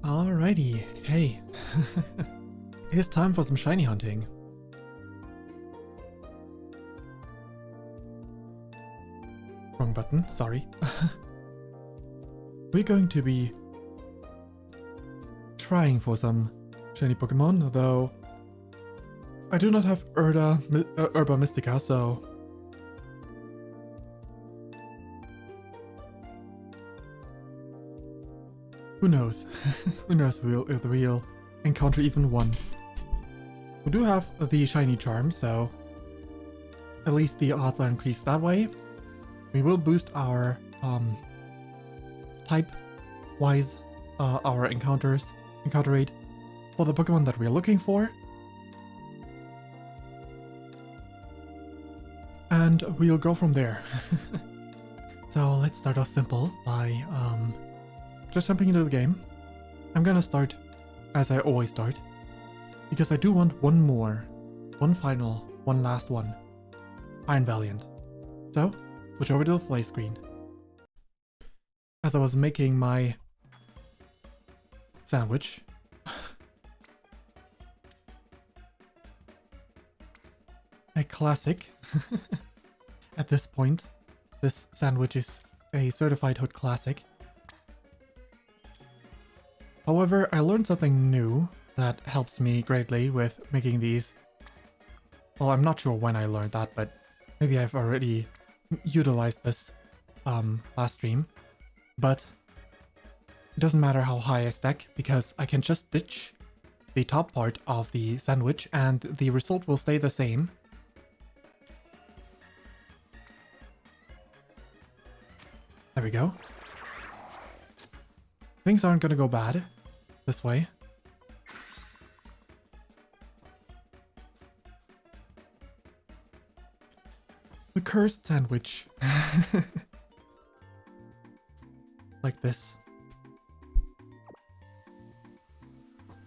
Alrighty, hey. It is time for some shiny hunting. Wrong button, sorry. We're going to be trying for some shiny Pokemon, though I do not have Herba Mystica, so who knows? Who knows if we'll encounter even one. We do have the shiny charm, so at least the odds are increased that way. We will boost our type-wise our encounter rate for the Pokemon that we're looking for. And we'll go from there. So let's start off simple by just jumping into the game. I'm gonna start as I always start, because I do want one last one. Iron Valiant. So, switch over to the play screen. As I was making my sandwich, a classic. At this point, this sandwich is a certified hood classic. However, I learned something new that helps me greatly with making these. Well, I'm not sure when I learned that, but maybe I've already utilized this last stream. But it doesn't matter how high I stack, because I can just ditch the top part of the sandwich and the result will stay the same. There we go. Things aren't gonna go bad this way. The cursed sandwich. Like this.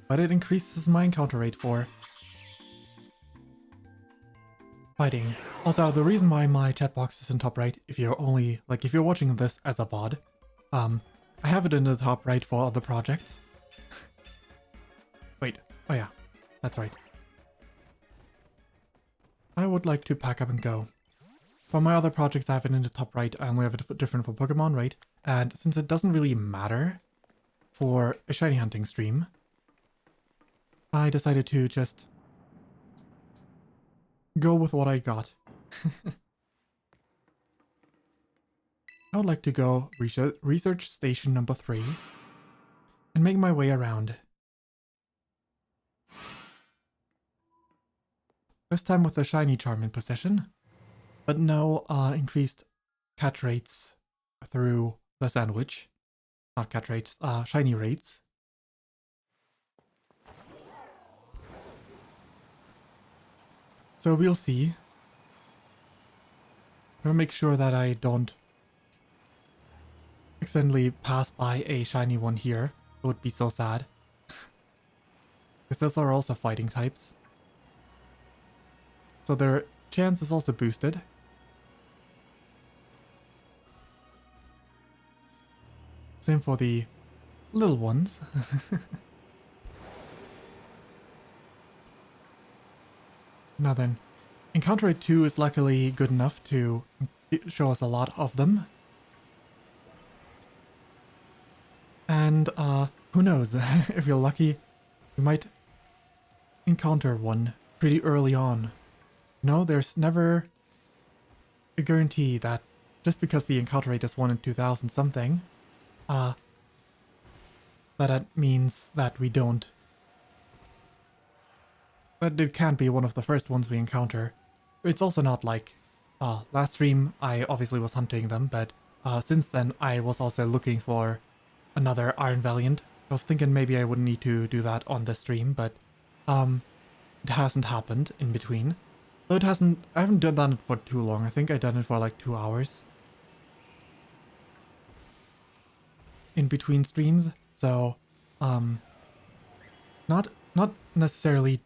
But it increases my encounter rate for fighting. Also, the reason why my chat box is in top right, if you're watching this as a VOD, I have it in the top right for other projects. Wait, oh yeah, that's right. I would like to pack up and go. For my other projects, I have it in the top right. I only have it different for Pokemon, right? And since it doesn't really matter for a shiny hunting stream, I decided to just go with what I got. I would like to go research station number 3 and make my way around. This time with the shiny charm in possession, but no increased catch rates through the sandwich. Not catch rates, shiny rates. So we'll see. I'll make sure that I don't accidentally pass by a shiny one here. It would be so sad. Because those are also fighting types. So their chance is also boosted. Same for the little ones. Now then, encounter rate 2 is luckily good enough to show us a lot of them. And who knows, if you're lucky, you might encounter one pretty early on. No, there's never a guarantee that just because the encounter rate is 1 in 2000 something, that means that we don't. But it can't be one of the first ones we encounter. It's also not like, last stream I obviously was hunting them, but since then I was also looking for another Iron Valiant. I was thinking maybe I wouldn't need to do that on the stream, but it hasn't happened in between. Though I haven't done it for too long. I think I done it for like 2 hours. In between streams, so not necessarily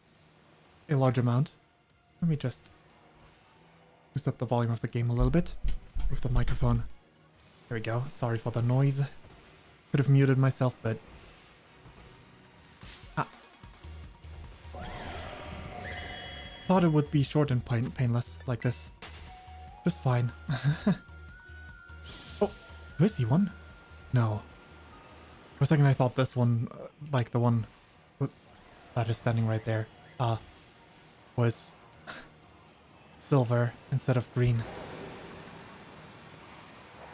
a large amount. Let me just boost up the volume of the game a little bit with the microphone. There we go. Sorry for the noise. Could have muted myself, but thought it would be short and painless like this. Just fine. Oh, do I see one? No. For a second I thought this one, like the one that is standing right there, was silver instead of green.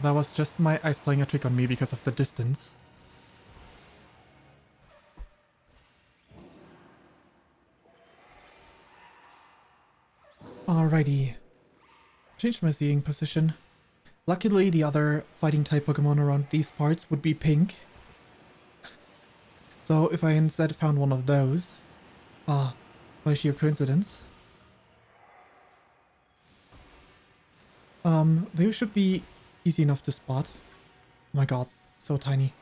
That was just my eyes playing a trick on me because of the distance. Alrighty. Changed my seating position. Luckily, the other fighting type Pokemon around these parts would be pink. So if I instead found one of those, by sheer coincidence, they should be easy enough to spot. Oh my god, so tiny.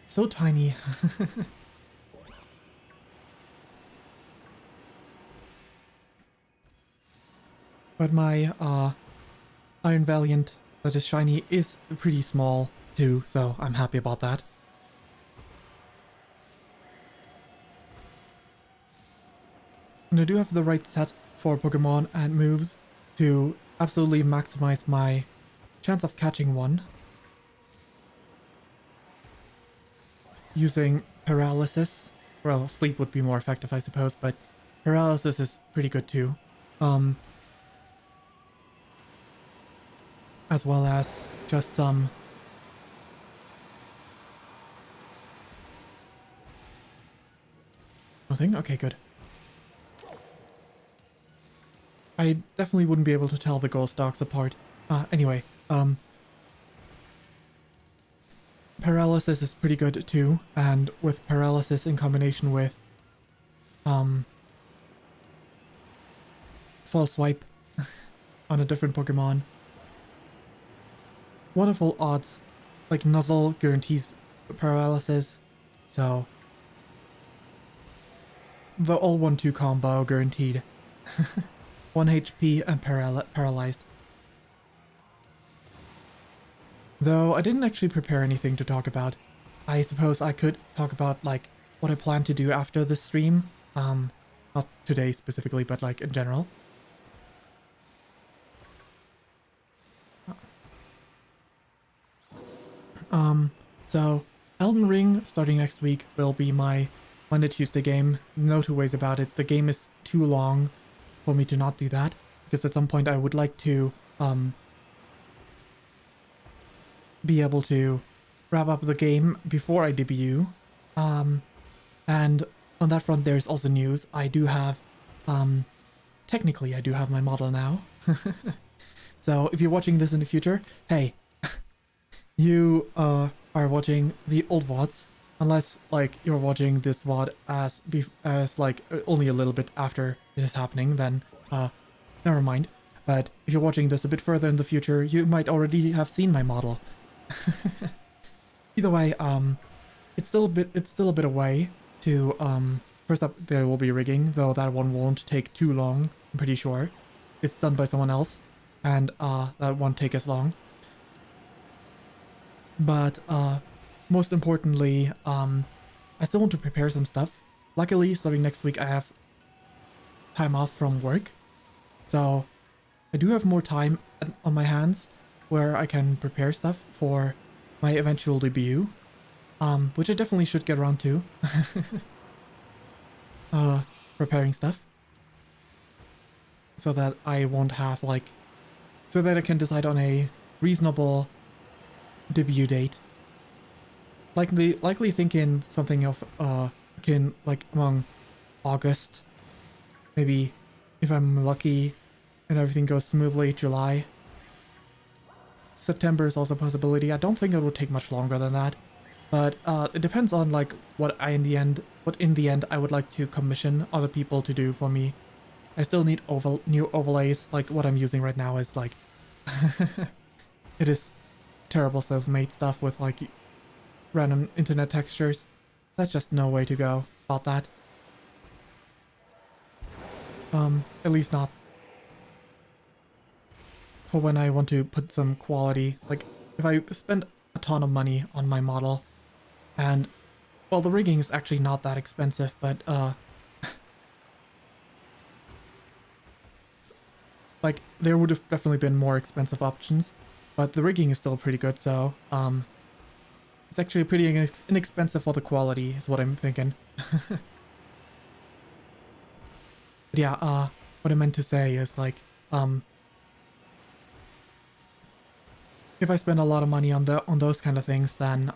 So tiny. But my Iron Valiant that is shiny is pretty small too, so I'm happy about that. And I do have the right set for Pokemon and moves to absolutely maximize my chance of catching one. Using Paralysis. Well, Sleep would be more effective, I suppose, but Paralysis is pretty good too. As well as just some nothing? Okay, good. I definitely wouldn't be able to tell the ghost dogs apart. Anyway, Paralysis is pretty good too, and with Paralysis in combination with False Swipe on a different Pokemon, wonderful odds. Like Nuzzle guarantees Paralysis, so the all 1-2 combo guaranteed. 1 HP and paralyzed. Though I didn't actually prepare anything to talk about. I suppose I could talk about like what I plan to do after this stream. Not today specifically, but like in general. So Elden Ring starting next week will be my Monday Tuesday game. No two ways about it. The game is too long for me to not do that, because at some point I would like to be able to wrap up the game before I debut. And on that front there's also news. I do have technically I do have my model now. So if you're watching this in the future, hey, you are watching the old VODs, unless like you're watching this VOD as like only a little bit after it is happening, then never mind. But if you're watching this a bit further in the future, you might already have seen my model. Either way, it's still a bit away to first up there will be rigging, though that one won't take too long, I'm pretty sure. It's done by someone else, and that won't take as long. But most importantly, I still want to prepare some stuff. Luckily, starting next week I have time off from work, so I do have more time on my hands where I can prepare stuff for my eventual debut, which I definitely should get around to. Preparing stuff so that I won't have like, so that I can decide on a reasonable debut date. Likely thinking something of like among August, maybe if I'm lucky and everything goes smoothly, July. September is also a possibility. I don't think it would take much longer than that, but it depends on like what in the end I would like to commission other people to do for me. I still need new overlays. Like what I'm using right now is like it is terrible self-made stuff with like random internet textures. That's just no way to go about that. At least not for when I want to put some quality. Like if I spend a ton of money on my model and well, the rigging is actually not that expensive, but like there would have definitely been more expensive options, but the rigging is still pretty good, so it's actually pretty inexpensive for the quality is what I'm thinking. But yeah, what I meant to say is like if I spend a lot of money on those kind of things, then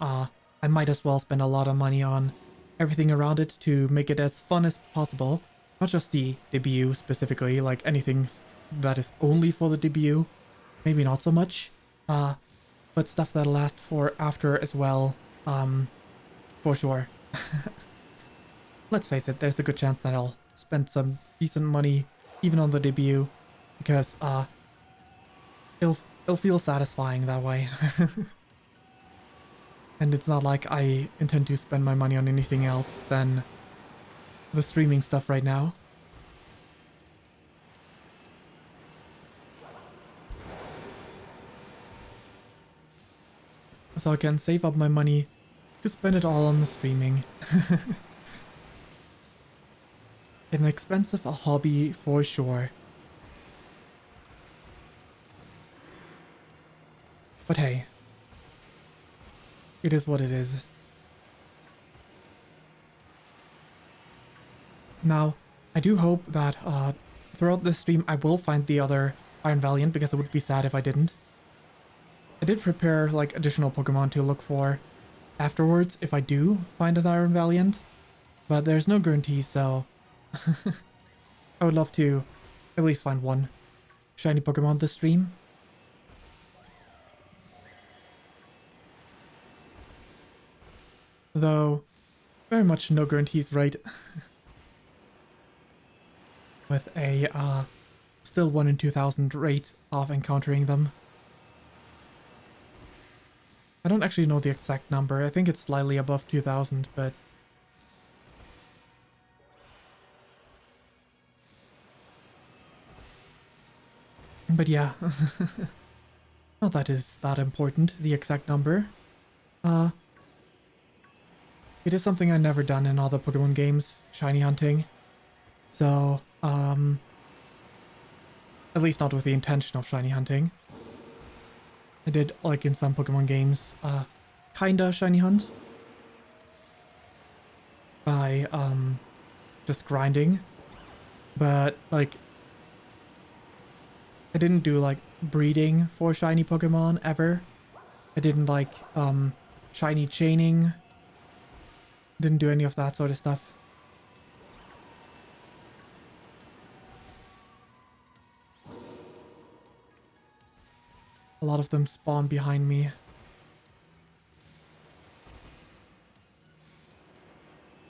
I might as well spend a lot of money on everything around it to make it as fun as possible. Not just the debut specifically, like anything that is only for the debut, maybe not so much. But stuff that'll last for after as well, for sure. Let's face it, there's a good chance that I'll spend some decent money even on the debut, because it'll feel satisfying that way. And it's not like I intend to spend my money on anything else than the streaming stuff right now. So I can save up my money to spend it all on the streaming. An expensive hobby for sure. But hey, it is what it is. Now, I do hope that throughout this stream I will find the other Iron Valiant, because it would be sad if I didn't. I did prepare like additional Pokemon to look for afterwards if I do find an Iron Valiant, but there's no guarantee, so I would love to at least find one shiny Pokemon this stream. Though, very much no guarantees, right? With a still 1 in 2,000 rate of encountering them. I don't actually know the exact number. I think it's slightly above 2,000, but yeah. Not that it's that important, the exact number. It is something I've never done in other Pokemon games, shiny hunting. So, at least not with the intention of shiny hunting. I did, like in some Pokemon games, kinda shiny hunt. By, just grinding. But, like, I didn't do, like, breeding for shiny Pokemon ever. I didn't, like, shiny chaining. Didn't do any of that sort of stuff. A lot of them spawn behind me.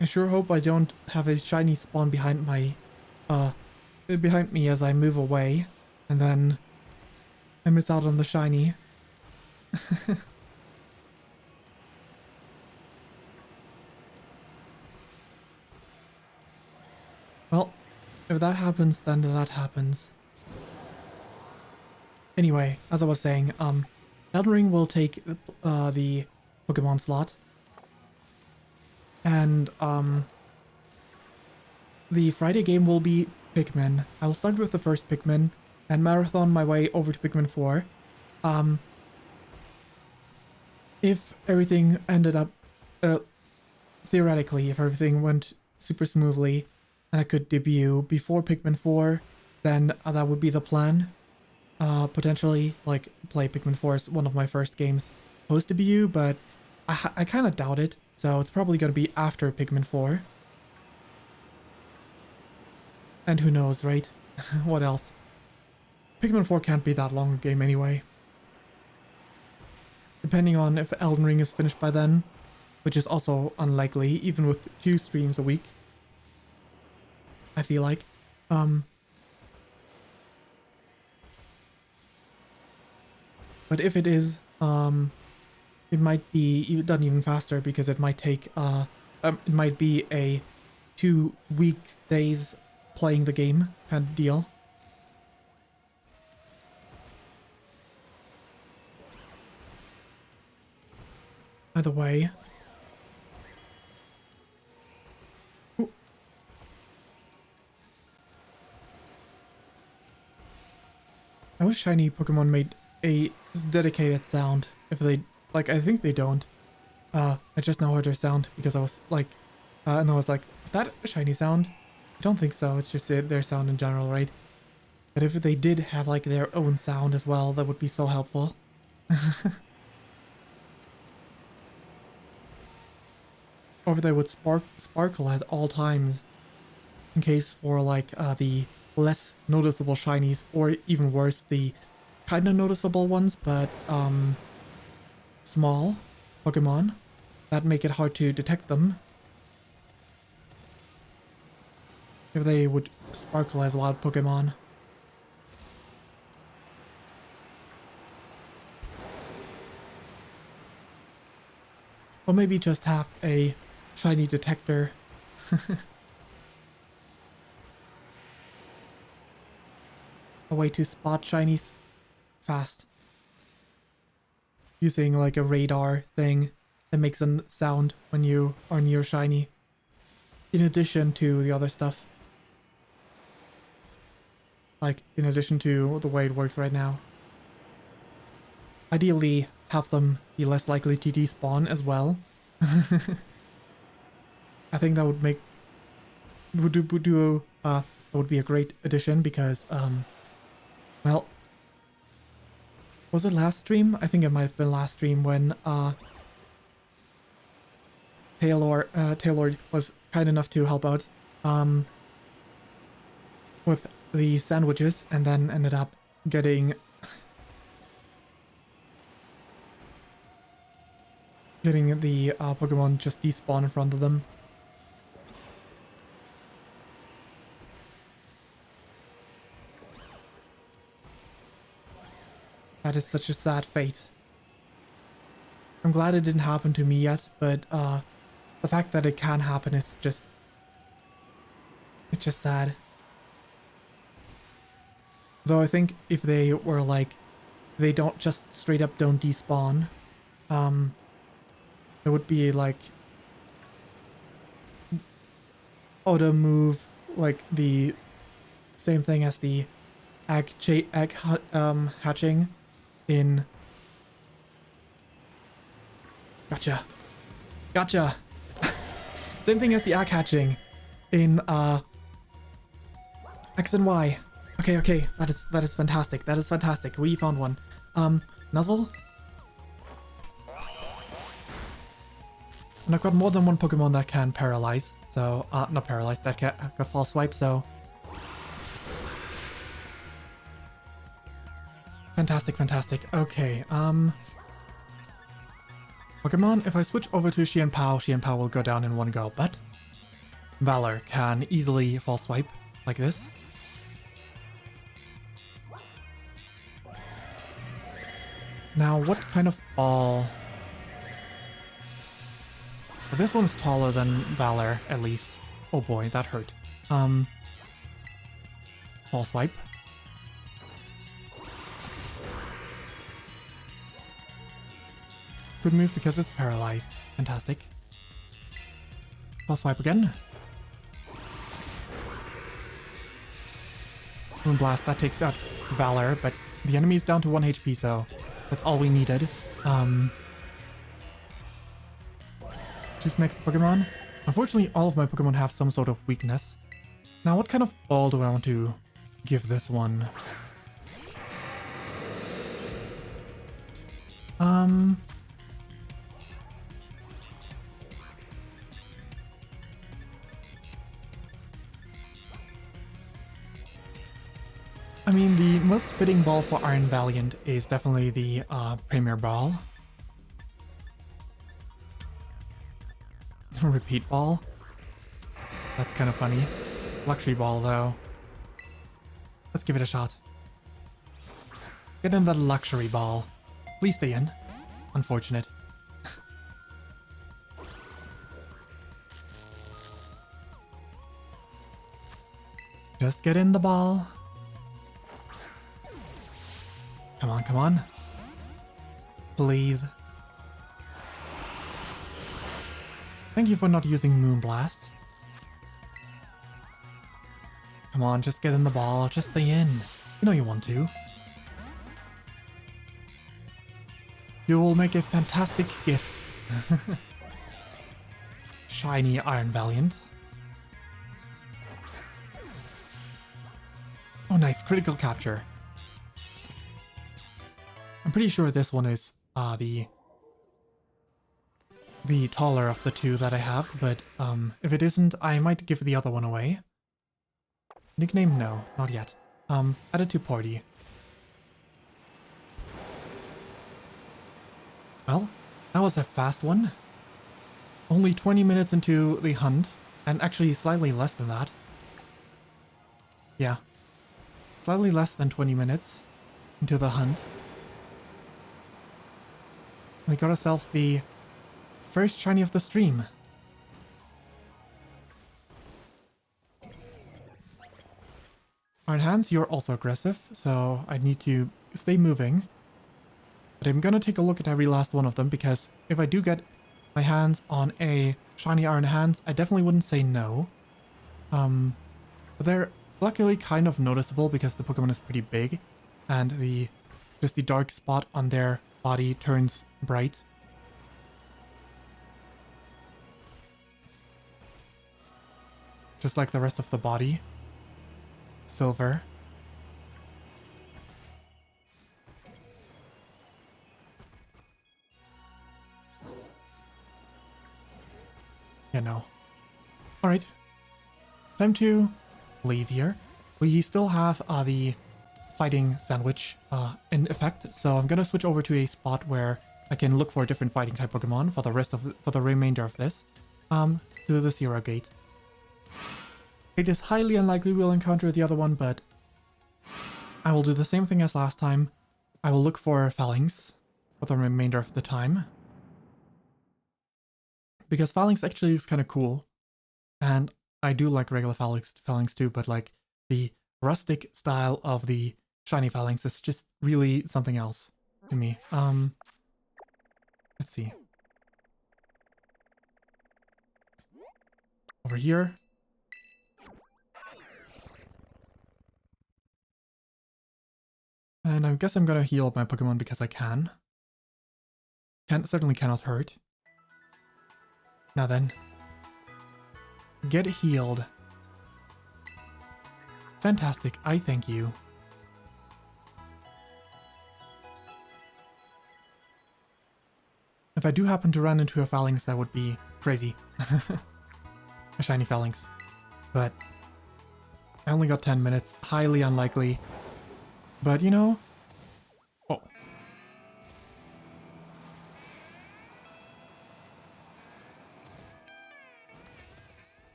I sure hope I don't have a shiny spawn behind my, behind me as I move away, and then I miss out on the shiny. Well, if that happens, then that happens. Anyway, as I was saying, Elden Ring will take the Pokemon slot. And the Friday game will be Pikmin. I will start with the first Pikmin and marathon my way over to Pikmin 4. If everything ended up, theoretically, if everything went super smoothly and I could debut before Pikmin 4, then that would be the plan. Potentially, like, play Pikmin 4 as one of my first games post-debut, but I kind of doubt it, so it's probably going to be after Pikmin 4. And who knows, right? What else? Pikmin 4 can't be that long a game anyway. Depending on if Elden Ring is finished by then, which is also unlikely, even with 2 streams a week. I feel like. But if it is, it might be done even faster, because it might take, it might be a 2 weekdays playing the game kind of deal. By the way, wish shiny Pokemon made a dedicated sound. If they, like, I think they don't. I just now heard their sound because I was like, and I was like, is that a shiny sound? I don't think so, it's just their sound in general, right? But if they did have like their own sound as well, that would be so helpful. Or if they would sparkle at all times. In case for like the less noticeable shinies, or even worse, the kind of noticeable ones, but small Pokemon that make it hard to detect them. If they would sparkle as wild Pokemon. Or maybe just have a shiny detector. A way to spot shinies fast. Using like a radar thing that makes a sound when you are near shiny. In addition to the other stuff. Like, in addition to the way it works right now. Ideally, have them be less likely to despawn as well. I think that would make... that would be a great addition because, well... Was it last stream? I think it might have been last stream when, Taylor was kind enough to help out, with the sandwiches, and then ended up getting the Pokemon just despawn in front of them. That is such a sad fate. I'm glad it didn't happen to me yet, but the fact that it can happen is just... it's just sad. Though I think if they were like... they don't just straight up don't despawn, it would be like... auto move, like the same thing as the egg hatching in... Gotcha! Same thing as the egg hatching in X and Y. Okay, that is fantastic. That is fantastic. We found one. Nuzzle? And I've got more than one Pokemon that can paralyze. So, not paralyze, that can false swipe, so... Fantastic. Okay, Pokemon, if I switch over to Xianpao will go down in one go, but... Valor can easily false swipe, like this. Now, what kind of ball... This one's taller than Valor, at least. Oh boy, that hurt. False swipe. Good move because it's paralyzed. Fantastic. False swipe again. Moonblast, that takes out Valor, but the enemy's down to 1 HP, so that's all we needed. Choose next Pokemon. Unfortunately, all of my Pokemon have some sort of weakness. Now, what kind of ball do I want to give this one? I mean, the most fitting ball for Iron Valiant is definitely the Premier Ball. Repeat Ball. That's kind of funny. Luxury Ball, though. Let's give it a shot. Get in the Luxury Ball. Please stay in. Unfortunate. Just get in the ball. Come on. Please. Thank you for not using Moonblast. Come on, just get in the ball. Just stay in. You know you want to. You will make a fantastic gift. Shiny Iron Valiant. Oh, nice. Critical capture. I'm pretty sure this one is the taller of the two that I have, but if it isn't, I might give the other one away. Nickname? No, not yet. Added to party. Well, that was a fast one. Only 20 minutes into the hunt, and actually slightly less than that. Yeah. Slightly less than 20 minutes into the hunt. We got ourselves the first shiny of the stream. Iron Hands, you're also aggressive, so I need to stay moving. But I'm gonna take a look at every last one of them, because if I do get my hands on a shiny Iron Hands, I definitely wouldn't say no. But they're luckily kind of noticeable because the Pokemon is pretty big, and just the dark spot on their body turns bright. Just like the rest of the body. Silver. Yeah, no. Alright. Time to leave here. We still have the fighting sandwich in effect, so I'm gonna switch over to a spot where I can look for different fighting type Pokemon for the remainder of this. To the Zero Gate. It is highly unlikely we'll encounter the other one, but I will do the same thing as last time. I will look for Phalanx for the remainder of the time. Because Phalanx actually looks kind of cool. And I do like regular Phalanx too, but like the rustic style of the shiny Phalanx is just really something else to me. Let's see. Over here. And I guess I'm gonna heal up my Pokemon because I can. Certainly cannot hurt. Now then. Get healed. Fantastic, I thank you. If I do happen to run into a Phalanx, that would be crazy. A shiny Phalanx. But I only got 10 minutes, highly unlikely. But you know... Oh.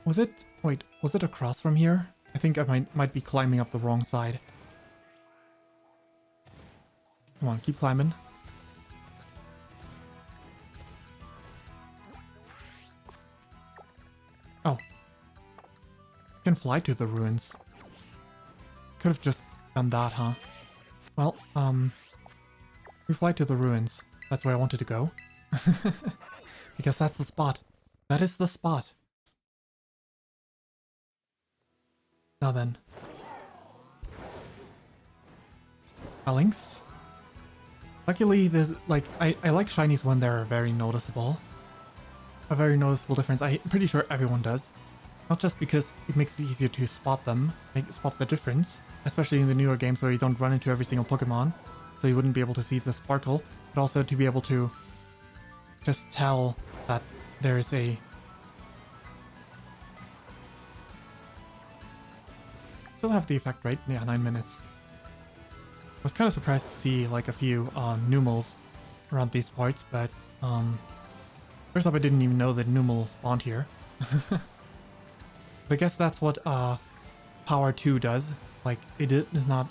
Was it... Wait, was it across from here? I think I might be climbing up the wrong side. Come on, keep climbing. Oh. Can fly to the ruins. Could have just done that, huh? Well, we fly to the ruins. That's where I wanted to go. Because that's the spot. That is the spot. Now then. Phalanx. Luckily, there's like I like shinies when they're very noticeable. A very noticeable difference. I'm pretty sure everyone does. Not just because it makes it easier to spot them, spot the difference, especially in the newer games where you don't run into every single Pokemon, so you wouldn't be able to see the sparkle, but also to be able to just tell that there is a... Still have the effect, right? Yeah, 9 minutes. I was kind of surprised to see like a few Numels around these parts, but first up I didn't even know that Numel spawned here. But I guess that's what Power 2 does. Like it does not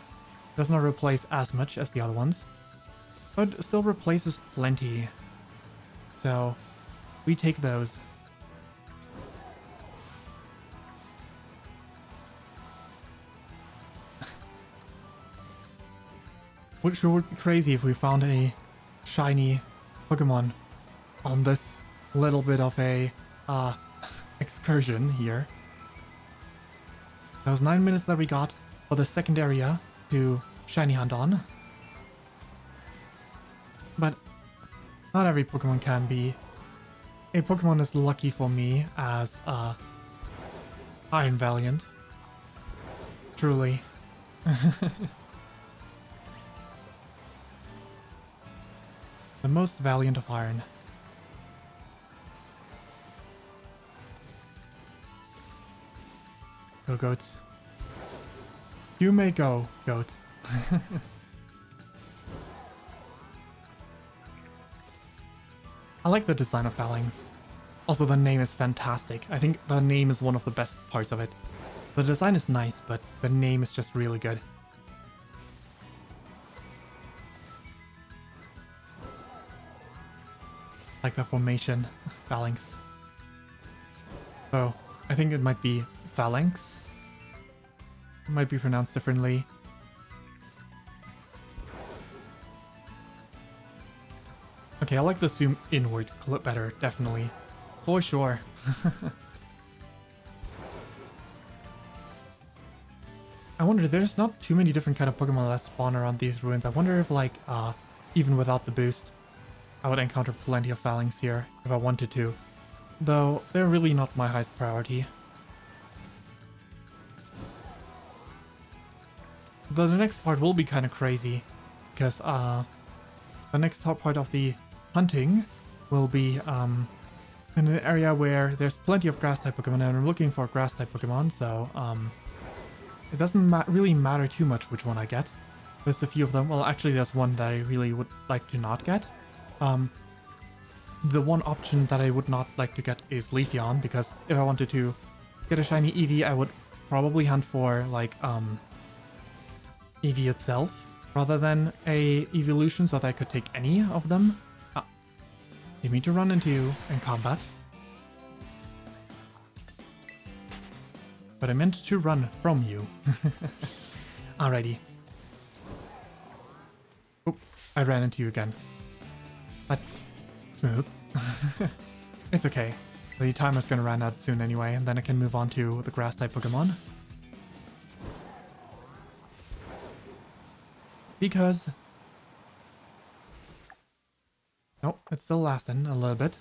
replace as much as the other ones, but still replaces plenty. So we take those. Which would be crazy if we found a shiny Pokemon on this little bit of a excursion here. That was 9 minutes that we got for the second area to shiny hunt on. But not every Pokemon can be. A Pokemon as lucky for me as Iron Valiant. Truly. The most valiant of Iron. Go, Goat. You may go, Goat. I like the design of Phalanx. Also, the name is fantastic. I think the name is one of the best parts of it. The design is nice, but the name is just really good. Like the formation, Phalanx. Oh, I think it might be Phalanx. It might be pronounced differently. Okay, I like the zoom inward clip better, definitely. For sure. I wonder, there's not too many different kind of Pokemon that spawn around these ruins. I wonder if, like, even without the boost, I would encounter plenty of Phalanx here if I wanted to. Though, they're really not my highest priority. The next part will be kind of crazy, because, the next part of the hunting will be, in an area where there's plenty of grass-type Pokemon, and I'm looking for grass-type Pokemon, so, it doesn't really matter too much which one I get. There's a few of them. Well, actually, there's one that I really would like to not get. The one option that I would not like to get is Leafeon, because if I wanted to get a shiny Eevee, I would probably hunt for, like, Eevee itself, rather than a evolution, so that I could take any of them. You mean to run into you in combat. But I meant to run from you. Alrighty. Oop, I ran into you again. That's smooth. It's okay. The timer's gonna run out soon anyway, and then I can move on to the grass-type Pokemon. Because... Nope, it's still lasting a little bit.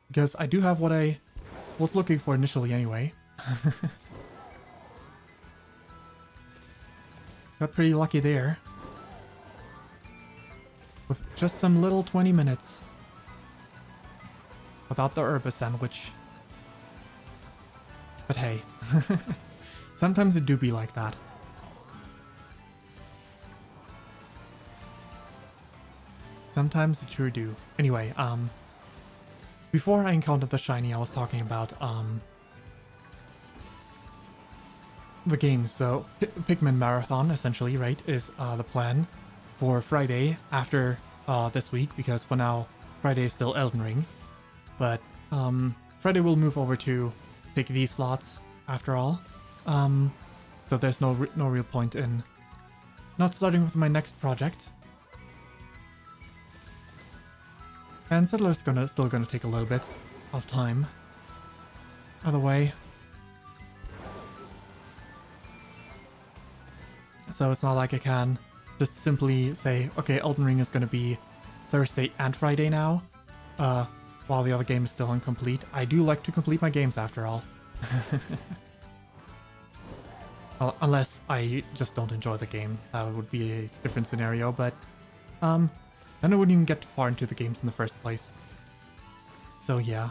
Because I do have what I was looking for initially anyway. Got pretty lucky there. With just some little 20 minutes. Without the herb sandwich. But hey. Sometimes it do be like that. Sometimes it sure do. Anyway, before I encountered the shiny, I was talking about, the game. So, Pikmin Marathon, essentially, right, is, the plan for Friday after, this week, because for now, Friday is still Elden Ring. But, Friday will move over to take these slots, after all. So there's no real point in not starting with my next project. And Settler's still gonna take a little bit of time. Either way. So it's not like I can just simply say, okay, Elden Ring is gonna be Thursday and Friday now, while the other game is still incomplete. I do like to complete my games after all. Well, unless I just don't enjoy the game. That would be a different scenario, but then I wouldn't even get far into the games in the first place. So yeah,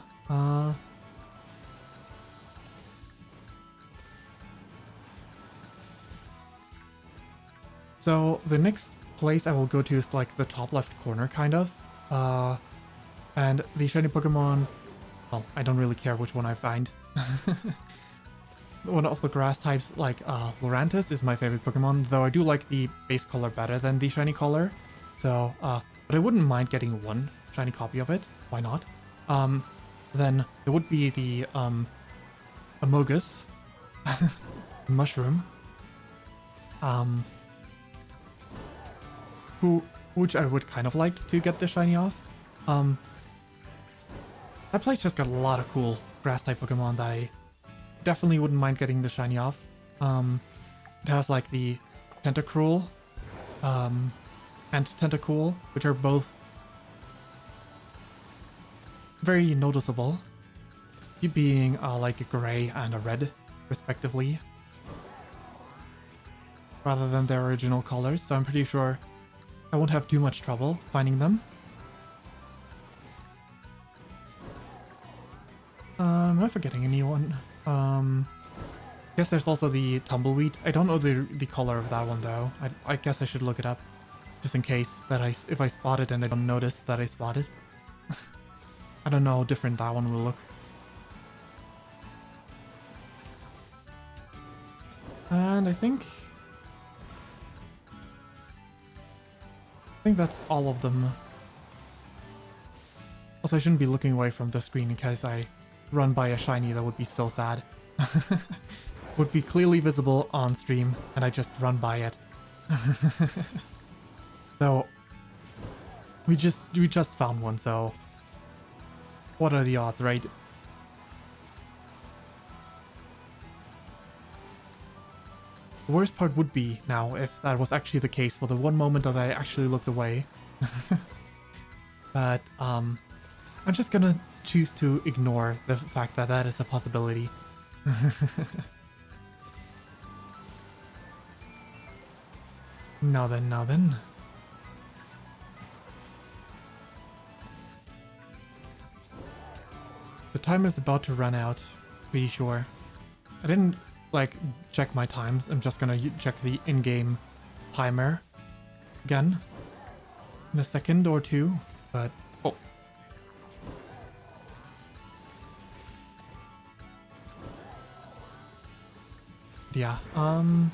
so the next place I will go to is like the top left corner, kind of. And the shiny Pokemon, well, I don't really care which one I find. One of the grass types, like Lurantis, is my favorite Pokemon, though I do like the base color better than the shiny color. So, but I wouldn't mind getting one shiny copy of it. Why not? Then there would be the Amogus mushroom, which I would kind of like to get the shiny off. That place just got a lot of cool grass type Pokemon that I definitely wouldn't mind getting the shiny off. It has like the Tentacruel and Tentacool, which are both very noticeable. It being like a gray and a red, respectively, rather than their original colors, so I'm pretty sure I won't have too much trouble finding them. Am I forgetting anyone? Guess there's also the tumbleweed. I don't know the color of that one though. I guess I should look it up, just in case that if I spot it and I don't notice that I spot it. I don't know how different that one will look. And I think that's all of them. Also, I shouldn't be looking away from the screen in case I run by a shiny. That would be so sad. Would be clearly visible on stream and I just run by it. So we just found one, so what are the odds, right? The worst part would be now if that was actually the case for the one moment that I actually looked away. But I'm just gonna choose to ignore the fact that that is a possibility. Now then. The timer is about to run out, pretty sure. I didn't like check my times. I'm just gonna check the in-game timer again in a second or two, but oh. Yeah, oh.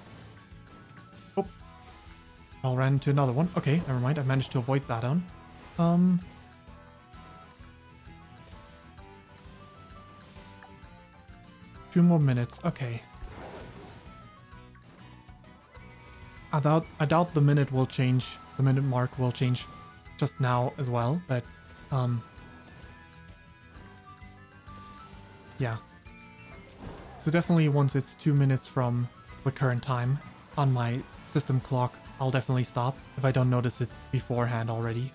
I ran into another one. Okay, never mind. I managed to avoid that one. 2 more minutes. Okay. I doubt the minute will change. The minute mark will change just now as well, but yeah. So definitely once it's 2 minutes from the current time on my system clock, I'll definitely stop if I don't notice it beforehand already.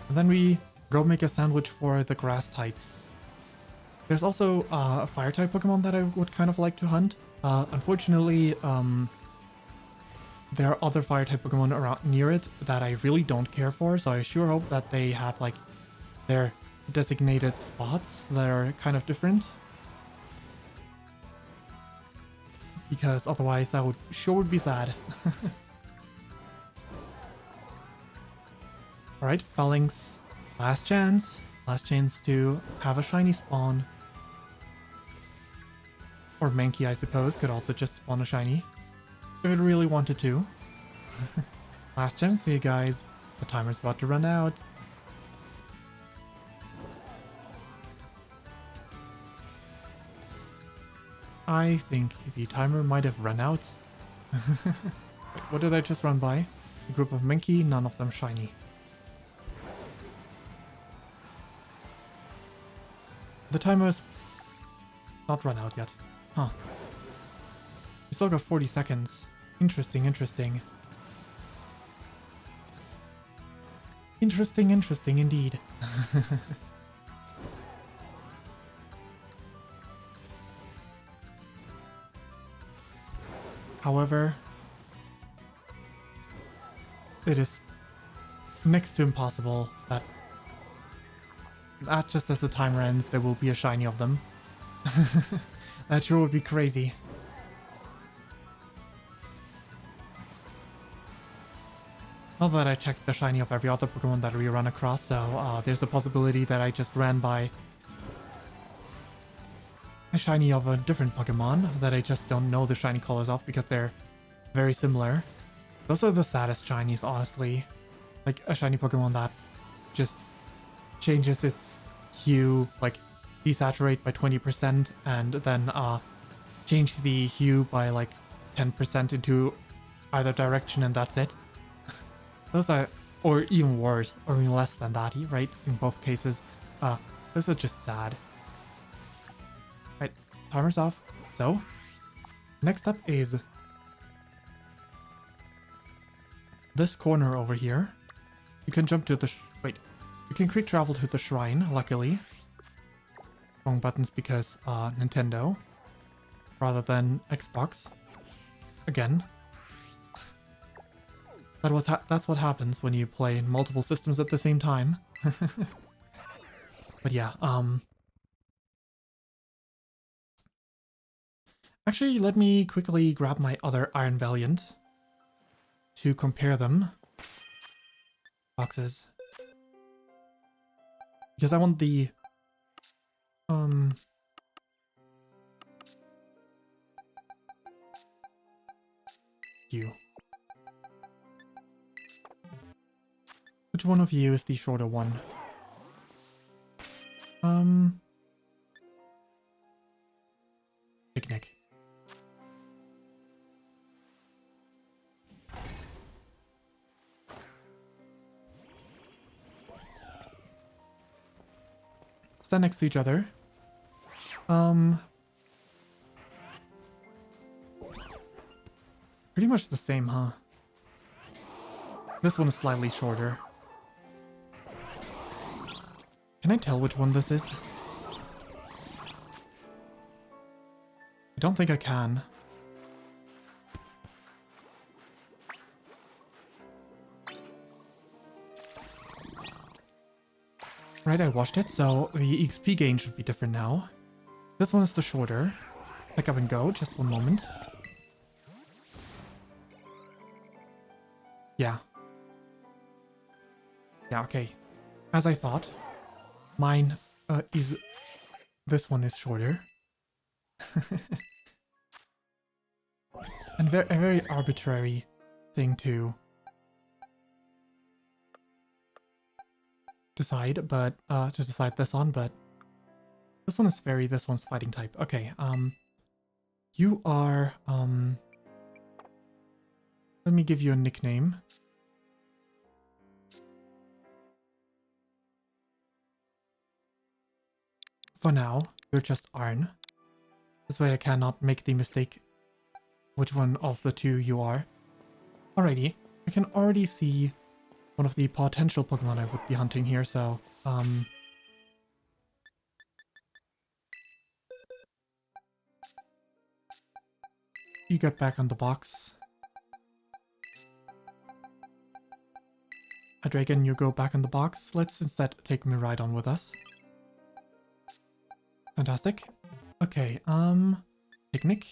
And then we go make a sandwich for the grass types. There's also a fire type Pokemon that I would kind of like to hunt. Unfortunately, there are other fire type Pokemon around near it that I really don't care for, so I sure hope that they have like their designated spots that are kind of different. Because otherwise that would be sad. Alright, Phalanx, last chance to have a shiny spawn. Or Mankey, I suppose, could also just spawn a shiny if it really wanted to. Last chance for you guys. The timer's about to run out. I think the timer might have run out. Wait, what did I just run by? A group of Mankey, none of them shiny. The timer's not run out yet. Huh. We still got 40 seconds. Interesting. Interesting indeed. However, it is next to impossible that just as the timer ends, there will be a shiny of them. That sure would be crazy. Not that I checked the shiny of every other Pokemon that we run across, so there's a possibility that I just ran by a shiny of a different Pokemon that I just don't know the shiny colors of because they're very similar. Those are the saddest shinies, honestly. Like a shiny Pokemon that just changes its hue, like desaturate by 20% and then change the hue by like 10% into either direction and that's it. Those are, or even worse, or even less than that, right? In both cases. Those are just sad. Right, timer's off. So, next up is this corner over here, you can jump to the... wait. You can quick travel to the shrine, luckily. Wrong buttons because Nintendo. Rather than Xbox. Again. That's what happens when you play multiple systems at the same time. But yeah, actually, let me quickly grab my other Iron Valiant to compare them. Boxes. Because I want the... you. Which one of you is the shorter one? Picnic. Stand next to each other. Pretty much the same, huh? This one is slightly shorter. Can I tell which one this is? I don't think I can. Right, I watched it, so the XP gain should be different now. This one is the shorter. Pick up and go, just one moment. Yeah. Yeah, okay. As I thought. Mine is... this one is shorter. And a very arbitrary thing to decide, but to decide this on, but this one is fairy, this one's fighting type. Okay, you are let me give you a nickname. For now, you're just Arn. This way I cannot make the mistake which one of the two you are. Alrighty, I can already see one of the potential Pokemon I would be hunting here, so, you get back on the box. Dragon, you go back on the box. Let's instead take Miraidon with us. Fantastic. Okay, picnic.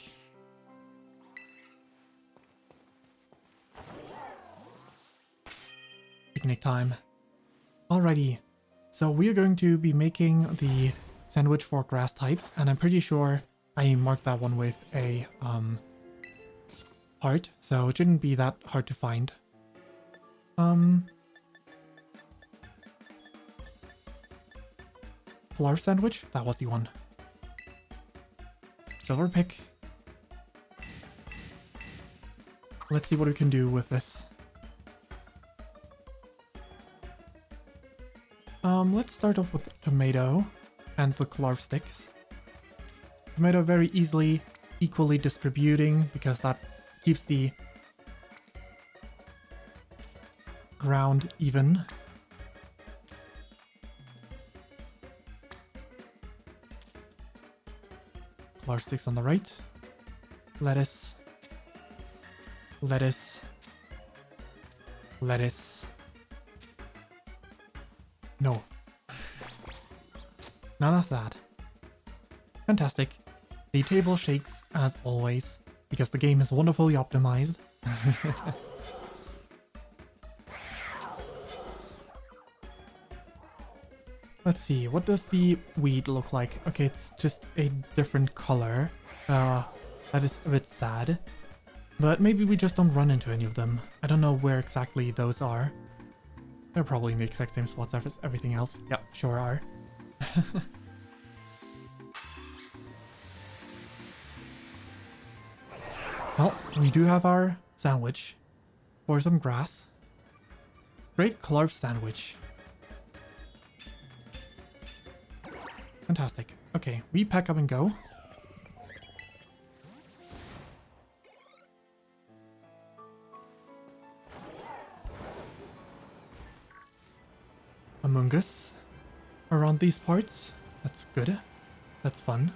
Picnic time. Alrighty. So we're going to be making the sandwich for grass types, and I'm pretty sure I marked that one with a heart, so it shouldn't be that hard to find. Flour sandwich? That was the one. Silver pick. Let's see what we can do with this. Let's start off with tomato and the Clarv sticks. Tomato very equally distributing because that keeps the ground even. Large sticks on the right. Lettuce. Lettuce. Lettuce. No. None of that. Fantastic. The table shakes as always, because the game is wonderfully optimized. Let's see, what does the weed look like? Okay, it's just a different color. That is a bit sad. But maybe we just don't run into any of them. I don't know where exactly those are. They're probably in the exact same spots as everything else. Yep, sure are. Well, we do have our sandwich for some grass. Great Clarv sandwich. Fantastic. Okay, we pack up and go. Among Us around these parts. That's good. That's fun.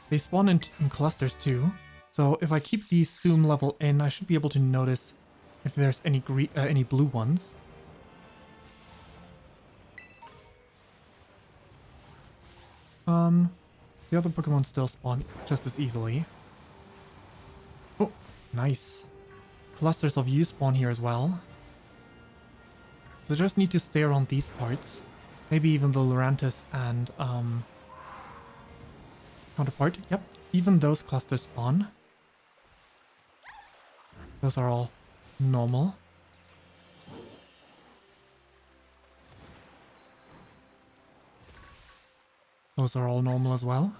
They spawn in clusters too. So if I keep the zoom level in, I should be able to notice if there's any blue ones. The other Pokemon still spawn just as easily. Oh, nice. Clusters of you spawn here as well. So just need to stay around these parts. Maybe even the Lurantis and counterpart. Yep, even those clusters spawn. Those are all normal. Those are all normal as well.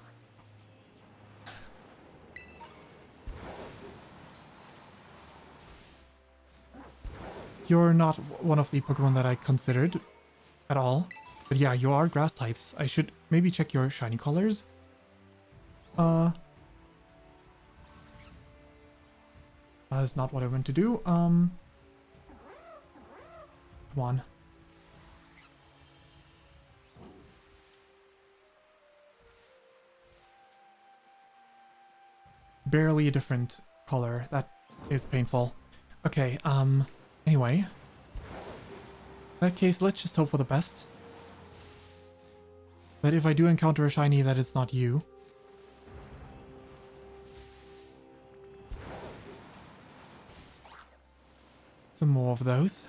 You're not one of the Pokemon that I considered at all. But yeah, you are grass types. I should maybe check your shiny colors. That is not what I meant to do. Come on. Barely a different color. That is painful. Okay, anyway. In that case, let's just hope for the best. That if I do encounter a shiny, that it's not you. Some more of those.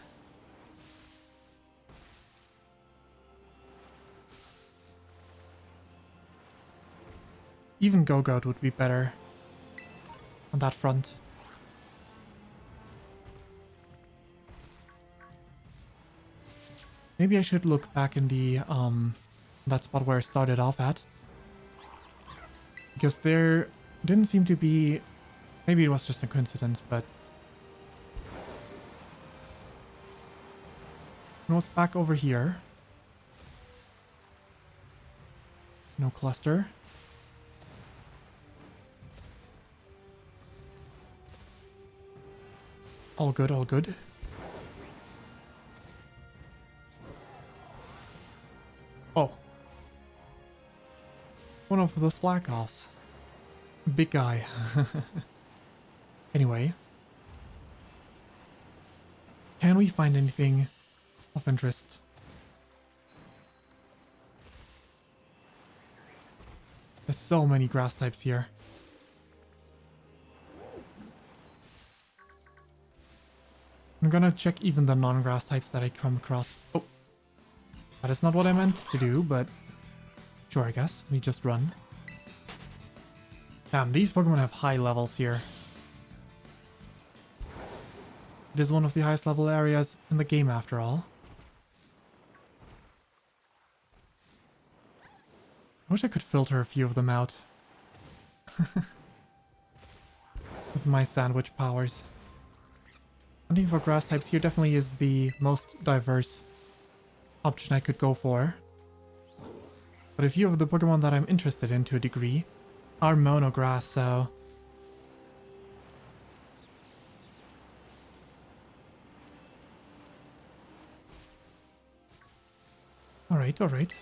Even Go-Goat would be better on that front. Maybe I should look back in the that spot where I started off at. Because there didn't seem to be... Maybe it was just a coincidence, but... It was back over here. No cluster. All good, all good. Oh. One of the slack-offs. Big guy. Anyway. Can we find anything of interest? There's so many grass types here. I'm gonna check even the non-grass types that I come across. Oh. That is not what I meant to do, but... Sure, I guess. We just run. Damn, these Pokemon have high levels here. It is one of the highest level areas in the game, after all. I wish I could filter a few of them out. With my sandwich powers. Hunting for grass types here definitely is the most diverse option I could go for. But a few of the Pokemon that I'm interested in to a degree are monograss, so... Alright, alright.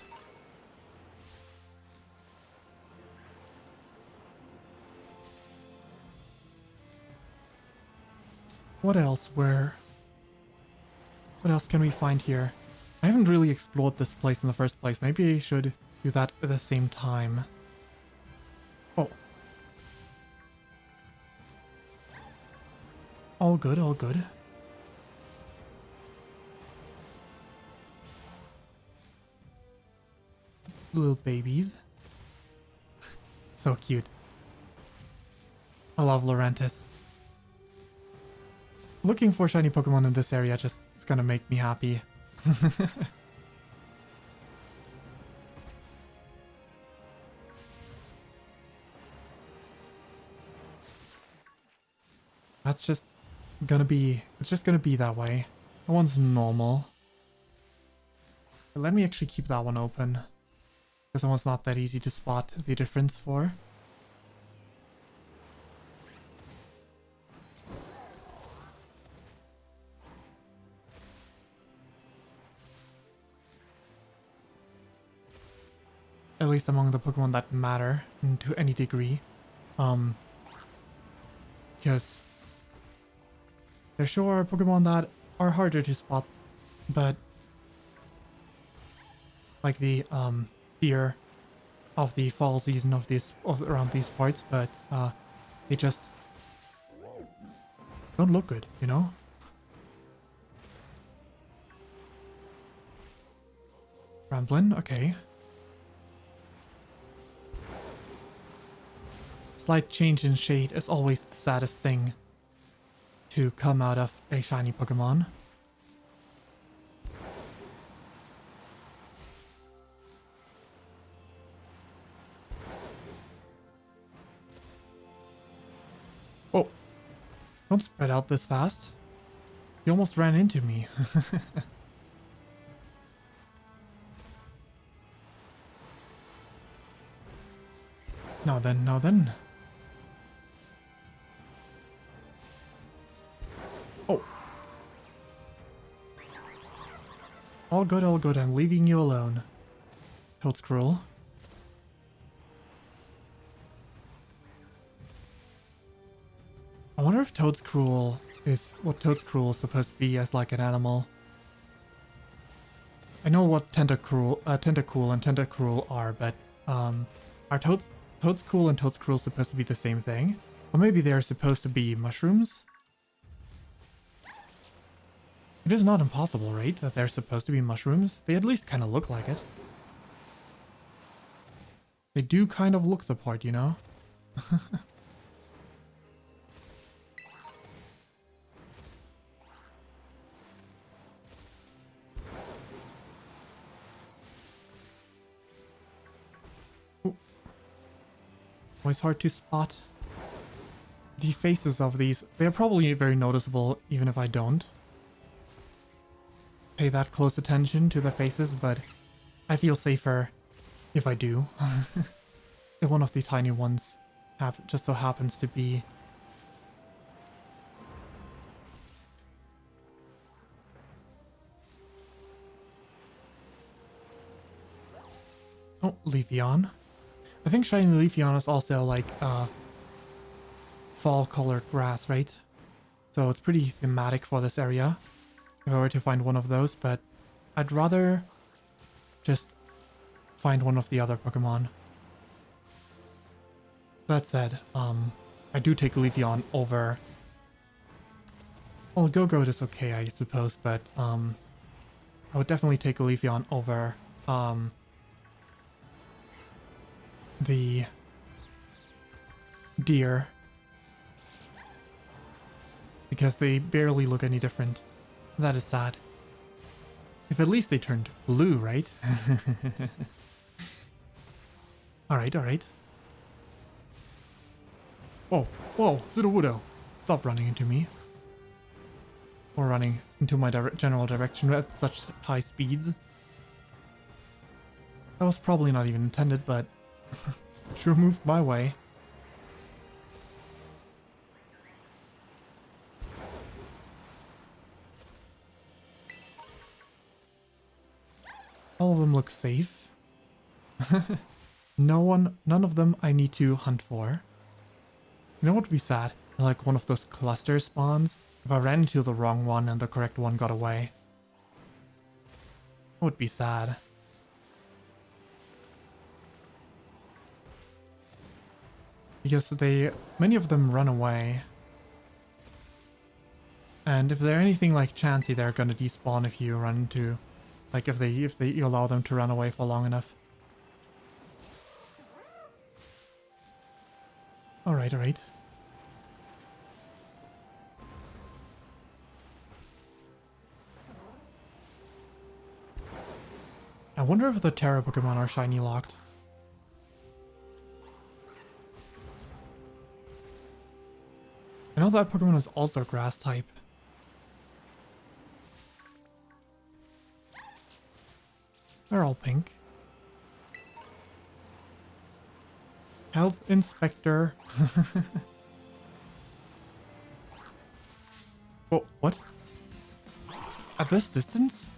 What else? What else can we find here? I haven't really explored this place in the first place. Maybe I should do that at the same time. Oh. All good, all good. Little babies. So cute. I love Lurantis. Looking for shiny Pokemon in this area just is gonna make me happy. That's just gonna be... It's just gonna be that way. That one's normal. But let me actually keep that one open. Because that one's not that easy to spot the difference for. at least among the Pokemon that matter to any degree. Because there sure are Pokemon that are harder to spot, but like the fear of the fall season around these parts, but they just don't look good, you know? Ramblin', okay. Slight change in shade is always the saddest thing to come out of a shiny Pokemon. Oh, don't spread out this fast. You almost ran into me. Now then, now then. Oh. All good, I'm leaving you alone. Toadscruel. I wonder if Toadscruel is what Toadscruel is supposed to be as like an animal. I know what Tentacool and Tentacruel are, but are Toadscruel and Toadscruel supposed to be the same thing? Or maybe they're supposed to be mushrooms? It is not impossible, right? That they're supposed to be mushrooms? They at least kind of look like it. They do kind of look the part, you know? Always hard to spot. The faces of these, they're probably very noticeable even if I don't pay that close attention to the faces, but I feel safer if I do. If one of the tiny ones just so happens to be. Oh, Leafeon. I think shiny Leafeon is also like fall colored grass, right? So it's pretty thematic for this area if I were to find one of those, but I'd rather just find one of the other Pokemon. That said, I do take Leafeon over... Well, Go-Goat is okay, I suppose, but I would definitely take Leafeon over the deer, because they barely look any different. That is sad. If at least they turned blue, right? Alright, alright. Whoa, whoa, Sudowoodo. Stop running into me. Or running into my general direction at such high speeds. That was probably not even intended, but sure moved my way. All of them look safe. None of them I need to hunt for. You know what would be sad? Like one of those cluster spawns. If I ran into the wrong one and the correct one got away. That would be sad. Because many of them run away. And if they're anything like Chansey, they're gonna despawn if you run into, like if you allow them to run away for long enough. Alright, alright. I wonder if the Terra Pokemon are shiny locked. I know that Pokemon is also grass type. They're all pink. Health Inspector. Oh, what? At this distance?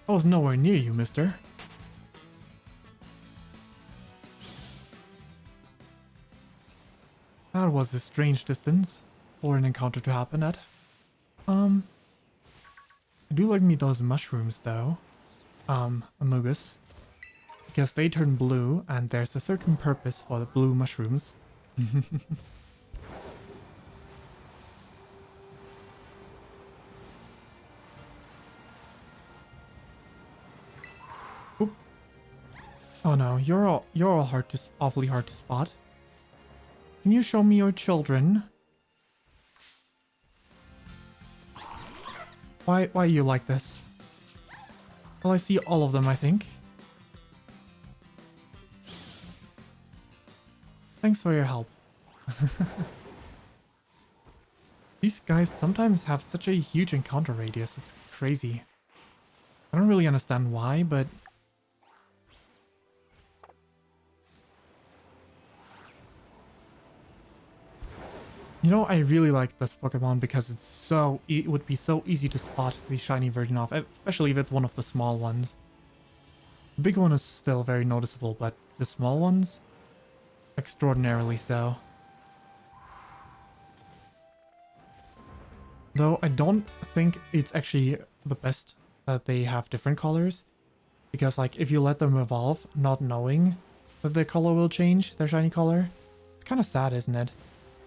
I was nowhere near you, mister. That was a strange distance for an encounter to happen at. I do like me those mushrooms though. Amogus. Because they turn blue and there's a certain purpose for the blue mushrooms. Oop. Oh no, you're all awfully hard to spot. Can you show me your children? Why you like this? Well, I see all of them, I think. Thanks for your help. These guys sometimes have such a huge encounter radius, it's crazy. I don't really understand why, but... You know, I really like this Pokemon because it would be so easy to spot the shiny version of, especially if it's one of the small ones. The big one is still very noticeable, but the small ones, extraordinarily so. Though I don't think it's actually the best that they have different colors, because like if you let them evolve not knowing that their color will change, their shiny color, it's kind of sad, isn't it?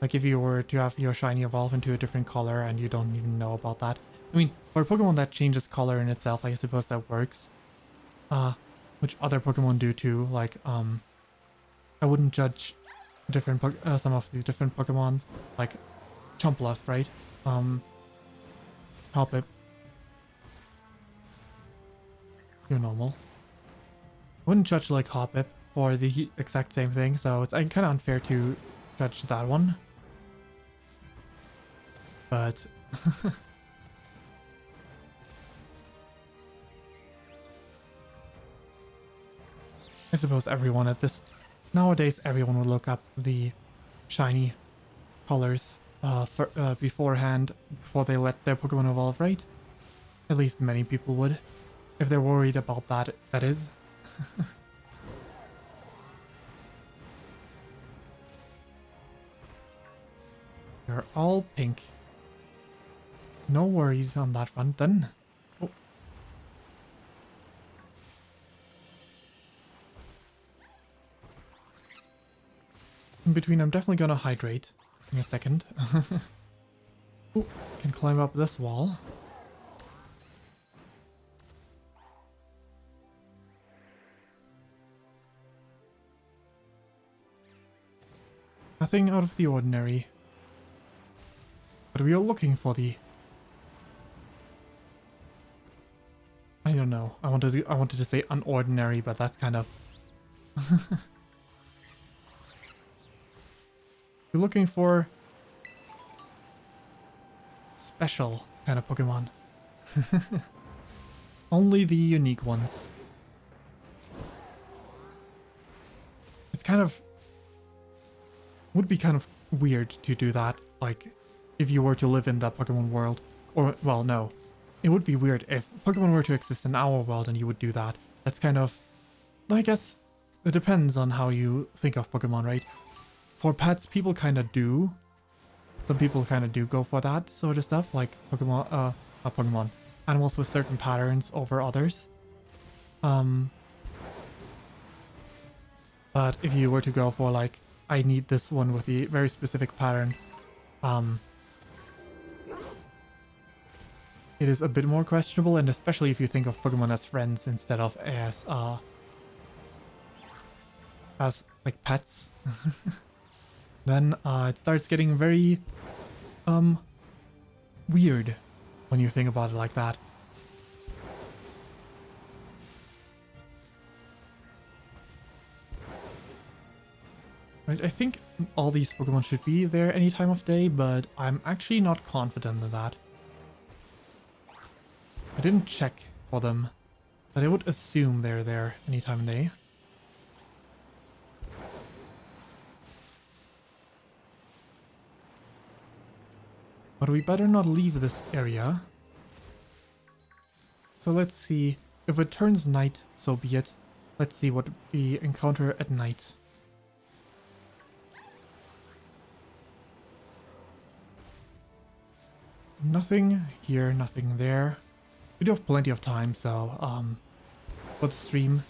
Like if you were to have your shiny evolve into a different color and you don't even know about that. I mean, for a Pokemon that changes color in itself, I suppose that works. Which other Pokemon do too. Like, I wouldn't judge different some of the different Pokemon, like Chompluff, right? Hoppip. You're normal. I wouldn't judge like Hoppip for the exact same thing, so it's kind of unfair to judge that one. But I suppose everyone at this nowadays everyone would look up the shiny colors beforehand before they let their Pokemon evolve, right? At least many people would, if they're worried about that. That is. You're all pink. No worries on that front then. Oh. In between, I'm definitely gonna hydrate in a second. Ooh, can climb up this wall. Nothing out of the ordinary. But we are looking for the... I don't know. I wanted to say unordinary, but that's kind of... We're looking for... special kind of Pokemon. Only the unique ones. It's kind of... would be kind of weird to do that, like, if you were to live in that Pokemon world. Or, well, no. It would be weird if Pokemon were to exist in our world and you would do that. That's kind of... I guess it depends on how you think of Pokemon, right? For pets, people kind of do. Some people kind of do go for that sort of stuff, like Pokemon, not Pokemon, animals with certain patterns over others. But if you were to go for like, I need this one with the very specific pattern, it is a bit more questionable, and especially if you think of Pokemon as friends instead of as like pets, then it starts getting very weird when you think about it like that. Right, I think all these Pokemon should be there any time of day, but I'm actually not confident in that. I didn't check for them, but I would assume they're there any time of day. But we better not leave this area. So let's see. If it turns night, so be it. Let's see what we encounter at night. Nothing here, nothing there. We do have plenty of time, so, for the stream.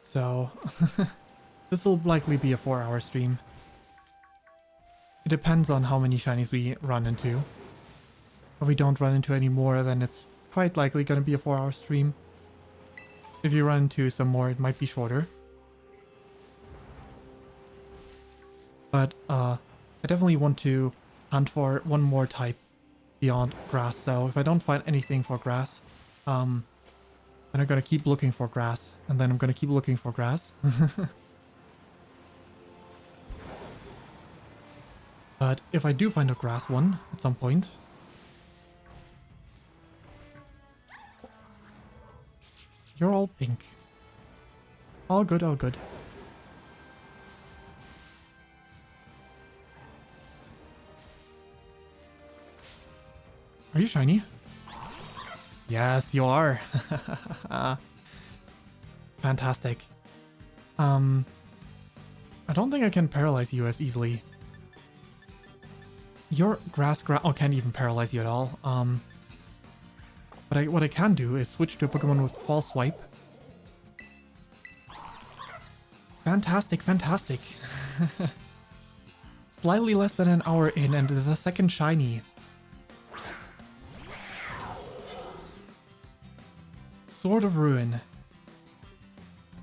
So, this will likely be a 4-hour stream. It depends on how many shinies we run into. If we don't run into any more, then it's quite likely going to be a 4-hour stream. If you run into some more, it might be shorter. But I definitely want to hunt for one more type beyond grass. So if I don't find anything for grass, then I'm going to keep looking for grass. And then I'm going to keep looking for grass. But if I do find a grass one at some point... You're all pink. All good, all good. Are you shiny? Yes, you are. Fantastic. I don't think I can paralyze you as easily. Your grass can't even paralyze you at all. But what I can do is switch to a Pokemon with False Swipe. Fantastic, fantastic. Slightly less than an hour in and the second shiny. Sword of Ruin.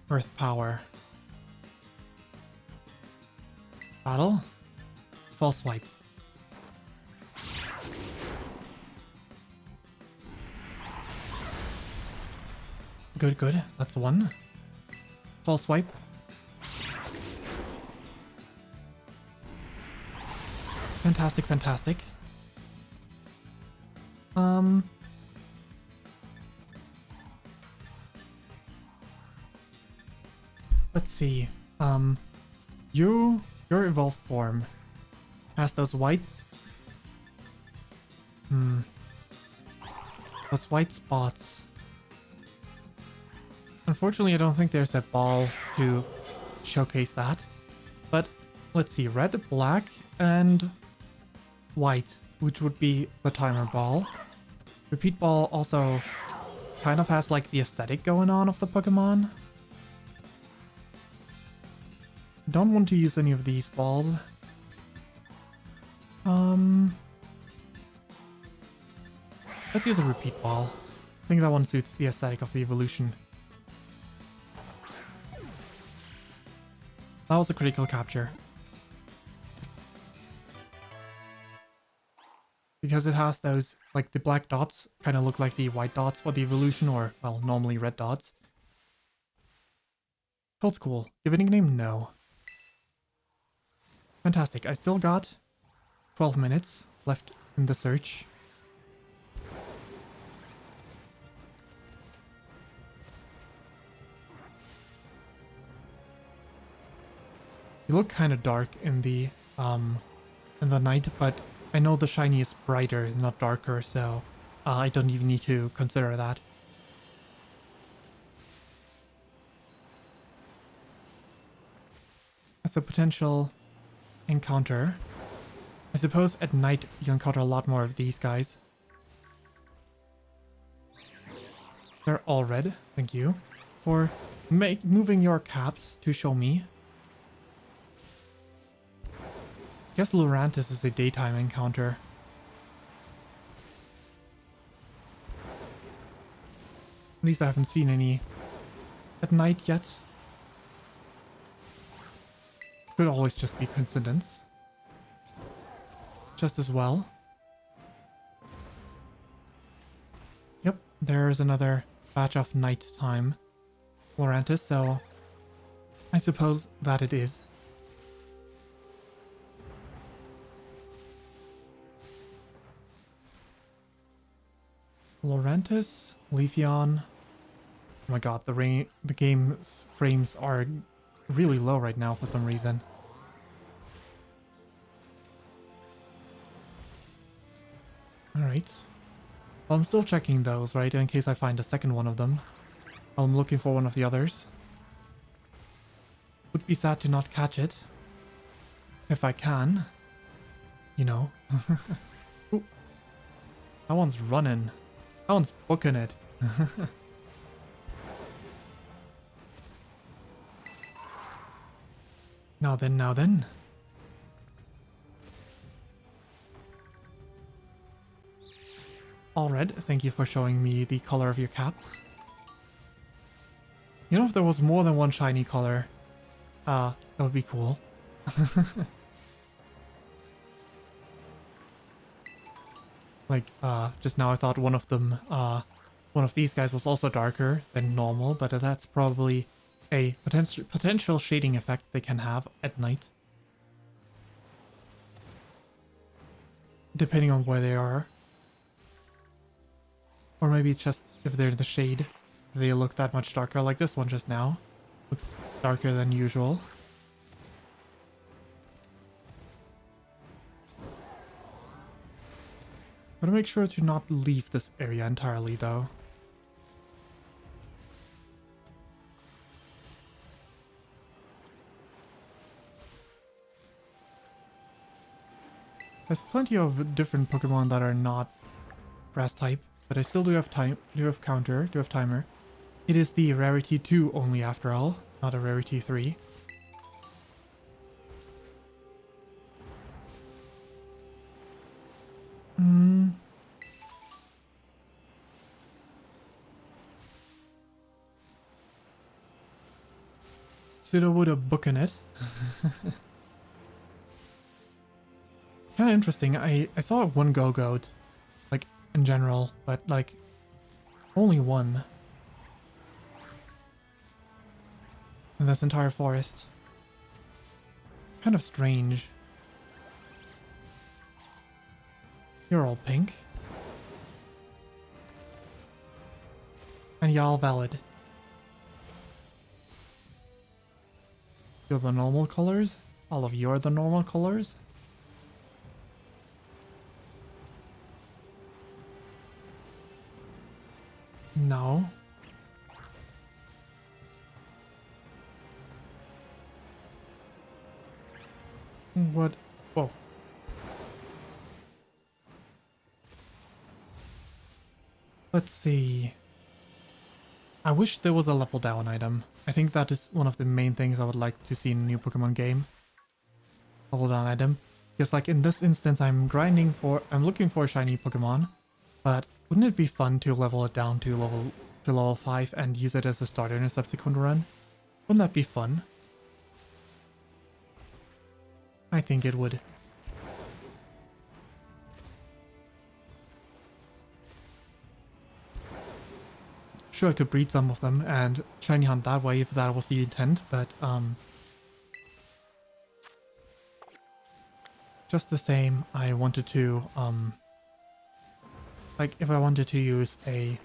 Earth Power. Battle. False Swipe. Good, good. That's one. False Swipe. Fantastic, fantastic. Let's see. Your evolved form has those white... Those white spots. Unfortunately, I don't think there's a ball to showcase that. But let's see, red, black, and white, which would be the timer ball. Repeat ball also kind of has like the aesthetic going on of the Pokemon. Don't want to use any of these balls. Let's use a repeat ball. I think that one suits the aesthetic of the evolution. That was a critical capture. Because it has those, like the black dots kind of look like the white dots for the evolution, or, well, normally red dots. That's cool. Give it a nickname? No. Fantastic. I still got 12 minutes left in the search. You look kind of dark in the night, but I know the shiny is brighter, not darker, so I don't even need to consider that. As a potential encounter, I suppose at night you encounter a lot more of these guys. They're all red, thank you for moving your caps to show me. I guess Lurantis is a daytime encounter. At least I haven't seen any at night yet. Could always just be coincidence. Just as well. Yep, there's another batch of nighttime Lurantis, so I suppose that it is. Lurantis, Leafeon. Oh my god, the game's frames are really low right now for some reason. Alright. Well, I'm still checking those, right, in case I find a second one of them. While I'm looking for one of the others. Would be sad to not catch it. if I can. You know. Ooh, that one's running. That one's booking it. Now then, now then. Alright, thank you for showing me the color of your caps. You know, if there was more than one shiny color, that would be cool. Like, just now I thought one of them, one of these guys was also darker than normal, but that's probably a potential shading effect they can have at night. Depending on where they are. Or maybe it's just if they're in the shade, they look that much darker, like this one just now. Looks darker than usual. Gotta make sure to not leave this area entirely though. There's plenty of different Pokemon that are not grass type, but I still do have timer. It is the rarity 2 only after all, not a rarity 3. Pseudo would have booking it. Kind of interesting. I saw one Go-Goat, like, in general, but, like, only one. In this entire forest. Kind of strange. You're all pink. And y'all valid. You're the normal colors? All of you are the normal colors? No. What? Whoa. Let's see. I wish there was a level down item. I think that is one of the main things I would like to see in a new Pokemon game. Level down item. Because like in this instance I'm looking for a shiny Pokemon. But wouldn't it be fun to level it down to level 5 and use it as a starter in a subsequent run? Wouldn't that be fun? I think it would. Sure, I could breed some of them and shiny hunt that way if that was the intent, but just the same, I wanted to like if I wanted to use a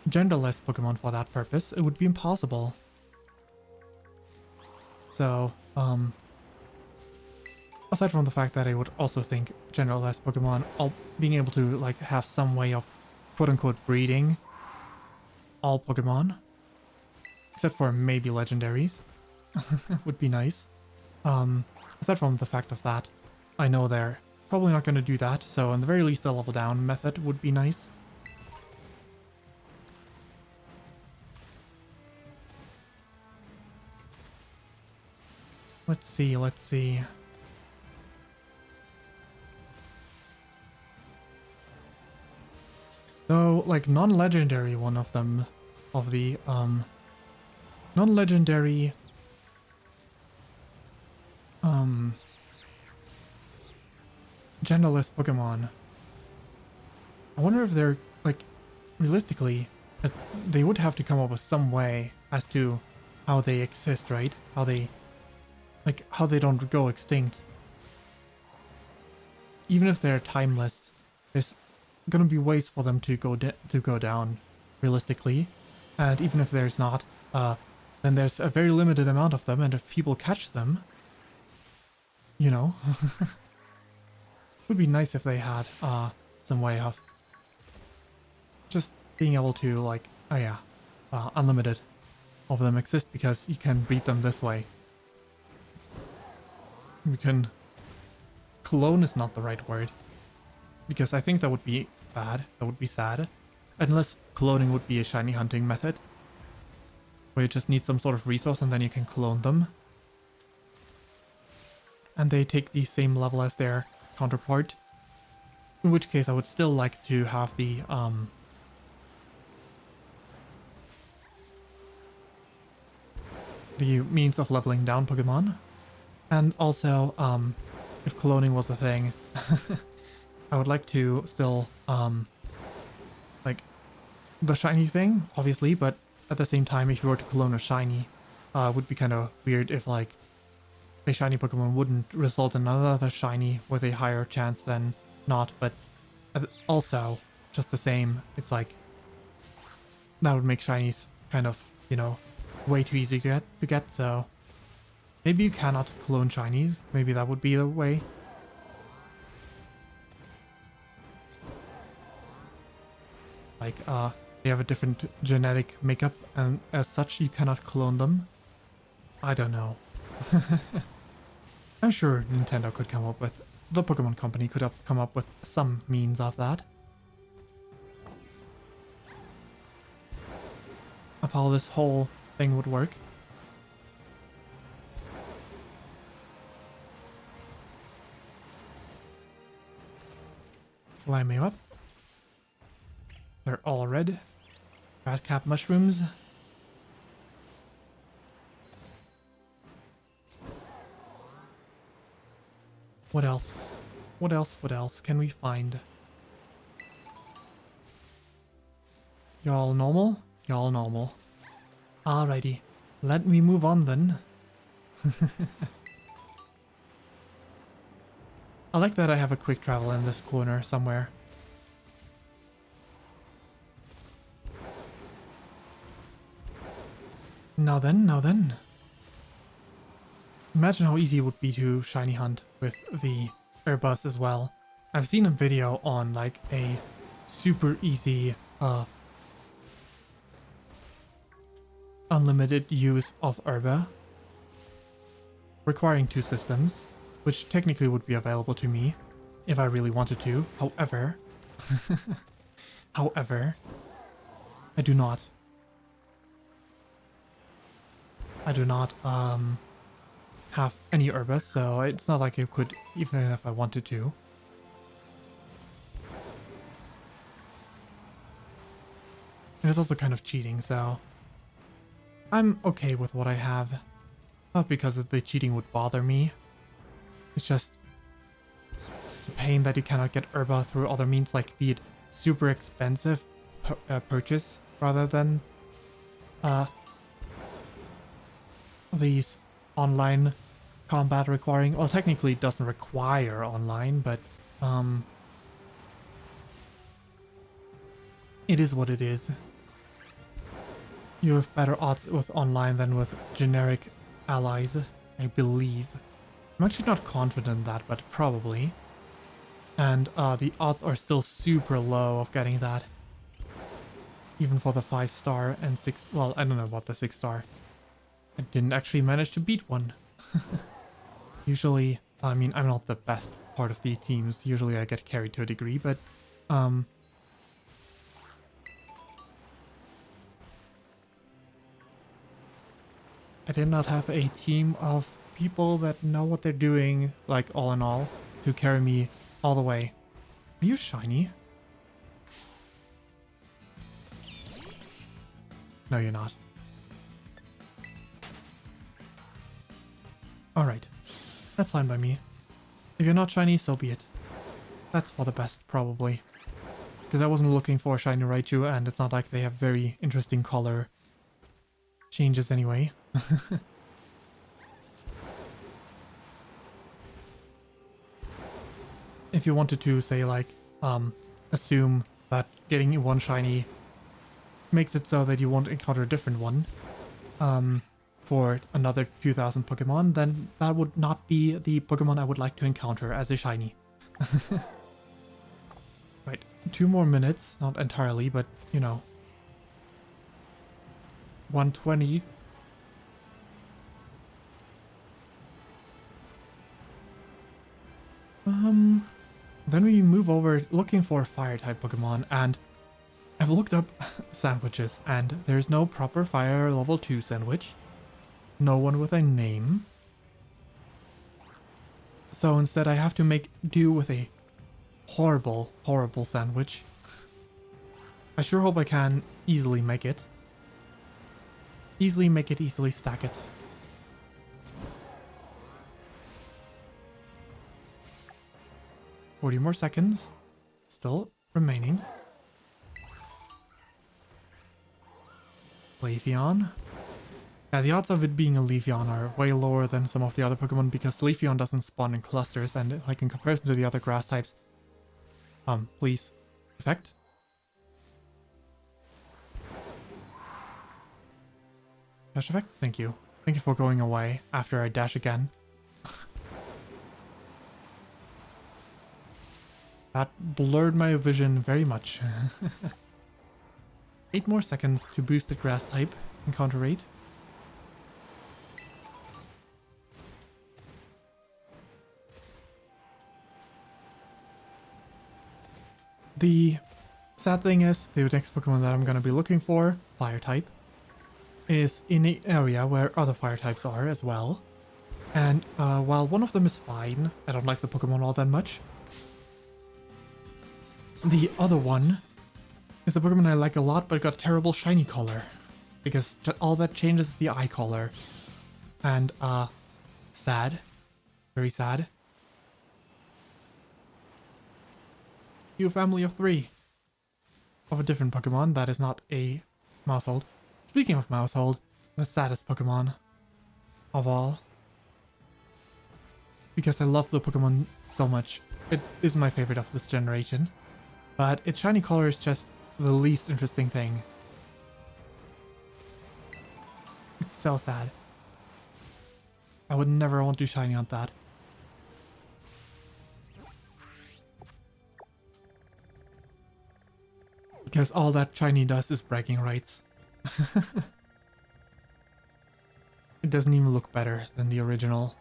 genderless Pokemon for that purpose, it would be impossible. So, aside from the fact that I would also think genderless Pokemon, being able to like have some way of quote-unquote breeding all Pokemon, except for maybe legendaries, would be nice. Aside from the fact of that, I know they're probably not going to do that, so in the very least a level down method would be nice. Let's see, let's see. Though, like, non-legendary one of them, of the, non-legendary, genderless Pokemon. I wonder if they're, like, realistically, they would have to come up with some way as to how they exist, right? How they don't go extinct. Even if they're timeless, there's gonna be ways for them to go down, realistically. And even if there's not, then there's a very limited amount of them, and if people catch them, you know, it would be nice if they had some way of just being able to, like, unlimited of them exist, because you can breed them this way. You can clone is not the right word. Because I think that would be bad. That would be sad. Unless cloning would be a shiny hunting method. Where you just need some sort of resource and then you can clone them. And they take the same level as their counterpart. In which case I would still like to have the means of leveling down Pokemon. And also, if cloning was a thing, I would like to still, like, the shiny thing, obviously, but at the same time, if you were to clone a shiny, it would be kind of weird if, like, a shiny Pokemon wouldn't result in another shiny with a higher chance than not, but also, just the same, it's like, that would make shinies kind of, you know, way too easy to get, so maybe you cannot clone shinies, maybe that would be the way. Like, they have a different genetic makeup, and as such, you cannot clone them. I don't know. I'm sure Nintendo could come up with, the Pokemon Company could come up with some means of that. Of how this whole thing would work. Climbing up. They're all red. Rat cap mushrooms. What else? What else? What else can we find? Y'all normal? Y'all normal. Alrighty. Let me move on then. I like that I have a quick travel in this corner somewhere. Now then, now then. Imagine how easy it would be to shiny hunt with the Airbus as well. I've seen a video on like a super easy unlimited use of Herba, requiring 2 systems, which technically would be available to me if I really wanted to. However, I do not. Have any Herbas, so it's not like I could, even if I wanted to. And it's also kind of cheating, so I'm okay with what I have. Not because the cheating would bother me. It's just the pain that you cannot get Herba through other means, like be it super expensive purchase rather than these online combat requiring, well, technically it doesn't require online, but it is what it is. You have better odds with online than with generic allies, I believe. I'm actually not confident in that, but probably. And the odds are still super low of getting that. Even for the 5-star and 6, well, I don't know about the 6-star. I didn't actually manage to beat one. Usually, I mean, I'm not the best part of the teams. Usually I get carried to a degree, but I did not have a team of people that know what they're doing, like all in all, to carry me all the way. Are you shiny? No, you're not. Alright. That's fine by me. If you're not shiny, so be it. That's for the best, probably. Because I wasn't looking for a shiny Raichu, and it's not like they have very interesting color changes anyway. If you wanted to, say, like, assume that getting one shiny makes it so that you won't encounter a different one, for another 2000 Pokemon, then that would not be the Pokemon I would like to encounter as a shiny. Right, 2 more minutes, not entirely, but, you know. 120. Then we move over looking for fire-type Pokemon, and I've looked up sandwiches, and there's no proper fire level 2 sandwich. No one with a name. So instead I have to make do with a horrible, horrible sandwich. I sure hope I can easily make it. Easily make it, easily stack it. Forty more seconds. Still remaining. Leafeon. Yeah, the odds of it being a Leafeon are way lower than some of the other Pokemon because Leafeon doesn't spawn in clusters, and like in comparison to the other grass types. Please. Effect. Dash effect? Thank you. Thank you for going away after I dash again. That blurred my vision very much. 8 more seconds to boost the grass type encounter rate. The sad thing is, the next Pokemon that I'm going to be looking for, fire type, is in an area where other fire types are as well. And while one of them is fine, I don't like the Pokemon all that much. The other one is a Pokemon I like a lot, but got a terrible shiny color. Because all that changes is the eye color. And, sad. Very sad. You family of 3. Of a different Pokemon that is not a Mousehold. Speaking of Mousehold, the saddest Pokemon of all. Because I love the Pokemon so much. It is my favorite of this generation. But its shiny color is just the least interesting thing. It's so sad. I would never want to shiny on that. Because all that shiny does is bragging rights. It doesn't even look better than the original.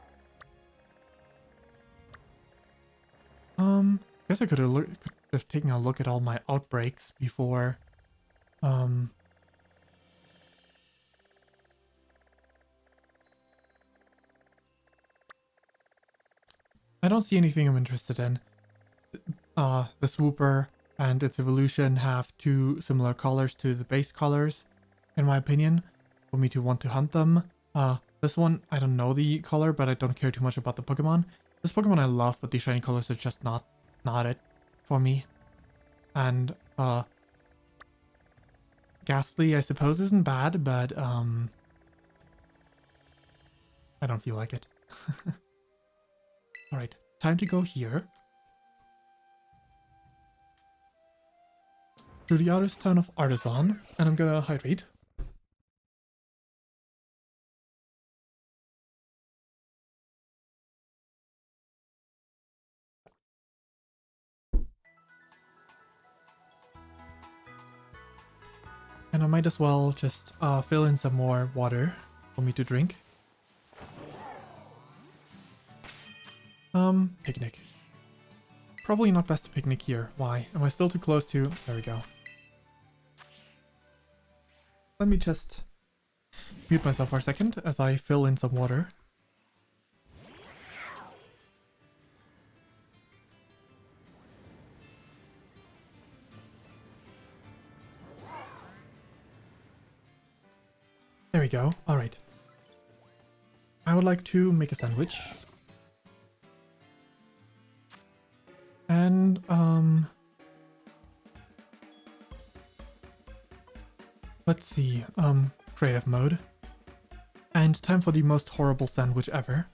Guess I could have taken a look at all my outbreaks before. I don't see anything I'm interested in. The Swooper and its evolution have 2 similar colors to the base colors, in my opinion, for me to want to hunt them. This one, I don't know the color, but I don't care too much about the Pokemon. This Pokemon I love, but the shiny colors are just not it for me. And, Ghastly, I suppose, isn't bad, but, I don't feel like it. Alright, time to go here. To the outer town of Artisan, and I'm gonna hydrate. And I might as well just fill in some more water for me to drink. Picnic. Probably not best to picnic here. Why? Am I still too close to... There we go. Let me just mute myself for a second as I fill in some water. There we go. Alright. I would like to make a sandwich. And, let's see, creative mode. And time for the most horrible sandwich ever.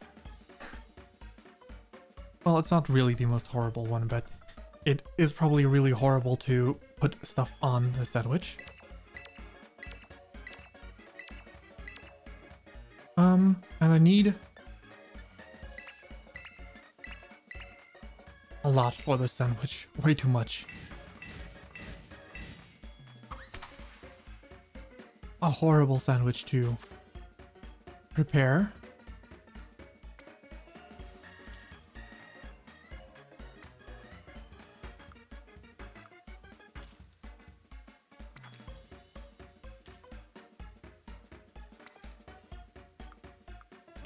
Well, it's not really the most horrible one, but it is probably really horrible to put stuff on the sandwich. And I need a lot for this sandwich. Way too much. A horrible sandwich to prepare.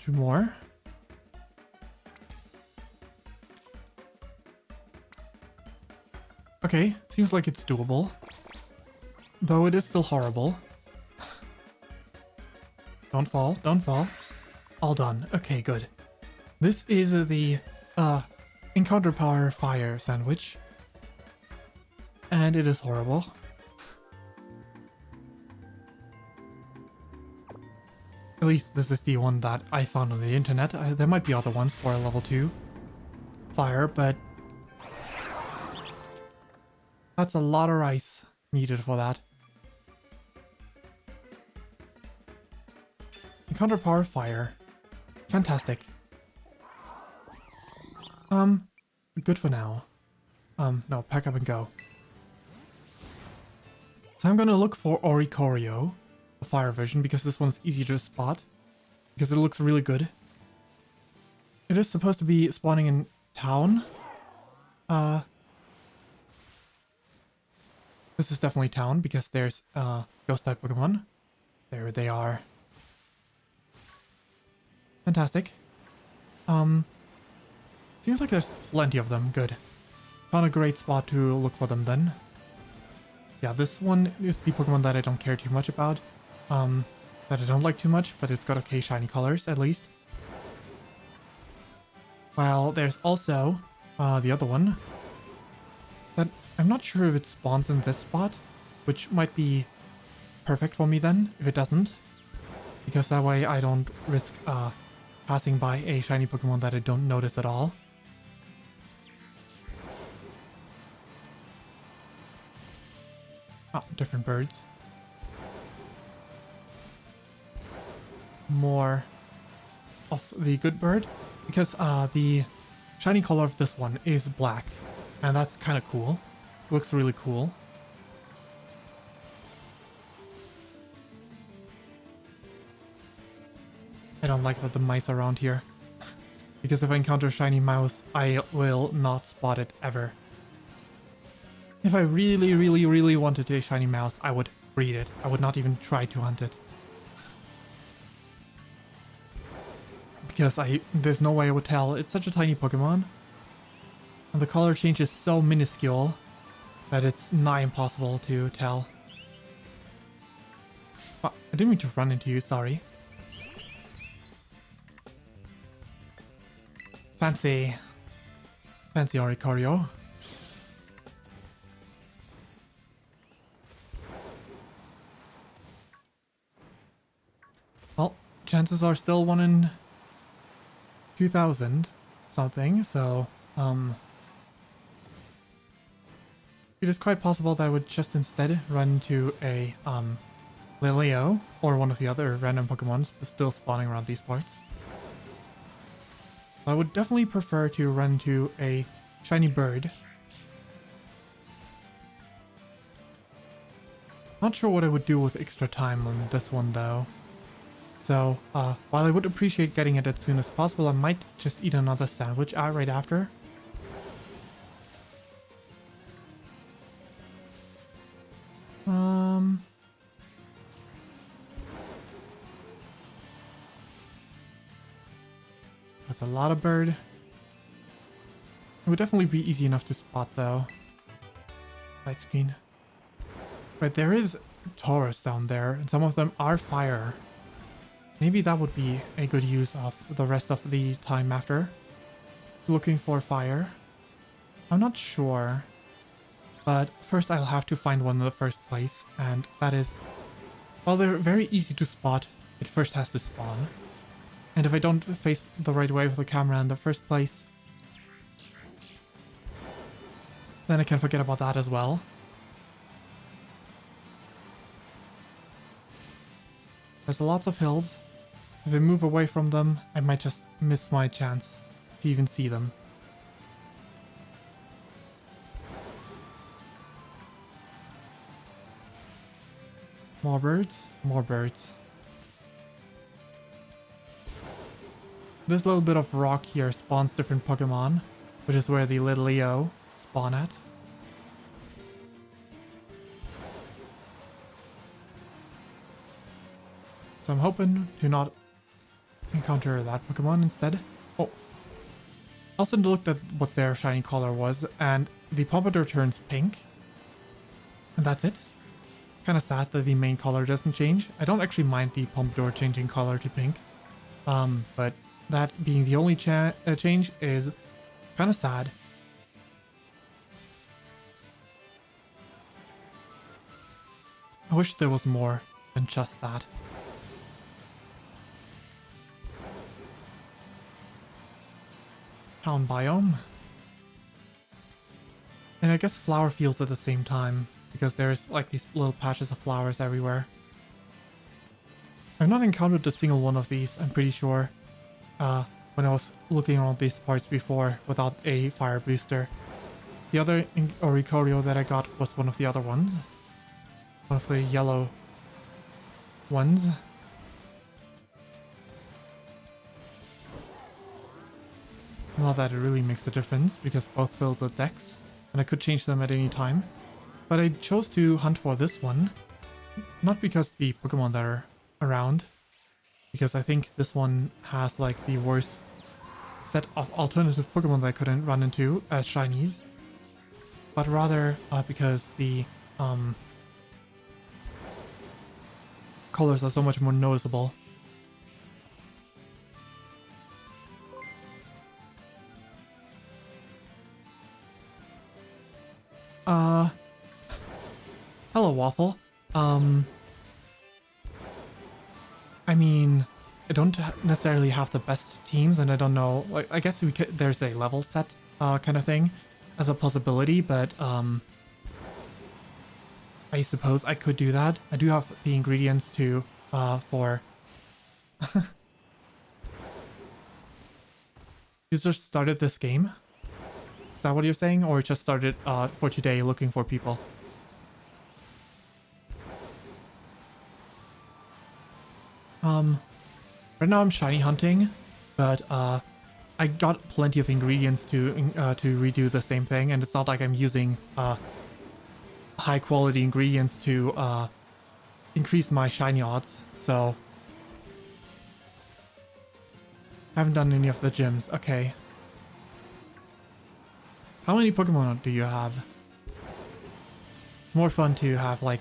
2 more. Okay, seems like it's doable. Though it is still horrible. Don't fall, don't fall. All done. Okay, good. This is the encounter power fire sandwich. And it is horrible. At least this is the one that I found on the internet. There might be other ones for level 2 fire, but that's a lot of rice needed for that. Encounter power fire. Fantastic. Good for now. No, pack up and go. So I'm gonna look for Oricorio, the fire version, because this one's easy to spot. Because it looks really good. It is supposed to be spawning in town. This is definitely town, because there's ghost type Pokemon. There they are. Fantastic. Seems like there's plenty of them. Good. Found a great spot to look for them then. Yeah, this one is the Pokemon that I don't care too much about. That I don't like too much, but it's got okay shiny colors at least. While there's also the other one that I'm not sure if it spawns in this spot, which might be perfect for me then if it doesn't, because that way I don't risk passing by a shiny Pokemon that I don't notice at all. Oh, different birds. More of the good bird, because the shiny color of this one is black, and that's kind of cool. Looks really cool. I don't like that the mice are around here, because if I encounter a shiny mouse, I will not spot it ever. If I really wanted a shiny mouse, I would breed it. I would not even try to hunt it. Because there's no way I would tell. It's such a tiny Pokemon. And the color change is so minuscule that it's nigh impossible to tell. Oh, I didn't mean to run into you, sorry. Fancy. Fancy Oricorio. Well, chances are still 1 in 2,000 something, so it is quite possible that I would just instead run into a Lilio or one of the other random Pokemons still spawning around these parts. I would definitely prefer to run into a shiny bird. Not sure what I would do with extra time on this one though. So, while I would appreciate getting it as soon as possible, I might just eat another sandwich right after. That's a lot of bird. It would definitely be easy enough to spot though. Light screen. But there is Taurus down there, and some of them are fire. Maybe that would be a good use of the rest of the time after. Looking for fire. I'm not sure. But first I'll have to find one in the first place. And that is... While they're very easy to spot, it first has to spawn. And if I don't face the right way with the camera in the first place, then I can forget about that as well. There's lots of hills. If I move away from them, I might just miss my chance to even see them. More birds, more birds. This little bit of rock here spawns different Pokemon, which is where the little Leo spawn at. So I'm hoping to not encounter that Pokemon instead. Oh. Also looked at what their shiny color was, and the Pompadour turns pink. And that's it. Kind of sad that the main color doesn't change. I don't actually mind the Pompadour changing color to pink. But that being the only change is kind of sad. I wish there was more than just that. Town biome. And I guess flower fields at the same time, because there's like these little patches of flowers everywhere. I've not encountered a single one of these, I'm pretty sure, when I was looking around these parts before without a fire booster. The other Oricorio that I got was one of the other ones. One of the yellow ones. Not that it really makes a difference, because both filled with decks, and I could change them at any time. But I chose to hunt for this one, not because the Pokemon that are around, because I think this one has like the worst set of alternative Pokemon that I couldn't run into as shinies, but rather because the colors are so much more noticeable. Hello, Waffle. I mean, I don't necessarily have the best teams, and I don't know, like, I guess there's a level set, kind of thing as a possibility, but, I suppose I could do that. I do have the ingredients to, for... You just started this game? Is that what you're saying? Or just started, for today looking for people? Right now I'm shiny hunting, but, I got plenty of ingredients to redo the same thing, and it's not like I'm using, high quality ingredients to increase my shiny odds, so I haven't done any of the gyms. Okay. How many Pokemon do you have? It's more fun to have like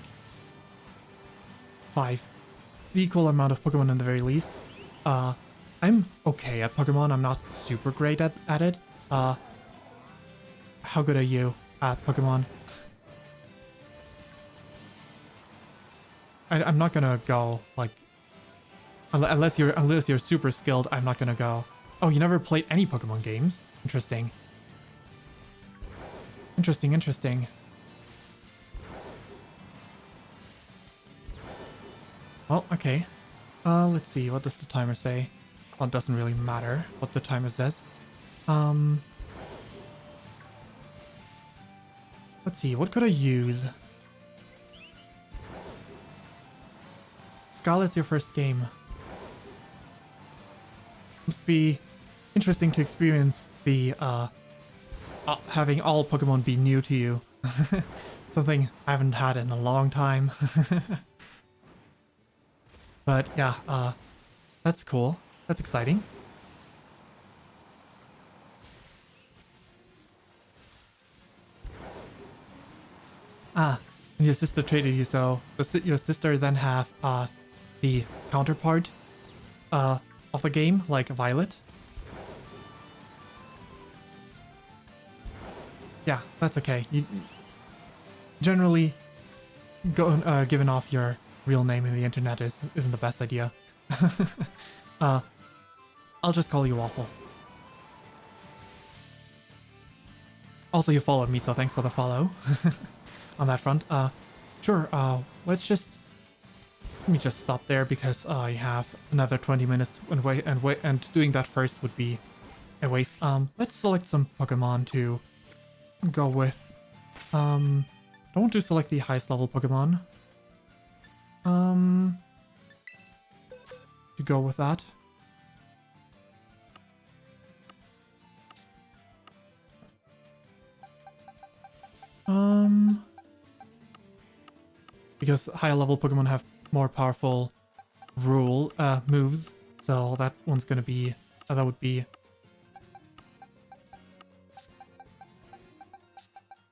5. The equal amount of Pokemon in the very least. I'm okay at Pokemon. I'm not super great at it. How good are you at Pokemon? I'm not gonna go like unless you're super skilled. I'm not gonna go. Oh, you never played any Pokemon games? Interesting. Interesting. Well, okay. Let's see. What does the timer say? Well, it doesn't really matter what the timer says. Let's see. What could I use? Scarlet's your first game. Must be interesting to experience the having all Pokemon be new to you. Something I haven't had in a long time. But yeah, that's cool. That's exciting. Ah, and your sister traded you, so your sister then have the counterpart of the game, like Violet. Yeah, that's okay. You generally giving off your real name in the internet isn't the best idea. I'll just call you Waffle. Also, you followed me, so thanks for the follow. On that front. Sure, let me just stop there because I have another 20 minutes and doing that first would be a waste. Let's select some Pokemon to go with. I want to select the highest level Pokemon. To go with that. Because higher level Pokemon have more powerful moves, So that one's gonna be, that would be...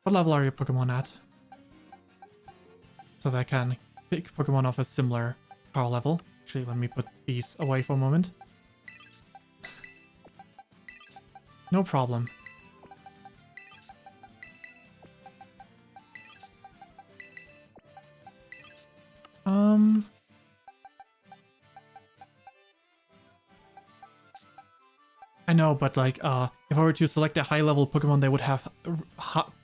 What level are your Pokemon at? So that I can pick Pokemon off a similar power level. Actually, let me put these away for a moment. No problem. I know, but like, if I were to select a high-level Pokemon, they would have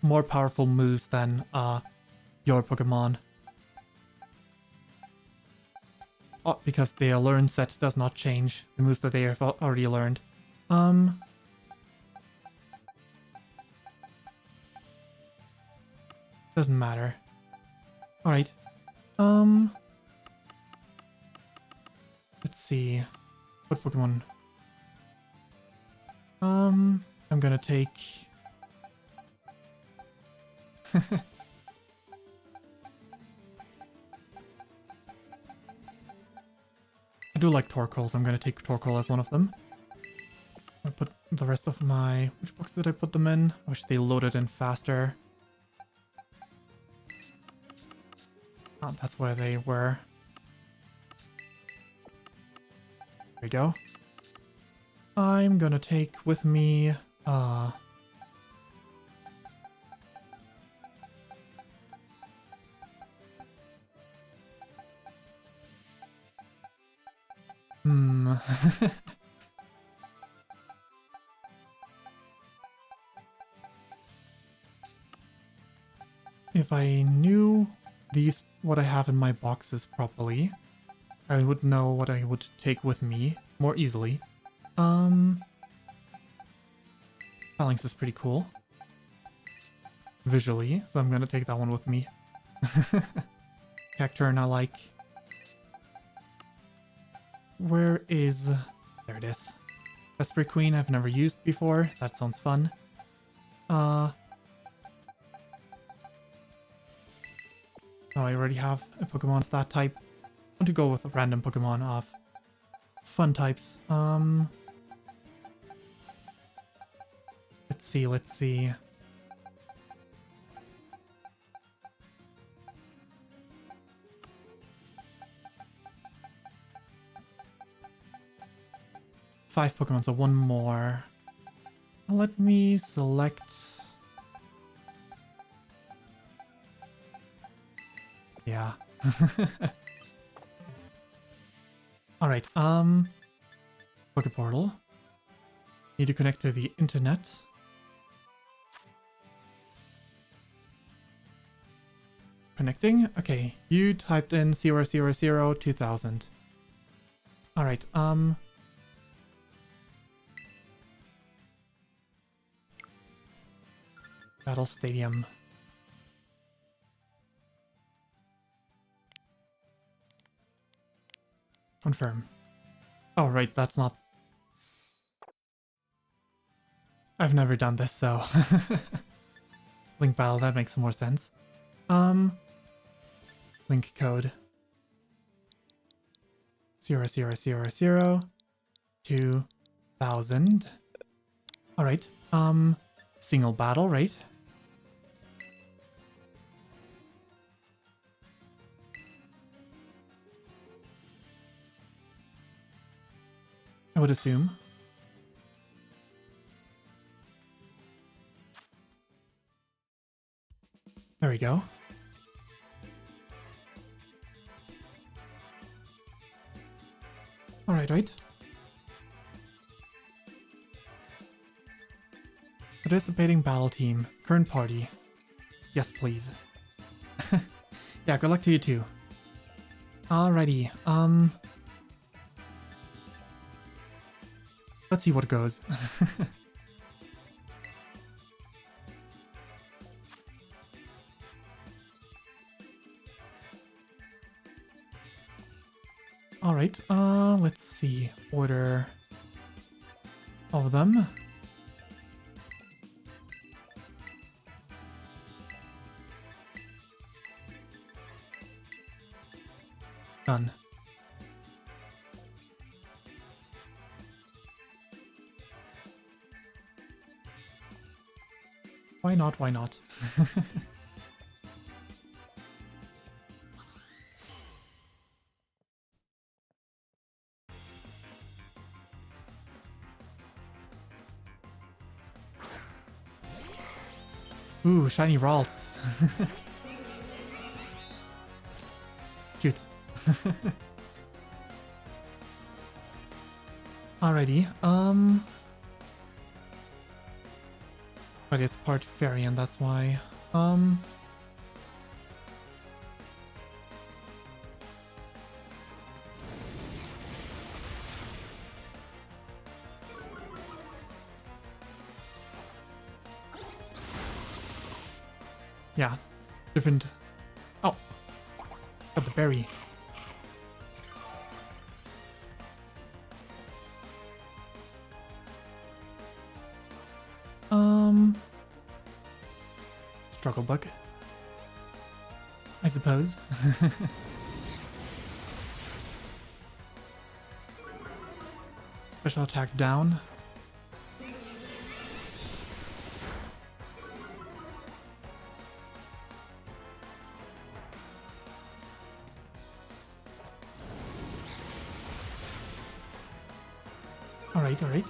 more powerful moves than your Pokemon. Oh, because their learn set does not change the moves that they have already learned. Doesn't matter. Alright. Let's see. What Pokemon? I'm gonna take... I do like Torkoals. I'm gonna take Torkoal as one of them. I'll put the rest of my... Which box did I put them in? I wish they loaded in faster. Oh, that's where they were. There we go. I'm gonna take with me... If I knew what I have in my boxes properly, I would know what I would take with me more easily. Phalanx is pretty cool. Visually, so I'm gonna take that one with me. Cacturne I like. Where is... There it is. Vesper Queen I've never used before. That sounds fun. Oh, I already have a Pokemon of that type. I want to go with a random Pokemon of fun types. Let's see. Five Pokemon, so one more. Let me select... Yeah. Alright, Pokeportal. Need to connect to the internet. Connecting? Okay, you typed in 0002000. Alright, Battle Stadium. Confirm. Oh, right, that's not... I've never done this, so... Link battle, that makes more sense. Link code. 0002000. Alright, single battle, right? I would assume. There we go. Alright, right. Participating battle team. Current party. Yes, please. Yeah, good luck to you too. Alrighty, let's see what goes. Alright, let's see. Order all of them. Done. Why not? Why not? Ooh, shiny Ralts. Cute. Alrighty, but it's part fairy and that's why, yeah, different. Oh, got the berry. Struggle bug, I suppose. Special attack down. Alright, alright.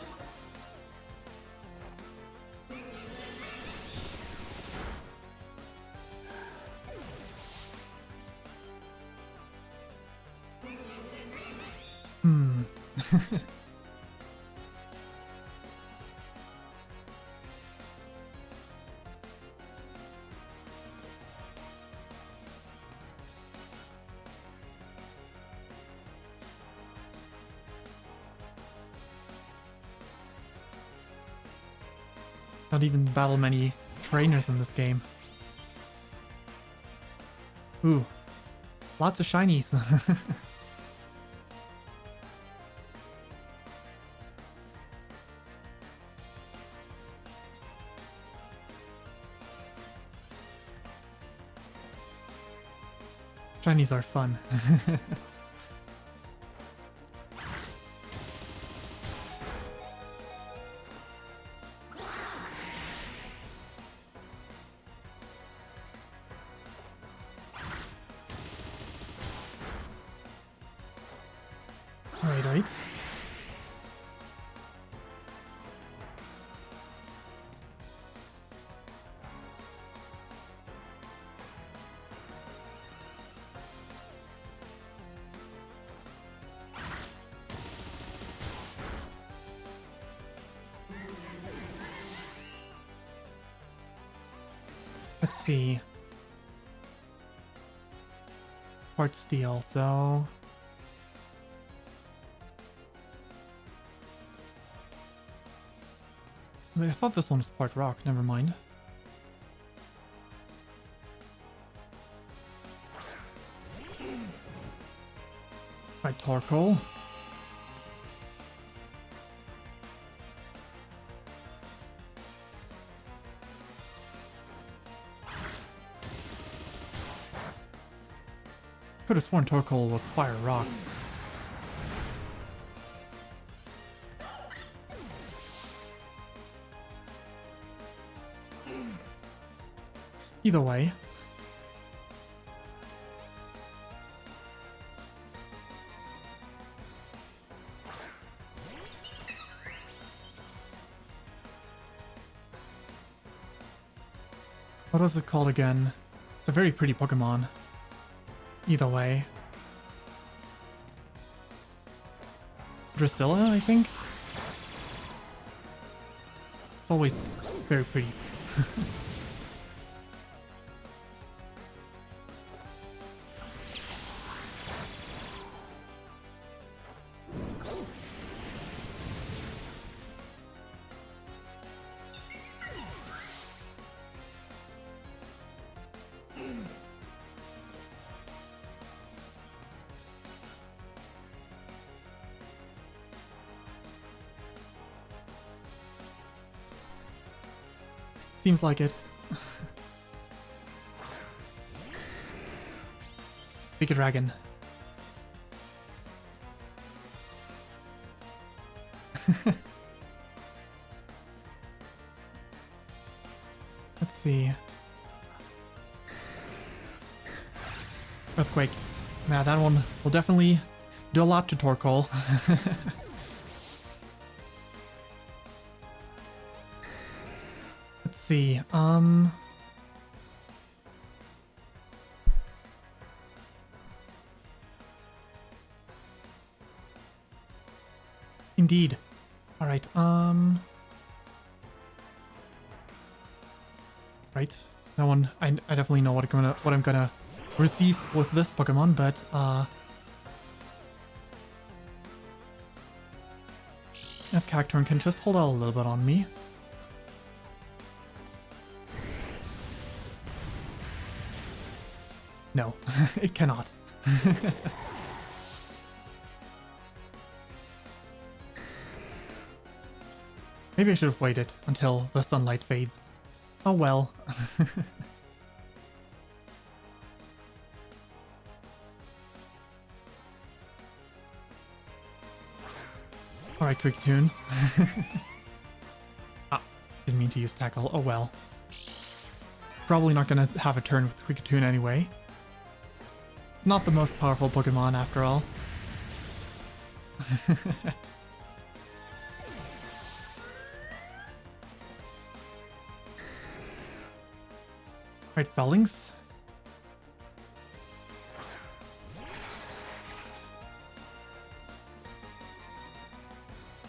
Not even battle many trainers in this game. Ooh, lots of shinies. Shinies are fun. Alright, alright. Let's see. It's part steel, so... I thought this one was part rock, never mind. Right, Torkoal. Could have sworn Torkoal was fire rock. Either way. What was it called again? It's a very pretty Pokemon. Either way. Dracilla, I think? It's always very pretty. Seems like it. Big dragon. Let's see. Earthquake. Yeah, that one will definitely do a lot to Torkoal. Let's see. Indeed. All right. Right. That one. I definitely know what I'm gonna receive with this Pokemon, but if Cacturne can just hold out a little bit on me. No, it cannot. Maybe I should have waited until the sunlight fades. Oh well. Alright, Quick Tune. Ah, didn't mean to use Tackle. Oh well. Probably not gonna have a turn with Quick Tune anyway. It's not the most powerful Pokemon after all. Right, Fellings.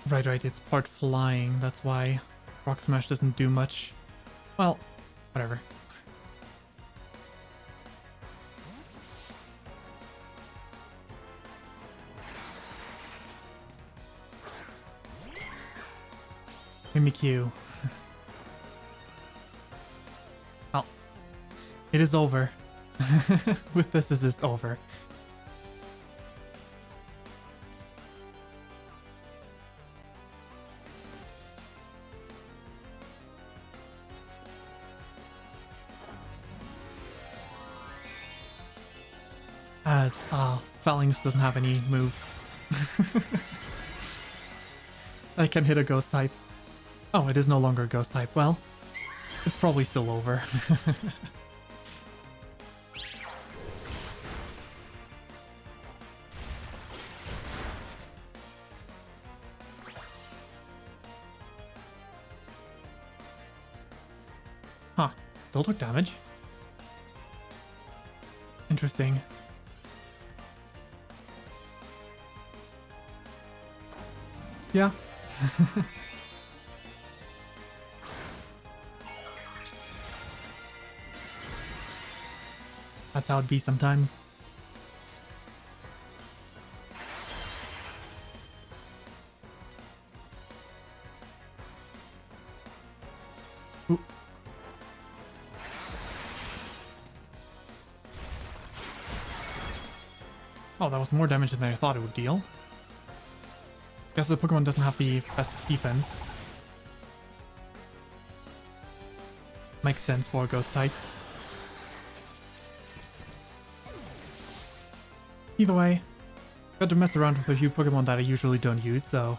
Right, it's part flying, that's why Rock Smash doesn't do much. Well, whatever. Mimikyu. Well, it is over. With this, is this over? As Phalanx doesn't have any moves. I can hit a ghost type. Oh, it is no longer a ghost type. Well, it's probably still over. Huh. Still took damage. Interesting. Yeah. That's how it be sometimes. Ooh. Oh, that was more damage than I thought it would deal. Guess the Pokemon doesn't have the best defense. Makes sense for a ghost type. Either way, got to mess around with a few Pokemon that I usually don't use, so...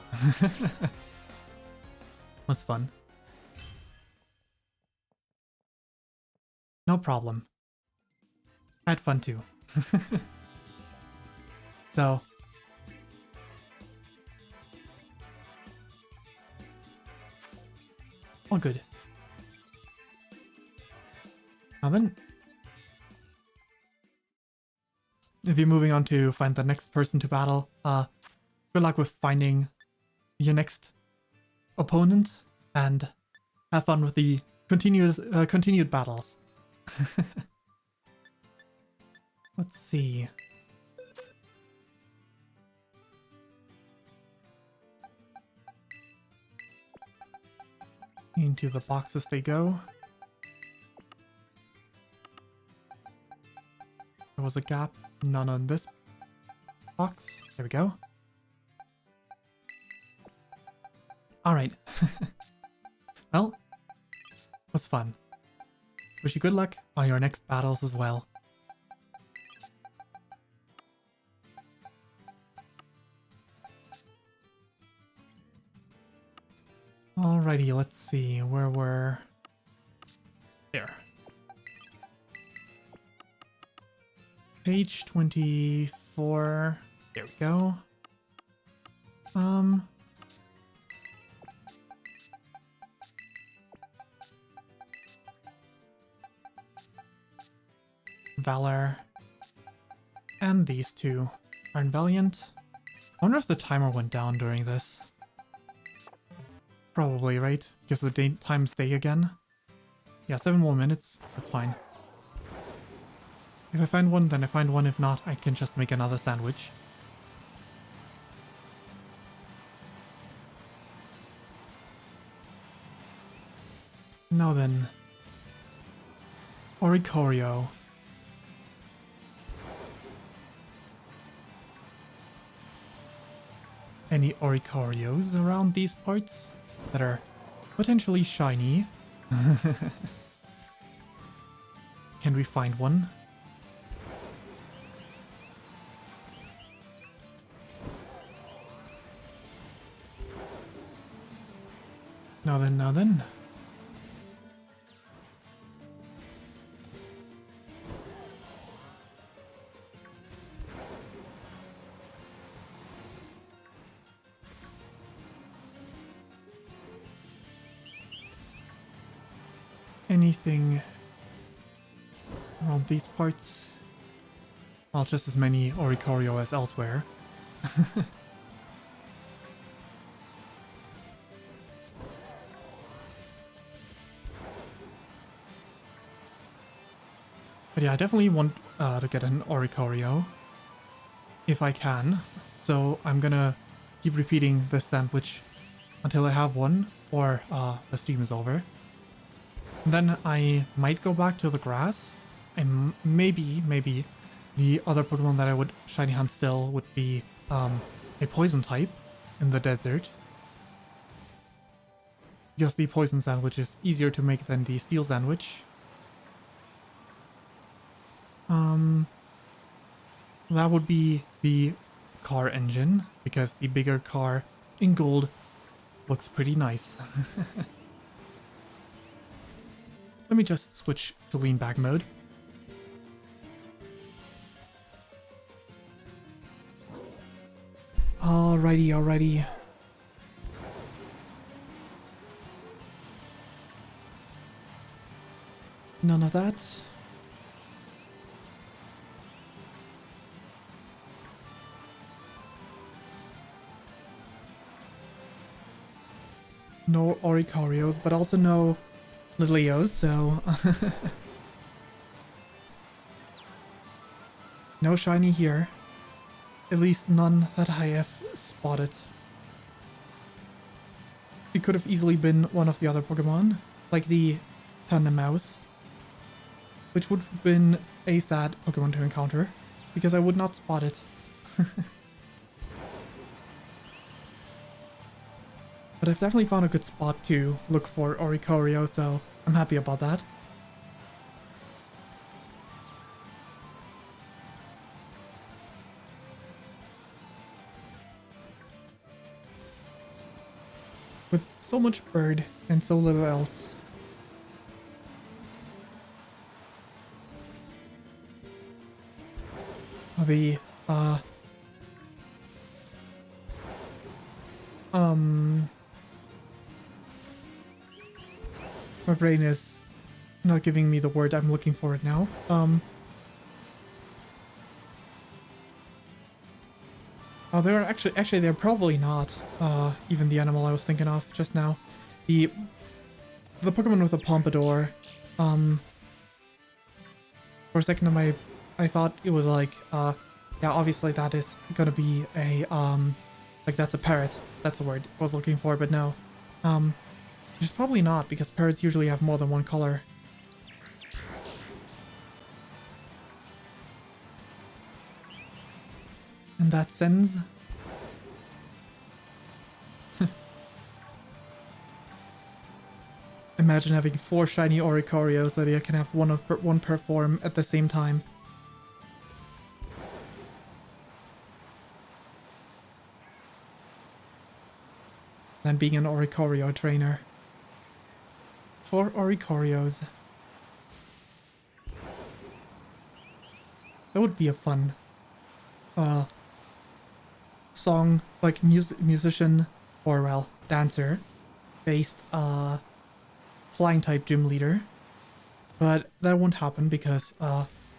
was fun. No problem. I had fun too. So... all good. Now then... if you're moving on to find the next person to battle, good luck with finding your next opponent, and have fun with the continued battles. Let's see. Into the boxes they go. There was a gap. None on this box. There we go. Alright. Well, it was fun. Wish you good luck on your next battles as well. Alrighty, let's see where we're... Page 24. There we go. Valor. And these two are in Valiant. I wonder if the timer went down during this. Probably, right? Because the time's day again. Yeah, 7 more minutes. That's fine. If I find one, then I find one. If not, I can just make another sandwich. Now then. Oricorio. Any Oricorios around these parts that are potentially shiny? Can we find one? Now then, now then. Anything around these parts? Well, just as many Oricorio as elsewhere. But yeah, I definitely want to get an Oricorio if I can. So I'm gonna keep repeating this sandwich until I have one, or the stream is over. Then I might go back to the grass, and maybe the other Pokemon that I would shiny hunt still would be a poison type in the desert. Because the poison sandwich is easier to make than the steel sandwich. That would be the car engine, because the bigger car in gold looks pretty nice. Let me just switch to lean back mode. Alrighty. None of that. No Oricorios, but also no Lilios, so... no shiny here. At least none that I have spotted. It could have easily been one of the other Pokemon, like the Thundermouse, which would have been a sad Pokemon to encounter, because I would not spot it. But I've definitely found a good spot to look for Oricorio, so I'm happy about that. With so much bird and so little else. The, my brain is not giving me the word I'm looking for it now. Oh, they're actually they're probably not even the animal I was thinking of just now. The Pokemon with a pompadour. For a second I thought it was like yeah, obviously that is gonna be a like that's a parrot. That's the word I was looking for, but no. Which is probably not, because parrots usually have more than one color. In that sense. Imagine having 4 shiny Oricorios so that you can have one per form at the same time. Than being an Oricorio trainer. 4 Oricorios. That would be a fun uh song, like musician or well, dancer based flying type gym leader. But that won't happen because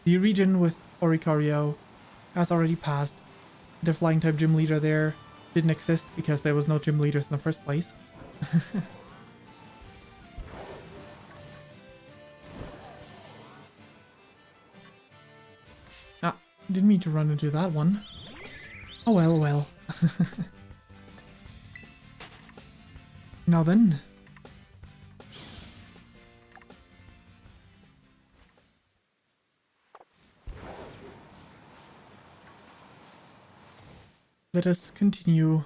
the region with Oricorio has already passed. The flying type gym leader there didn't exist because there was no gym leaders in the first place. Ah, didn't mean to run into that one. Oh well, well. Now then. Let us continue.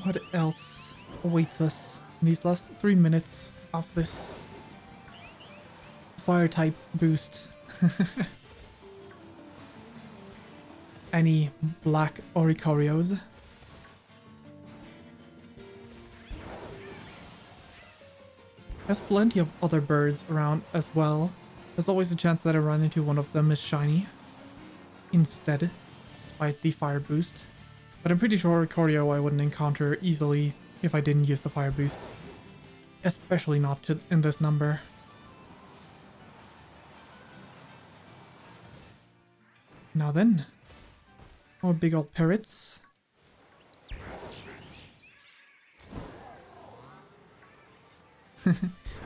What else awaits us in these last 3 minutes of this fire type boost? Any black Oricorios? There's plenty of other birds around as well. There's always a chance that I run into one of them is shiny instead, despite the fire boost. But I'm pretty sure Oricorio I wouldn't encounter easily if I didn't use the fire boost. Especially not in this number. Now then. More big old parrots.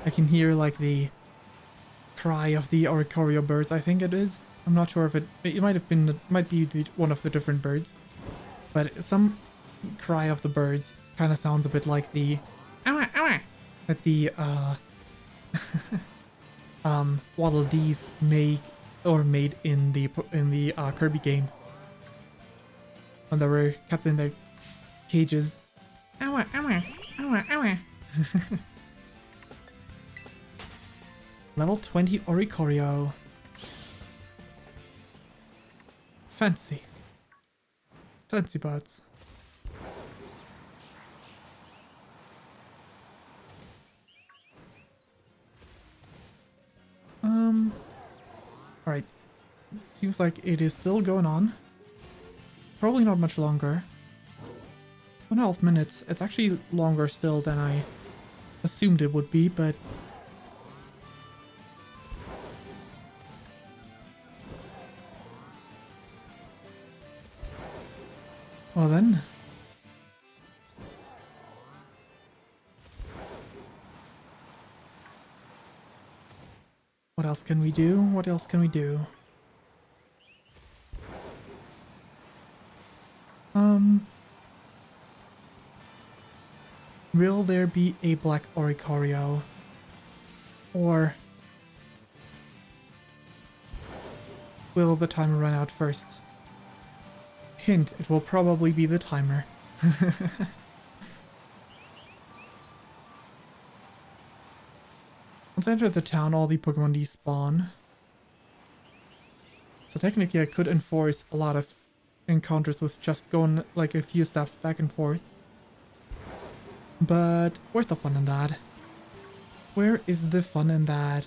I can hear like the cry of the Oricorio birds, I think it is. I'm not sure if it might be one of the different birds. But some cry of the birds kind of sounds a bit like the ow ow that the Waddle Dees made in the Kirby game when they were kept in their cages. Ow ow ow ow. Level 20 Oricorio. Fancy. Fancy birds. Alright. Seems like it is still going on. Probably not much longer. 1.5 minutes. It's actually longer still than I assumed it would be, but well then. What else can we do? What else can we do? Will there be a black Oricorio? Or will the timer run out first? Hint, it will probably be the timer. Once I enter the town, all the Pokemon despawn. So technically I could enforce a lot of encounters with just going like a few steps back and forth. But where's the fun in that? Where is the fun in that?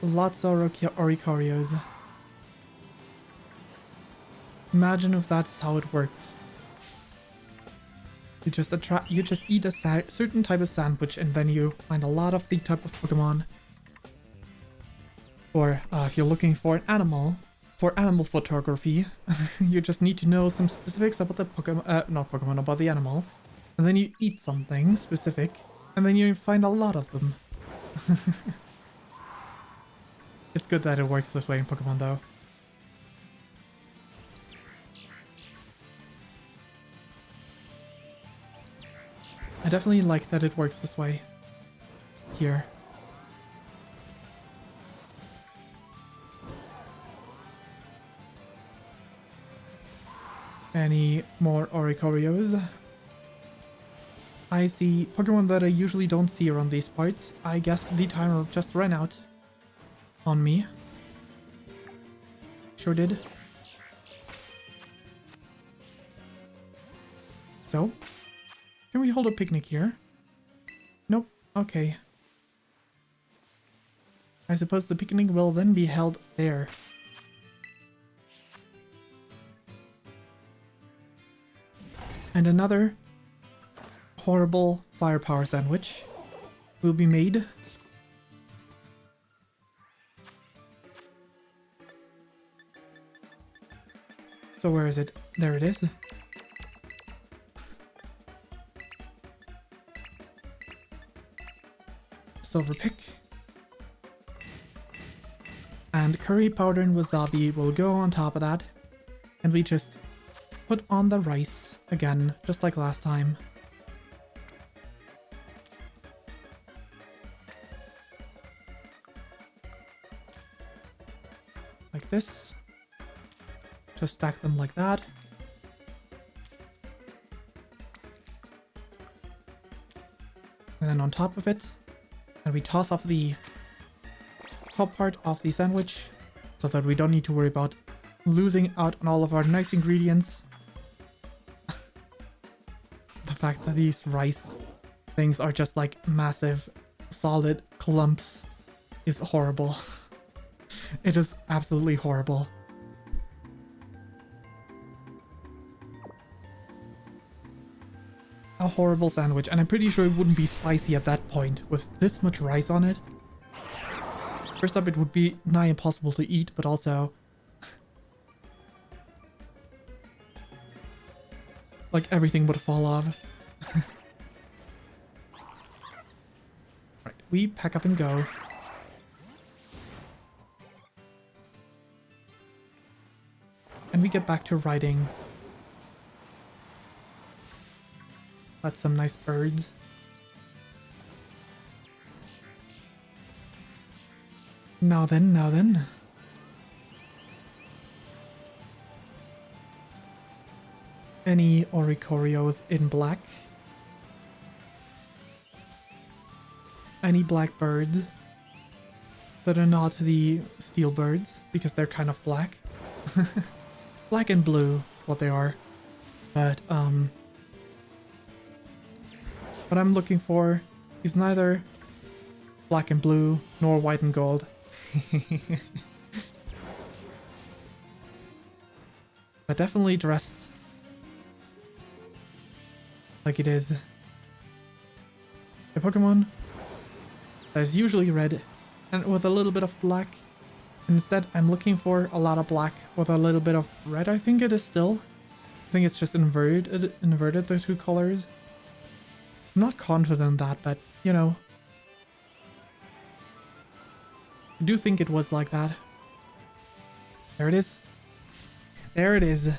Lots of Oricorios. Imagine if that is how it worked. You just eat a certain type of sandwich and then you find a lot of the type of Pokemon. Or if you're looking for an animal, for animal photography, you just need to know some specifics about the Pokemon, not Pokemon, about the animal. And then you eat something specific, and then you find a lot of them. It's good that it works this way in Pokemon though. I definitely like that it works this way. Here. Any more Oricorios? I see Pokemon that I usually don't see around these parts. I guess the timer just ran out on me. Sure did. So, can we hold a picnic here? Nope. Okay. I suppose the picnic will then be held there. And another horrible firepower sandwich will be made. So where is it? There it is. Silver pick. And curry powder and wasabi will go on top of that. And we just put on the rice again, just like last time. Like this. Just stack them like that. And then on top of it, and we toss off the top part of the sandwich so that we don't need to worry about losing out on all of our nice ingredients. The fact that these rice things are just like massive solid clumps is horrible. It is absolutely horrible. A horrible sandwich, and I'm pretty sure it wouldn't be spicy at that point with this much rice on it. First up, it would be nigh impossible to eat, but also like everything would fall off. Right, we pack up and go. And we get back to riding. That's some nice birds. Now then, now then. Any Oricorios in black? Any black birds that are not the steel birds, because they're kind of black. Black and blue is what they are. But, what I'm looking for is neither black and blue nor white and gold. But definitely dressed like it is a Pokemon that is usually red and with a little bit of black. Instead, I'm looking for a lot of black with a little bit of red. I think it is still. I think it's just inverted the two colors. I'm not confident in that, but you know, I do think it was like that. There it is. There it is.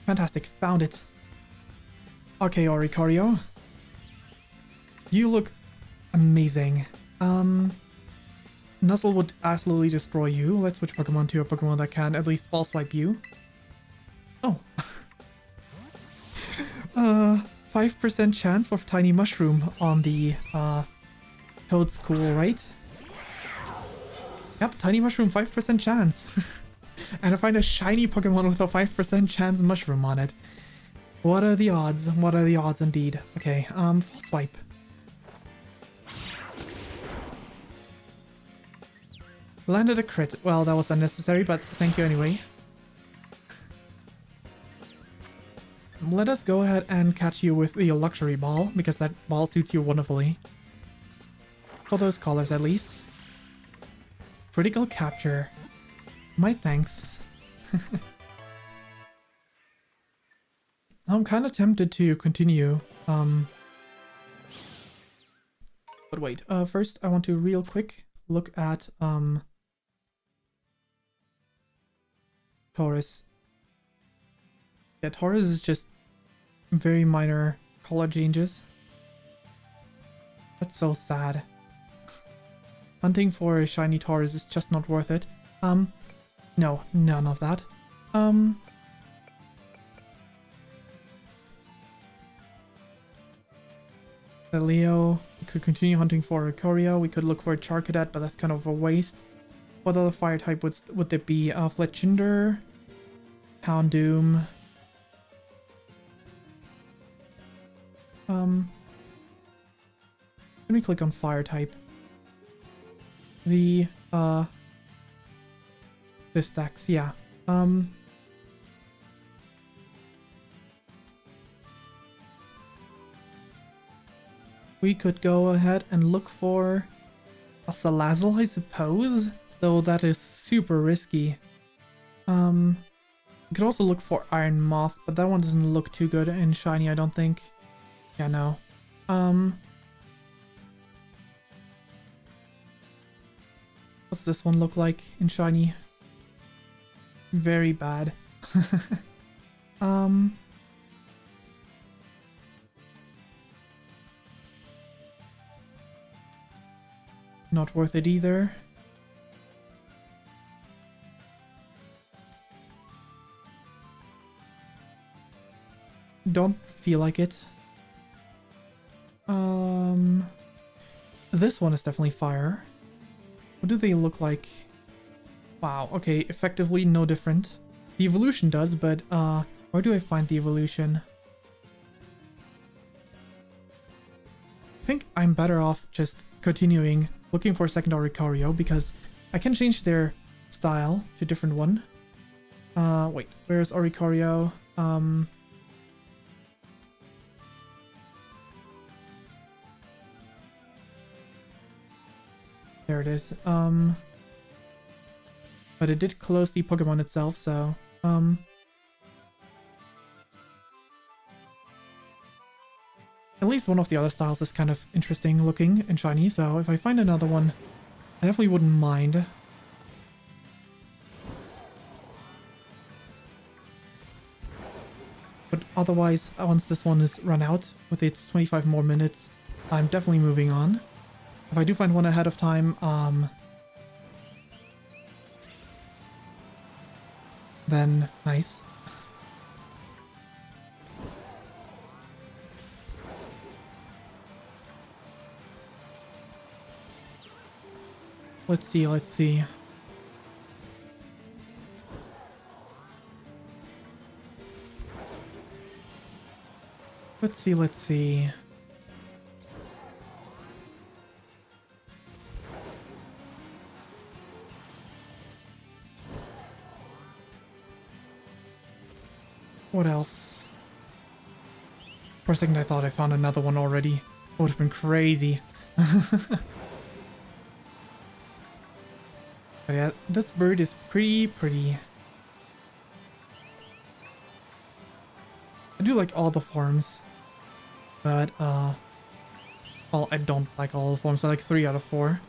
Fantastic, found it. Okay, Oricorio. You look amazing. Nuzzle would absolutely destroy you. Let's switch Pokemon to a Pokemon that can at least False Swipe you. Oh. 5% chance of Tiny Mushroom on the Toad School, right? Yep, Tiny Mushroom, 5% chance. And I find a shiny Pokemon with a 5% chance Mushroom on it. What are the odds? What are the odds indeed? Okay, False Swipe. Landed a crit. Well, that was unnecessary, but thank you anyway. Let us go ahead and catch you with the Luxury Ball, because that ball suits you wonderfully. For those colors, at least. Critical capture. My thanks. I'm kind of tempted to continue. But wait, first I want to real quick look at Taurus. Yeah, Taurus is just very minor color changes. That's so sad. Hunting for a shiny Taurus is just not worth it. No, none of that. The Leo. We could continue hunting for a Corio. We could look for a Charcadet, but that's kind of a waste. What other fire type would there be? Fletchinder, Houndoom. Let me click on fire type. The this stacks, yeah. We could go ahead and look for a Salazzle, I suppose, though that is super risky. We could also look for Iron Moth, but that one doesn't look too good in shiny, I don't think. Yeah, no. What's this one look like in shiny? Very bad. Not worth it either. Don't feel like it. This one is definitely fire. What do they look like? Wow, okay, effectively no different. The evolution does, but where do I find the evolution? I think I'm better off just continuing looking for a secondary Corio because I can change their style to a different one. Wait, where's Oricorio? There it is. But it did close the Pokemon itself, so at least one of the other styles is kind of interesting looking and shiny, so if I find another one, I definitely wouldn't mind. But otherwise, once this one is run out with its 25 more minutes, I'm definitely moving on. If I do find one ahead of time, then nice. Let's see, let's see. Let's see, let's see. What else? For a second I thought I found another one already. It would have been crazy. But yeah, this bird is pretty pretty. I do like all the forms. But, well, I don't like all the forms. I like 3 out of 4.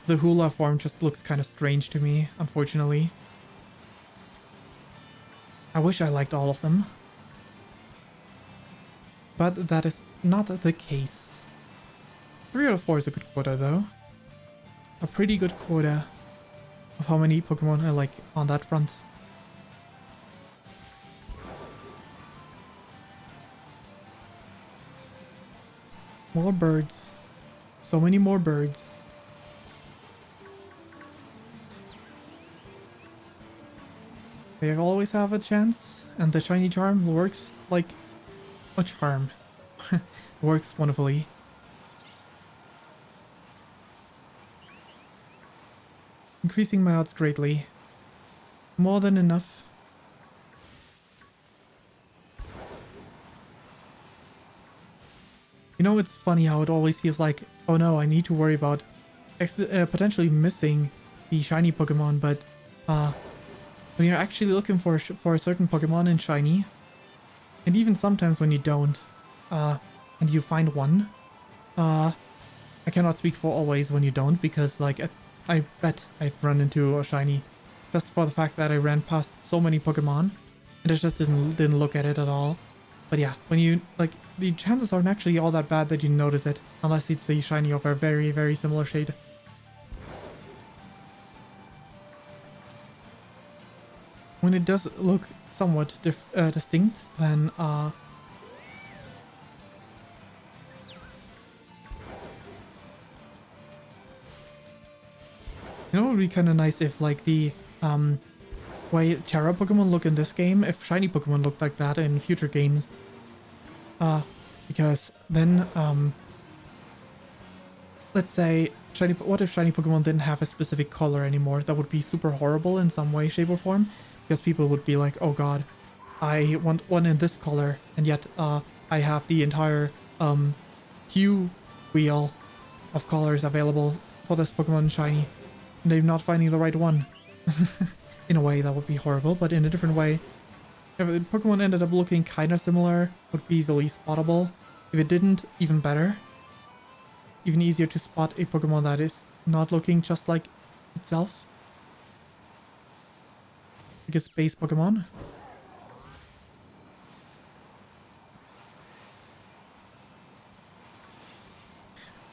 The hula form just looks kind of strange to me, unfortunately. I wish I liked all of them. But that is not the case. 3 out of 4 is a good quota, though. A pretty good quota of how many Pokemon I like on that front. More birds. So many more birds. They always have a chance, and the shiny charm works like a charm. Works wonderfully. Increasing my odds greatly. More than enough. You know, it's funny how it always feels like, oh no, I need to worry about potentially missing the shiny Pokemon, but when you're actually looking for a certain Pokemon in shiny, and even sometimes when you don't, and you find one, I cannot speak for always when you don't, because like I bet I've run into a shiny just for the fact that I ran past so many Pokemon and it just didn't look at it at all. But yeah, when you, like, the chances aren't actually all that bad that you notice it, unless it's a shiny of a very, very similar shade. When it does look somewhat distinct, then You know, it would be kind of nice if like the way Terra Pokemon look in this game, if shiny Pokemon looked like that in future games. Because then, let's say, what if shiny Pokemon didn't have a specific color anymore? That would be super horrible in some way, shape, or form. Because people would be like, oh god, I want one in this color, and yet I have the entire hue wheel of colors available for this Pokemon shiny, and they're not finding the right one. In a way, that would be horrible, but in a different way, if the Pokemon ended up looking kind of similar, would be easily spottable. If it didn't, even better. Even easier to spot a Pokemon that is not looking just like itself. Because base Pokemon.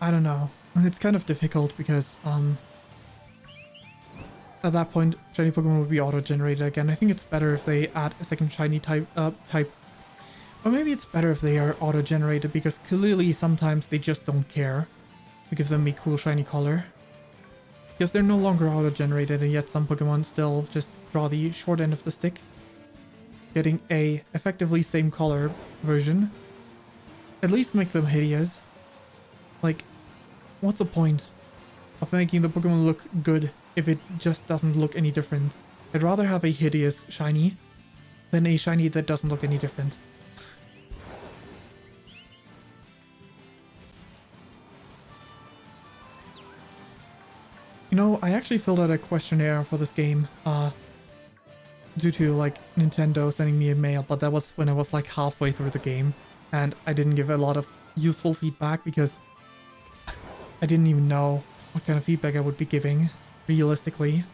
I don't know. It's kind of difficult because at that point, shiny Pokemon would be auto-generated again. I think it's better if they add a second shiny type. Or maybe it's better if they are auto-generated because clearly sometimes they just don't care to give them a cool shiny color. Because they're no longer auto-generated, and yet some Pokemon still just draw the short end of the stick, getting a effectively same color version. At least make them hideous. Like, what's the point of making the Pokemon look good if it just doesn't look any different? I'd rather have a hideous shiny than a shiny that doesn't look any different. You know, I actually filled out a questionnaire for this game, due to, like, Nintendo sending me a mail, but that was when I was, like, halfway through the game, and I didn't give a lot of useful feedback because I didn't even know what kind of feedback I would be giving, realistically.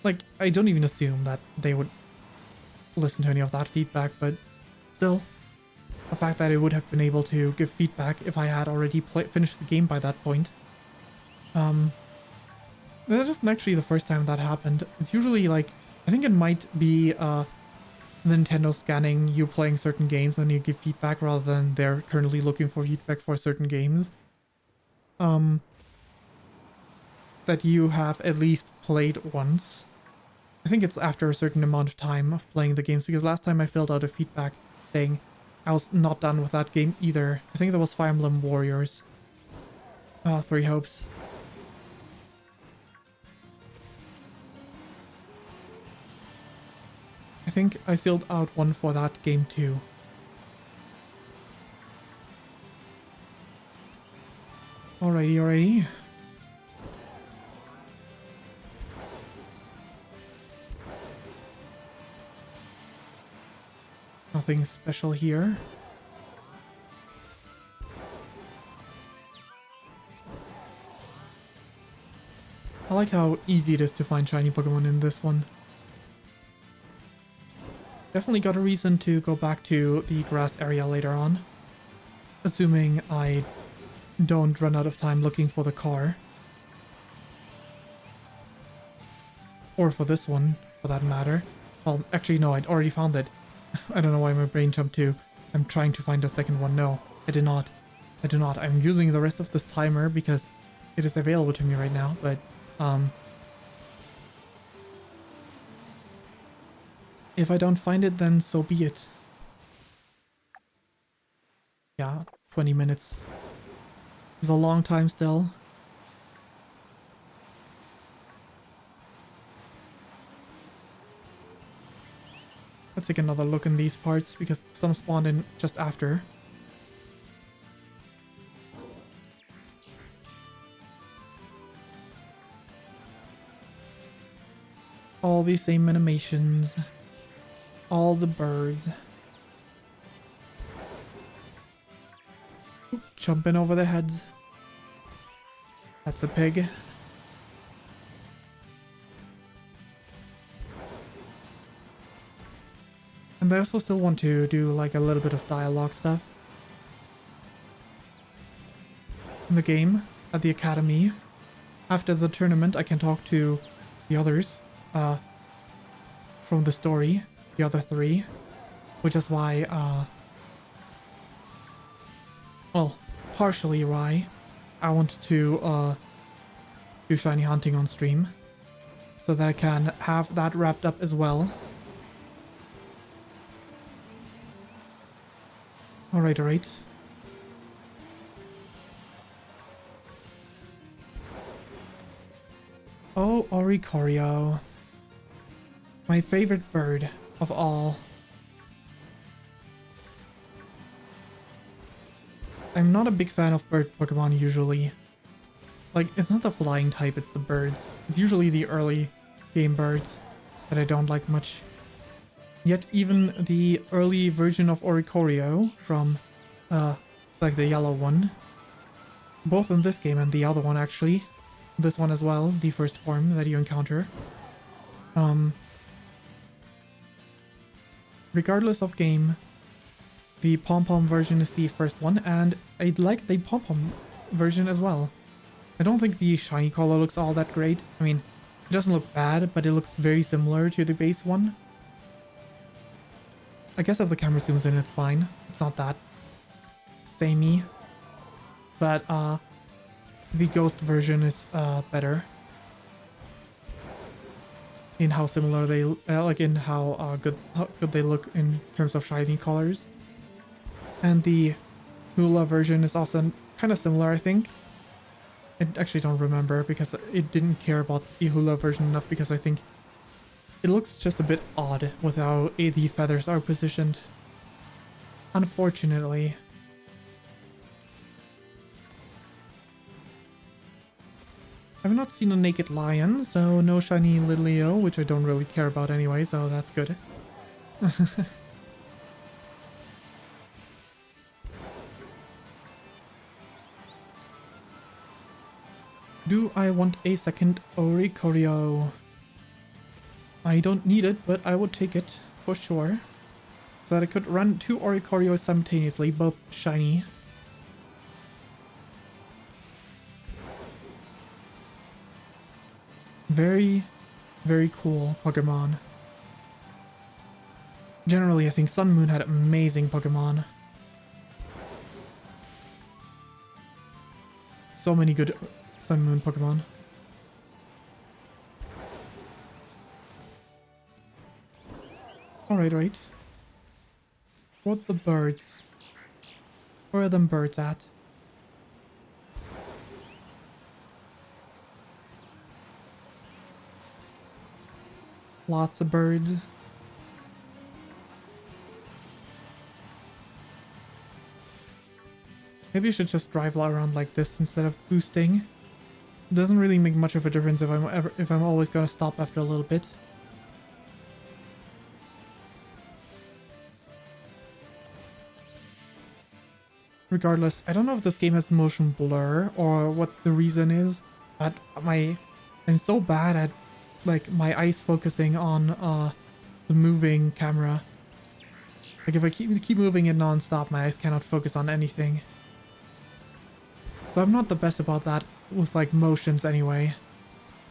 Like, I don't even assume that they would listen to any of that feedback, but still, the fact that I would have been able to give feedback if I had already finished the game by that point. That isn't actually the first time that happened. It's usually like, I think it might be Nintendo scanning you playing certain games and you give feedback rather than they're currently looking for feedback for certain games. That you have at least played once. I think it's after a certain amount of time of playing the games, because last time I filled out a feedback thing, I was not done with that game either. I think that was Fire Emblem Warriors. Three Hopes. I think I filled out one for that game too. Alrighty. Nothing special here. I like how easy it is to find shiny Pokemon in this one. Definitely got a reason to go back to the grass area later on. Assuming I don't run out of time looking for the car. Or for this one, for that matter. Well, actually no, I'd already found it. I don't know why my brain jumped to, I'm trying to find a second one. No, I did not. I'm using the rest of this timer because it is available to me right now, but if I don't find it, then so be it. Yeah, 20 minutes is a long time still. Let's take another look in these parts because some spawned in just after. All the same animations. All the birds. Oop, jumping over their heads. That's a pig. And I also still want to do like a little bit of dialogue stuff. In the game, at the academy. After the tournament, I can talk to the others from the story, the other three, which is why, well, partially why I wanted to do do shiny hunting on stream, so that I can have that wrapped up as well. Alright, alright. Oh, Oricorio. My favorite bird of all. I'm not a big fan of bird Pokemon usually. Like, it's not the flying type, it's the birds. It's usually the early game birds that I don't like much. Yet even the early version of Oricorio from, like the yellow one, both in this game and the other one actually, this one as well, the first form that you encounter, regardless of game, the Pom-Pom version is the first one, and I like the Pom-Pom version as well. I don't think the shiny color looks all that great. I mean, it doesn't look bad, but it looks very similar to the base one. I guess if the camera zooms in, it's fine. It's not that samey. But, the ghost version is, better. In how similar they, like in how good they look in terms of shiny colors. And the Hula version is also kind of similar, I think. I actually don't remember because it didn't care about the Hula version enough, because I think it looks just a bit odd with how the feathers are positioned. Unfortunately. I've not seen a naked lion, so no shiny Lilio, which I don't really care about anyway, so that's good. Do I want a second Oricorio? I don't need it, but I would take it for sure. So that I could run 2 Oricorios simultaneously, both shiny. Very, very cool Pokemon. Generally, I think Sun Moon had amazing Pokemon. So many good Sun Moon Pokemon. Alright, right. What the birds? Where are them birds at? Lots of birds. Maybe I should just drive around like this instead of boosting. It doesn't really make much of a difference if I'm always gonna stop after a little bit. Regardless, I don't know if this game has motion blur or what the reason is, but I'm so bad at like my eyes focusing on the moving camera. Like if I keep moving it non-stop, my eyes cannot focus on anything. But I'm not the best about that with like motions anyway.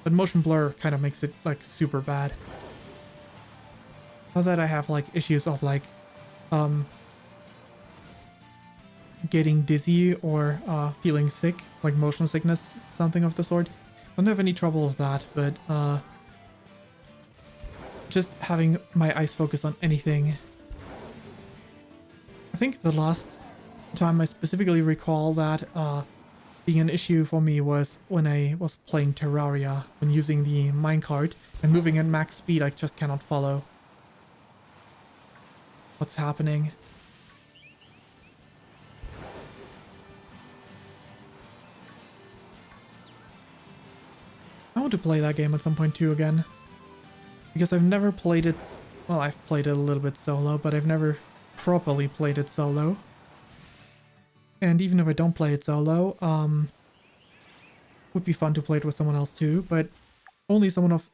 But motion blur kind of makes it like super bad. Not that I have like issues of like getting dizzy or feeling sick, like motion sickness, something of the sort. I don't have any trouble with that, but just having my eyes focus on anything. I think the last time I specifically recall that being an issue for me was when I was playing Terraria, when using the minecart and moving at max speed. I just cannot follow what's happening. I want to play that game at some point too again, because I've never played it. Well, I've played it a little bit solo, but I've never properly played it solo. And even if I don't play it solo, would be fun to play it with someone else too, but only someone of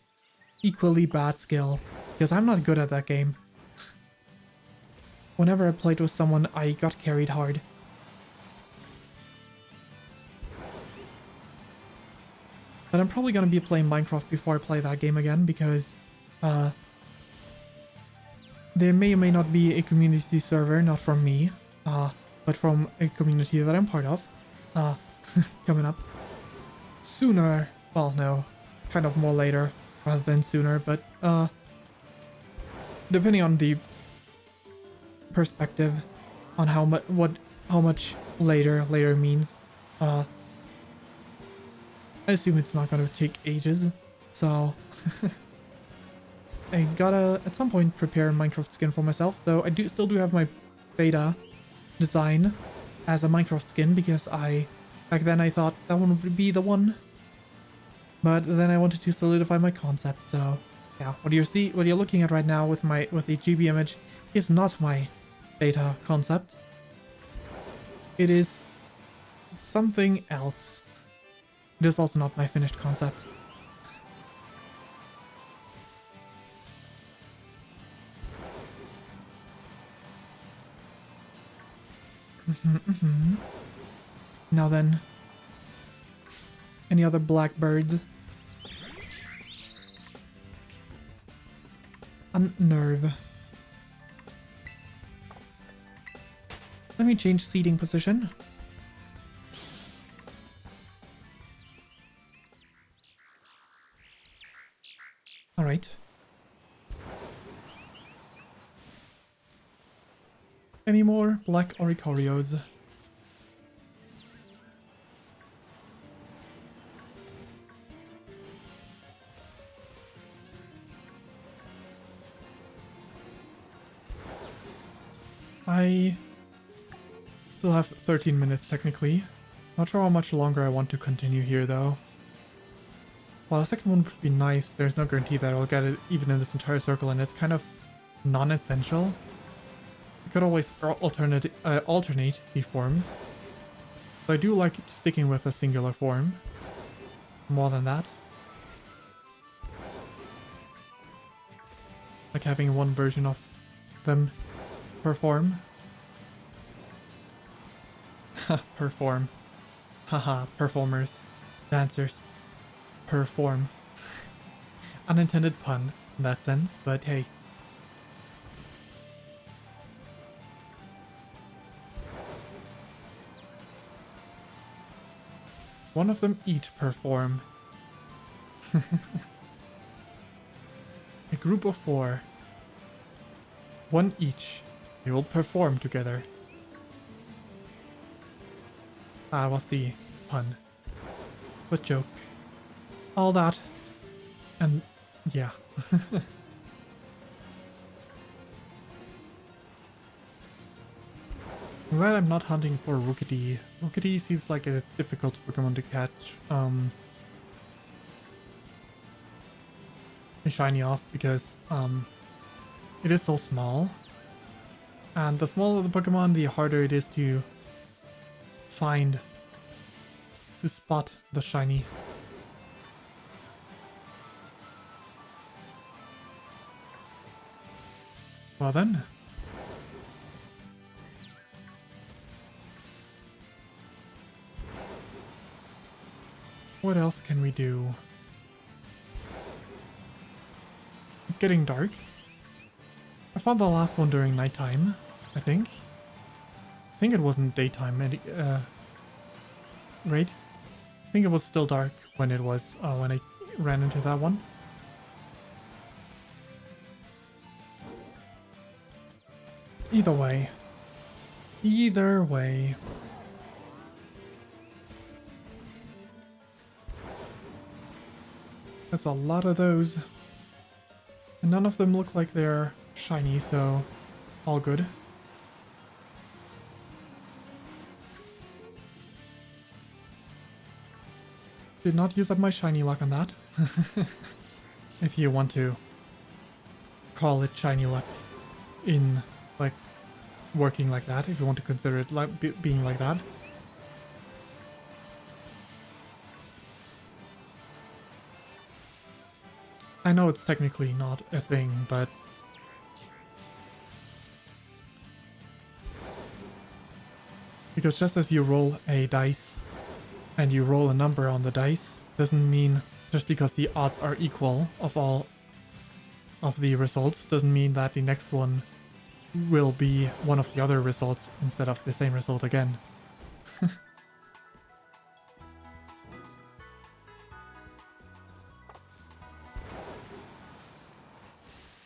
equally bad skill, because I'm not good at that game. Whenever I played with someone, I got carried hard. But I'm probably going to be playing Minecraft before I play that game again, because there may or may not be a community server, not from me, but from a community that I'm part of, coming up sooner well, no, kind of more later rather than sooner, but depending on the perspective on how much later means, I assume it's not gonna take ages, so I gotta at some point prepare Minecraft skin for myself, though I still do have my beta design as a Minecraft skin, because back then I thought that one would be the one, but then I wanted to solidify my concept. So yeah, what you're looking at right now with the GB image is not my beta concept. It is something else. It is also not my finished concept. Now then, any other blackbirds? Unnerve. Let me change seating position. All right. Any more black Oricorios? I still have 13 minutes technically. Not sure how much longer I want to continue here though. While a second one would be nice, there's no guarantee that I'll get it even in this entire circle, and it's kind of non-essential. I could always alternate the forms. But I do like sticking with a singular form. More than that. Like having one version of them perform. Perform. Haha, performers. Dancers. Perform. Unintended pun in that sense, but hey. One of them each perform. A group of 4. One each. They will perform together. Ah, was the pun. But joke. All that. And yeah. I'm glad I'm not hunting for Rookity. Rookity seems like a difficult Pokemon to catch. A shiny off because it is so small. And the smaller the Pokemon, the harder it is to spot the shiny. Well then. What else can we do? It's getting dark. I found the last one during nighttime, I think. I think it wasn't daytime, right? I think it was still dark when it was, when I ran into that one. Either way. Either way. That's a lot of those. And none of them look like they're shiny, so all good. Did not use up my shiny luck on that. If you want to call it shiny luck in, like, working like that, if you want to consider it like being like that. I know it's technically not a thing, but because just as you roll a dice and you roll a number on the dice, doesn't mean just because the odds are equal of all of the results, doesn't mean that the next one will be one of the other results instead of the same result again.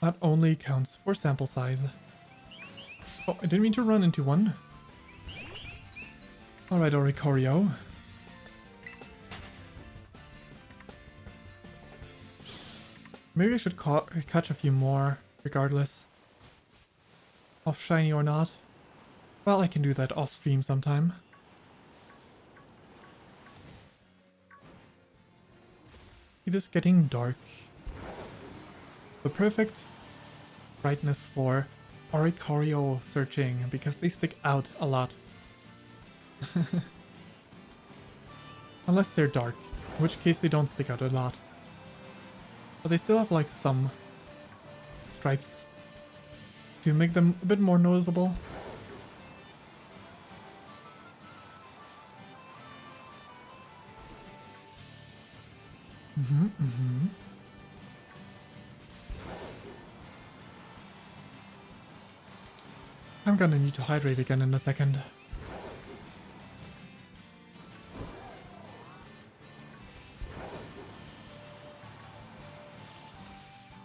That only counts for sample size. Oh, I didn't mean to run into one. Alright, Oricorio. Maybe I should catch a few more, regardless of shiny or not. Well, I can do that off stream sometime. It is getting dark. The perfect brightness for Oricorio searching, because they stick out a lot. Unless they're dark, in which case they don't stick out a lot. But they still have like some stripes to make them a bit more noticeable. I'm gonna need to hydrate again in a second.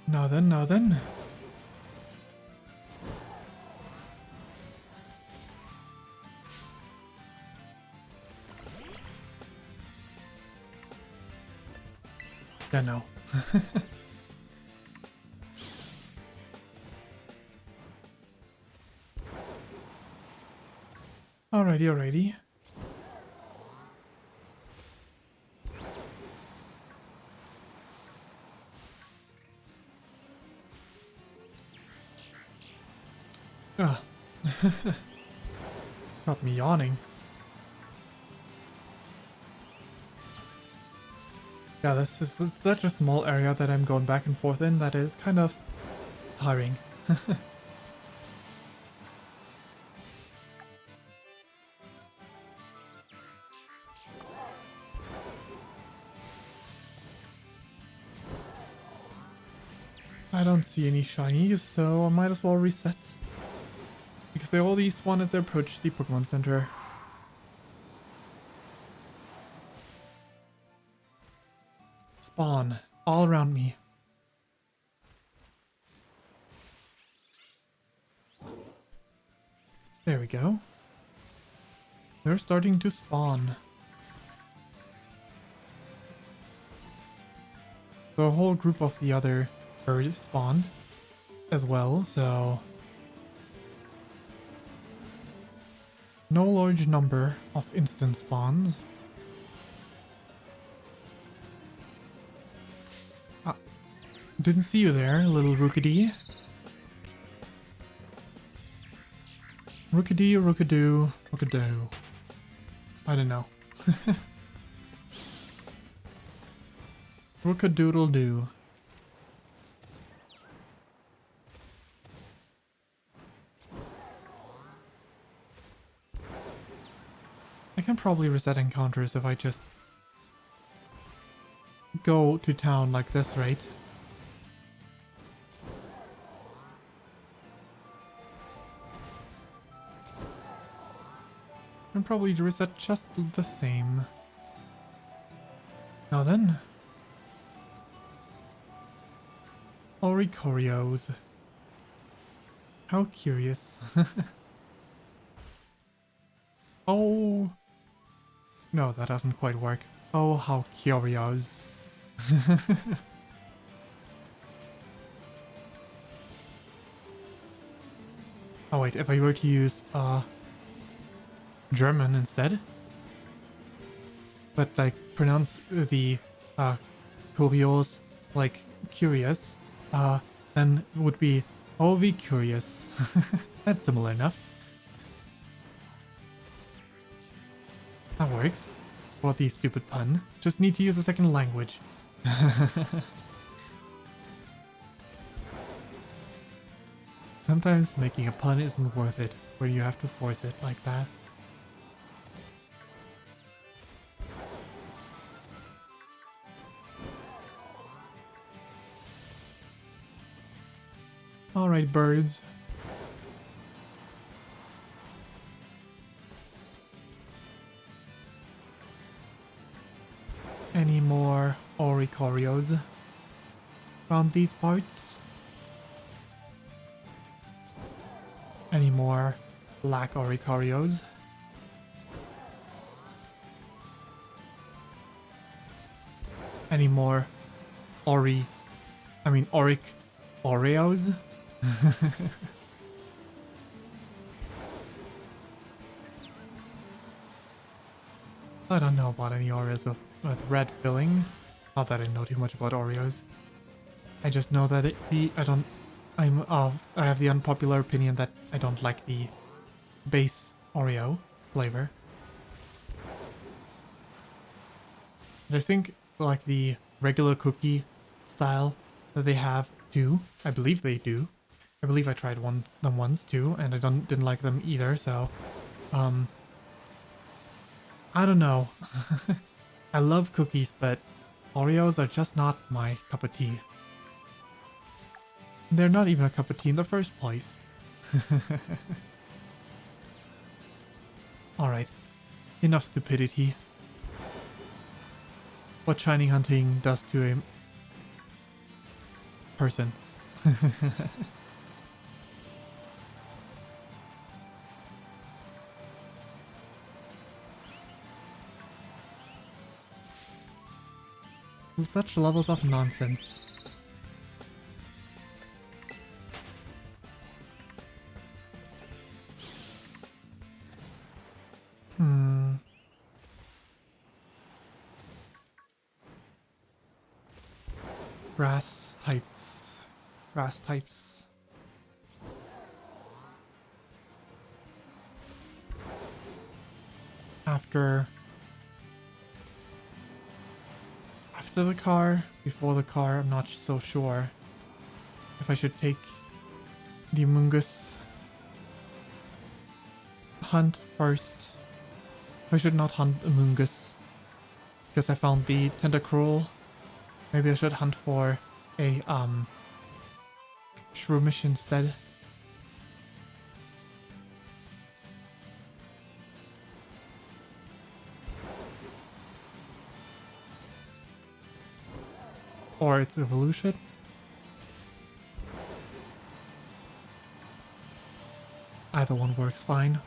Now then, now then. Yeah, no. Alrighty, alrighty. Ugh. Got me yawning. Yeah, this is such a small area that I'm going back and forth in that is kind of tiring. I don't see any shinies, so I might as well reset. Because they all despawn as they approach the Pokemon Center. Spawn all around me. There we go. They're starting to spawn. So a whole group of the other bird spawned as well, so no large number of instant spawns. Ah, didn't see you there, little Rookidee. Rookidee, Rookidoo, Rookidoo. I don't know. Rookadoodle-doo. I can probably reset encounters if I just go to town like this, right? And probably reset just the same. Now then. Oricorios. How curious. Oh. No, that doesn't quite work. Oh, how curious. Oh wait, if I were to use German instead, but like pronounce the curios like curious, then it would be oh wie curious. That's similar enough. That works. For the stupid pun. Just need to use a second language. Sometimes making a pun isn't worth it, where you have to force it like that. Alright, birds. Any more Oricorios around these parts? Any more black Oricarios? Any more Auric Oreos? I don't know about any Oreos with red filling. Not that I know too much about Oreos. I just know that I have the unpopular opinion that I don't like the base Oreo flavor. And I think like the regular cookie style that they have too. I believe they do. I believe I tried them once too, and I didn't like them either. So, I don't know. I love cookies, but Oreos are just not my cup of tea. They're not even a cup of tea in the first place. Alright, enough stupidity. What shiny hunting does to a person. Such levels of nonsense. Grass types. Grass types. After the car, before the car, I'm not so sure if I should take the Mungus hunt first. If I should not hunt the Mungus because I found the Tentacruel. Maybe I should hunt for a Shroomish instead. Or its evolution. Either one works fine.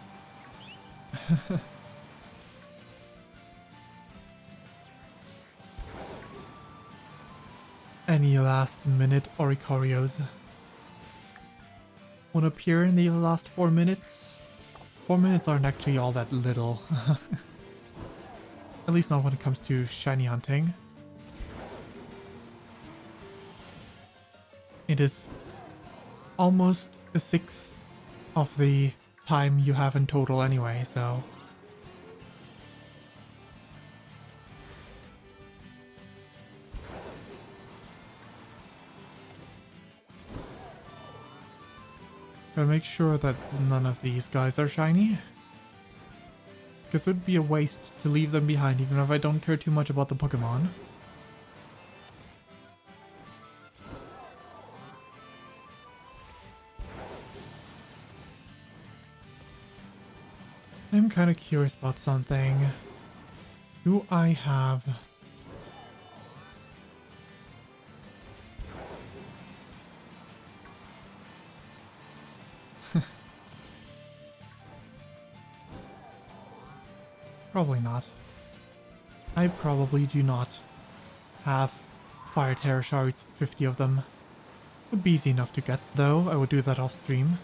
Any last minute Oricarios won't appear in the last 4 minutes. 4 minutes aren't actually all that little. At least not when it comes to shiny hunting. It is almost a sixth of the time you have in total anyway, so... Gotta make sure that none of these guys are shiny. Because it would be a waste to leave them behind even if I don't care too much about the Pokémon. I'm kind of curious about something. Do I have... Probably not. I probably do not have Fire Terror Shards, 50 of them. Would be easy enough to get though, I would do that off stream.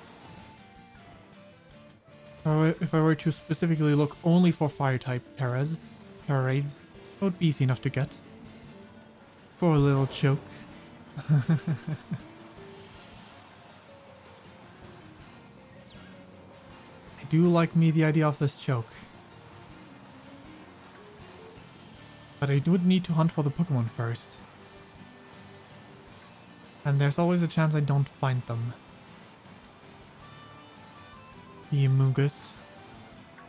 If I were to specifically look only for fire type Terra Raids, that would be easy enough to get. For a little choke. I do like the idea of this choke. But I would need to hunt for the Pokemon first. And there's always a chance I don't find them. The Mungus.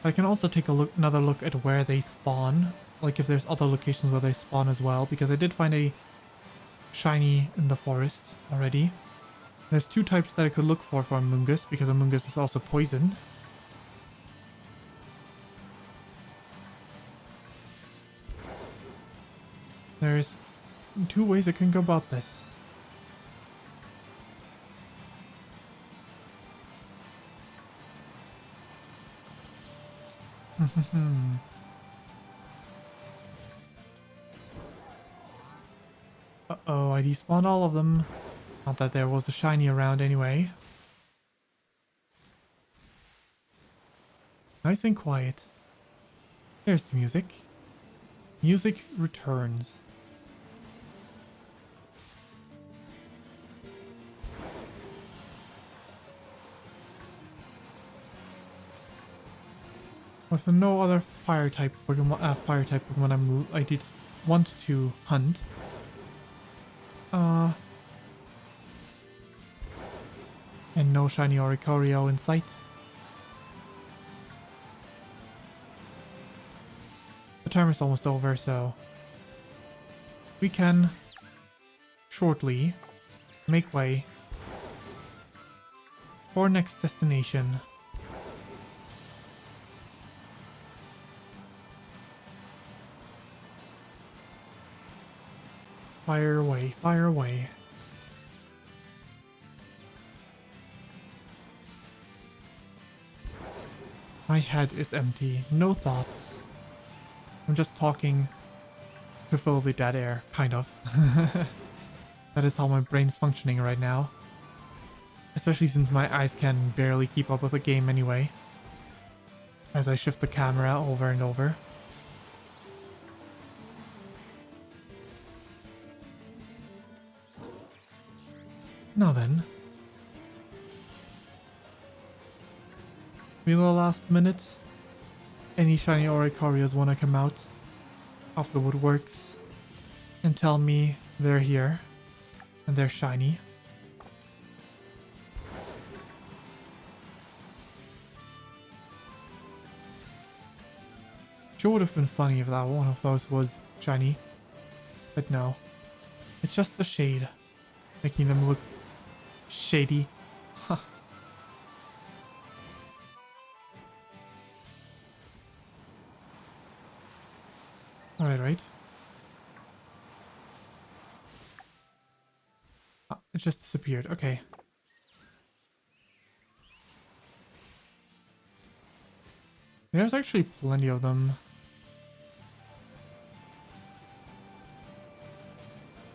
I can also take another look at where they spawn. Like if there's other locations where they spawn as well. Because I did find a shiny in the forest already. There's 2 types that I could look for a Mungus. Because a Mungus is also poison. There's 2 ways I can go about this. Uh-oh, I despawned all of them. Not that there was a shiny around anyway. Nice and quiet. There's the music. Music returns. With no other fire type Pokemon, I did want to hunt. And no shiny Oricorio in sight. The timer's almost over, so we can shortly make way for next destination. Fire away, fire away. My head is empty, no thoughts. I'm just talking to fill the dead air, kind of. That is how my brain's functioning right now. Especially since my eyes can barely keep up with the game anyway. As I shift the camera over and over. Now then. Will the last minute? Any shiny Oricarias wanna come out of the woodworks and tell me they're here and they're shiny? Sure would have been funny if that one of those was shiny, but no. It's just the shade, making them look shady. Huh. Right. Ah, it just disappeared. Okay. There's actually plenty of them.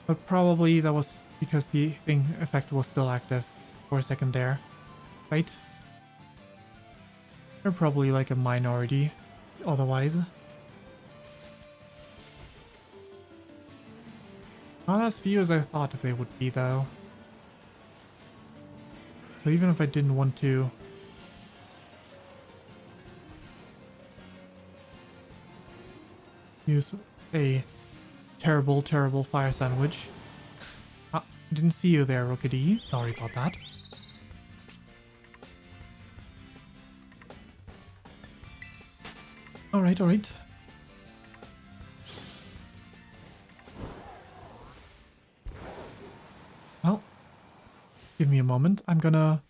But probably that was because the thing effect was still active for a second there. Right? They're probably like a minority otherwise. Not as few as I thought they would be though. So even if I didn't want to use a terrible fire sandwich. Ah, didn't see you there, Rookity. Sorry about that. Alright. Well, give me a moment. I'm gonna...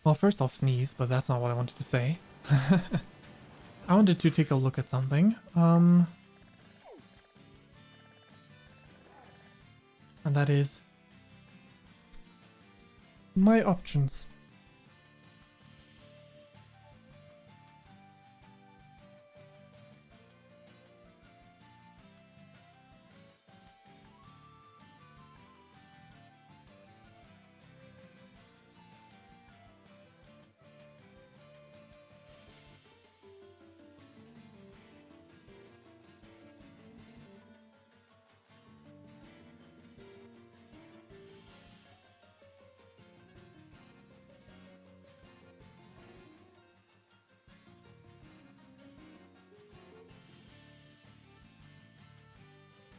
Well, first off, sneeze, but that's not what I wanted to say. I wanted to take a look at something. And that is my options.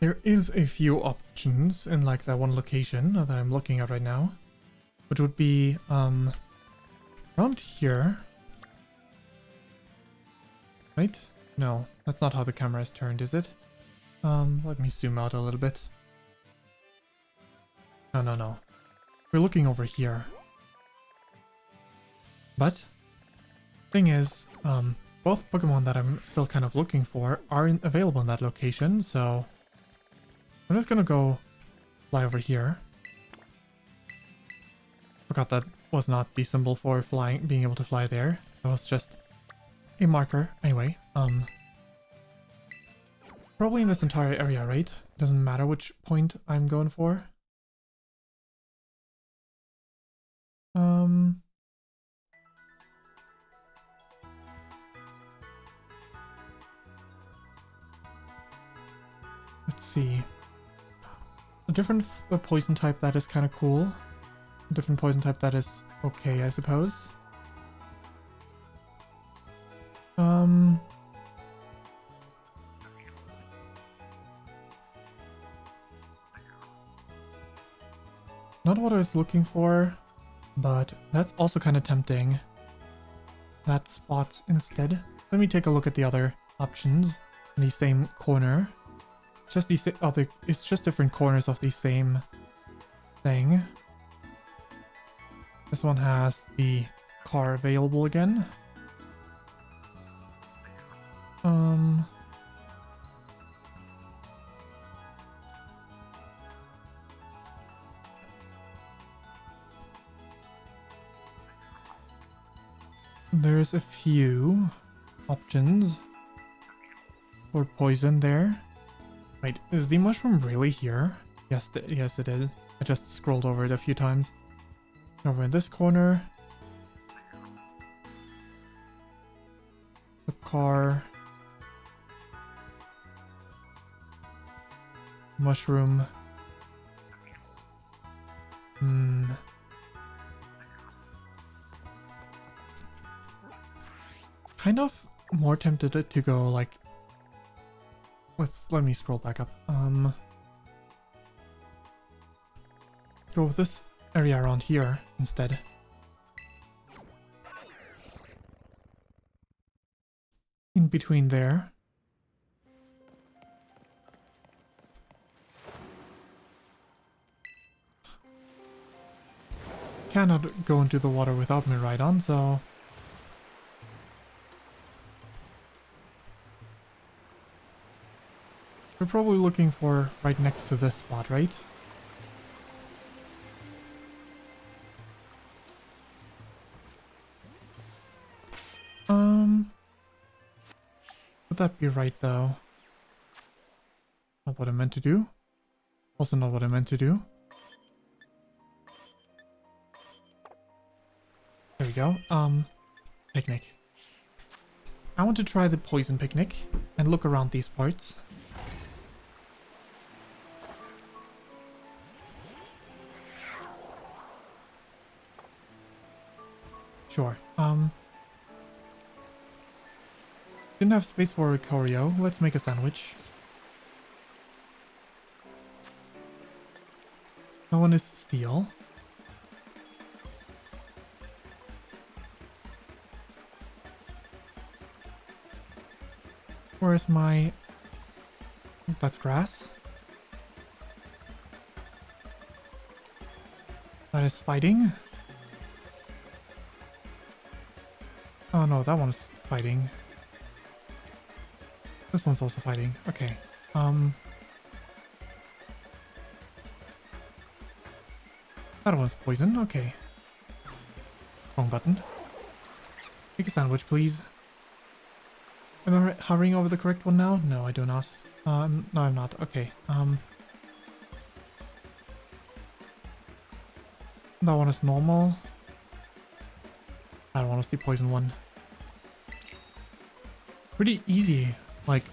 There is a few options in like that one location that I'm looking at right now, which would be around here, right? No, that's not how the camera is turned, is it? Let me zoom out a little bit. No. We're looking over here. But thing is, both Pokemon that I'm still kind of looking for aren't available in that location, so I'm just gonna go fly over here. Forgot that was not the symbol for flying, being able to fly there. That was just a marker. Anyway, probably in this entire area, right? Doesn't matter which point I'm going for. Let's see. A different poison type that is kind of cool. A different poison type that is okay, I suppose. Not what I was looking for, but that's also kind of tempting. That spot instead. Let me take a look at the other options in the same corner. Just these other, it's just different corners of the same thing. This one has the car available again. There's a few options for poison there. Wait, is the mushroom really here? Yes, yes it is. I just scrolled over it a few times. Over in this corner. The car. Mushroom. Kind of more tempted to go like... Let me scroll back up. Go with this area around here instead. In between there. Cannot go into the water without me right on, so... We're probably looking for right next to this spot, right? Would that be right though? Not what I meant to do. Also not what I meant to do. There we go. Picnic. I want to try the poison picnic and look around these parts. Sure. Didn't have space for a choreo. Let's make a sandwich. That one is steel. Where's my... That's grass. That is fighting. Oh no, that one's fighting. This one's also fighting. Okay. That one's poison. Okay. Wrong button. Make a sandwich, please. Am I hovering over the correct one now? No, I do not. No, I'm not. Okay. That one is normal. That one is the poison one. Pretty easy. Like,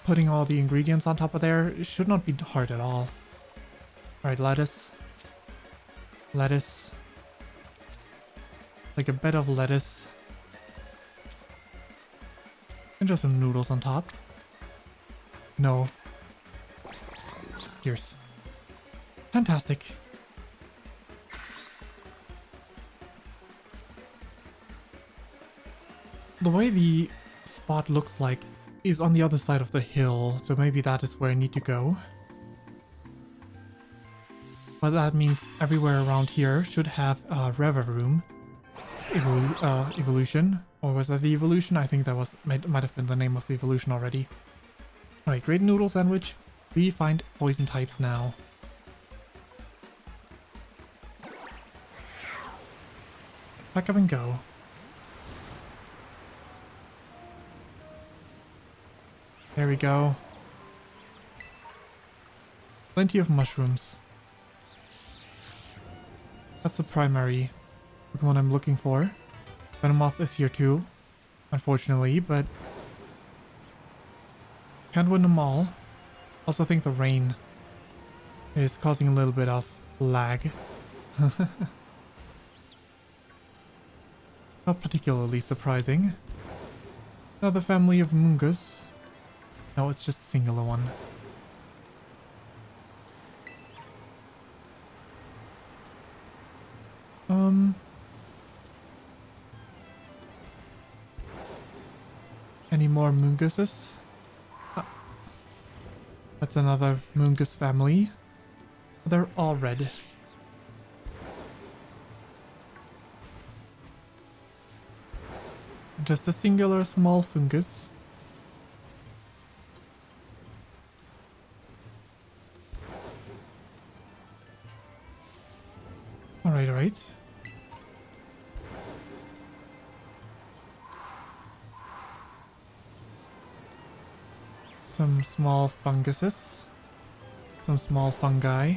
putting all the ingredients on top of there, it should not be hard at all. Alright, lettuce. Lettuce. Like a bed of lettuce. And just some noodles on top. No. Here's. Fantastic. The way the spot looks like is on the other side of the hill, so maybe that is where I need to go. But that means everywhere around here should have a river room. Evolution. Or was that the evolution? I think that was might have been the name of the evolution already. Alright, great noodle sandwich. We find poison types now. Pack up and go. There we go. Plenty of mushrooms. That's the primary Pokemon I'm looking for. Venomoth is here too, unfortunately, but can't win them all. Also think the rain is causing a little bit of lag. Not particularly surprising. Another family of Mungus. No, it's just a singular one. Any more Munguses? Ah, that's another Mungus family. They're all red. Just a singular small fungus. Alright, alright. Some small funguses. Some small fungi.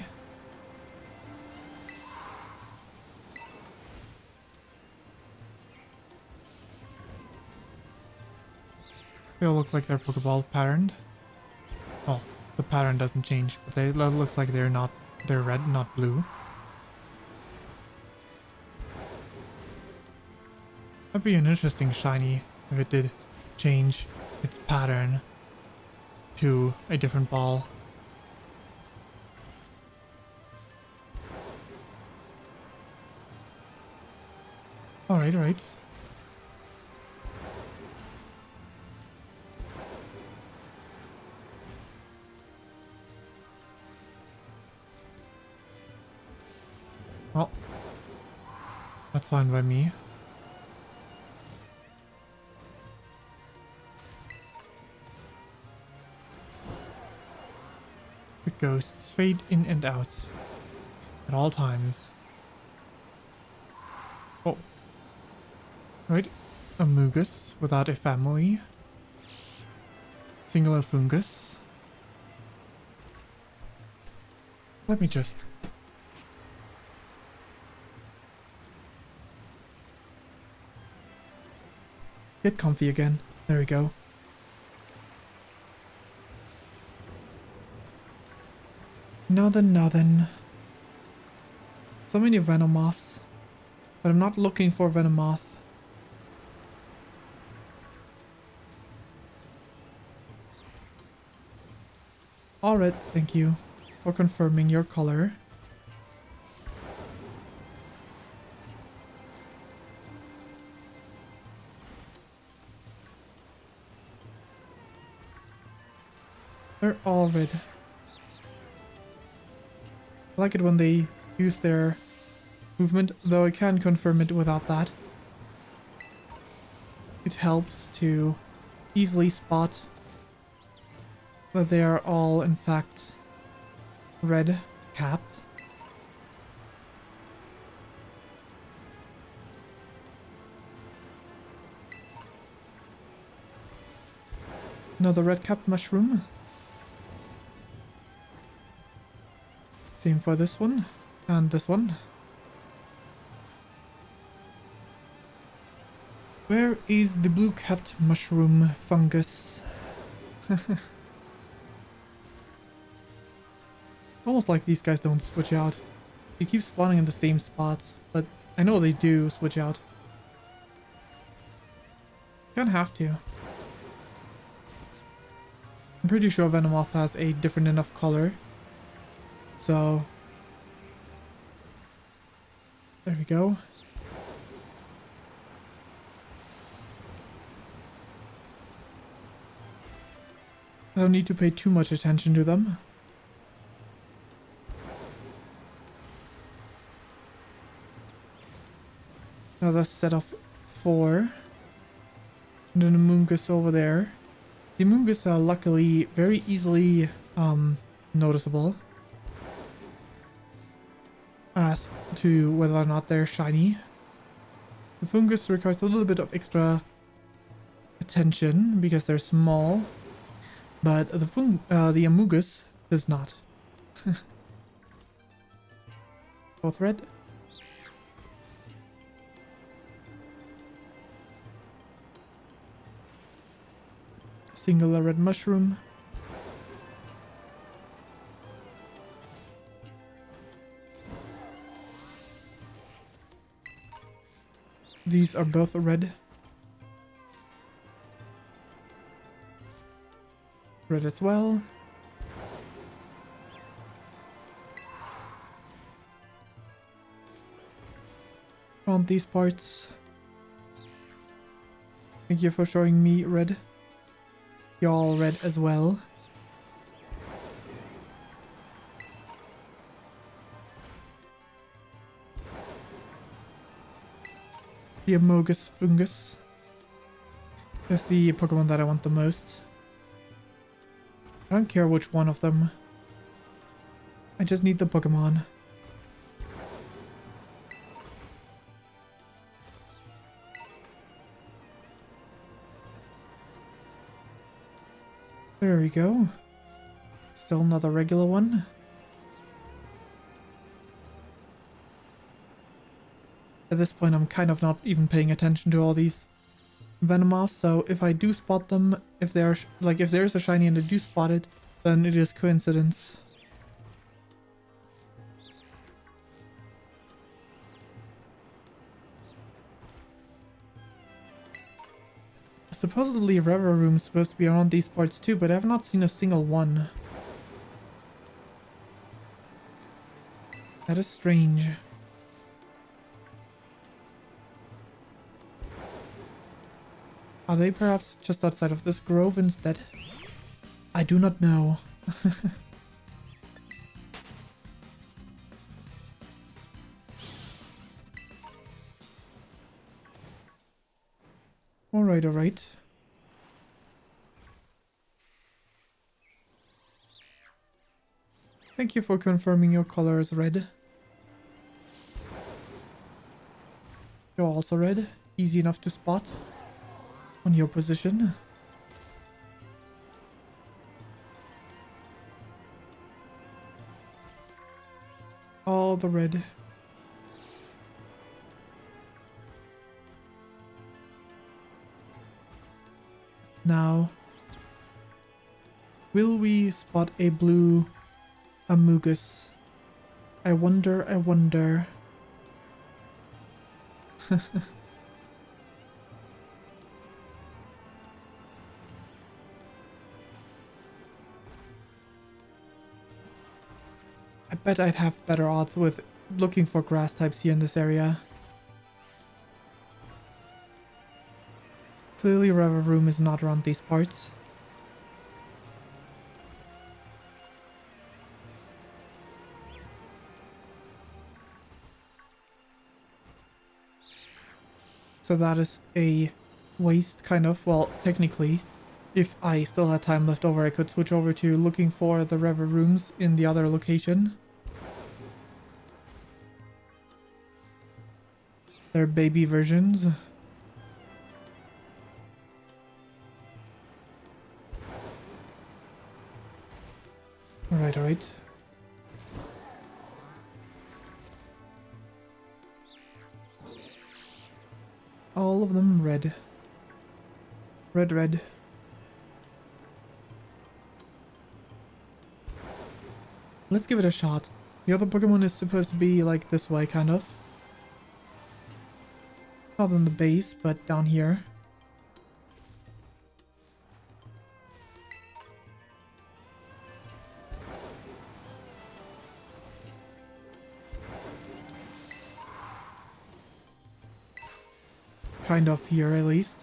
They all look like they're Pokeball patterned. Oh, the pattern doesn't change, but they looks like they're red, not blue. That'd be an interesting shiny if it did change its pattern to a different ball. Alright, alright. Well, that's fine by me. The ghosts fade in and out at all times. Oh. Right, a Mungus without a family. Singular fungus. Let me just... get comfy again. There we go. Now then. So many Venomoths. But I'm not looking for Venomoth. Alright, thank you for confirming your color. They're all red. I like it when they use their movement, though I can confirm it without that. It helps to easily spot that they are all in fact red capped. Another red capped mushroom. Same for this one and this one. Where is the blue capped mushroom fungus? Almost like these guys don't switch out. They keep spawning in the same spots, but I know they do switch out. Can't have to. I'm pretty sure Venomoth has a different enough color. So, there we go. I don't need to pay too much attention to them. Another set of 4. And then a Mungus over there. The Mungus are luckily very easily noticeable as to whether or not they're shiny. The fungus requires a little bit of extra attention because they're small, but the amogus does not. Both red. Singular red mushroom. These are both red. Red as well. Around these parts. Thank you for showing me red. You're all red as well. The Amogus Fungus. That's the Pokemon that I want the most. I don't care which one of them. I just need the Pokemon. There we go. Still another regular one. At this point, I'm kind of not even paying attention to all these Venomoths, so if I do spot them, if they're if there's a shiny and I do spot it, then it is coincidence. Supposedly Reverie is supposed to be around these parts too, but I have not seen a single one. That is strange. Are they perhaps just outside of this grove instead? I do not know. Alright, alright. Thank you for confirming your color is red. You're also red. Easy enough to spot on your position. All the red. Now, will we spot a blue Amogus? I wonder, I wonder. I bet I'd have better odds with looking for grass types here in this area. Clearly Reverie is not around these parts. So that is a waste, kind of. Well, technically, if I still had time left over, I could switch over to looking for the Reverie in the other location. They're baby versions. Alright, alright. All of them red. Red, red. Let's give it a shot. The other Pokemon is supposed to be like this way, kind of. Not on the base, but down here. Kind of here, at least.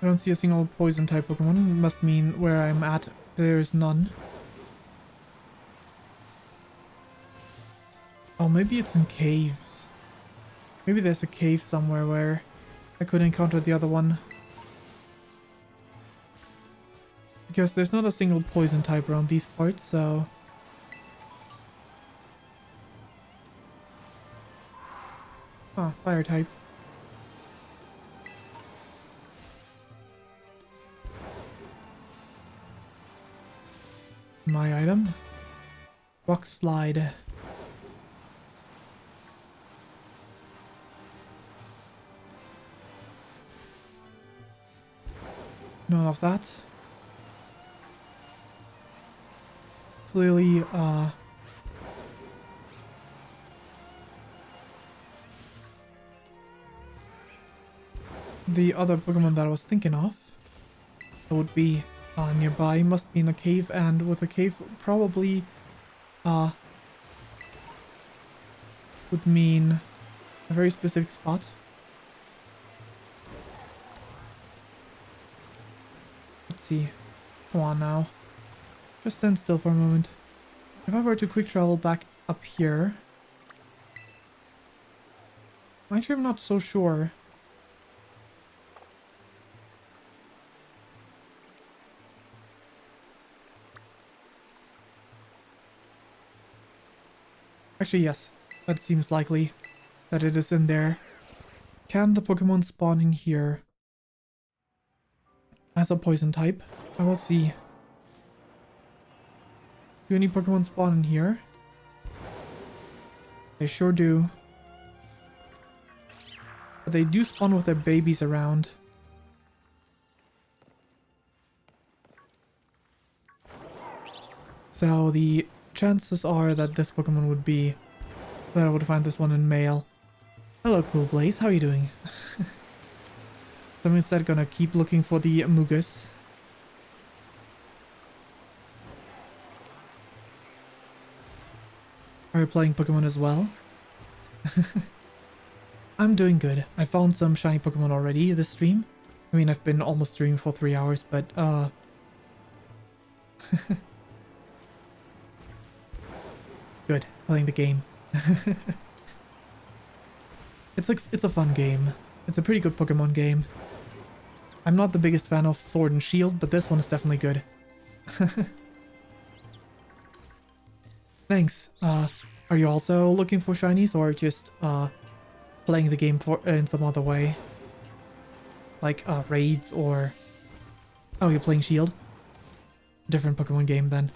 I don't see a single poison type Pokemon. It must mean where I'm at, there's none. Oh, maybe it's in caves. Maybe there's a cave somewhere where I could encounter the other one. Because there's not a single poison type around these parts, so... Ah, fire type. My item. Rock slide. None of that. Clearly, the other Pokemon that I was thinking of that would be nearby must be in a cave, and with a cave probably would mean a very specific spot. Let's see. Come on now. Just stand still for a moment. If I were to quick travel back up here... Actually, I'm not so sure. Actually, yes. That seems likely that it is in there. Can the Pokemon spawn in here as a poison type? I will see. Do any Pokemon spawn in here? They sure do. But they do spawn with their babies around. So the chances are that this Pokemon would be... that I would find this one in male. Hello, Cool Blaze. How are you doing? I'm instead gonna keep looking for the Amogus. Are you playing Pokemon as well? I'm doing good. I found some shiny Pokemon already this stream. I mean, I've been almost streaming for 3 hours, but good. Playing the game. It's a fun game. It's a pretty good Pokemon game. I'm not the biggest fan of Sword and Shield, but this one is definitely good. Thanks. Are you also looking for shinies, or just playing the game for in some other way? Like raids, or... Oh, you're playing Shield? Different Pokemon game then.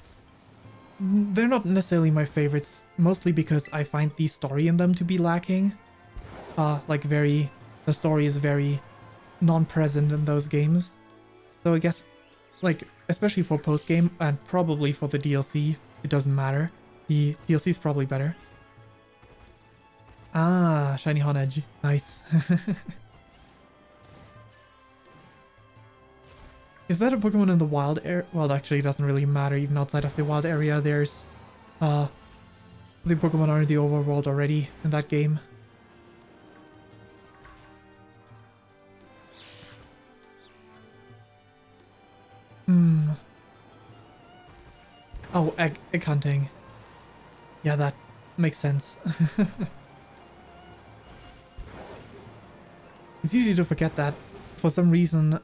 They're not necessarily my favorites, mostly because I find the story in them to be lacking. The story is very non-present in those games. So I guess, like, especially for post-game, and probably for the DLC, it doesn't matter. The DLC is probably better. Ah, shiny Honedge. Nice. Is that a Pokemon in the wild area? Well, actually, it doesn't really matter. Even outside of the wild area, there's... the Pokemon are in the overworld already in that game. Oh, egg hunting. Yeah, that makes sense. It's easy to forget that for some reason,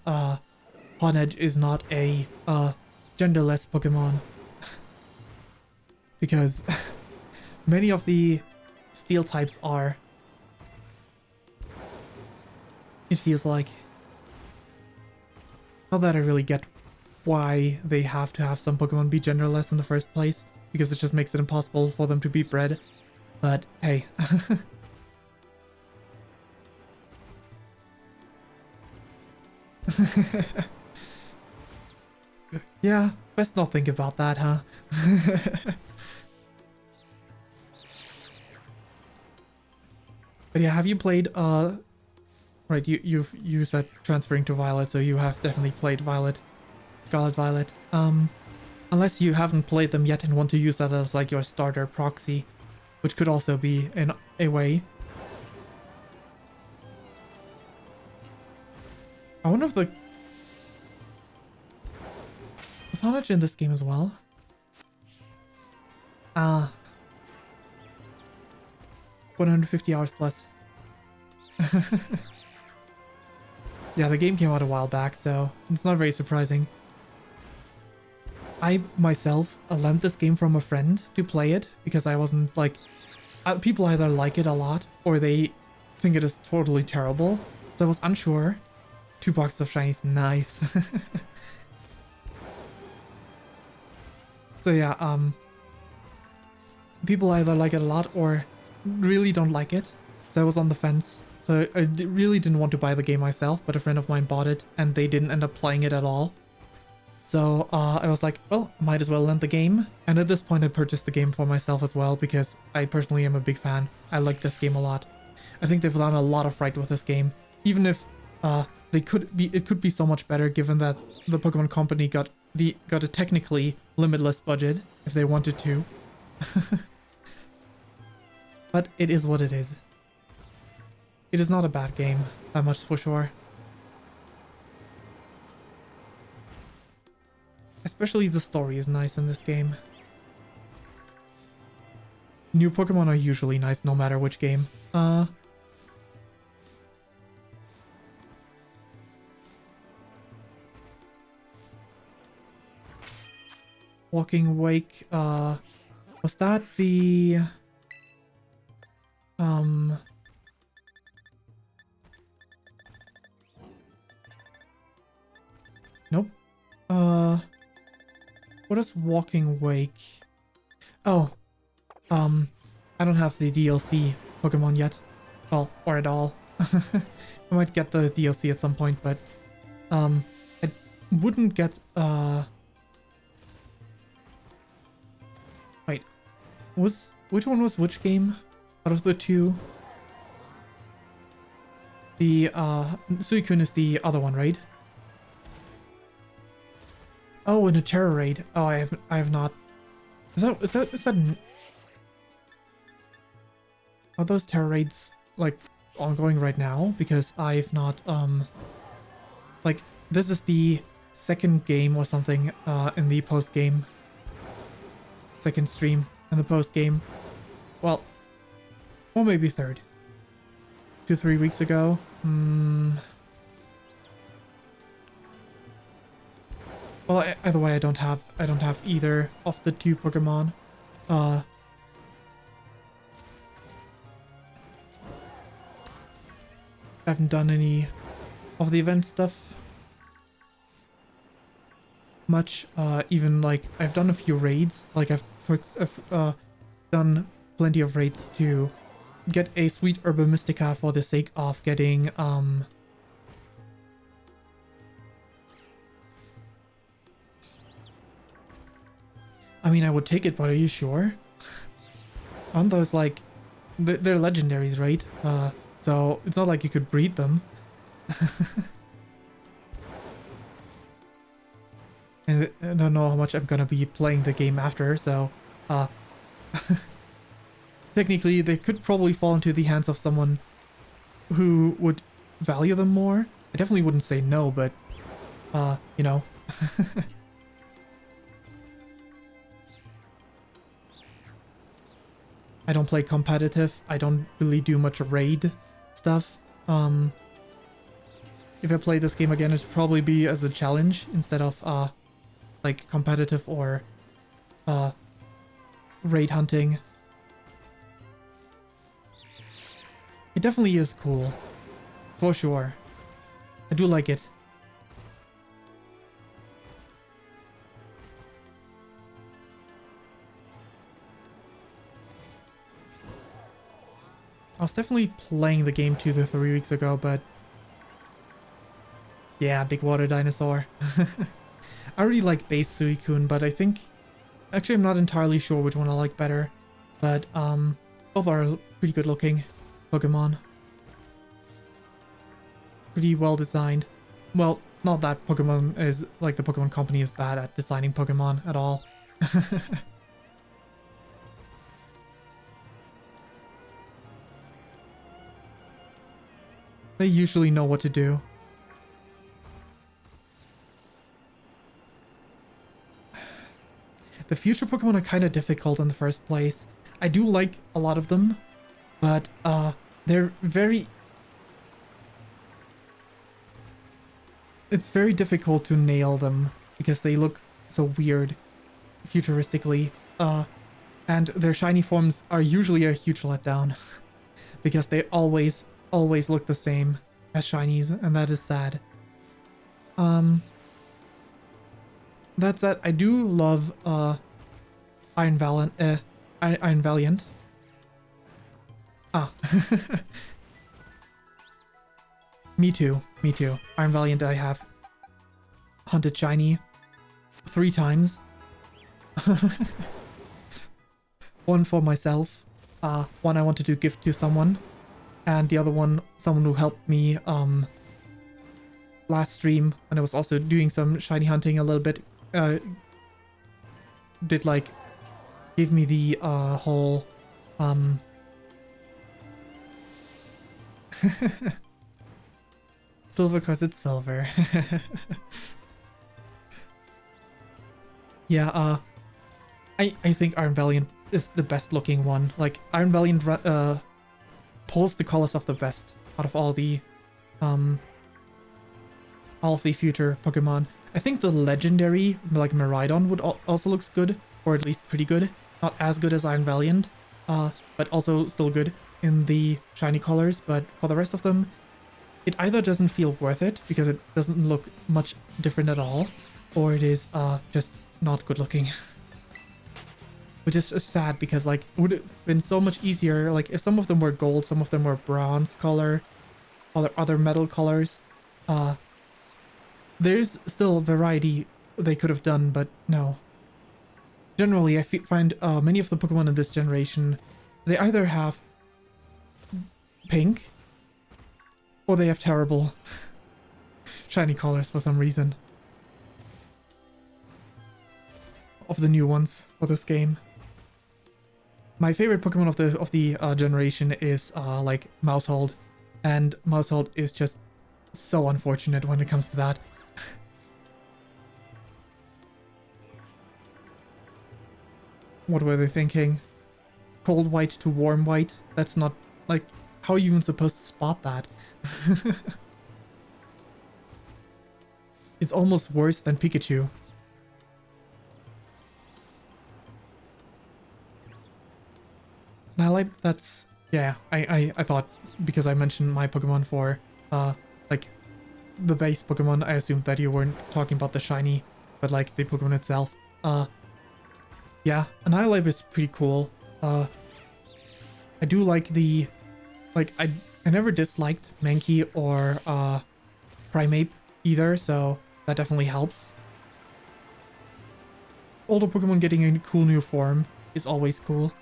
Honedge is not a genderless Pokemon. Because many of the steel types are. It feels like. Not that I really get why they have to have some Pokemon be genderless in the first place, because it just makes it impossible for them to be bred. But hey. Yeah, best not think about that, huh? But yeah, have you played right, you said transferring to Violet, so you have definitely played Violet. Scarlet Violet. Unless you haven't played them yet and want to use that as like your starter proxy, which could also be in a way. I wonder if the... Is Honedge in this game as well? Ah. 150 hours plus. Yeah, the game came out a while back, so it's not very surprising. I myself lent this game from a friend to play it because I wasn't like... people either like it a lot or they think it is totally terrible. So I was unsure. 2 boxes of shinies, nice. So yeah, people either like it a lot or really don't like it. So I was on the fence. So really didn't want to buy the game myself, but a friend of mine bought it and they didn't end up playing it at all. So I was like, well, might as well lend the game. And at this point I purchased the game for myself as well because I personally am a big fan. I like this game a lot. I think they've done a lot of right with this game. Even if it could be so much better given that the Pokemon Company got a technically limitless budget if they wanted to. But it is what it is. It is not a bad game, that much for sure. Especially the story is nice in this game. New Pokemon are usually nice no matter which game. Walking Wake, was that the... Nope. What is Walking Wake? Oh, I don't have the DLC Pokemon yet. Well, or at all. I might get the DLC at some point, but, I wouldn't get, wait, which one was which game out of the two? The, Suicune is the other one, right? Oh, in a terror raid. Oh, I have not. Is that are those terror raids like ongoing right now? Because I've not like this is the second game or something in the post game. Second stream in the post game. Well, or maybe third. 2-3 weeks ago. Well, either way, I don't have either of the two Pokemon. I haven't done any of the event stuff much. Even like I've done a few raids. Like I've done plenty of raids to get a sweet Herba Mystica for the sake of getting I mean, I would take it, but are you sure? Aren't those like... They're legendaries, right? So it's not like you could breed them. And I don't know how much I'm gonna be playing the game after, so... Technically, they could probably fall into the hands of someone who would value them more. I definitely wouldn't say no, but... you know... I don't play competitive. I don't really do much raid stuff. If I play this game again, it'd probably be as a challenge instead of like competitive or raid hunting. It definitely is cool, for sure. I do like it. I was definitely playing the game 2 to 3 weeks ago, but yeah, big water dinosaur. I really like base Suicune, but I think actually I'm not entirely sure which one I like better, but both are pretty good looking Pokemon. Pretty well designed. Well, not that Pokemon is like the Pokemon Company is bad at designing Pokemon at all. They usually know what to do. The future Pokemon are kind of difficult in the first place. I do like a lot of them, but they're very... It's very difficult to nail them because they look so weird futuristically. And their shiny forms are usually a huge letdown because they always always look the same as shinies, and that is sad. Um, that said, I do love Iron Valiant. Iron Valiant. Ah, me too. Me too. Iron Valiant. I have hunted shiny 3 times. One for myself. One I wanted to give to someone, and the other one someone who helped me last stream, and I was also doing some shiny hunting a little bit. Did like give me the whole silver cause it's silver. Yeah, I think Iron Valiant is the best looking one. Like Iron Valiant pulls the colors off the best out of all of the future Pokemon. I think the legendary, like Miraidon, would also looks good, or at least pretty good. Not as good as Iron Valiant, but also still good in the shiny colors. But for the rest of them, it either doesn't feel worth it because it doesn't look much different at all, or it is just not good looking. Which is sad because like it would have been so much easier like if some of them were gold, some of them were bronze color, other metal colors. There's still variety they could have done, but no. Generally, I find many of the Pokemon in this generation, they either have pink or they have terrible shiny colors for some reason. Of the new ones for this game. My favorite Pokemon of the generation is like Mousehold, and Mousehold is just so unfortunate when it comes to that. What were they thinking? Cold white to warm white? That's not like, how are you even supposed to spot that? It's almost worse than Pikachu. And I like that's, yeah, I thought because I mentioned my Pokemon for like the base Pokemon, I assumed that you weren't talking about the shiny, but like the Pokemon itself. Yeah, Annihilate is pretty cool. I do like the, like I never disliked Mankey or Primeape either, so that definitely helps. Older Pokemon getting a cool new form is always cool.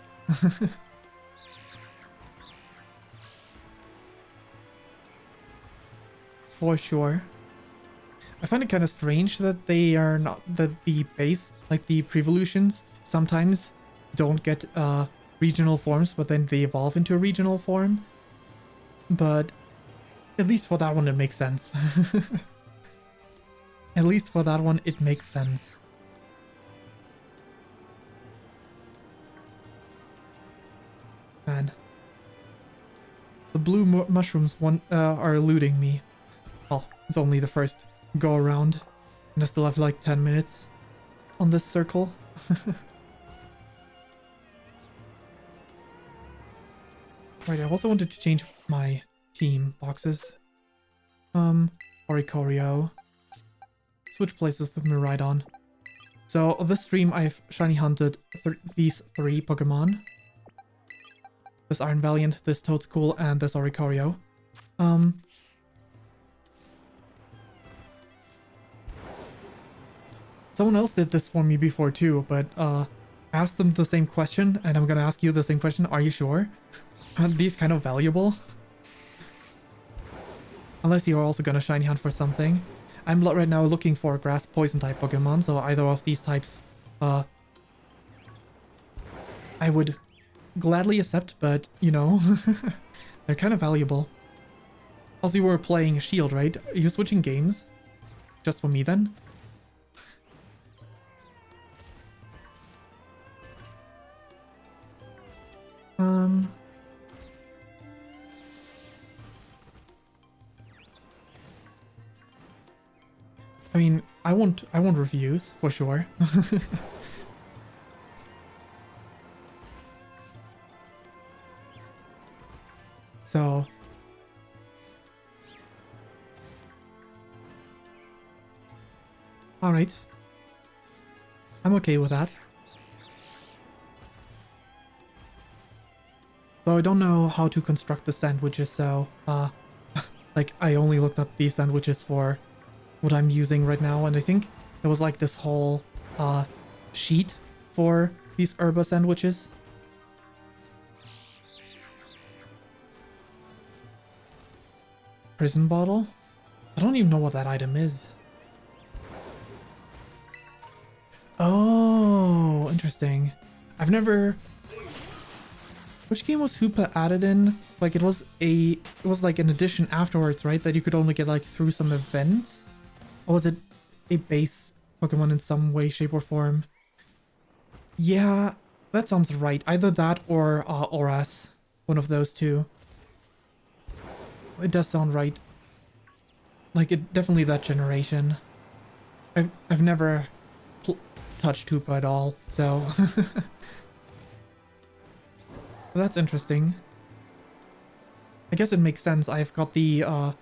For sure. I find it kind of strange that they are not, that the base, like the Prevolutions, sometimes don't get regional forms, but then they evolve into a regional form. But at least for that one, it makes sense. At least for that one, it makes sense. Man. The blue mushrooms are eluding me. Oh, it's only the first go around, and I still have like 10 minutes on this circle. Right, I also wanted to change my team boxes. Oricorio. Switch places with Miraidon. So this stream I've shiny hunted these 3 Pokemon. This Iron Valiant, this Toadscool, and this Oricorio. Someone else did this for me before too, but asked them the same question, and I'm gonna ask you the same question. Are you sure? Aren't these kind of valuable? Unless you're also gonna shiny hunt for something. I'm right now looking for grass poison type Pokemon, so either of these types I would gladly accept, but you know, they're kind of valuable. Also, you were playing Shield, right? Are you switching games? Just for me then? I mean, I want reviews for sure. So Alright. I'm okay with that. Though I don't know how to construct the sandwiches, so, like, I only looked up these sandwiches for what I'm using right now, and I think there was, like, this whole, sheet for these herba sandwiches. Prison bottle? I don't even know what that item is. Oh, interesting. I've never... Which game was Hoopa added in? Like, it was like an addition afterwards, right? That you could only get, like, through some events? Or was it a base Pokemon in some way, shape, or form? Yeah, that sounds right. Either that or Oras. One of those two. It does sound right. Like, it definitely that generation. I've never touched Hoopa at all, so... Well, that's interesting. I guess it makes sense. I've got the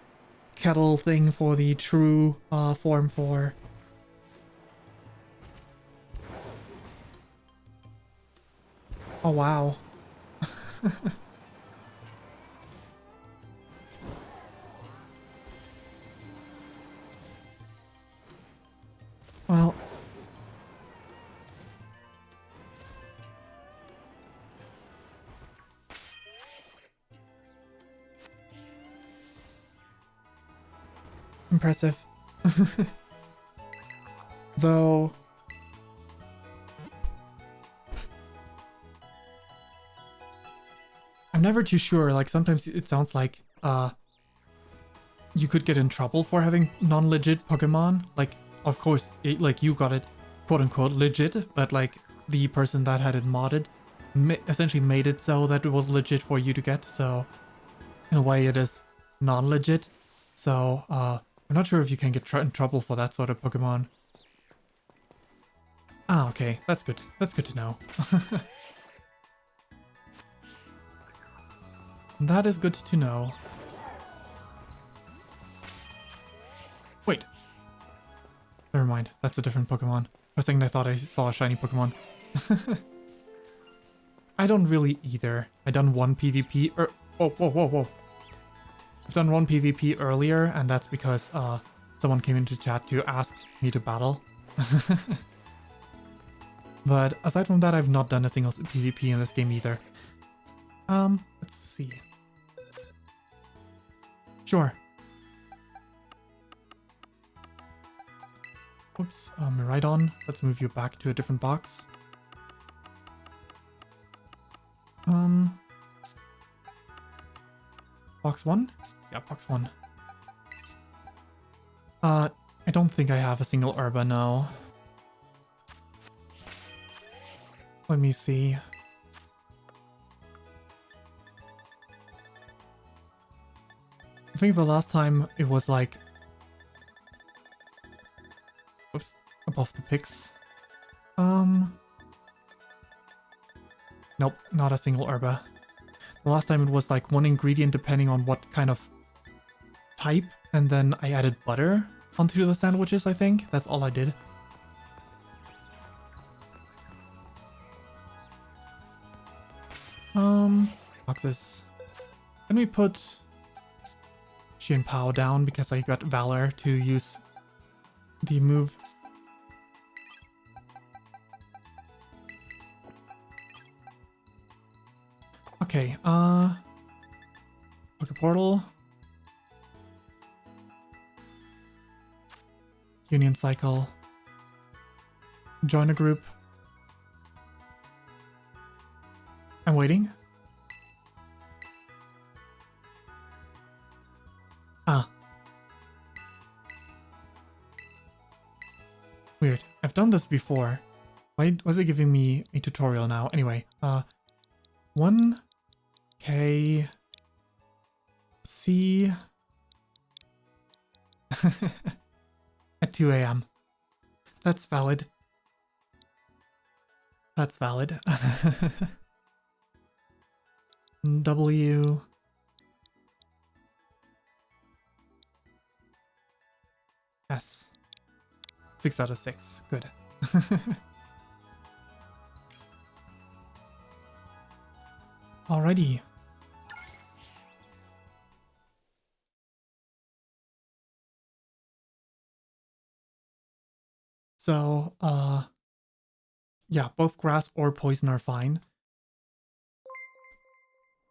kettle thing for the true form 4. Oh, wow. Well... Impressive. Though... I'm never too sure, like sometimes it sounds like you could get in trouble for having non-legit Pokemon. Like, of course, like you got it quote-unquote legit, but like the person that had it modded essentially made it so that it was legit for you to get, so in a way it is non-legit. So, I'm not sure if you can get in trouble for that sort of Pokemon. Ah, okay. That's good. That's good to know. That is good to know. Wait. Never mind. That's a different Pokemon. For a second I thought I saw a shiny Pokemon. I don't really either. I done one PvP whoa, whoa, whoa, whoa. I've done one PvP earlier, and that's because someone came into chat to ask me to battle. But aside from that, I've not done a single PvP in this game either. Let's see. Sure. Oops, right on. Let's move you back to a different box. Box 1? Yeah, box 1. I don't think I have a single herba now. Let me see. I think the last time it was like... Oops, above the picks. Nope, not a single herba. The last time it was like one ingredient depending on what kind of type, and then I added butter onto the sandwiches, I think. That's all I did. Boxes. Can we put Xian Pao down because I got Valor to use the move? Okay, Poké Portal. Union Cycle. Join a group. I'm waiting. Ah. Weird. I've done this before. Why was it giving me a tutorial now? Anyway, 1K C at 2 a.m. That's valid. That's valid. W S 6 out of 6. Good. Alrighty. So, yeah, both grass or poison are fine.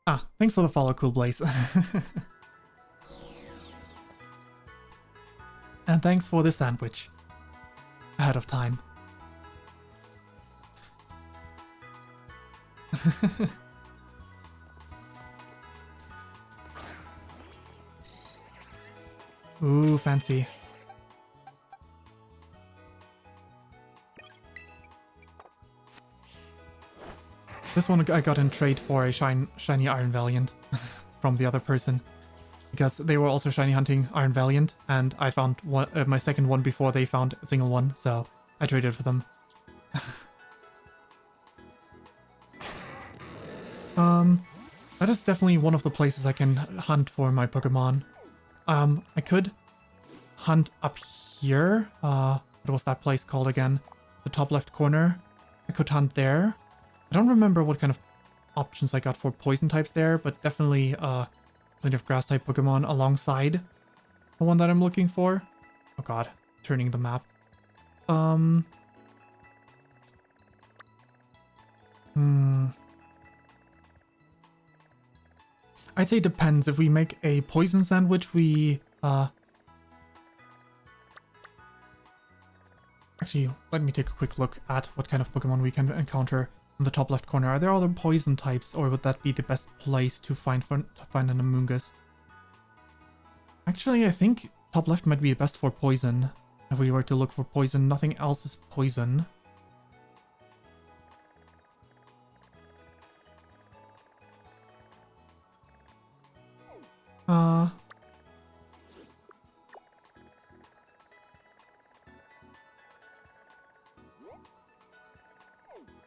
Ah, thanks for the follow, Cool Blaze. And thanks for the sandwich. Ahead of time. Ooh, fancy. This one I got in trade for a shiny Iron Valiant from the other person. Because they were also shiny hunting Iron Valiant, and I found one, my second one before they found a single one, so I traded for them. That is definitely one of the places I can hunt for my Pokemon. I could hunt up here. What was that place called again? The top left corner. I could hunt there. I don't remember what kind of options I got for poison types there, but definitely plenty of grass type Pokemon alongside the one that I'm looking for. Oh god, turning the map. I'd say it depends. If we make a poison sandwich, we actually, let me take a quick look at what kind of Pokemon we can encounter in the top left corner. Are there other poison types, or would that be the best place to find an Amoonguss? Actually, I think top left might be the best for poison. If we were to look for poison, nothing else is poison.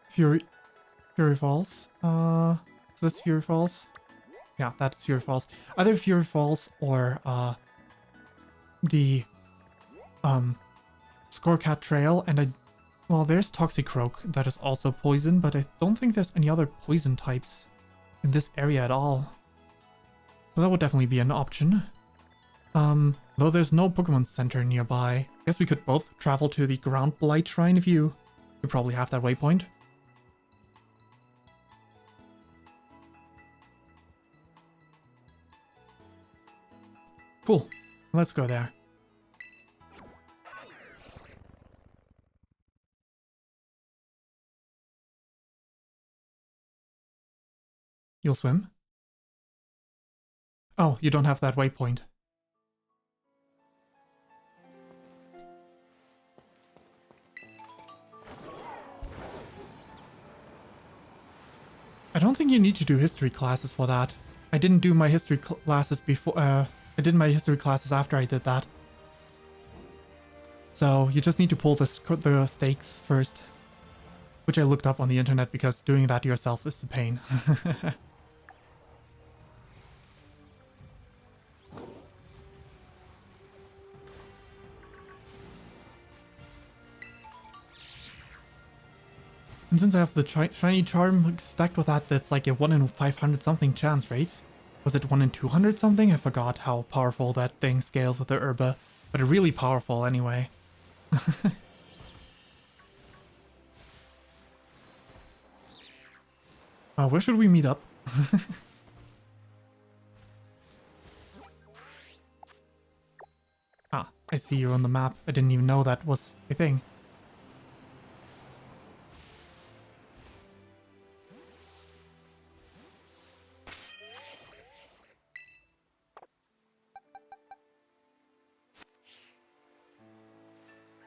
Fury Falls. This Fury Falls. Yeah, that's Fury Falls. Either Fury Falls or the Scorecat Trail, and well, there's Toxicroak that is also poison, but I don't think there's any other poison types in this area at all. So that would definitely be an option. Though there's no Pokemon Center nearby. I guess we could both travel to the Ground Blight Shrine if you probably have that waypoint. Cool. Let's go there. You'll swim? Oh, you don't have that waypoint. I don't think you need to do history classes for that. I didn't do my history classes before. I did my history classes after I did that. So you just need to pull the stakes first. Which I looked up on the internet because doing that yourself is a pain. And since I have the shiny charm stacked with that, that's like a 1 in 500 something chance, right? Was it 1 in 200 something? I forgot how powerful that thing scales with the herba, but really powerful anyway. Where should we meet up? Ah, I see you on the map. I didn't even know that was a thing.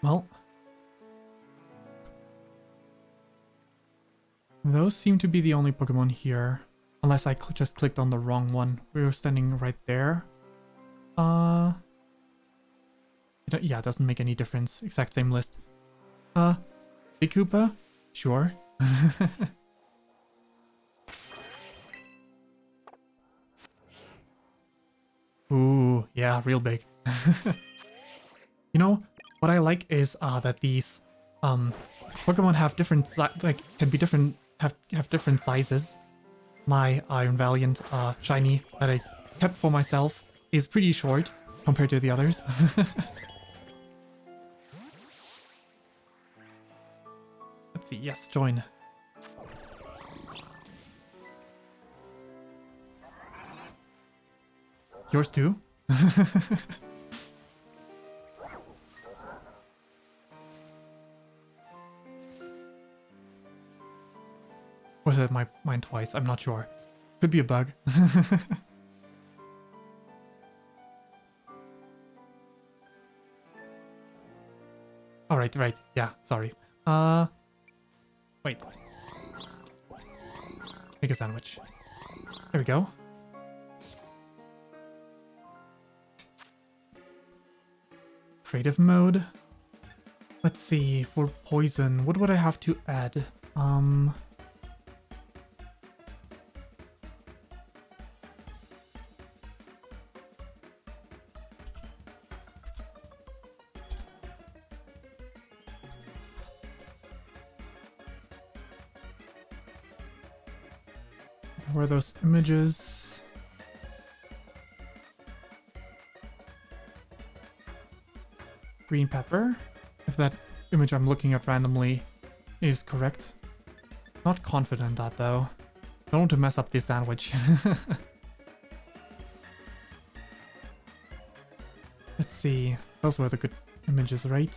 Well, those seem to be the only Pokemon here. Unless I just clicked on the wrong one. We were standing right there. Yeah, it doesn't make any difference. Exact same list. Big Koopa? Sure. Ooh, yeah, real big. You know, what I like is that these Pokemon have different can be different have different sizes. My Iron Valiant shiny that I kept for myself is pretty short compared to the others. Let's see. Yes, join. Yours too? Or is it mine twice? I'm not sure. Could be a bug. Alright, right. Yeah, sorry. Wait. Make a sandwich. There we go. Creative mode. Let's see, for poison, what would I have to add? Where are those images? Green pepper, if that image I'm looking at randomly is correct. Not confident that though. Don't want to mess up this sandwich. Let's see. Those were the good images, right?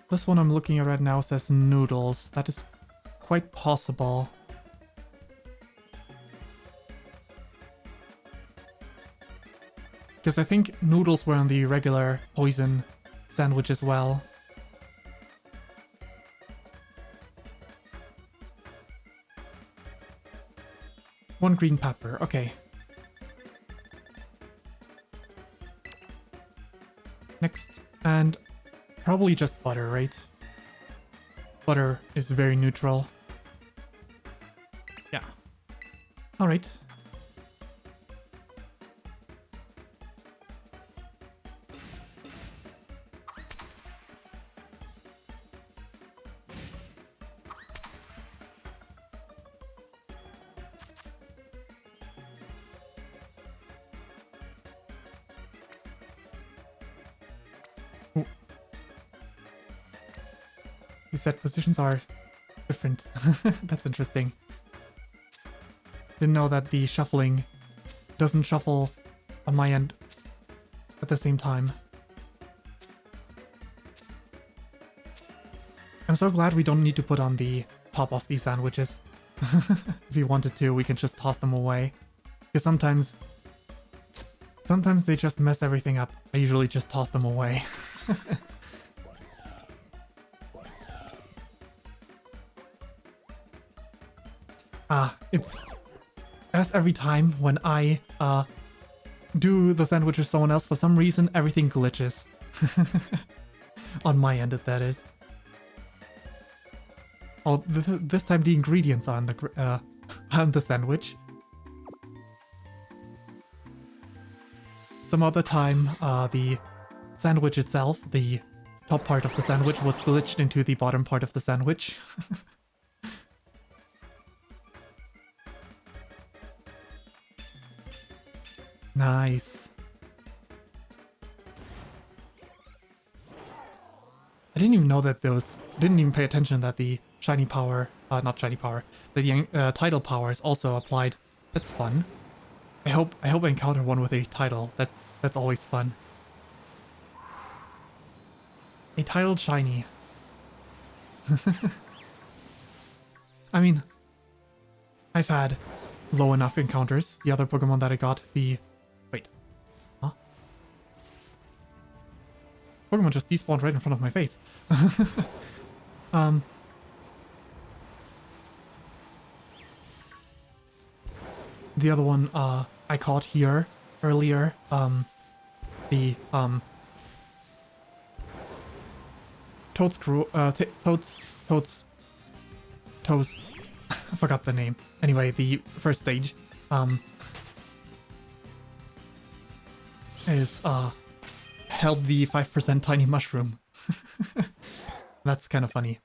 This one I'm looking at right now says noodles. That is quite possible. Because I think noodles were on the regular poison sandwich as well. One green pepper, okay. Next, and probably just butter, right? Butter is very neutral. Yeah. Alright. These set positions are different. That's interesting. Didn't know that the shuffling doesn't shuffle on my end at the same time. I'm so glad we don't need to put on the top of these sandwiches. If we wanted to, we can just toss them away. Because sometimes they just mess everything up. I usually just toss them away. It's as every time when I do the sandwich with someone else, for some reason everything glitches. On my end, that is. Oh, this time the ingredients are on the sandwich. Some other time, the sandwich itself, the top part of the sandwich, was glitched into the bottom part of the sandwich. Nice. I didn't even know that didn't even pay attention that the shiny power, not shiny power, the tidal power is also applied. That's fun. I hope I encounter one with a tidal. That's always fun. A tidal shiny. I mean, I've had low enough encounters. The other Pokemon that I got, wait. Huh? Pokemon just despawned right in front of my face. The other one I caught here earlier, the Toes. I forgot the name. Anyway, the first stage is held the 5% tiny mushroom. That's kind of funny.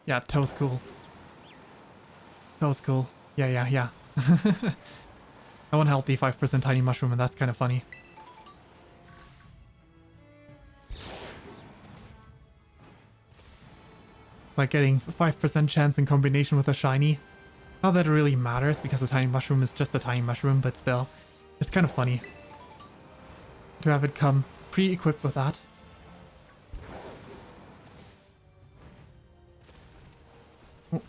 Yeah, Toe's cool. Toe's cool. Yeah. I want to help the 5% tiny mushroom, and that's kind of funny. Like getting 5% chance in combination with a shiny. Not that it really matters because the tiny mushroom is just a tiny mushroom, but still, it's kind of funny to have it come pre-equipped with that. Oh.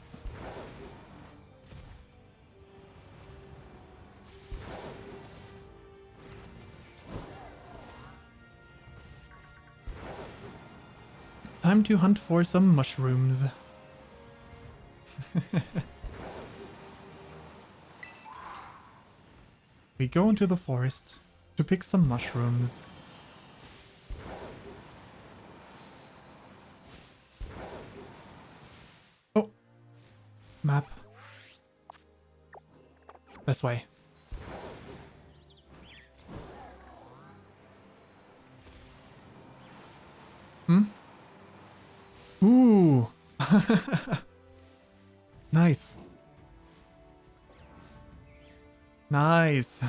Time to hunt for some mushrooms. We go into the forest to pick some mushrooms. Oh! Map. This way. Hmm? Ooh! Nice. Nice.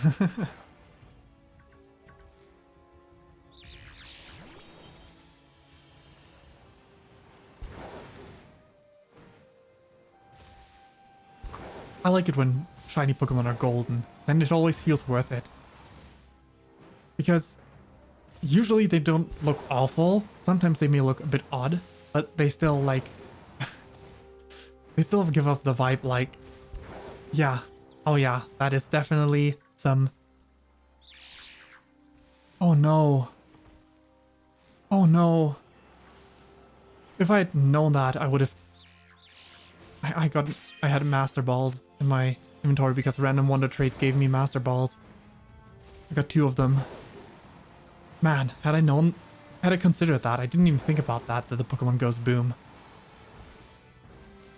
I like it when shiny Pokemon are golden, then it always feels worth it. Because usually they don't look awful, sometimes they may look a bit odd, but they still like... they still give off the vibe like... yeah, oh yeah, that is definitely some... oh no. Oh no. If I had known that, I would have... I had Master Balls in my inventory because random wonder traits gave me Master Balls. I got 2 of them. Man, had I considered that, I didn't even think about that the Pokemon goes boom.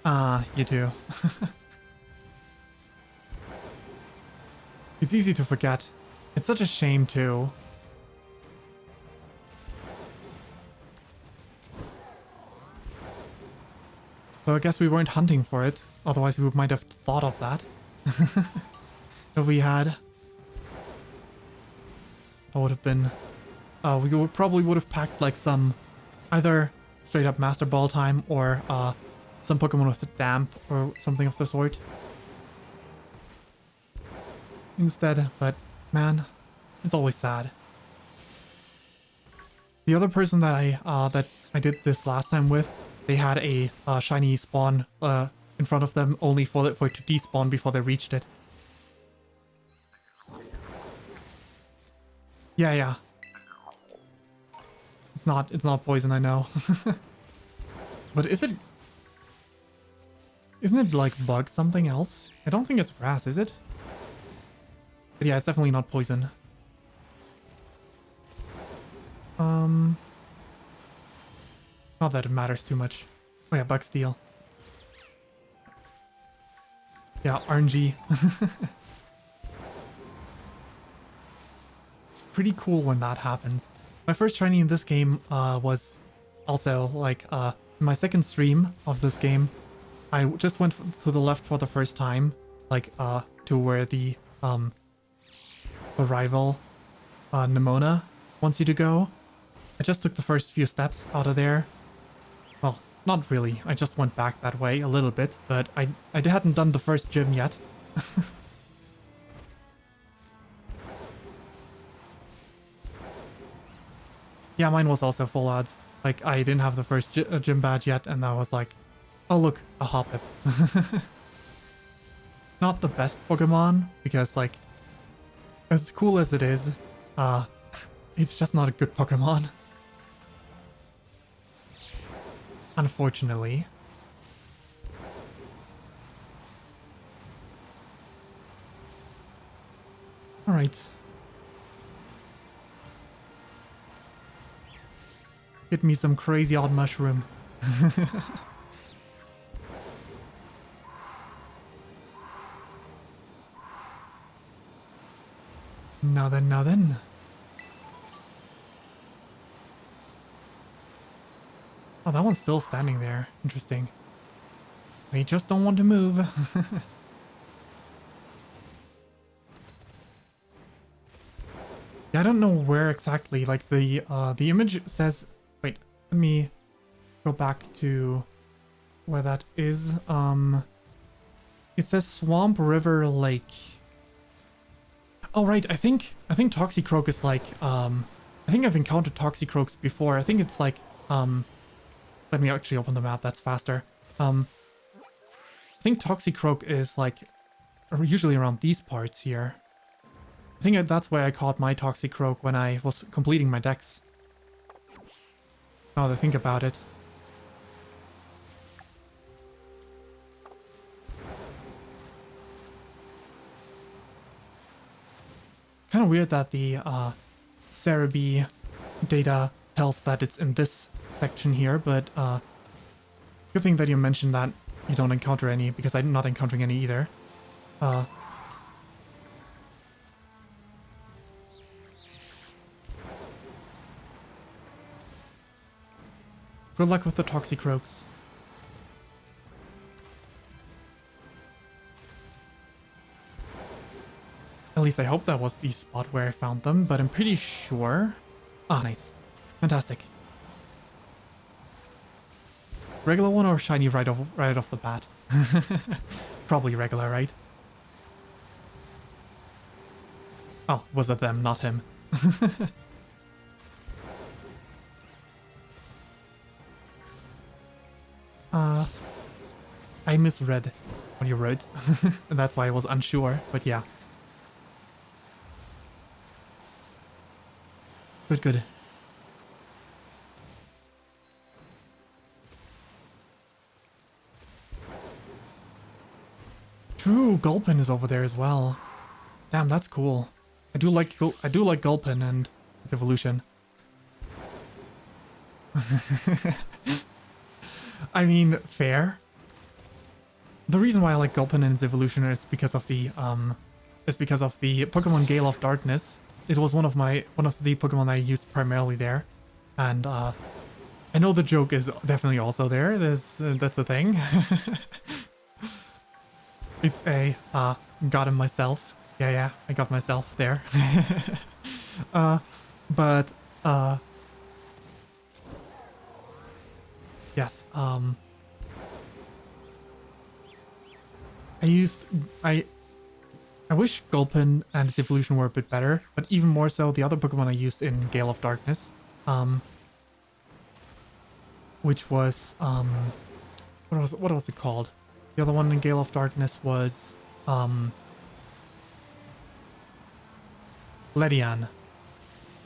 Ah, you too. It's easy to forget. It's such a shame too. So I guess we weren't hunting for it, otherwise we might have thought of that. If we had... that would have been... probably would have packed like some... either straight up Master Ball time or some Pokemon with a damp or something of the sort. Instead, but man, it's always sad. The other person that I did this last time with, they had a shiny spawn in front of them only for it to despawn before they reached it. Yeah. It's not poison, I know. But isn't it like bug something else? I don't think it's grass, is it? But yeah, it's definitely not poison. Not that it matters too much. Oh yeah, bug steel. Yeah, RNG. It's pretty cool when that happens. My first shiny in this game was also like my second stream of this game. I just went to the left for the first time, like to where the rival Nemona wants you to go. I just took the first few steps out of there. Well, not really. I just went back that way a little bit, but I hadn't done the first gym yet. Yeah, mine was also full odds. Like, I didn't have the first gym badge yet, and I was like, oh look, a Hoppip. Not the best Pokemon, because like, as cool as it is, it's just not a good Pokemon. Unfortunately. Alright. Get me some crazy odd mushroom. Now then, now then. Oh, that one's still standing there. Interesting. They just don't want to move. Yeah, I don't know where exactly. Like the image says. Wait, let me go back to where that is. It says Swamp River Lake. Oh right, I think Toxicroak is like I think I've encountered Toxicroaks before. I think it's like let me actually open the map, that's faster. I think Toxicroak is like usually around these parts here. I think that's where I caught my Toxicroak when I was completing my decks. Now that I think about it. Kind of weird that the Cerebi data tells that it's in this section here, but good thing that you mentioned that you don't encounter any, because I'm not encountering any either. Good luck with the Toxicroaks. At least I hope that was the spot where I found them, but I'm pretty sure. Ah, nice. Fantastic. Regular one or shiny right off the bat? Probably regular, right? Oh, was it them, not him? I misread what you wrote, and that's why I was unsure, but yeah. Good, good. True, Gulpin is over there as well. Damn, that's cool. I do like Gulpin and its evolution. I mean, fair. The reason why I like Gulpin and its evolution is because of the Pokemon Gale of Darkness. It was one of the Pokemon I used primarily there, and I know the joke is definitely also there. That's a thing. It's a got him myself. Yeah, I got myself there. But yes. I wish Gulpin and its evolution were a bit better, but even more so the other Pokemon I used in Gale of Darkness, which was what was it called? The other one in Gale of Darkness was Ledian.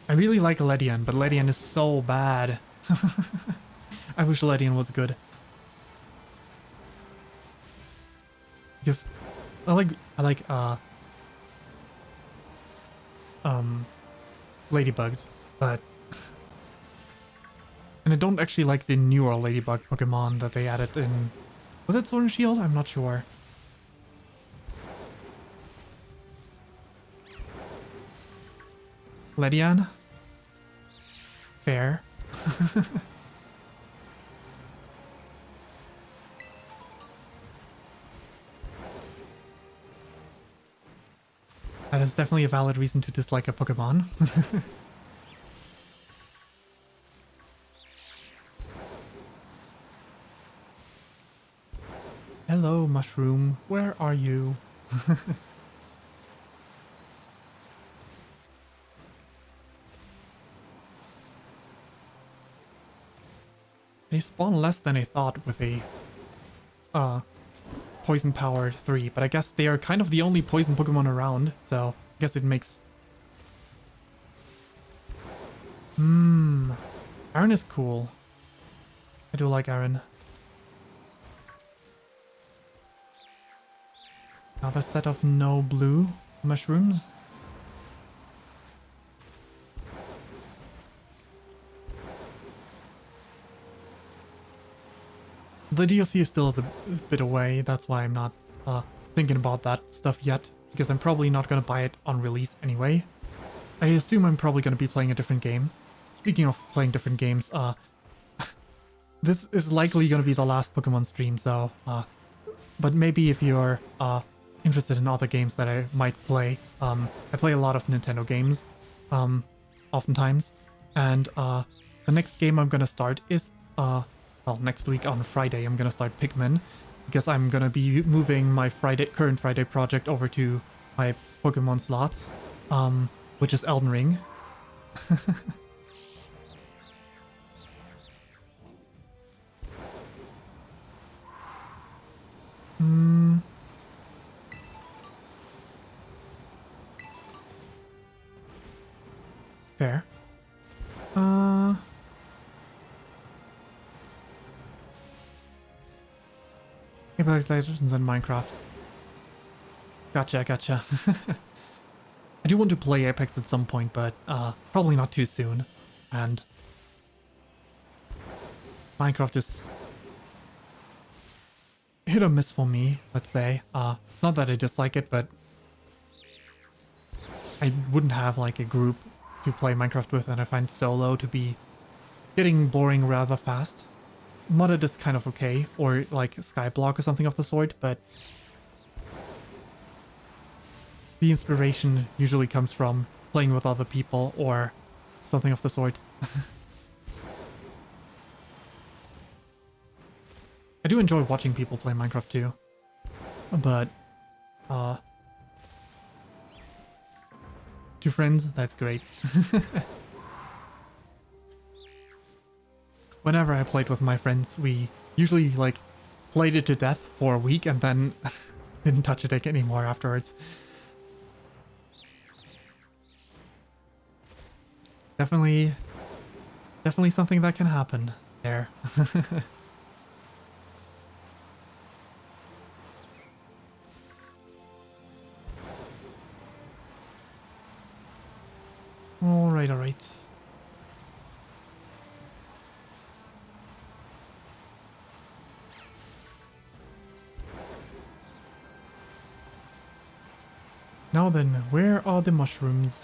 I really like Ledian, but Ledian is so bad. I wish Ledian was good. Because I like ladybugs, but and I don't actually like the newer ladybug Pokemon that they added in. Was it Sword and Shield? I'm not sure. Ledian? Fair. That is definitely a valid reason to dislike a Pokemon. Hello, mushroom. Where are you? They spawn less than I thought with a poison powered 3, but I guess they are kind of the only poison Pokemon around, so I guess it makes... Iron is cool. I do like Iron. Another set of no blue mushrooms. The DLC is still a bit away, that's why I'm not thinking about that stuff yet, because I'm probably not going to buy it on release anyway. I assume I'm probably going to be playing a different game. Speaking of playing different games, this is likely going to be the last Pokemon stream, so, but maybe if you're interested in other games that I might play, I play a lot of Nintendo games, oftentimes, and the next game I'm going to start is, well, next week on Friday, I'm going to start Pikmin, because I'm going to be moving my current Friday project over to my Pokemon slots, which is Elden Ring. Fair. Apex Legends and Minecraft. Gotcha. I do want to play Apex at some point, but probably not too soon. And Minecraft is hit or miss for me, let's say. It's not that I dislike it, but I wouldn't have like a group to play Minecraft with, and I find solo to be getting boring rather fast. Modded is kind of okay, or like Skyblock or something of the sort, but the inspiration usually comes from playing with other people or something of the sort. I do enjoy watching people play Minecraft too, but two friends, that's great. Whenever I played with my friends, we usually like played it to death for a week and then didn't touch it anymore afterwards. Definitely something that can happen there. Alright. Now then, where are the mushrooms?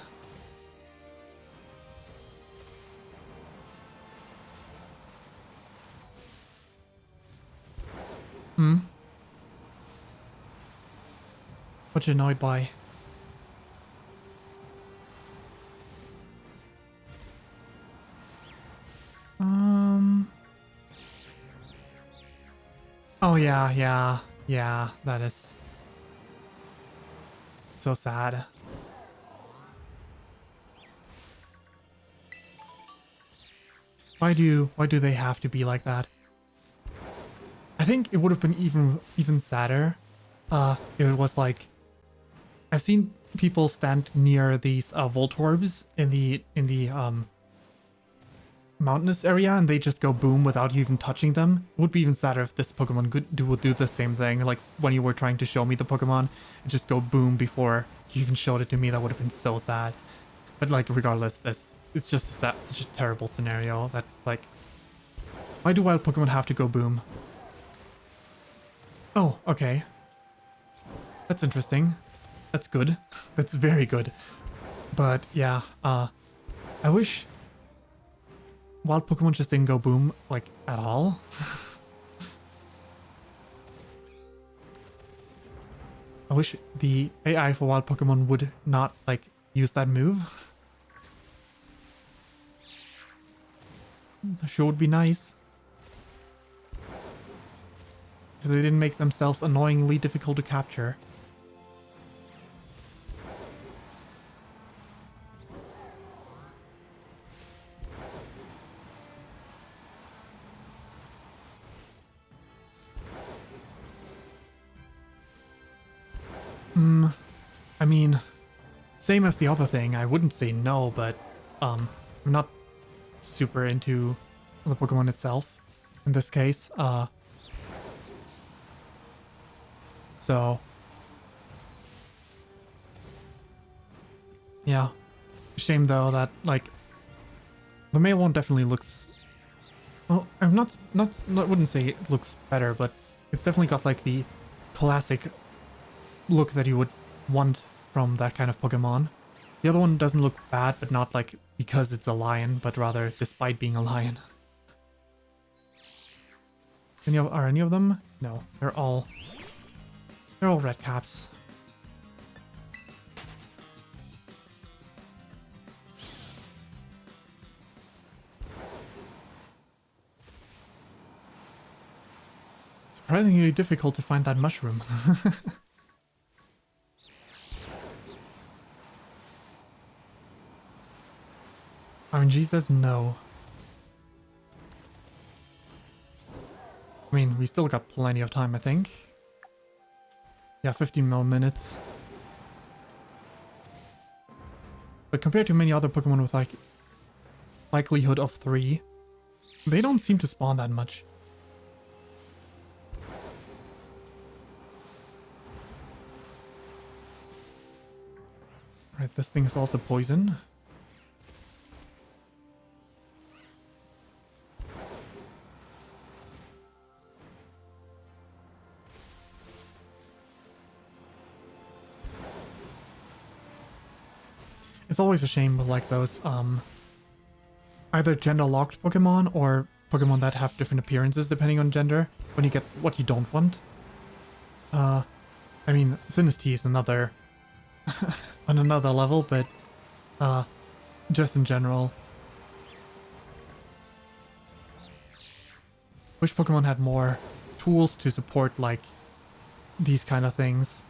What you annoyed by? Oh yeah, that is so sad. Why do they have to be like that? I think it would have been even sadder if it was like, I've seen people stand near these Voltorbs in the mountainous area and they just go boom without you even touching them. It would be even sadder if this Pokemon would do the same thing, like when you were trying to show me the Pokemon, and just go boom before you even showed it to me. That would have been so sad. But like, regardless, it's just such a terrible scenario that, like, why do wild Pokemon have to go boom? Oh, okay. That's interesting. That's good. That's very good. But yeah, I wish wild Pokemon just didn't go boom, like, at all. I wish the AI for wild Pokemon would not, like, use that move. Sure would be nice. If they didn't make themselves annoyingly difficult to capture. I mean, same as the other thing, I wouldn't say no, but I'm not super into the Pokemon itself in this case. So yeah. Shame though that, like, the male one definitely looks Well, I'm not wouldn't say it looks better, but it's definitely got like the classic look that you would want from that kind of Pokemon. The other one doesn't look bad, but not like because it's a lion, but rather despite being a lion. Are any of them? No, they're all red caps. Surprisingly difficult to find that mushroom. RNG says no. I mean, we still got plenty of time, I think. Yeah, 15 more minutes. But compared to many other Pokemon with like likelihood of 3, they don't seem to spawn that much. Right, this thing is also poison. It's always a shame with like those either gender locked Pokemon or Pokemon that have different appearances depending on gender when you get what you don't want. I mean, Sinistee is another on another level, but just in general. Wish Pokemon had more tools to support like these kind of things.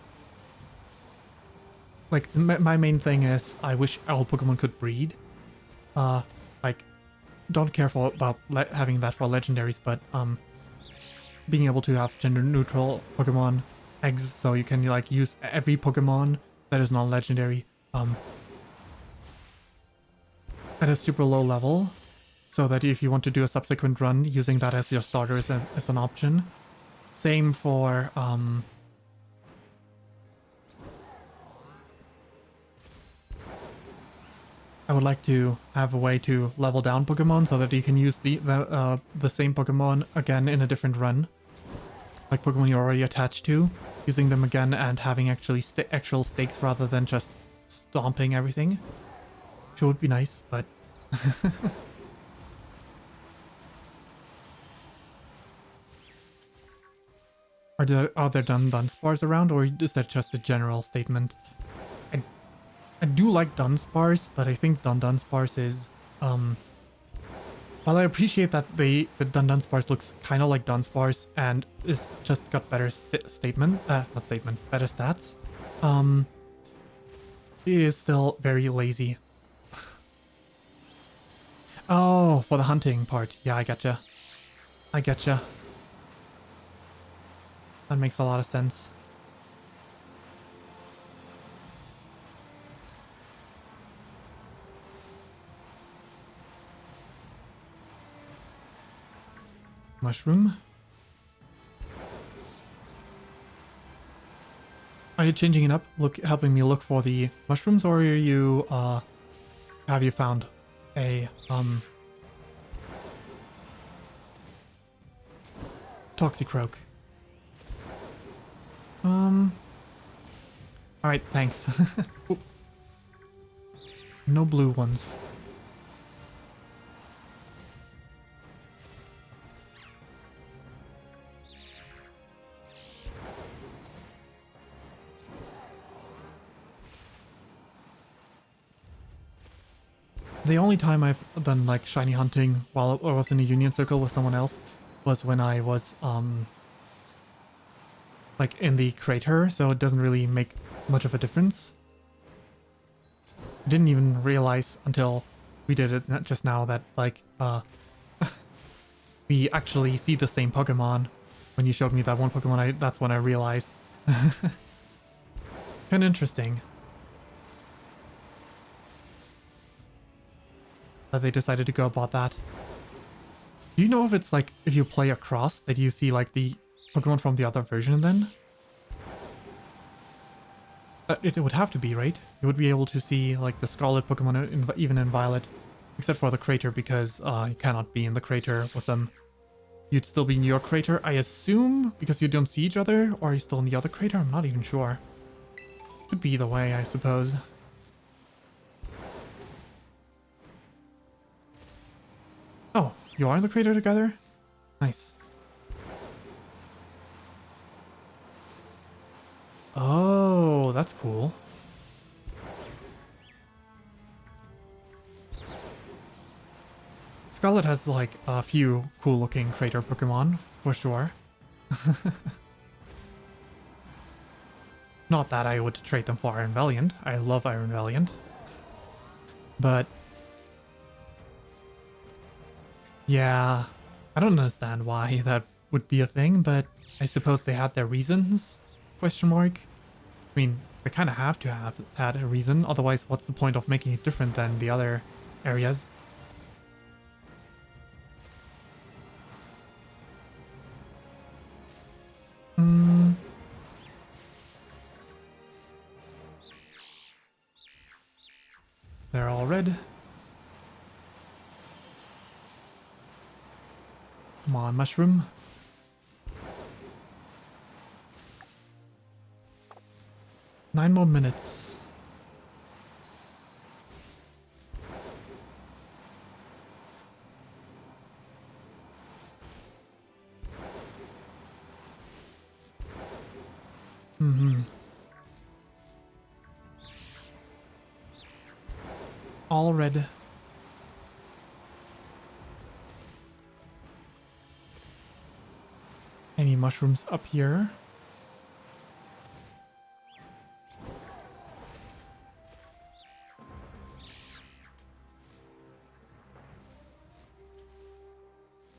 Like my main thing is I wish all Pokemon could breed. Like don't care about having that for legendaries, but being able to have gender neutral Pokemon eggs, so you can like use every Pokemon that is non-legendary at a super low level, so that if you want to do a subsequent run using that as your starter as an option. Same for I would like to have a way to level down Pokemon so that you can use the same Pokemon again in a different run. Like Pokemon you're already attached to, using them again and having actually actual stakes rather than just stomping everything. Which would be nice, but... Are there Dunsparce around, or is that just a general statement? I do like Dunsparce, but I think Dunsparce is, while I appreciate that the Dunsparce looks kind of like Dunsparce and is just got better better stats, it is still very lazy. Oh, for the hunting part. Yeah, I getcha. I getcha. That makes a lot of sense. Mushroom. Are you changing it up? Helping me look for the mushrooms, or are you have you found a Toxicroak? Alright, thanks. No blue ones. The only time I've done like shiny hunting while I was in a union circle with someone else was when I was like in the crater, so it doesn't really make much of a difference. I didn't even realize until we did it just now that like we actually see the same Pokemon. When you showed me that one Pokemon, that's when I realized. Kinda interesting that they decided to go about that. Do you know if it's like, if you play across, that you see like the Pokemon from the other version then? It would have to be, right? You would be able to see like the Scarlet Pokemon even in Violet. Except for the crater, because you cannot be in the crater with them. You'd still be in your crater, I assume, because you don't see each other, or are you still in the other crater? I'm not even sure. Could be either way, I suppose. Oh, you are in the crater together? Nice. Oh, that's cool. Scarlet has like a few cool looking crater Pokemon, for sure. Not that I would trade them for Iron Valiant. I love Iron Valiant. But yeah, I don't understand why that would be a thing, but I suppose they had their reasons? Question mark. I mean, they kind of have to have had a reason, otherwise what's the point of making it different than the other areas? Hmm. They're all red. Come on, mushroom. Nine more minutes. Mm-hmm. All red. Any mushrooms up here?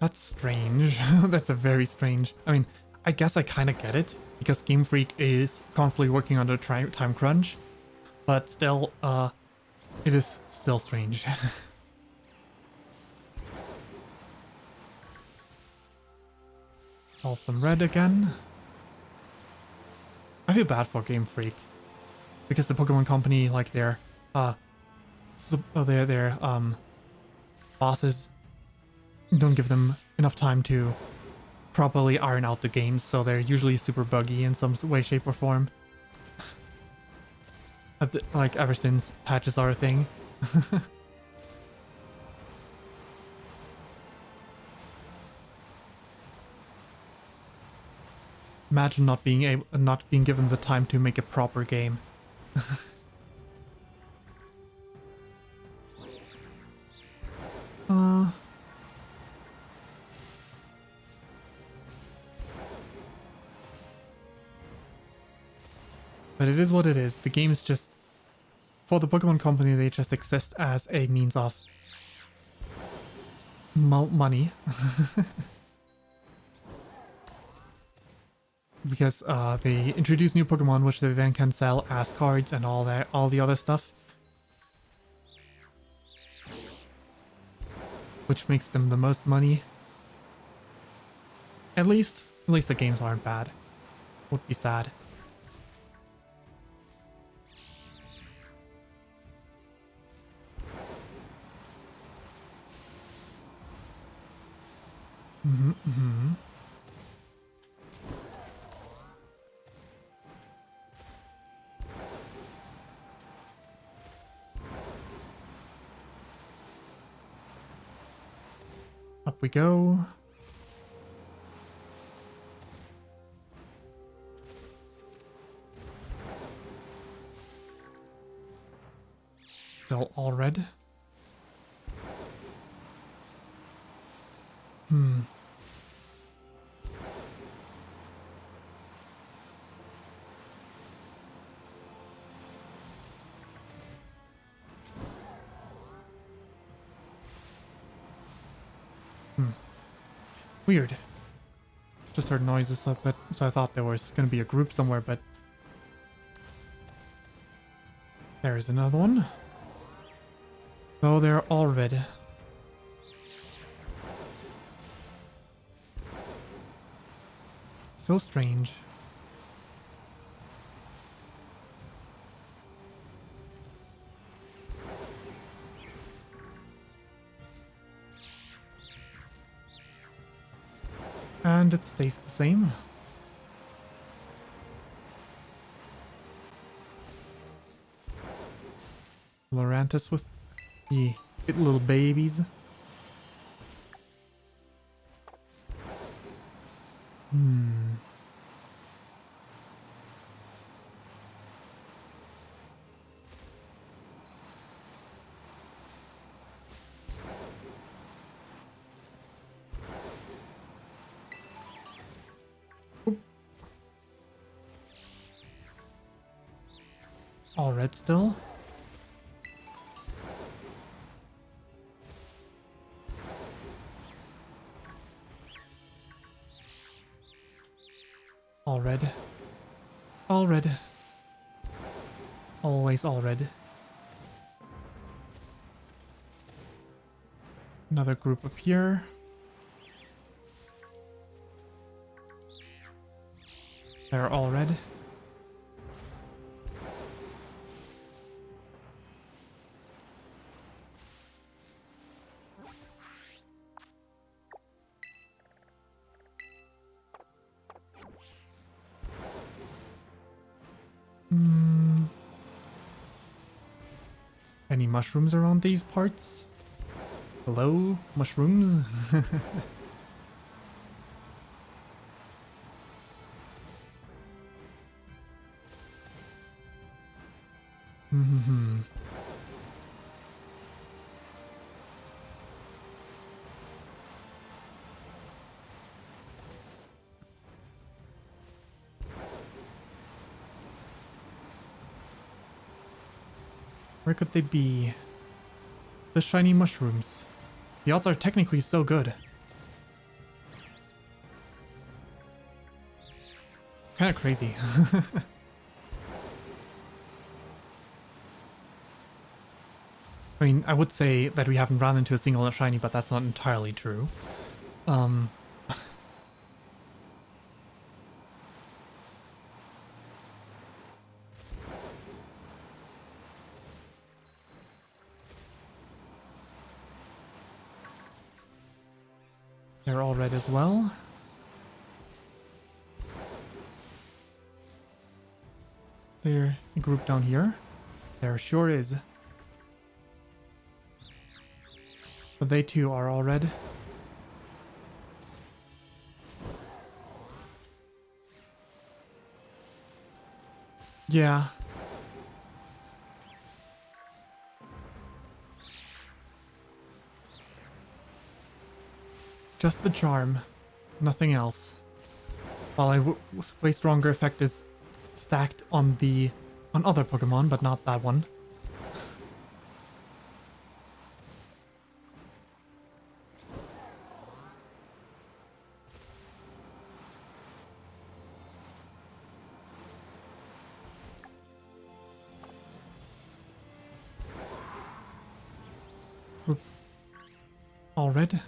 That's strange. That's a very strange. I mean, I guess I kind of get it because Game Freak is constantly working under time crunch, but still, it is still strange. All of them red again. I feel bad for Game Freak because the Pokemon Company, like their bosses don't give them enough time to properly iron out the games, so they're usually super buggy in some way, shape, or form. Like ever since patches are a thing. Imagine not being given the time to make a proper game. But it is what it is. The game is just, for the Pokemon Company, they just exist as a means of money. Because they introduce new Pokemon, which they then can sell as cards and all the other stuff. Which makes them the most money. At least the games aren't bad. Would be sad. Mm-hmm. Up we go. Still all red. Weird. Just heard noises up it, so I thought there was gonna be a group somewhere, but there is another one. Oh, they're all red. So strange. And it stays the same. Lorantis with the cute little babies. All red still. All red. All red. Always all red. Another group up here. They're all red. Any mushrooms around these parts? Hello, mushrooms? Where could they be? The shiny mushrooms. The odds are technically so good. Kind of crazy. I mean, I would say that we haven't run into a single shiny, but that's not entirely true. They're all red as well. There, a group down here. There sure is. But they too are all red. Yeah. Just the charm. Nothing else. While a way stronger effect is stacked on other Pokemon, but not that one. All red.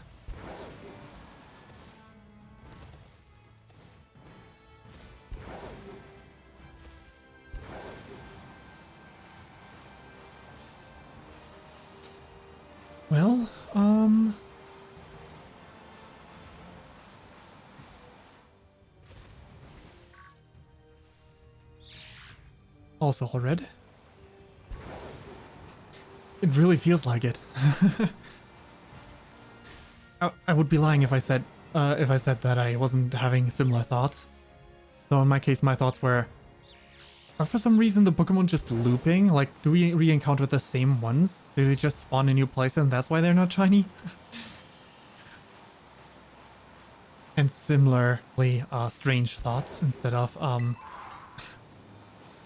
Well, also all red. It really feels like it. I would be lying if I said that I wasn't having similar thoughts. Though in my case, my thoughts were, are for some reason the Pokemon just looping? Like, do we re-encounter the same ones? Do they just spawn in new places and that's why they're not shiny? And similarly, strange thoughts instead of,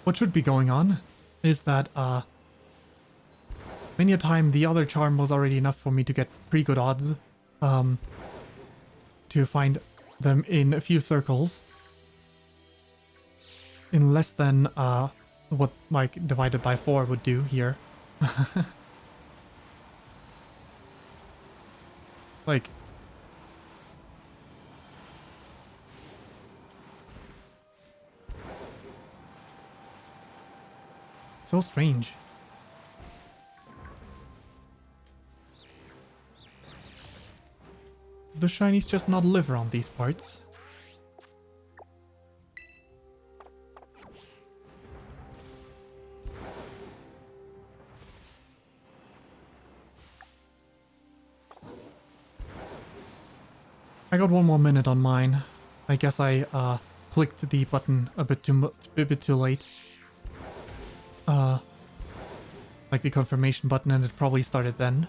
what should be going on is that, many a time the other charm was already enough for me to get pretty good odds, to find them in a few circles. In less than, what, like, divided by 4 would do here. Like... so strange. The shinies just not live around these parts. I got one more minute on mine. I guess I clicked the button a bit too late. Like the confirmation button, and it probably started then.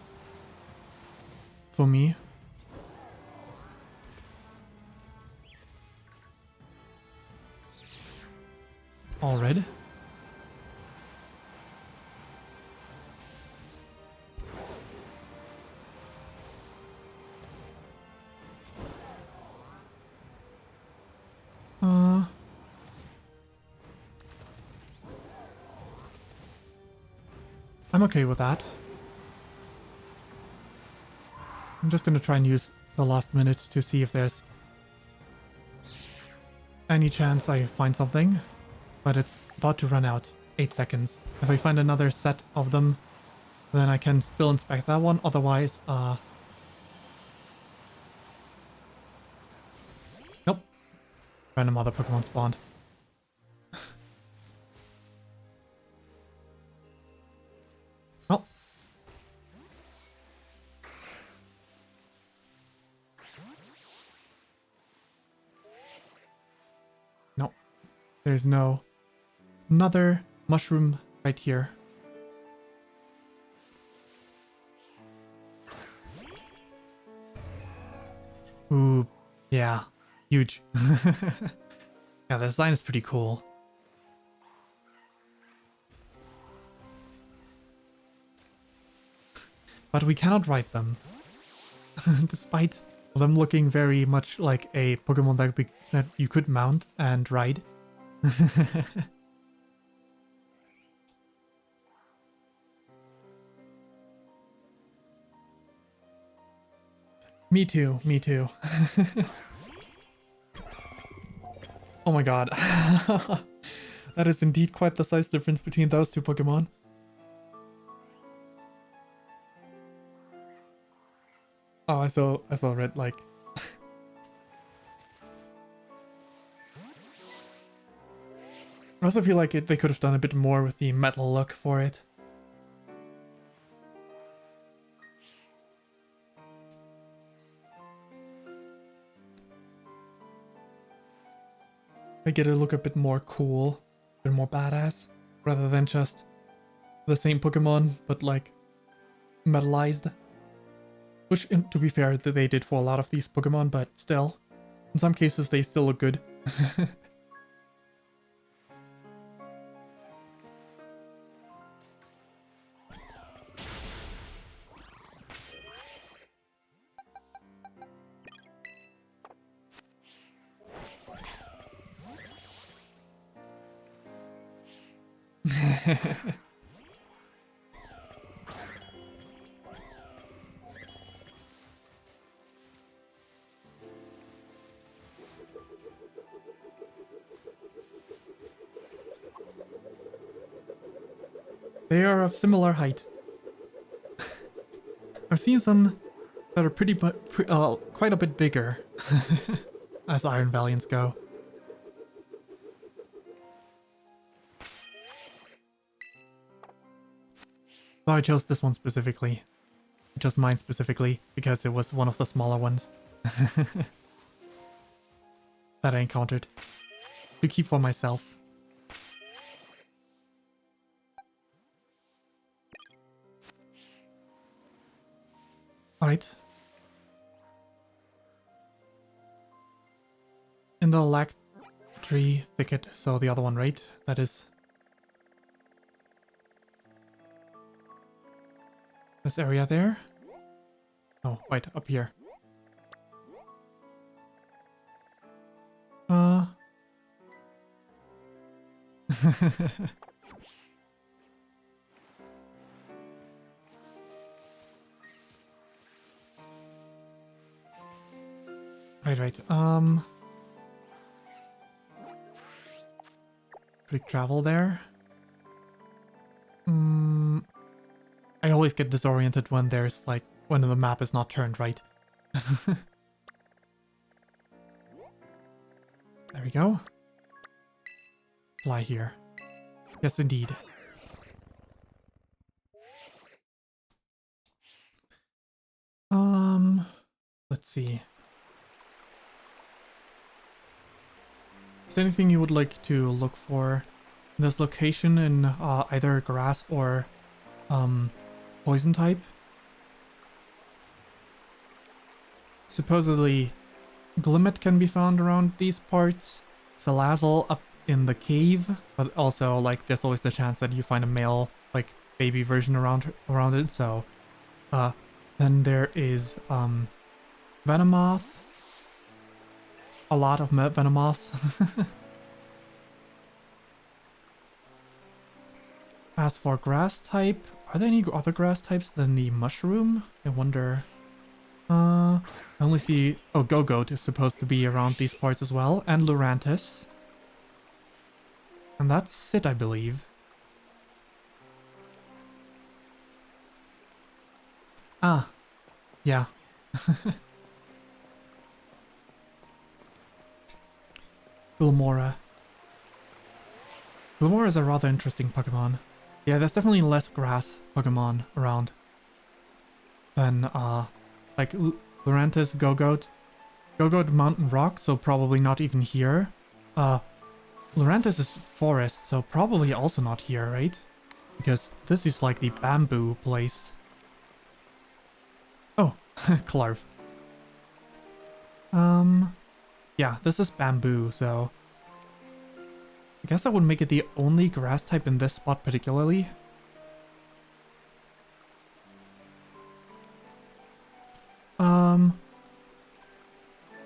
For me. All red. I'm okay with that. I'm just gonna try and use the last minute to see if there's any chance I find something. But it's about to run out. 8 seconds. If I find another set of them, then I can still inspect that one. Otherwise, nope. Random other Pokemon spawned. Oh. No. There's no... Another mushroom right here. Ooh, yeah. Huge. Yeah, the design is pretty cool. But we cannot ride them. Despite them looking very much like a Pokemon that you could mount and ride. Me too, me too. Oh my god. That is indeed quite the size difference between those two Pokemon. Oh, I saw red, like... I also feel like they could have done a bit more with the metal look for it. Make it look a bit more cool, a bit more badass, rather than just the same Pokemon, but like metalized. Which, to be fair, that they did for a lot of these Pokemon, but still, in some cases they still look good. They are of similar height. I've seen some that are quite a bit bigger as Iron Valiants go. So I chose this one specifically. I chose mine specifically because it was one of the smaller ones that I encountered to keep for myself. Alright. In the lac tree thicket, so the other one, right? That is this area there. Oh, wait, up here. Right. Quick travel there. I always get disoriented when there's like when the map is not turned right. There we go. Fly here. Yes, indeed. Let's see. there anything you would like to look for in this location in either grass or poison type? Supposedly, Glimmet can be found around these parts, Salazzle up in the cave, but also like there's always the chance that you find a male like baby version around it. So then there is Venomoth, a lot of Venomoths. As for grass type, are there any other grass types than the mushroom? I wonder. I only see... Oh, Go-Goat is supposed to be around these parts as well, and Lurantis. And that's it, I believe. Ah, yeah. Gilmora. Gilmora is a rather interesting Pokemon. Yeah, there's definitely less grass Pokemon around than, like Lurantis, Go-Goat. Go-Goat Mountain Rock, so probably not even here. Lurantis is forest, so probably also not here, right? Because this is like the bamboo place. Oh, Clarv. Yeah, this is bamboo, so... I guess that would make it the only grass type in this spot particularly.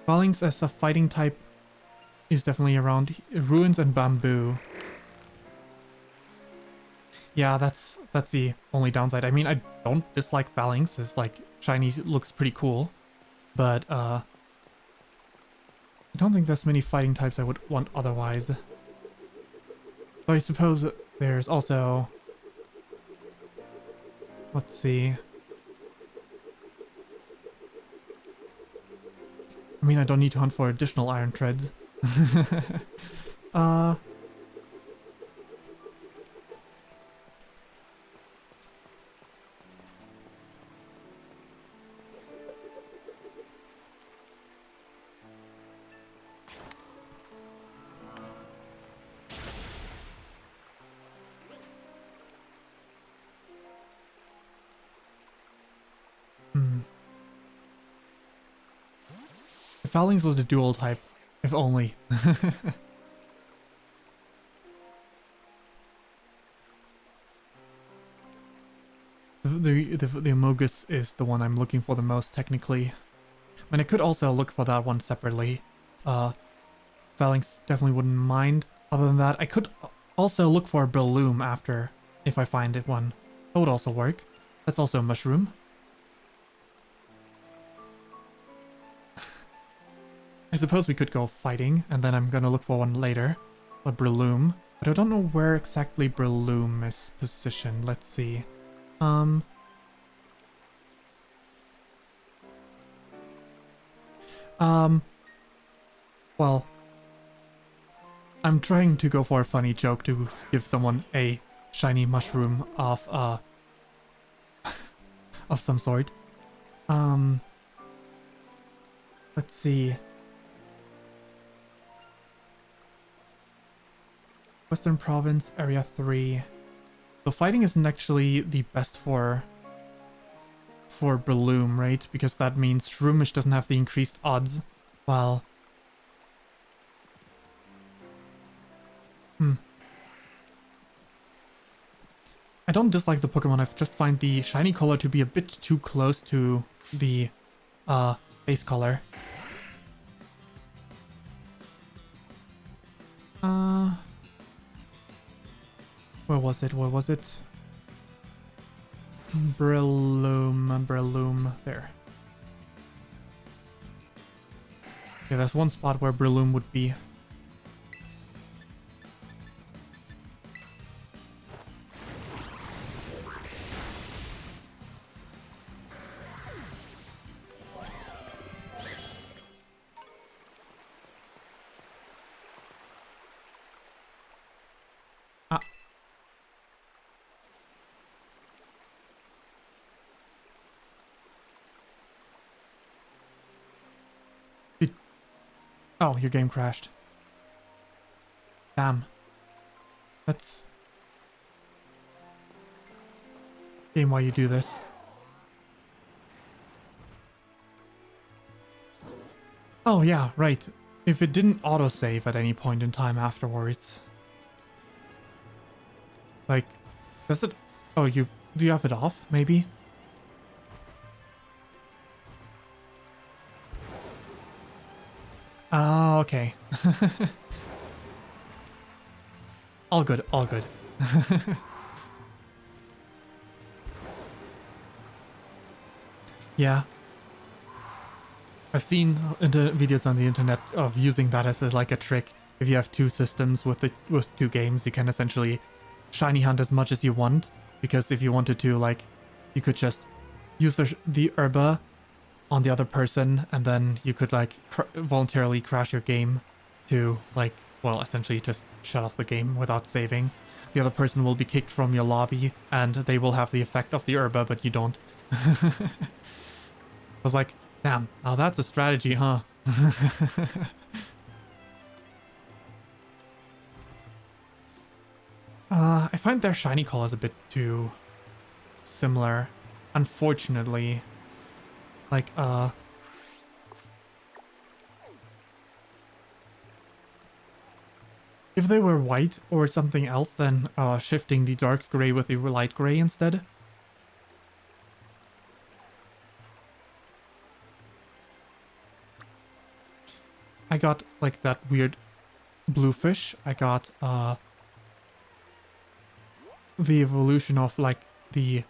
Ballings as a fighting type is definitely around ruins and bamboo. Yeah, that's the only downside. I mean, I don't dislike Phalanx. It's like shiny looks pretty cool, but I don't think there's many fighting types I would want otherwise. But I suppose there's also, let's see. I mean, I don't need to hunt for additional iron treads. If Phalanx was a dual type, if only. The Amogus is the one I'm looking for the most, technically. I mean, I could also look for that one separately. Phalanx definitely wouldn't mind. Other than that, I could also look for a Breloom after, if I find it one. That would also work. That's also a mushroom. I suppose we could go fighting, and then I'm gonna look for one later. A Breloom. But I don't know where exactly Breloom is positioned. Let's see. Well, I'm trying to go for a funny joke to give someone a shiny mushroom of, of some sort. Let's see. Western Province, Area 3. So fighting isn't actually the best for Breloom, right? Because that means Shroomish doesn't have the increased odds, while... I don't dislike the Pokemon, I just find the shiny color to be a bit too close to the base color. Where was it? Where was it? Breloom, there. Yeah, there's one spot where Breloom would be. Oh, your game crashed. Damn. That's... game why you do this. Oh yeah, right. If it didn't autosave at any point in time afterwards. Like, does it... Oh, do you have it off, maybe? Oh, okay. All good, all good. Yeah. I've seen videos on the internet of using that as like a trick. If you have two systems with two games, you can essentially shiny hunt as much as you want. Because if you wanted to, like, you could just use the herba on the other person, and then you could like voluntarily crash your game to like, well, essentially just shut off the game without saving. The other person will be kicked from your lobby, and they will have the effect of the herba, but you don't. I was like, damn, now that's a strategy, huh? I find their shiny colors a bit too similar, unfortunately. Like, if they were white or something else, then shifting the dark gray with the light gray instead. I got like that weird bluefish. I got the evolution of like the...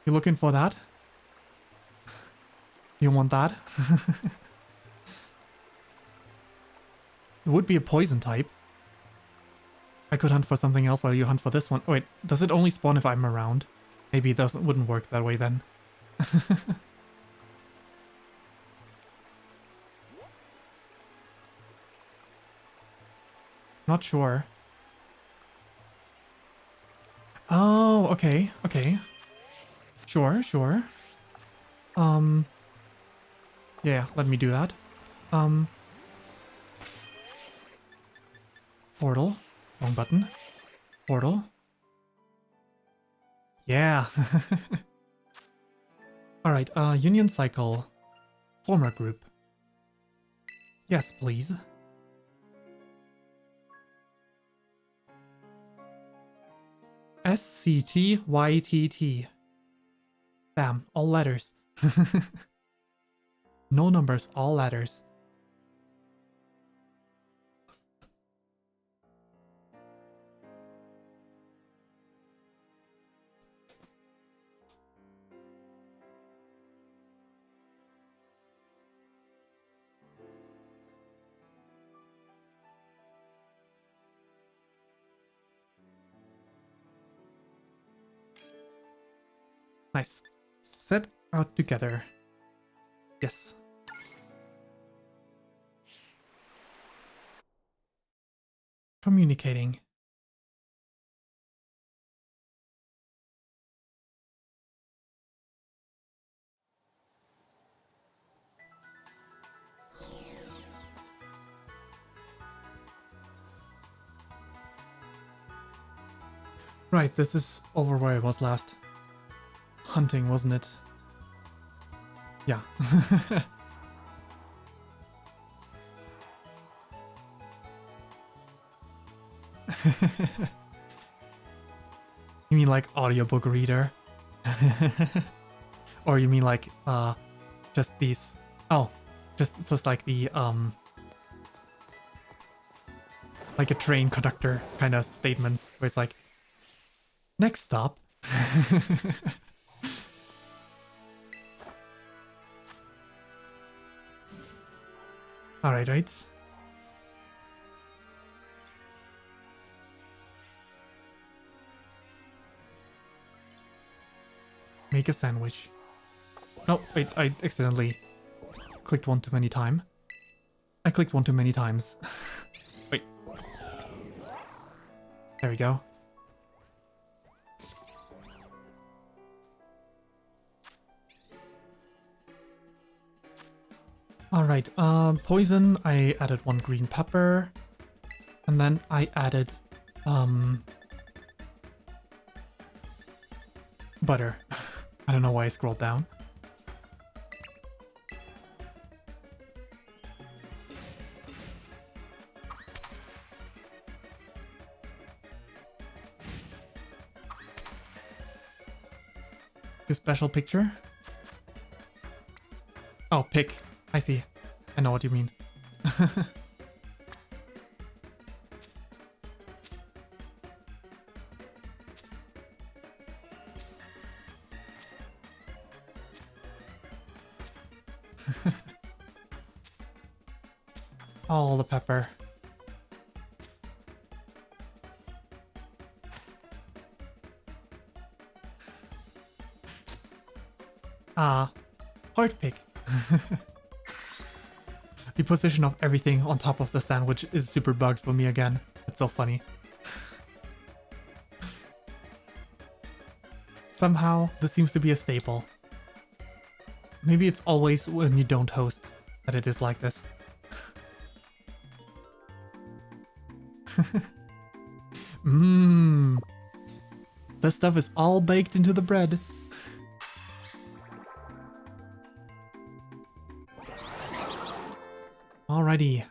You looking for that? You want that? It would be a poison type. I could hunt for something else while you hunt for this one. Oh, wait, does it only spawn if I'm around? Maybe it wouldn't work that way then. Not sure. Oh, okay, okay. Sure, sure. Yeah, let me do that. Portal. Wrong button. Portal. Yeah. Alright, Union Cycle. Former group. Yes, please. SCTYTT. Damn, all letters. No numbers, all letters. Nice. Set out together. Yes. Communicating. Right, this is over where I was last. Hunting, wasn't it? Yeah. You mean like audiobook reader? Or you mean like just these... Oh, just like the like a train conductor kind of statements where it's like, next stop. Alright, right. Make a sandwich. No, wait, I accidentally clicked one too many times. I clicked one too many times. Wait. There we go. Alright. Right, poison, I added 1 green pepper. And then I added, butter. I don't know why I scrolled down. A special picture? Oh, pick. I see. I know what you mean. All the pepper. Ah, heart pick. The position of everything on top of the sandwich is super bugged for me again. It's so funny. Somehow, this seems to be a staple. Maybe it's always when you don't host that it is like this. Mmm. This stuff is all baked into the bread. Alrighty.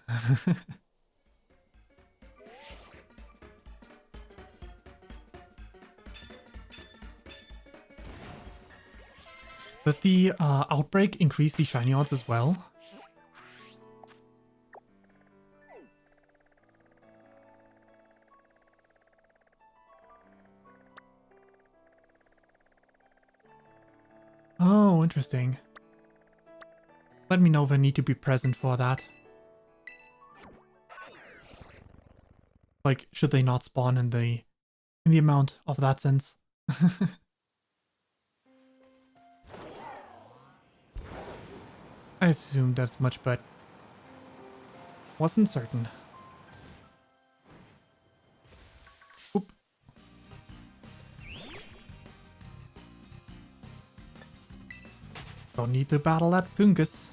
Does the outbreak increase the shiny odds as well? Oh, interesting. Let me know if I need to be present for that. Like, should they not spawn in the amount of that sense? I assumed that's much, but wasn't certain. Oop. Don't need to battle that fungus.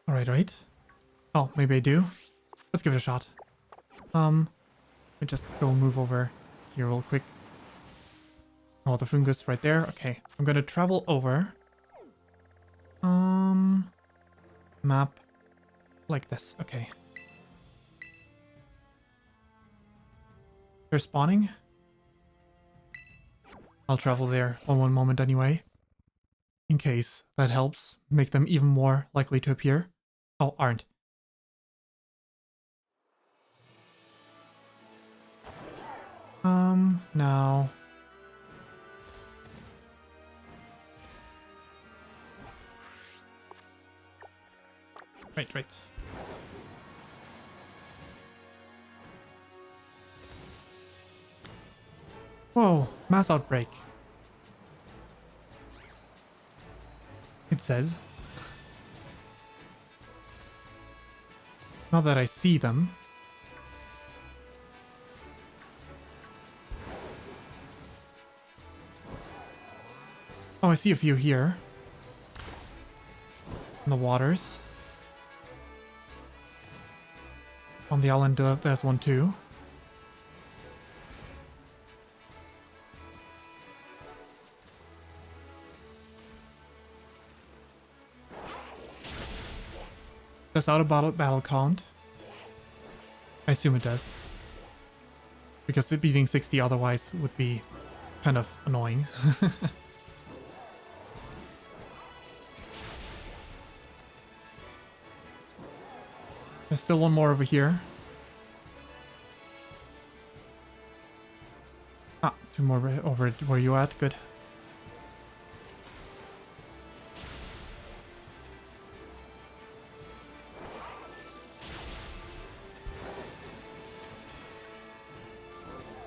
Alright. Oh, maybe I do. Let's give it a shot. Let me just go move over here real quick. Oh, the fungus right there. Okay, I'm gonna travel over. Map like this. Okay. They're spawning. I'll travel there on one moment anyway. In case that helps make them even more likely to appear. Oh, aren't. Now. Right. Whoa, mass outbreak. It says. Not that I see them. Oh, I see a few here. In the waters. On the island, there's one too. Does out of battle count? I assume it does. Because it beating 60 otherwise would be kind of annoying. There's still one more over here. Ah, 2 more over where you at. Good.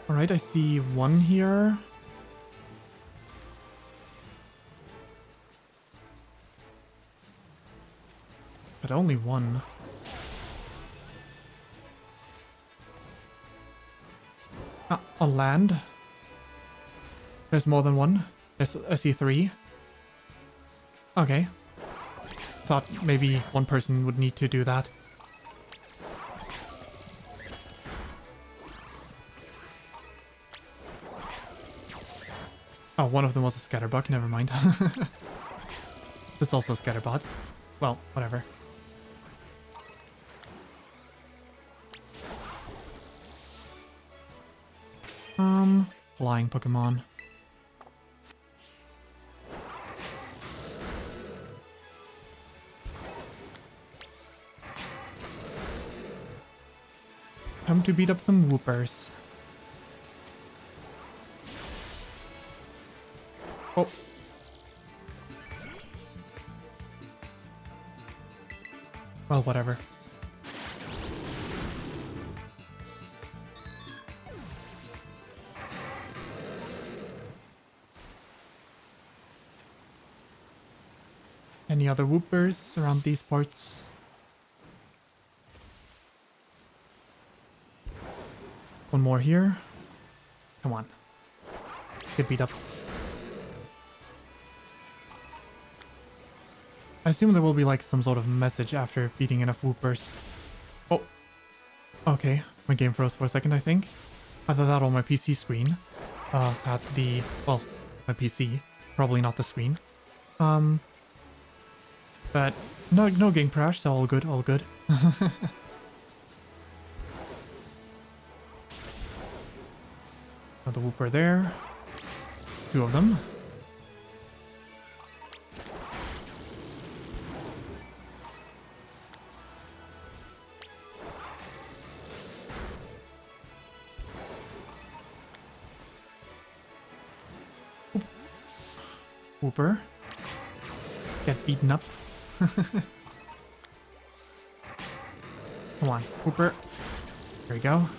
Alright, I see one here. But only one. On land, there's more than one. I see three. Okay. Thought maybe one person would need to do that. Oh, one of them was a scatterbug, never mind. This is also a scatterbot. Well, whatever. Flying Pokemon. Time to beat up some Whoopers. Oh. Well, whatever. Any other Whoopers around these parts? One more here. Come on. Get beat up. I assume there will be like some sort of message after beating enough Whoopers. Oh. Okay. My game froze for a second, I think. Either that or my PC screen. At the... well, my PC. Probably not the screen. But no game crash, so all good, all good. Another Whooper there. Two of them. Whooper. Get beaten up. Come on, Whooper. There we go.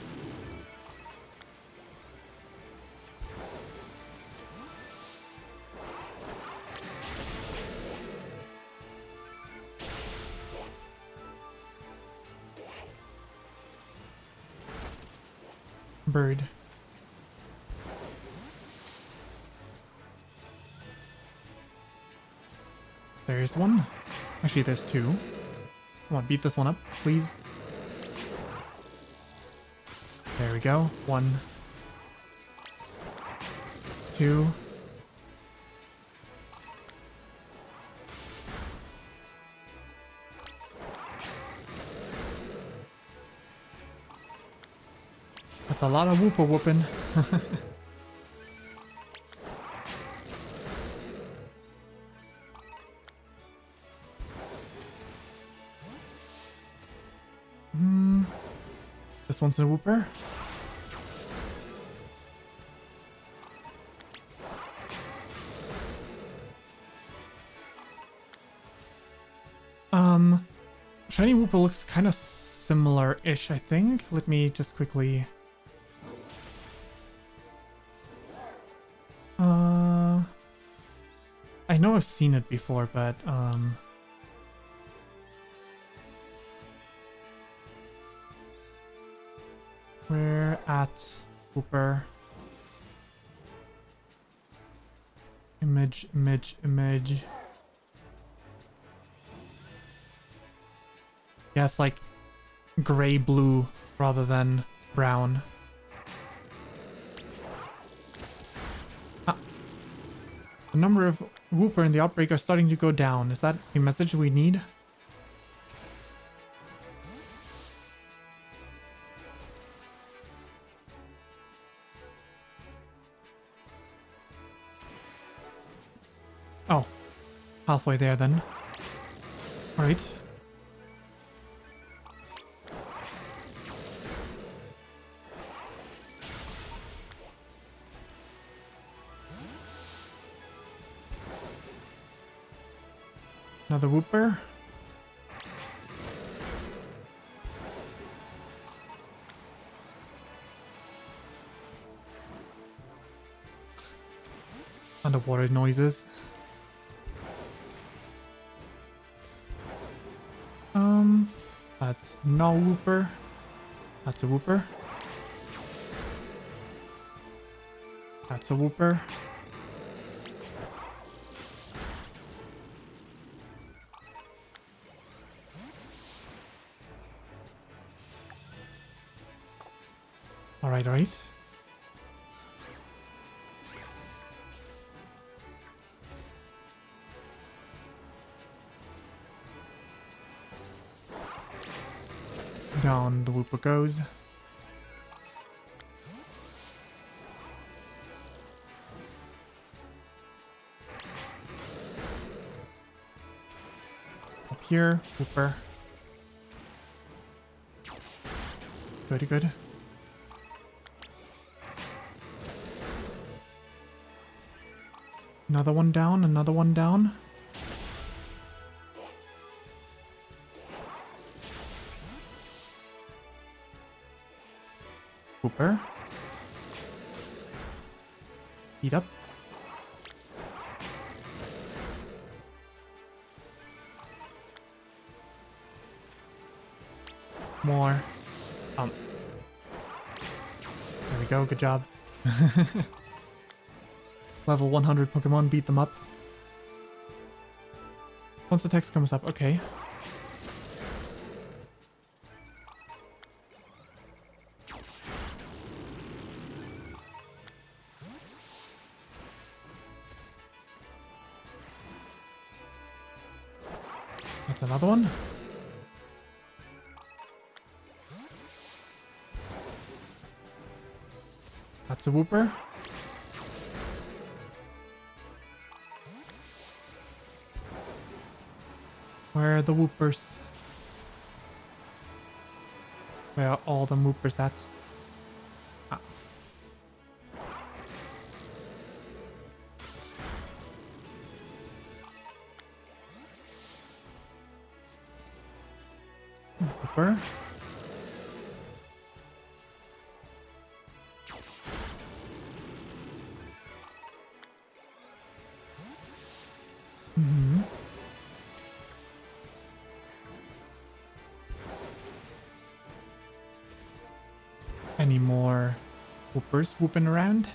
Bird. There's one. Actually, there's two. Come on, beat this one up, please. There we go. One. Two. That's a lot of Whooper whooping. This one's a Whooper. Shiny Whooper looks kind of similar-ish, I think. Let me just quickly... I know I've seen it before, but, where at Whooper? Image. Yeah, it's like gray-blue rather than brown. Ah. The number of Whooper in the outbreak are starting to go down. Is that a message we need? Oh. Halfway there then. Alright. Another Whooper. Underwater noises. That's no Whooper. That's a Whooper. That's a whooper. Alright, alright. Down the whooper goes. Up here, whooper. Good, good. Another one down, another one down. Whooper. Heat up. More. There we go, good job. Level 100 Pokemon, beat them up. Once the text comes up, okay. That's another one. That's a whooper. Where are the whoopers? Where are all the whoopers at? Ah. Whooper. Any more whoopers whooping around?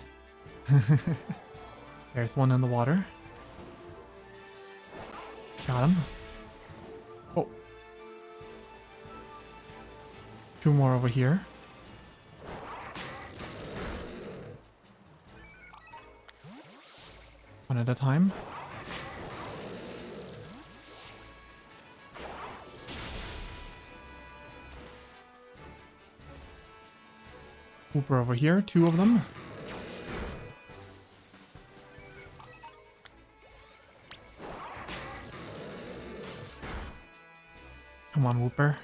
There's one in the water. Got him. Oh. Two more over here. One at a time. Whooper over here, two of them. Come on, Whooper.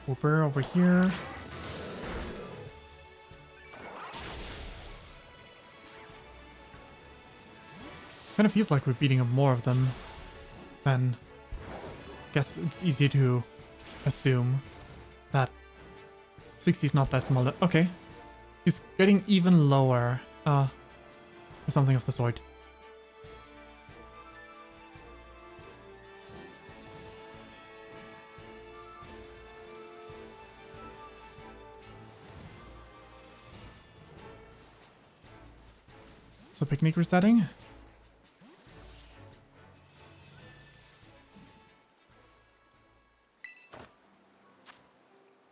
Whooper over here. Kind of feels like we're beating up more of them than... Guess it's easy to assume that 60 is not that small. Okay. He's getting even lower. Or something of the sort. So picnic resetting.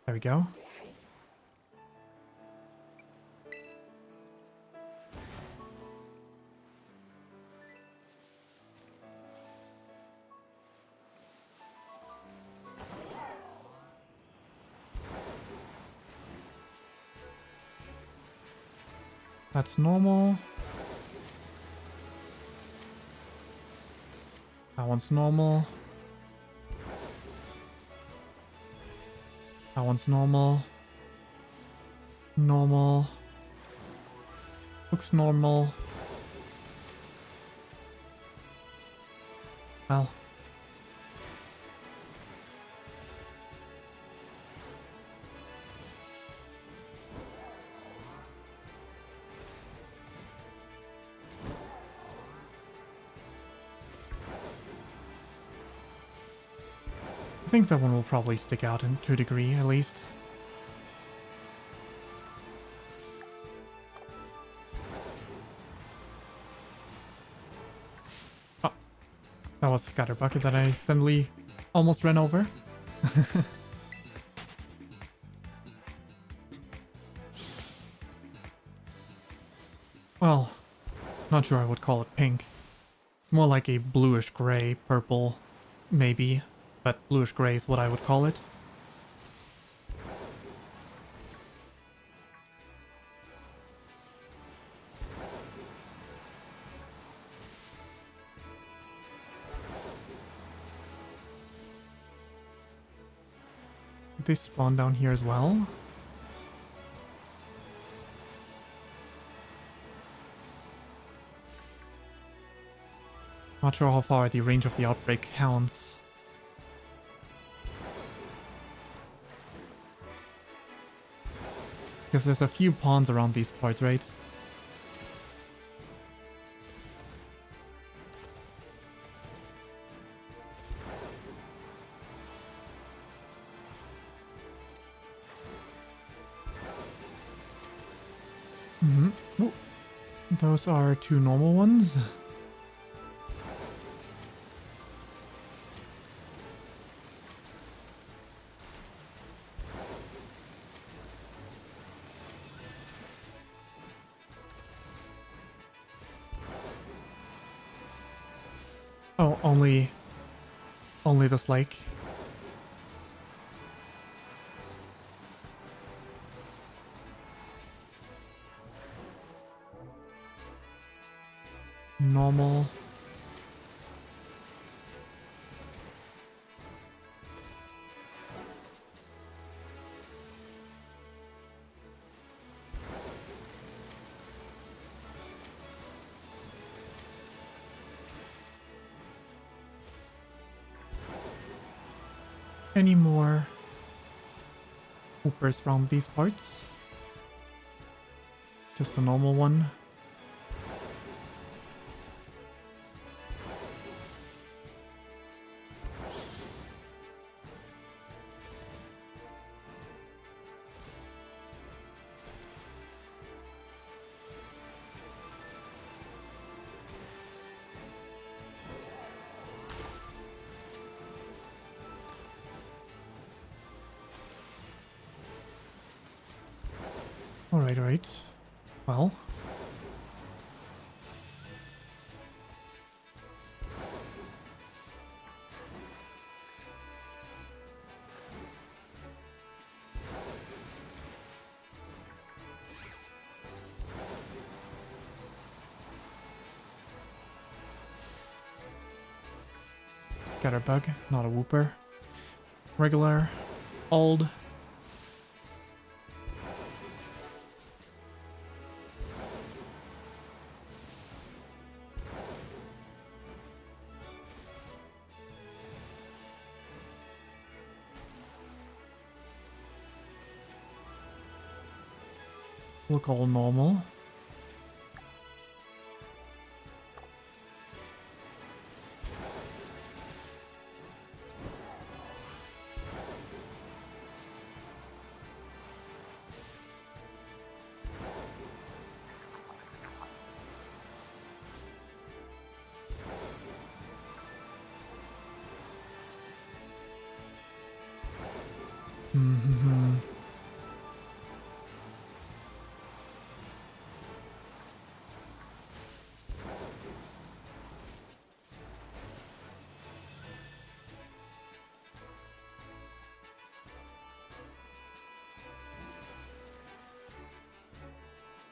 There we go. That's normal. That one's normal. That one's normal. Normal. Looks normal. Well. I think that one will probably stick out to a degree, at least. Oh, that was a scatter bucket that I suddenly almost ran over. Well, not sure I would call it pink. More like a bluish gray, purple, maybe. But bluish gray is what I would call it. Did they spawn down here as well? Not sure how far the range of the outbreak counts. Because there's a few pawns around these parts, right? Mm-hmm. Ooh. Those are 2 normal ones. Oh, only this lake. Normal. Any more hoopers from these parts? Just the normal one. Alright. Well. Scatterbug, not a whooper. Regular. Old. Look all normal. Mm-hmm.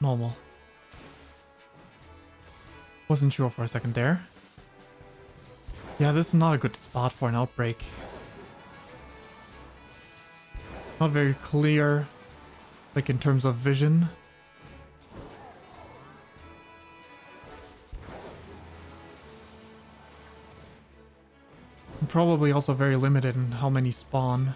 Normal. Wasn't sure for a second there. Yeah, this is not a good spot for an outbreak. Not very clear, like in terms of vision. And probably also very limited in how many spawn.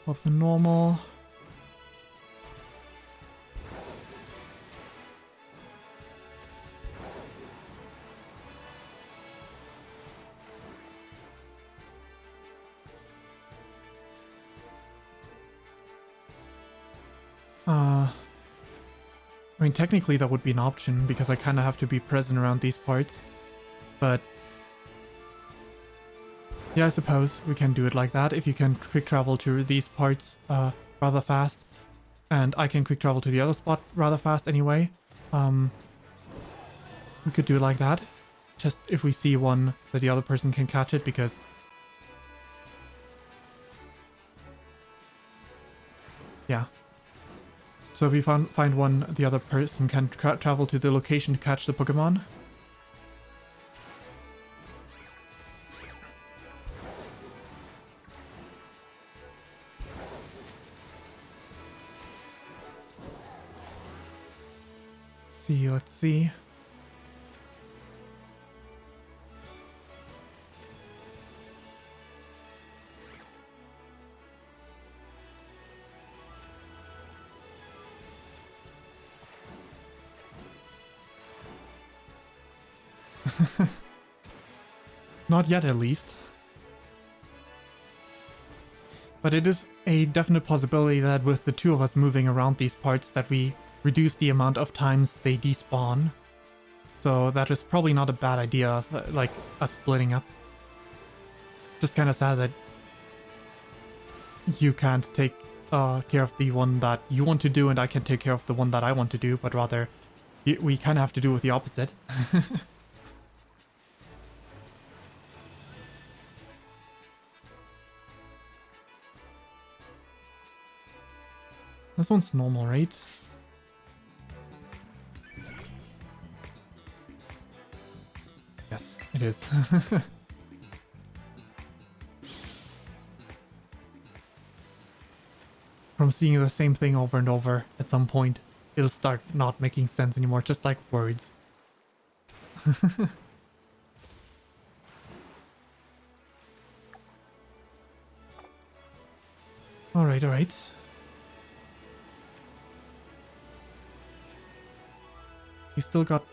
Of the normal. I mean, technically that would be an option because I kind of have to be present around these parts. But yeah, I suppose we can do it like that. If you can quick travel to these parts rather fast, and I can quick travel to the other spot rather fast anyway, we could do it like that. Just if we see one that the other person can catch it, because yeah. So if we find one, the other person can travel to the location to catch the Pokemon. Let's see. Not yet, at least. But it is a definite possibility that with the two of us moving around these parts that we reduce the amount of times they despawn. So that is probably not a bad idea, like us splitting up. Just kind of sad that you can't take care of the one that you want to do and I can take care of the one that I want to do, but rather we kind of have to do with the opposite. This one's normal, right? Yes, it is. From seeing the same thing over and over, at some point, it'll start not making sense anymore, just like words. Alright, alright. We still got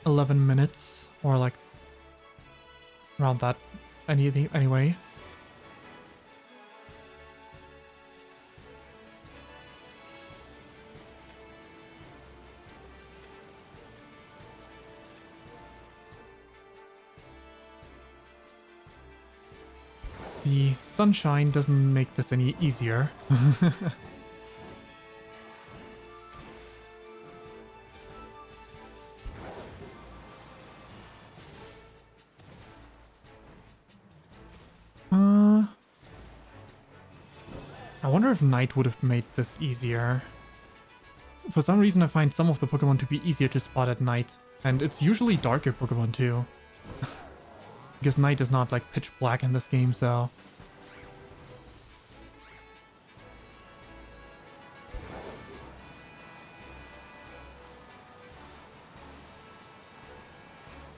11 minutes, or like around that anything anyway. The sunshine doesn't make this any easier. I wonder if night would have made this easier. For some reason I find some of the Pokemon to be easier to spot at night. And it's usually darker Pokemon too. Because night is not like pitch black in this game, so...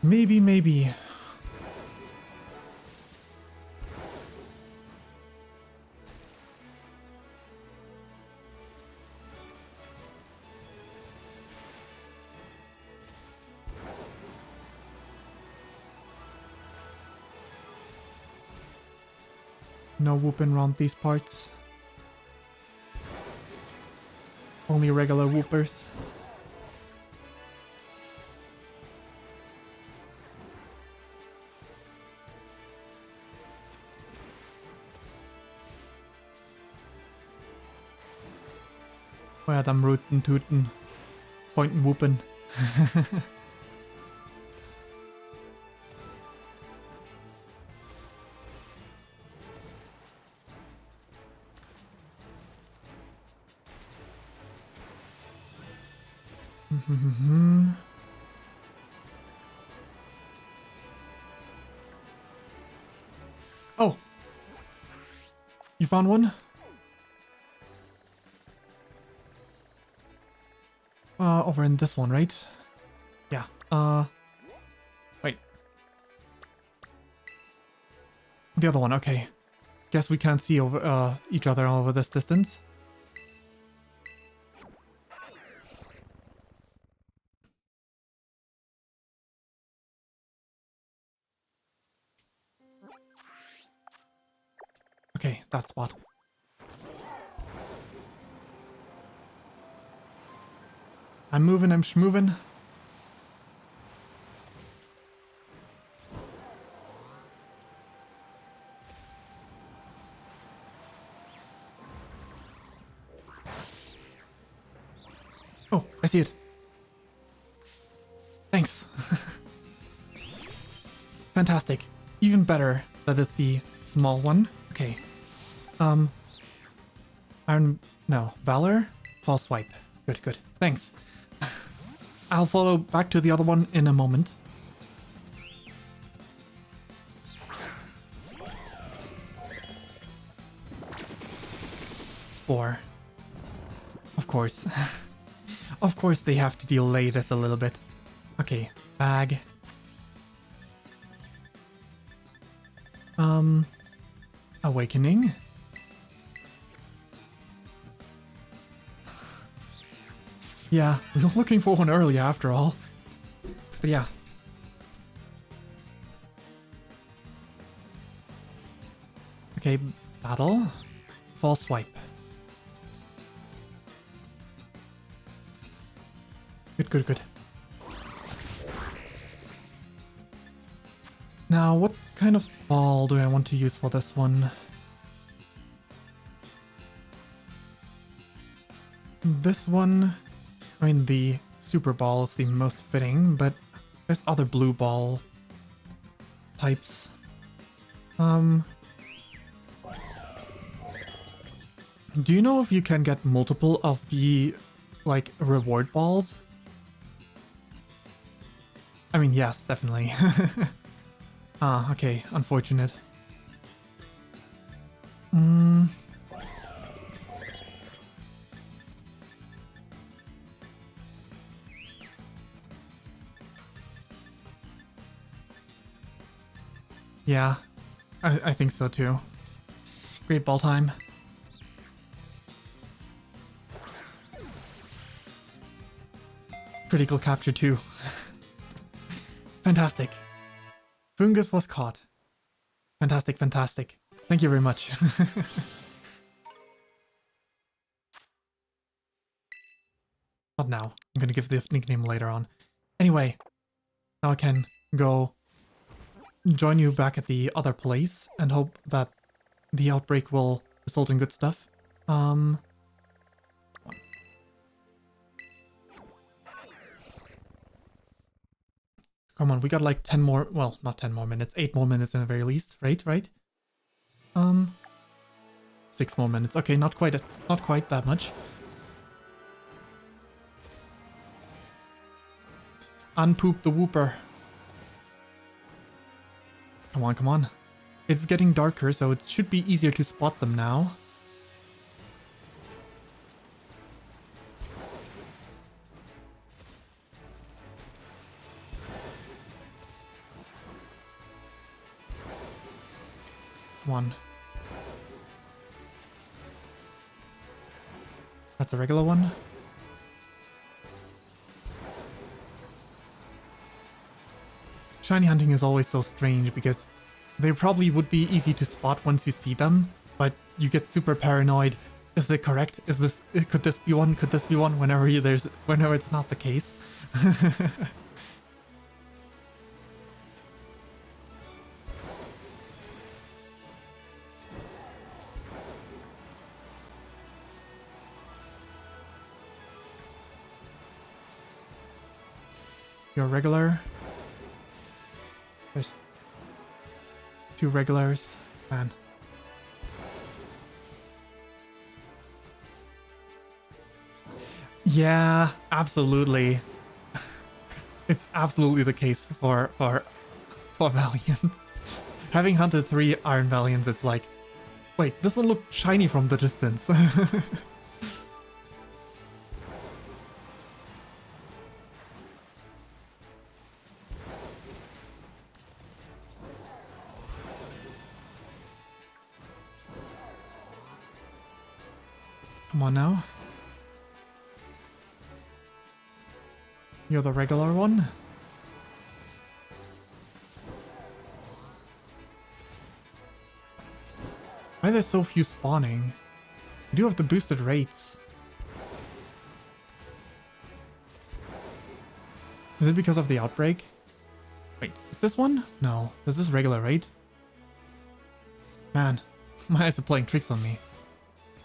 Maybe. No whooping around these parts. Only regular whoopers. Oh ja, dann rooten, tooten, pointen, whoopen. Oh! You found one? Over in this one, right? Yeah. Wait. The other one, okay. Guess we can't see over each other over this distance. Okay, that spot. I'm moving, I'm schmoving. Oh, I see it. Thanks. Fantastic. Even better that it's the small one. Okay. No. Valor? False swipe. Good, good. Thanks. I'll follow back to the other one in a moment. Spore. Of course. Of course they have to delay this a little bit. Okay, bag. Awakening. Yeah, we were looking for one earlier after all. But yeah. Okay, battle. False swipe. Good, good, good. Now, what kind of ball do I want to use for this one? This one, I mean, the super ball is the most fitting, but there's other blue ball types. Do you know if you can get multiple of the, like, reward balls? I mean, yes, definitely. Ah, okay, unfortunate. Yeah, I think so too. Great ball time. Critical capture too. Fantastic. Fungus was caught. Fantastic, fantastic. Thank you very much. Not now. I'm gonna give the nickname later on. Anyway, now I can go join you back at the other place and hope that the outbreak will result in good stuff. Come on, we got like 10 more, well, not 10 more minutes, 8 more minutes in the very least, right? 6 more minutes. Okay, not quite that much. Unpoop the whooper. Come on, come on. It's getting darker, so it should be easier to spot them now. Come on. That's a regular one. Shiny hunting is always so strange because they probably would be easy to spot once you see them, but you get super paranoid. Is they correct? Is this, could this be one? Could this be one? Whenever it's not the case. You're a regular. There's 2 regulars. Man. Yeah, absolutely. It's absolutely the case for Valiant. Having hunted 3 Iron Valiants, it's like, wait, this one looked shiny from the distance. Come on now. You're the regular one? Why are there so few spawning? We do have the boosted rates. Is it because of the outbreak? Wait, is this one? No, this is regular, right? Man, my eyes are playing tricks on me.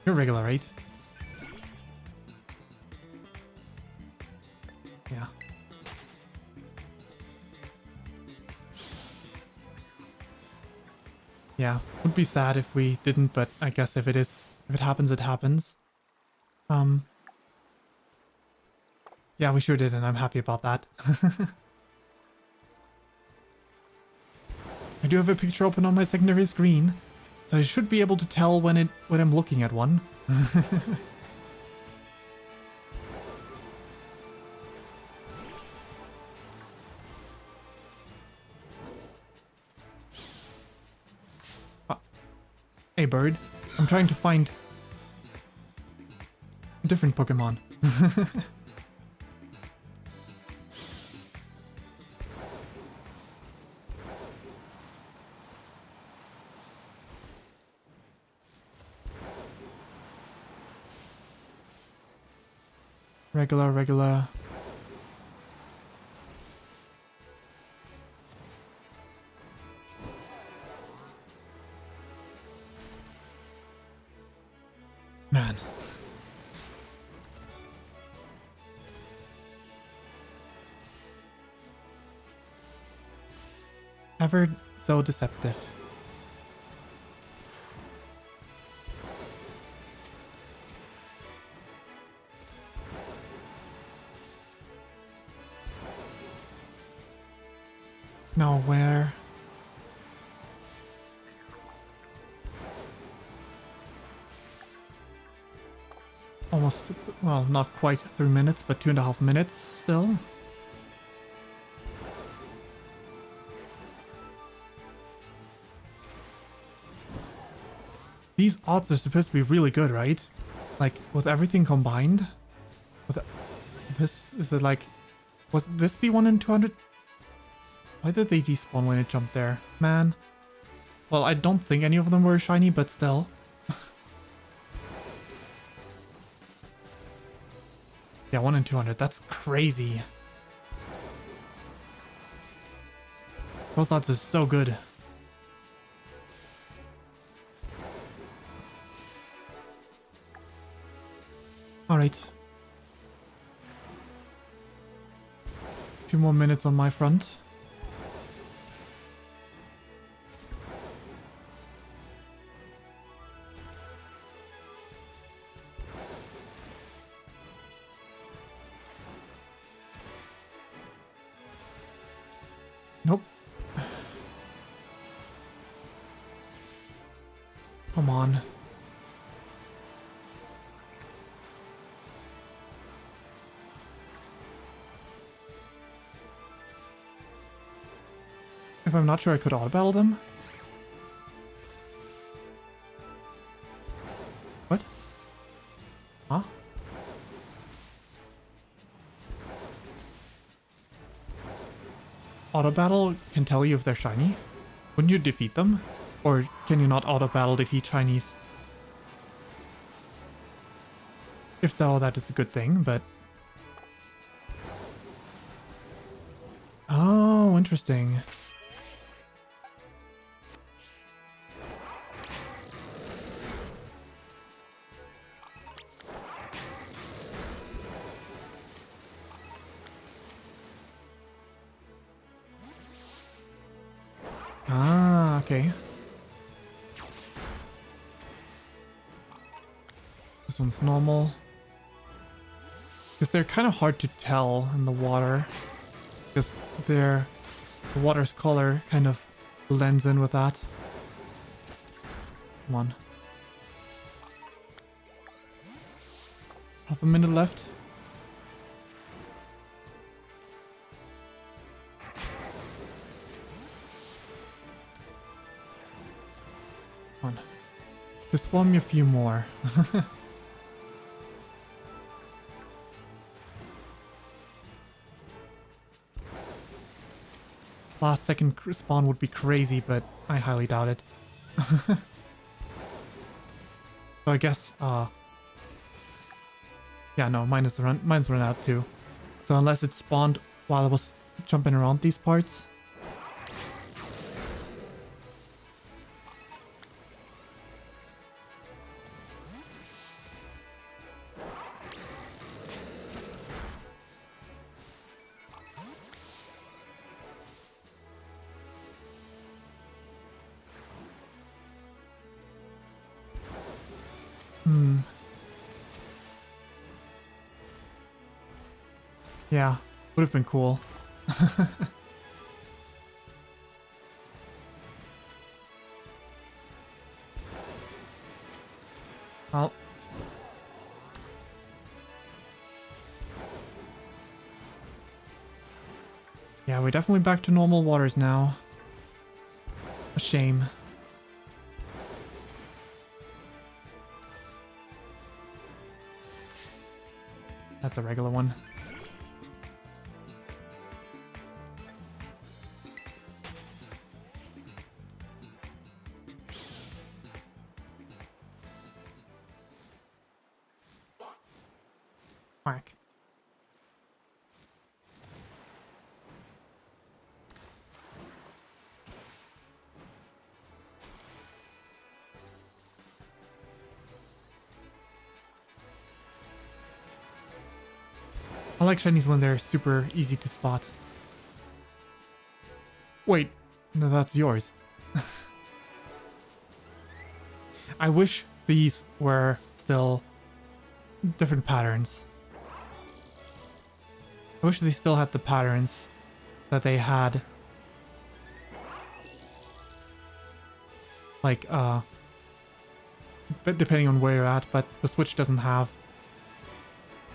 You're regular, right? Yeah. Yeah, would be sad if we didn't, but I guess if it happens, it happens. Yeah, we sure did, and I'm happy about that. I do have a picture open on my secondary screen, so I should be able to tell when I'm looking at one. Hey bird, I'm trying to find a different Pokemon. Regular. Man. Ever so deceptive. Now where? Almost, well, not quite 3 minutes, but 2.5 minutes still. These odds are supposed to be really good, right? Like, with everything combined? With this, is it like... Was this the 1 in 200? Why did they despawn when it jumped there? Man. Well, I don't think any of them were shiny, but still. Yeah, 1 in 200. That's crazy. Those odds are so good. Alright. 2 more minutes on my front. Nope. Come on. If I'm not sure, I could auto battle them. What? Huh? Auto battle can tell you if they're shiny. Wouldn't you defeat them? Or can you not auto battle defeat shinies? If so, that is a good thing, but... Oh, interesting. Ah, okay. This one's normal. Because they're kind of hard to tell in the water. Because the water's color kind of blends in with that. Come on. Half a minute left. Come on. Just spawn me a few more. Last second spawn would be crazy, but I highly doubt it. So I guess, yeah, no, mine's run out too. So unless it spawned while I was jumping around these parts. Yeah, would have been cool. Well. Yeah, we're definitely back to normal waters now. A shame. That's a regular one. Whack. I like shinies when they're super easy to spot. Wait, no, that's yours. I wish these were still different patterns. I wish they still had the patterns that they had. Like, but depending on where you're at, but the Switch doesn't have.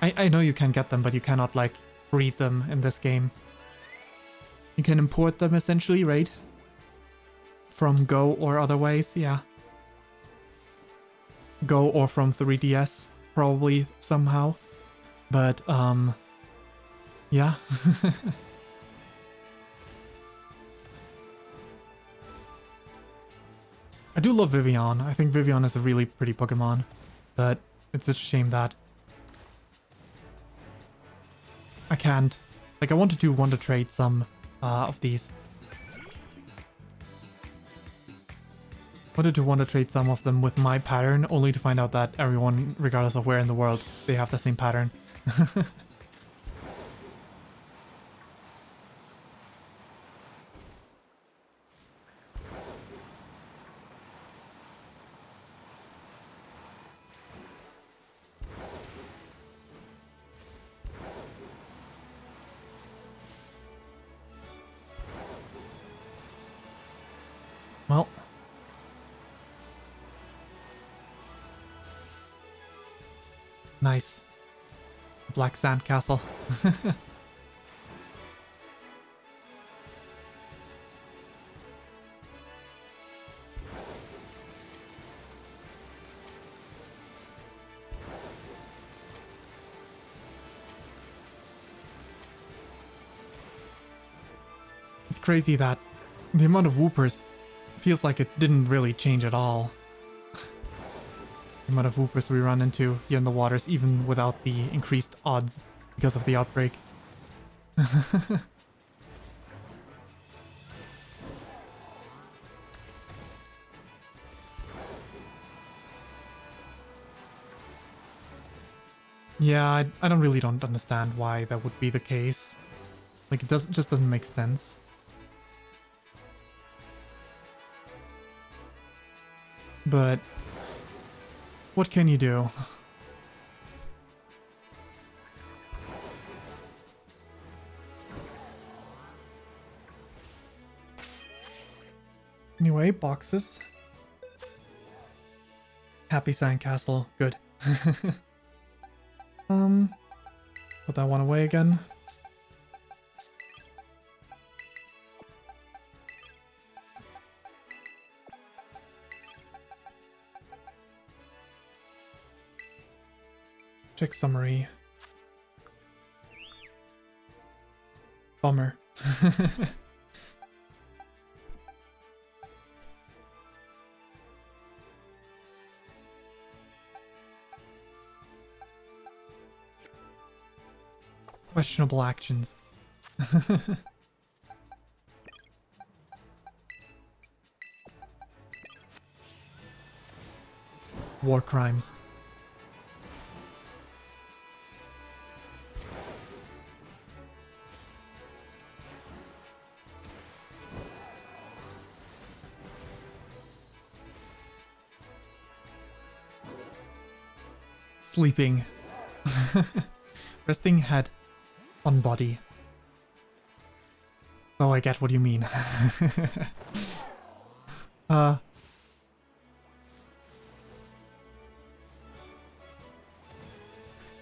I know you can get them, but you cannot, like, breed them in this game. You can import them, essentially, right? From Go or other ways, yeah. Go or from 3DS, probably, somehow. But, yeah. I do love Vivian. I think Vivian is a really pretty Pokemon. But it's such a shame that I can't. Like, I wanted to want to trade some of these. Wanted to want to trade some of them with my pattern, only to find out that everyone, regardless of where in the world, they have the same pattern. Well. Nice. Black sand castle. It's crazy that the amount of whoopers feels like it didn't really change at all. The amount of whoopers we run into here in the waters, even without the increased odds because of the outbreak. Yeah, I don't understand why that would be the case. Like, it just doesn't make sense. But what can you do? Anyway, boxes. Happy sandcastle. Good. Put that one away again. Check summary. Bummer. Questionable actions. War crimes. Sleeping. Resting head on body. Oh, I get what you mean.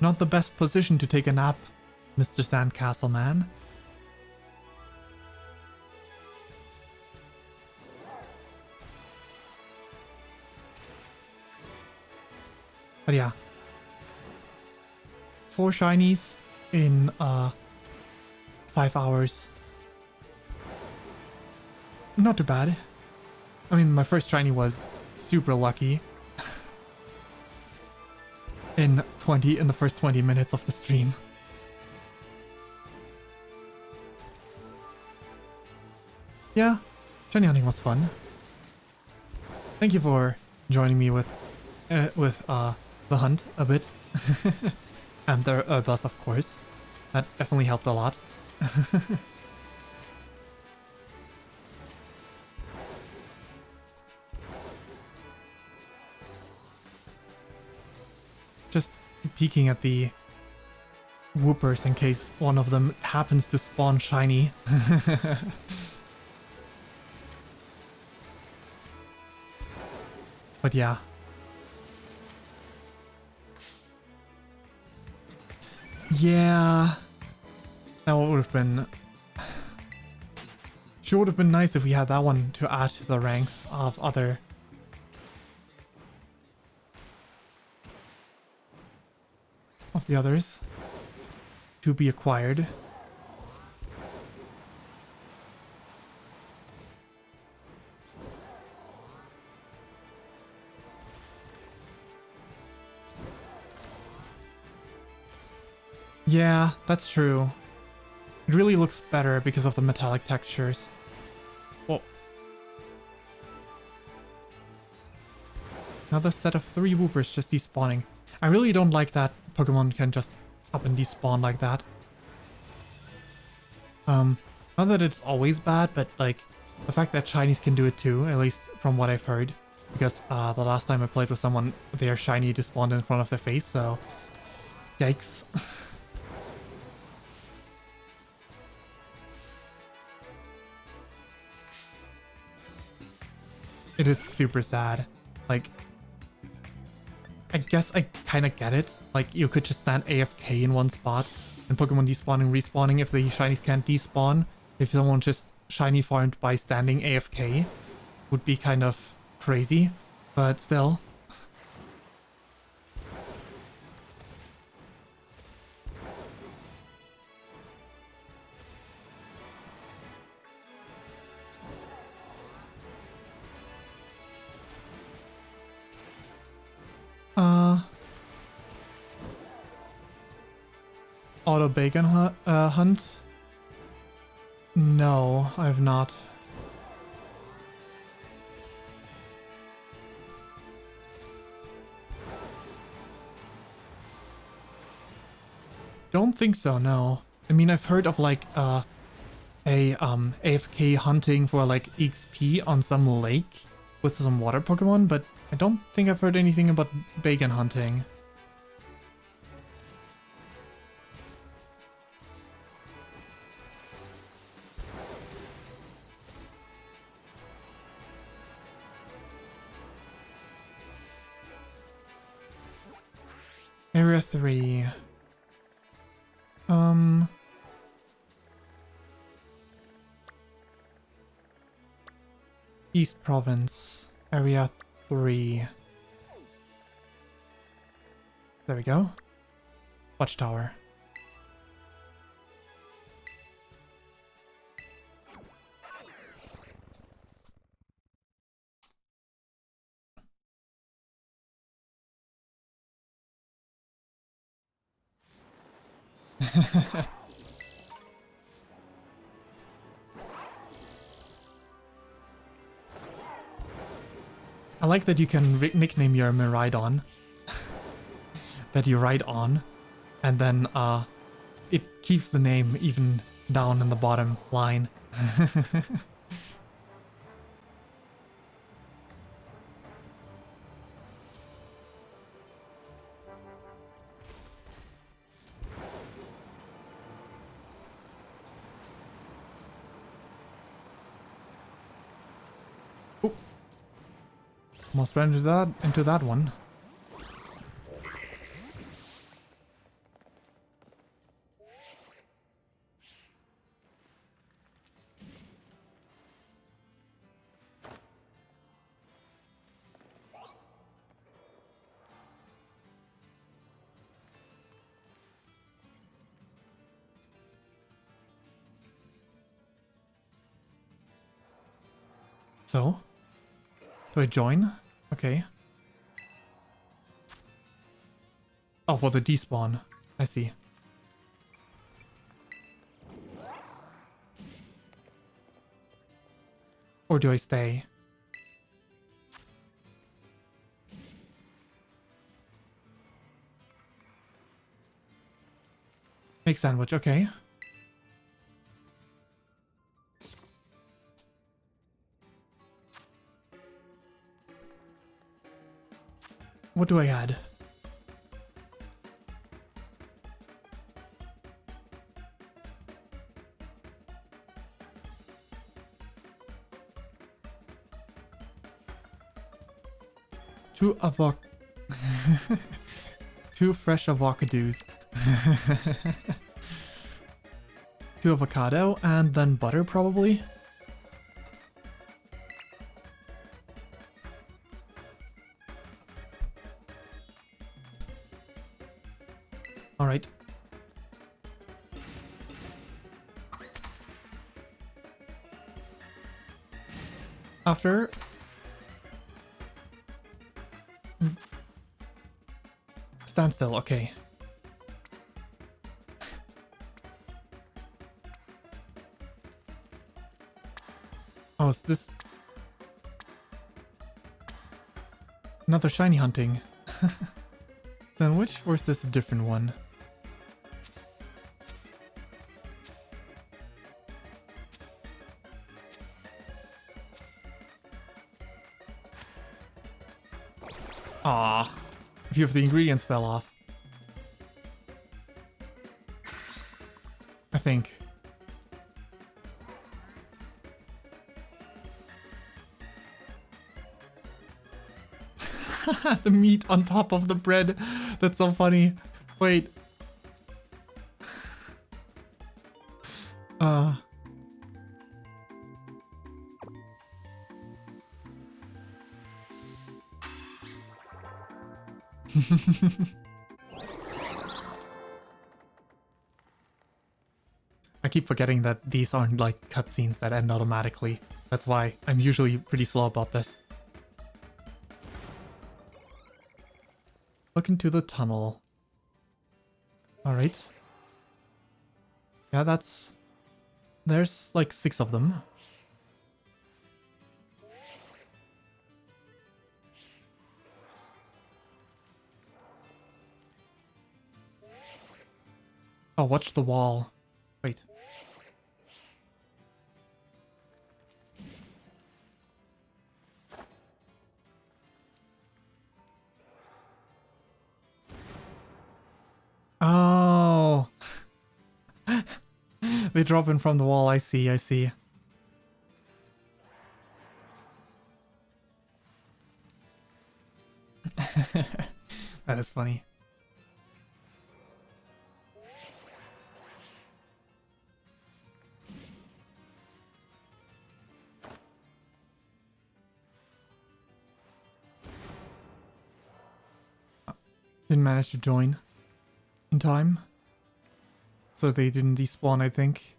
Not the best position to take a nap, Mr. Sandcastle Man. But yeah. 4 shinies in 5 hours. Not too bad. I mean, my first shiny was super lucky. in the first 20 minutes of the stream. Yeah, shiny hunting was fun. Thank you for joining me with the hunt a bit. And the bus, of course. That definitely helped a lot. Just peeking at the whoopers in case one of them happens to spawn shiny. But yeah. Yeah. That would have been... Sure would have been nice if we had that one to add to the ranks of other... of the others. To be acquired. Yeah, that's true. It really looks better because of the metallic textures. Whoa. Another set of 3 whoopers just despawning. I really don't like that Pokemon can just up and despawn like that. Not that it's always bad, but like the fact that shinies can do it too, at least from what I've heard. Because the last time I played with someone, their shiny despawned in front of their face, so... Yikes. It is super sad. Like, I guess I kind of get it. Like, you could just stand AFK in one spot and Pokemon despawning, respawning if the shinies can't despawn. If someone just shiny farmed by standing AFK would be kind of crazy, but still. Auto bacon hunt? No, I've not. Don't think so, no. I mean, I've heard of like AFK hunting for like XP on some lake with some water Pokemon, but I don't think I've heard anything about bacon hunting. Area 3. East Province. Area 3. There we go. Watchtower. like that you can nickname your Miraidon that you ride on, and then it keeps the name even down in the bottom line. Oop. Almost ran into that one. So, do I join? Okay. Oh, for the despawn. I see. Or do I stay? Make sandwich, okay. What do I add? Two two fresh avocados. Two avocado and then butter probably. All right. After stand still, okay. Oh, is this another shiny hunting sandwich, or is this a different one? Ah, a few of the ingredients fell off. I think. The meat on top of the bread. That's so funny. Wait. I keep forgetting that these aren't like cutscenes that end automatically. That's why I'm usually pretty slow about this. Look into the tunnel. Alright. Yeah, that's... There's like 6 of them. Oh, watch the wall. Wait. Oh. They drop in from the wall. I see, I see. That is funny. Didn't manage to join in time. So they didn't despawn, I think.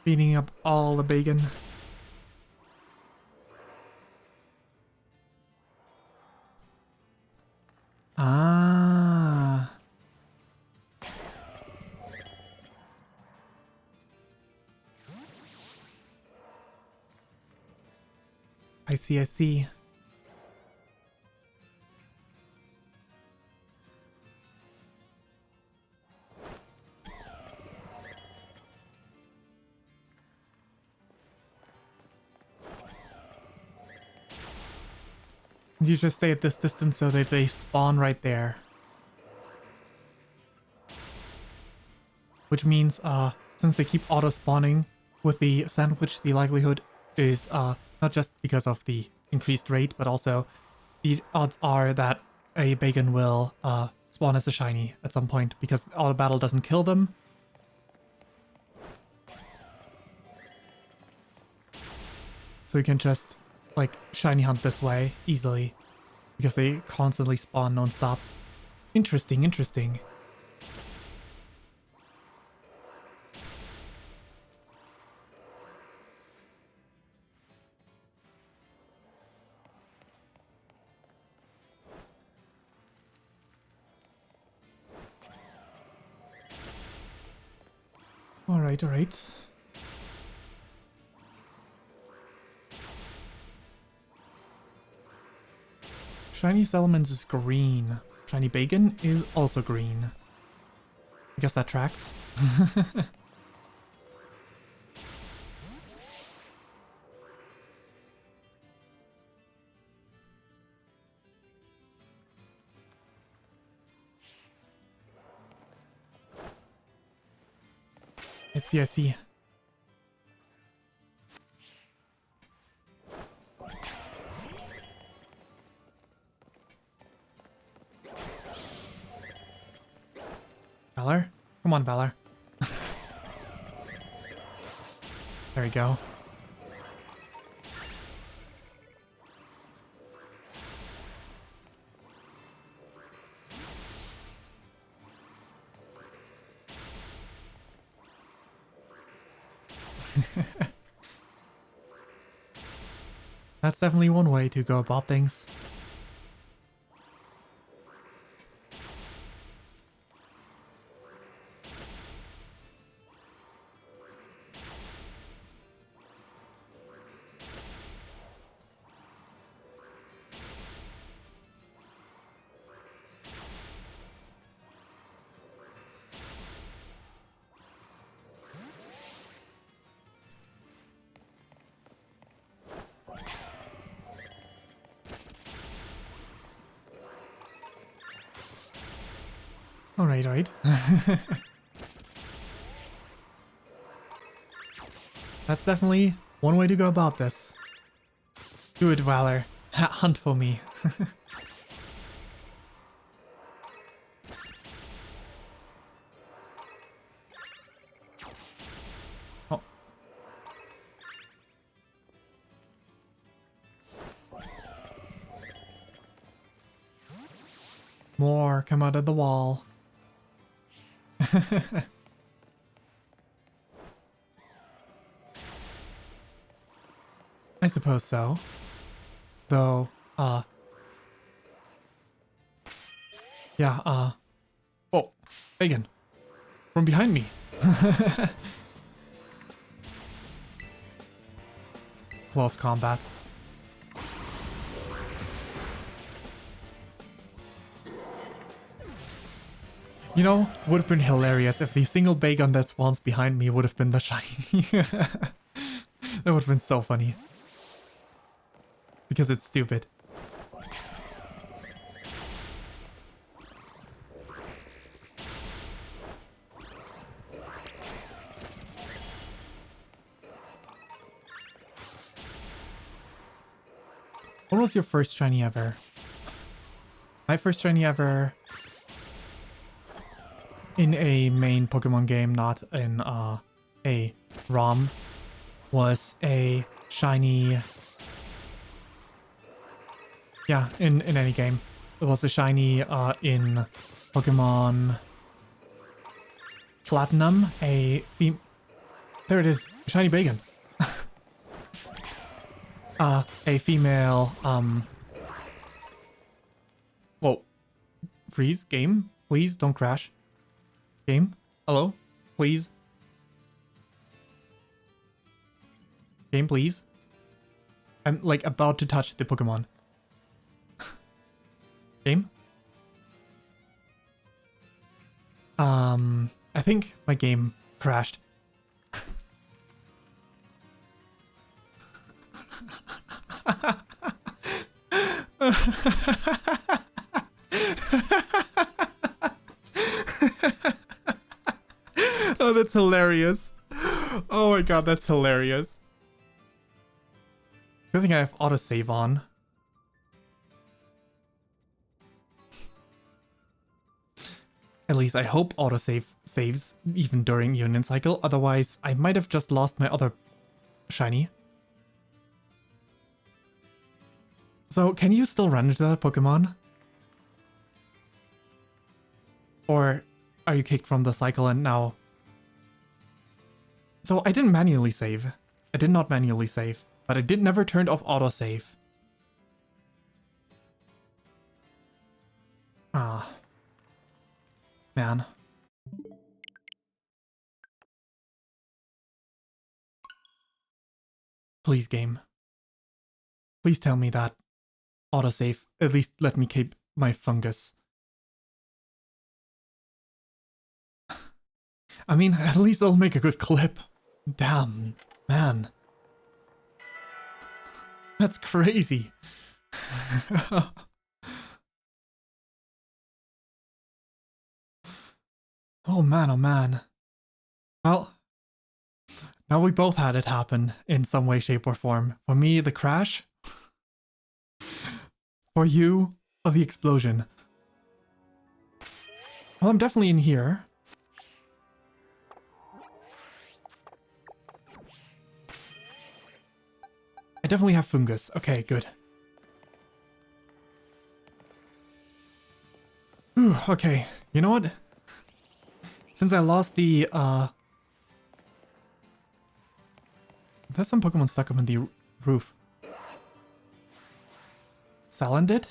Beating up all the bacon. Ah. I see, I see. You just stay at this distance so that they spawn right there. Which means, since they keep auto-spawning with the sandwich, the likelihood is, not just because of the increased rate, but also the odds are that a bacon will, spawn as a shiny at some point, because auto battle doesn't kill them. So you can just, like, shiny hunt this way easily, because they constantly spawn non-stop. Interesting, interesting. Alright, alright. Shiny Salamence is green. Shiny Bacon is also green. I guess that tracks. I see, I see. Valor? Come on, Valor. There we go. That's definitely one way to go about things. Alright, alright. That's definitely one way to go about this. Do it, Valor. Hunt for me. Oh. More come out of the wall. I suppose so. Though, yeah, oh, Bacon. From behind me. Close combat. You know, would have been hilarious if the single bacon that spawns behind me would have been the shiny. That would have been so funny. Because it's stupid. What was your first shiny ever? My first shiny ever in a main Pokemon game, not in a ROM, was a shiny... Yeah, in any game. there was a shiny in Pokemon Platinum, there it is, shiny bacon. A female, whoa, freeze, game, please don't crash. Game, hello, please. Game, please. I'm like about to touch the Pokemon. Game? I think my game crashed. Oh, that's hilarious. Oh my god, that's hilarious. Good thing I have autosave on. At least I hope autosave saves even during Union Cycle, otherwise I might have just lost my other shiny. So, can you still run into that Pokemon? Or are you kicked from the cycle and now... So, I didn't manually save. I did not manually save, but I did never turn off autosave. Ah. Man. Please, game. Please tell me that autosave. At least let me keep my fungus. I mean, at least I'll make a good clip. Damn, man. That's crazy. Oh man, oh man. Well, now we both had it happen in some way, shape, or form. For me, the crash. For you, the explosion. Well, I'm definitely in here. I definitely have fungus. Okay, good. Ooh, okay. You know what? Since I lost the, there's some Pokemon stuck up in the roof. Salandit?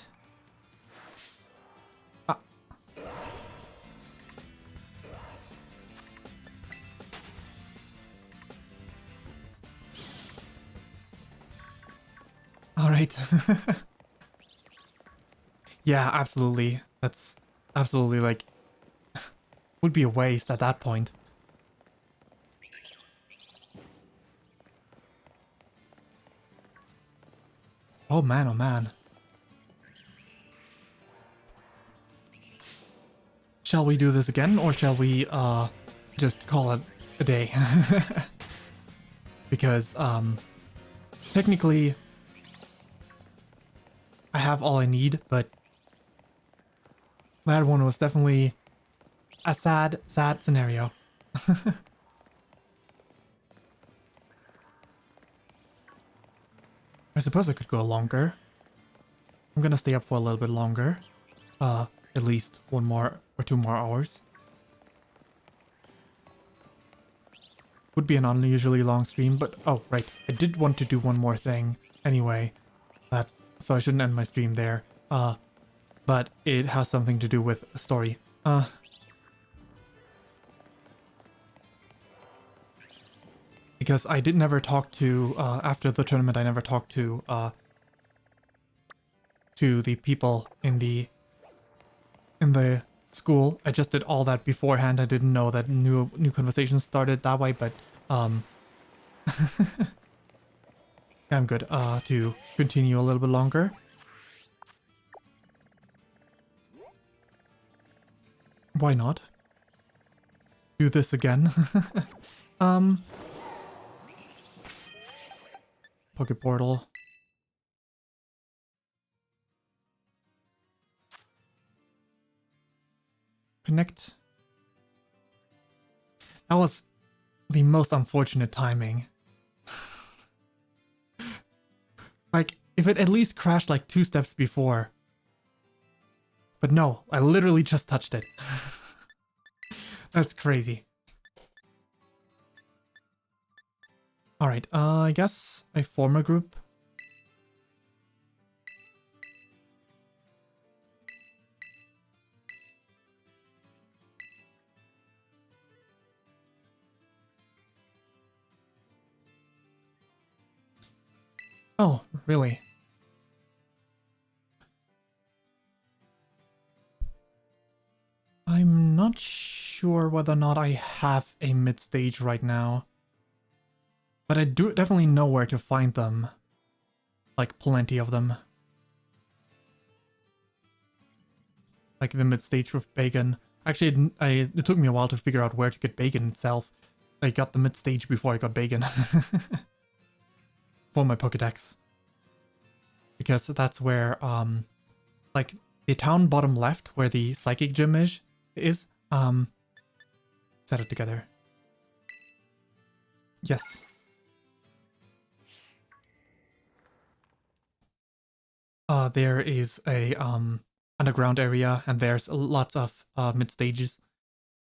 Ah. Alright. Yeah, absolutely. That's absolutely like... would be a waste at that point. Oh man, oh man. Shall we do this again, or shall we just call it a day? Because technically I have all I need, but that one was definitely a sad scenario. I suppose I could go longer. I'm gonna stay up for a little bit longer. At least 1 more or 2 more hours. Would be an unusually long stream, but oh right, I did want to do one more thing anyway. So I shouldn't end my stream there. But it has something to do with a story. Because I did never talk to, after the tournament, I never talked to the people in the school. I just did all that beforehand. I didn't know that new conversations started that way, but I'm good to continue a little bit longer. Why not? Do this again. Poke Portal. Connect. That was the most unfortunate timing. Like, if it at least crashed like 2 steps before. But no, I literally just touched it. That's crazy. Alright, I guess I form a group. Oh, really? I'm not sure whether or not I have a mid-stage right now. But I do definitely know where to find them. Like, plenty of them. Like the mid-stage with bacon. Actually, it took me a while to figure out where to get bacon itself. I got the mid-stage before I got bacon. For my Pokédex. Because that's where, like, the town bottom left, where the psychic gym is, set it together. Yes. There is a, underground area, and there's lots of, mid-stages.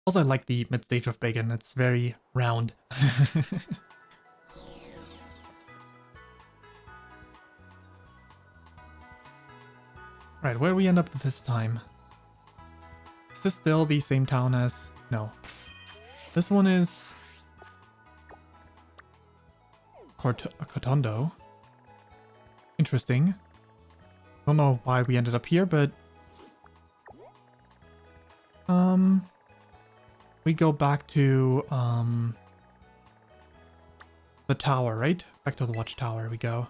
Also, I like the mid-stage of bacon, it's very round. Right, where do we end up this time? Is this still the same town as... No. This one is... Cotondo. Interesting. Don't know why we ended up here, but... We go back to, the tower, right? Back to the watchtower we go.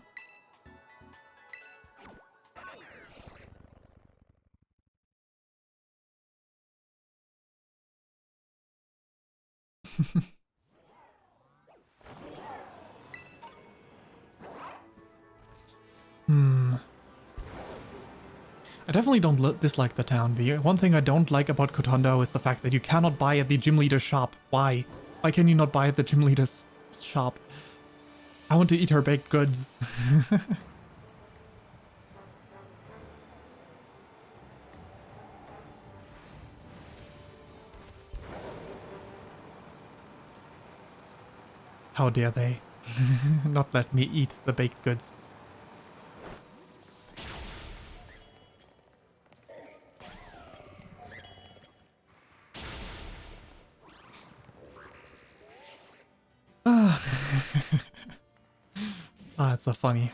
I definitely don't dislike the town. The one thing I don't like about Kotondo is the fact that you cannot buy at the gym leader's shop. Why? Why can you not buy at the gym leader's shop? I want to eat her baked goods. How dare they not let me eat the baked goods. Ah, it's so funny.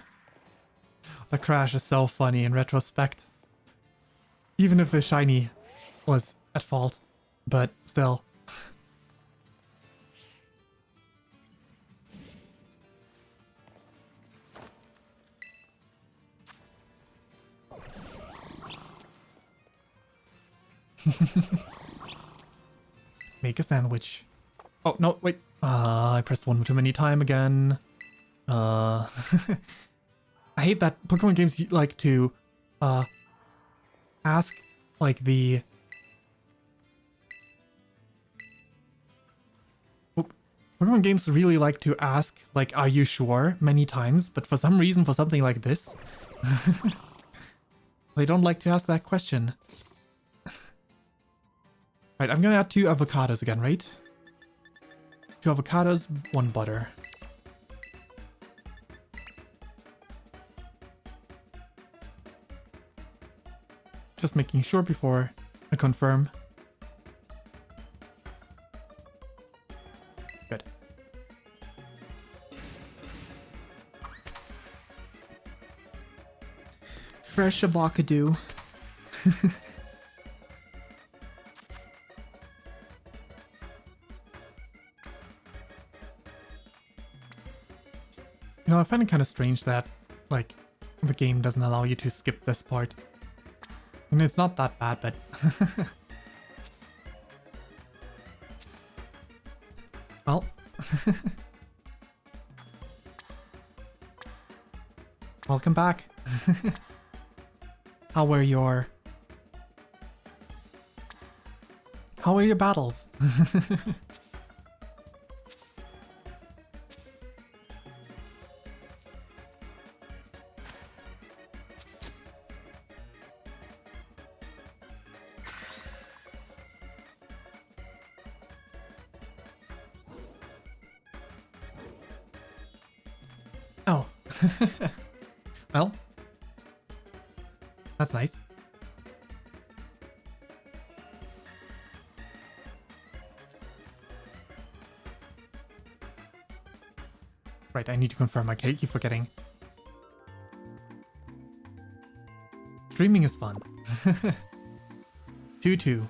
The crash is so funny in retrospect. Even if the shiny was at fault, but still. Make a sandwich. Oh, no, wait. I pressed one too many times again. I hate that Pokemon games like to, ask, like, the... Pokemon games really like to ask, like, are you sure, many times, but for some reason, for something like this, they don't like to ask that question. Right, I'm gonna add 2 avocados again, right? 2 avocados, 1 butter. Just making sure before I confirm. Good. Fresh avocado. You know, I find it kind of strange that, like, the game doesn't allow you to skip this part. And it's not that bad, but... Well... Welcome back. How were your battles? Well, that's nice. Right, I need to confirm. I keep forgetting. Streaming is fun. 2-2.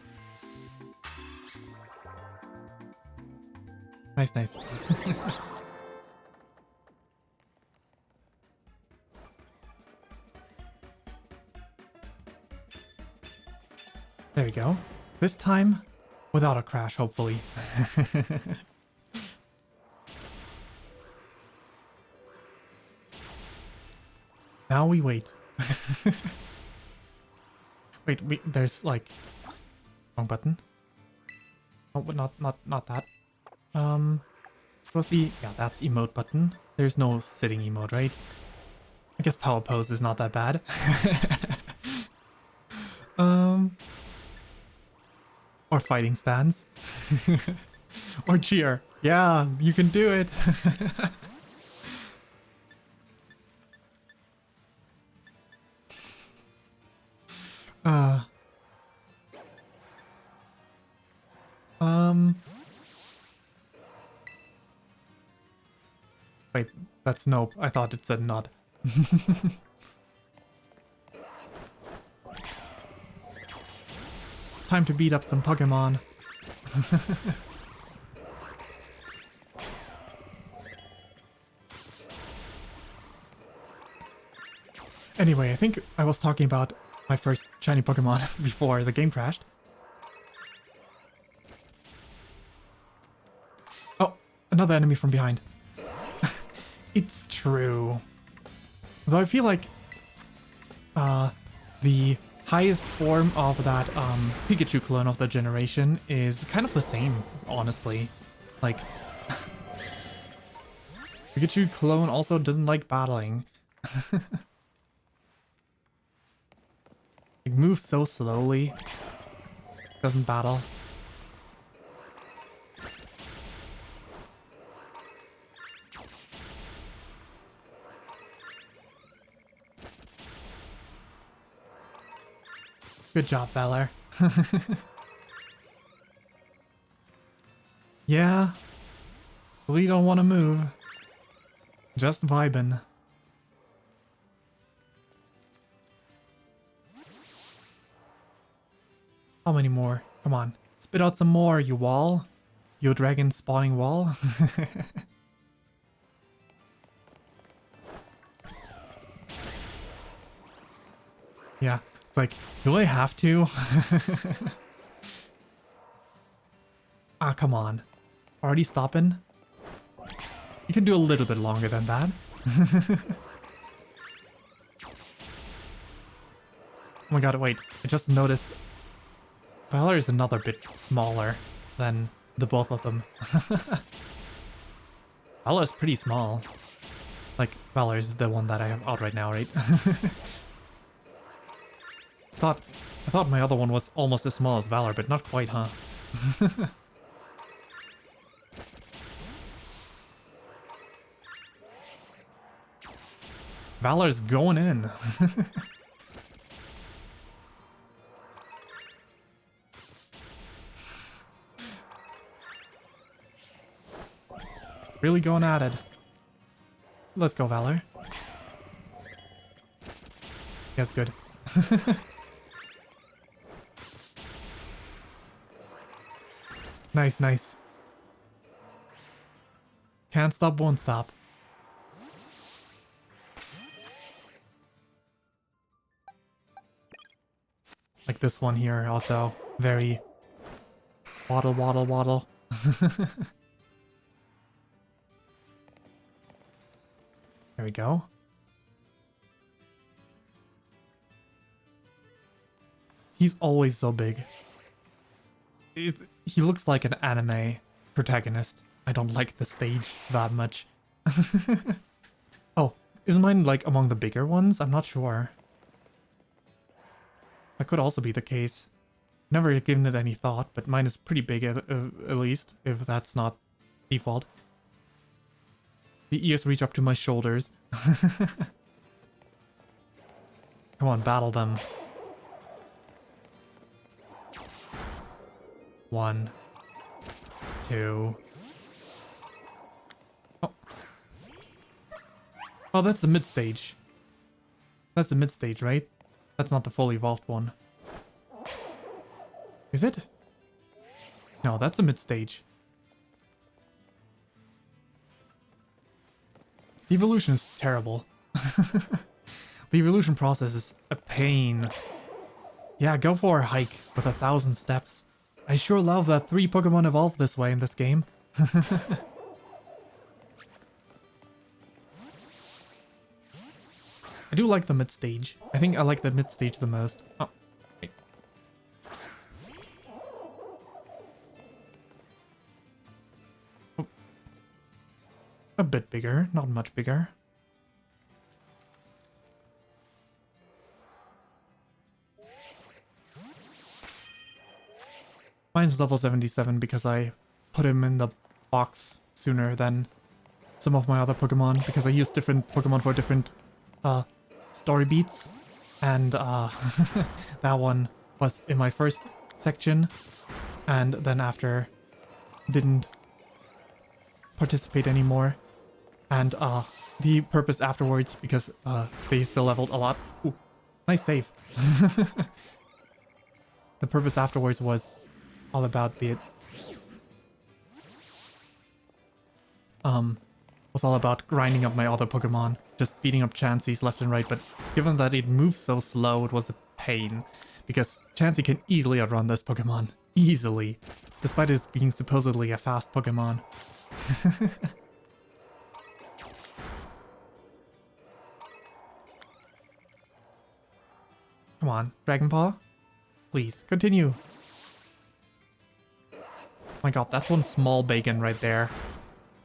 Nice, nice. There we go. This time, without a crash, hopefully. Now we wait. Wait, there's like... Wrong button. Oh, but not that. Supposed to be... Yeah, that's emote button. There's no sitting emote, right? I guess power pose is not that bad. Or fighting stance. Or cheer. Yeah, you can do it. Wait, that's nope. I thought it said nod. It's time to beat up some Pokémon. Anyway, I think I was talking about my first shiny Pokemon before the game crashed. Oh, another enemy from behind. It's true. Though I feel like the highest form of that Pikachu clone of the generation is kind of the same, honestly. Like, Pikachu clone also doesn't like battling. It moves so slowly. Doesn't battle. Good job, Valor. Yeah. We don't want to move. Just vibing. How many more? Come on. Spit out some more, you wall. You dragon spawning wall. Yeah. It's like, do I have to? Ah, come on. Already stopping? You can do a little bit longer than that. Oh my god, wait. I just noticed Valor is another bit smaller than the both of them. Valor is pretty small. Like, Valor is the one that I have out right now, right? I thought my other one was almost as small as Valor, but not quite, huh? Valor's going in. Really going at it. Let's go, Valor. Yes, good. Nice, nice. Can't stop, won't stop. Like this one here, also very waddle, waddle, waddle. There we go. He's always so big. He looks like an anime protagonist. I don't like the stage that much. Oh, is mine like among the bigger ones? I'm not sure. That could also be the case. Never given it any thought, but mine is pretty big at least, if that's not default. The ears reach up to my shoulders. Come on, battle them. 1, 2. Oh. Oh, that's the mid stage. That's the mid stage, right? That's not the fully evolved one. Is it? No, that's the mid stage. The evolution is terrible. The evolution process is a pain. Yeah, go for a hike with 1,000 steps. I sure love that 3 Pokemon evolve this way in this game. I do like the mid stage. I think I like the mid stage the most. Oh, wait. Oh. A bit bigger, not much bigger. Mine's level 77 because I put him in the box sooner than some of my other Pokemon, because I use different Pokemon for different story beats, and that one was in my first section, and then after didn't participate anymore, and the purpose afterwards, because they still leveled a lot. Ooh, nice save. The purpose afterwards was all about was all about grinding up my other Pokemon, just beating up Chansey's left and right, but given that it moves so slow, it was a pain, because Chansey can easily outrun this Pokemon. Easily. Despite it being supposedly a fast Pokemon. Come on, Dragon Paw? Please, continue. My god, that's one small bacon right there.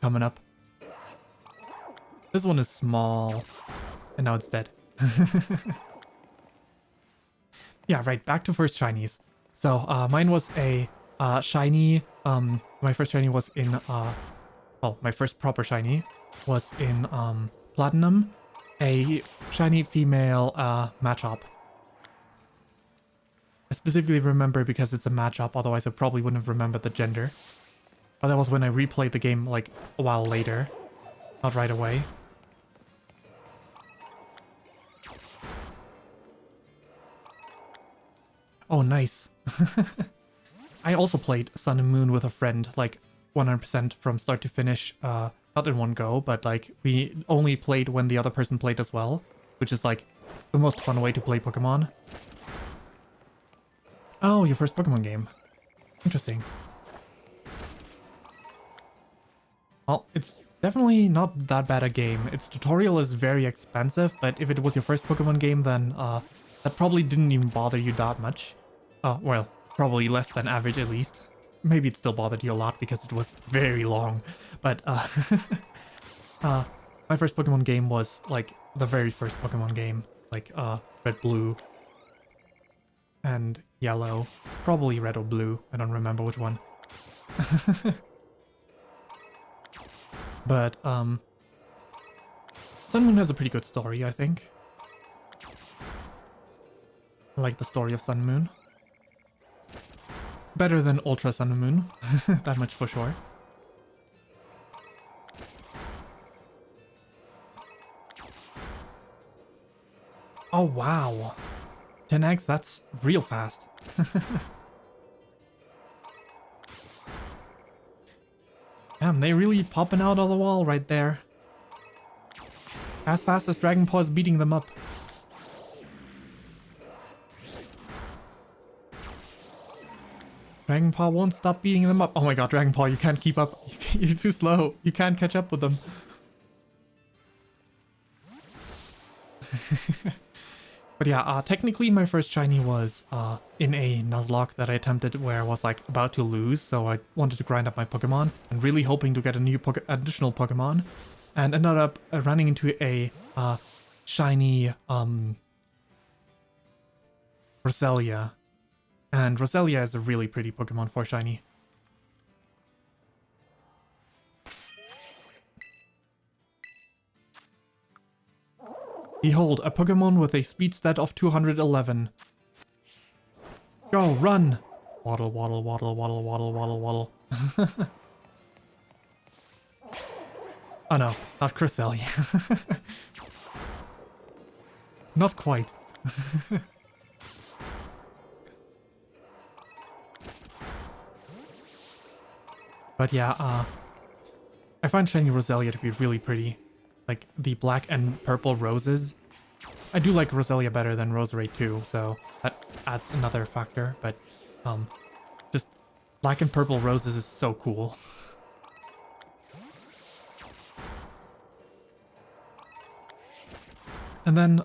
Coming up. This one is small. And now it's dead. Yeah, right, back to first shinies. So, mine was a shiny. My first shiny was in well, my first proper shiny was in Platinum. A shiny female Machop. I specifically remember because it's a Machop, otherwise I probably wouldn't have remembered the gender. But that was when I replayed the game like a while later. Not right away. Oh, nice. I also played Sun and Moon with a friend, like 100% from start to finish. Not in one go, but like we only played when the other person played as well, which is like the most fun way to play Pokemon. Oh, your first Pokemon game. Interesting. Well, it's definitely not that bad a game. Its tutorial is very expensive, but if it was your first Pokemon game, then that probably didn't even bother you that much. Well, probably less than average at least. Maybe it still bothered you a lot because it was very long. But my first Pokemon game was like the very first Pokemon game, like Red, Blue, and Yellow. Probably Red or Blue. I don't remember which one. But Sun Moon has a pretty good story, I think. I like the story of Sun Moon. Better than Ultra Sun and Moon. That much for sure. Oh wow. 10x, that's real fast. Damn, they really popping out of the wall right there. As fast as Dragon Paw is beating them up. Dragon Paw won't stop beating them up. Oh my god, Dragon Paw, you can't keep up. You're too slow. You can't catch up with them. But yeah, technically my first shiny was in a Nuzlocke that I attempted where I was like about to lose, so I wanted to grind up my Pokemon and really hoping to get a new additional Pokemon, and ended up running into a shiny Roselia. And Roselia is a really pretty Pokemon for shiny. Behold, a Pokémon with a speed stat of 211. Go, run! Waddle, waddle, waddle, waddle, waddle, waddle, waddle. Oh no, not Cresselia. Not quite. But yeah, I find shiny Roselia to be really pretty. Like, the black and purple roses. I do like Roselia better than Roserade too, so that adds another factor, but, just black and purple roses is so cool. And then,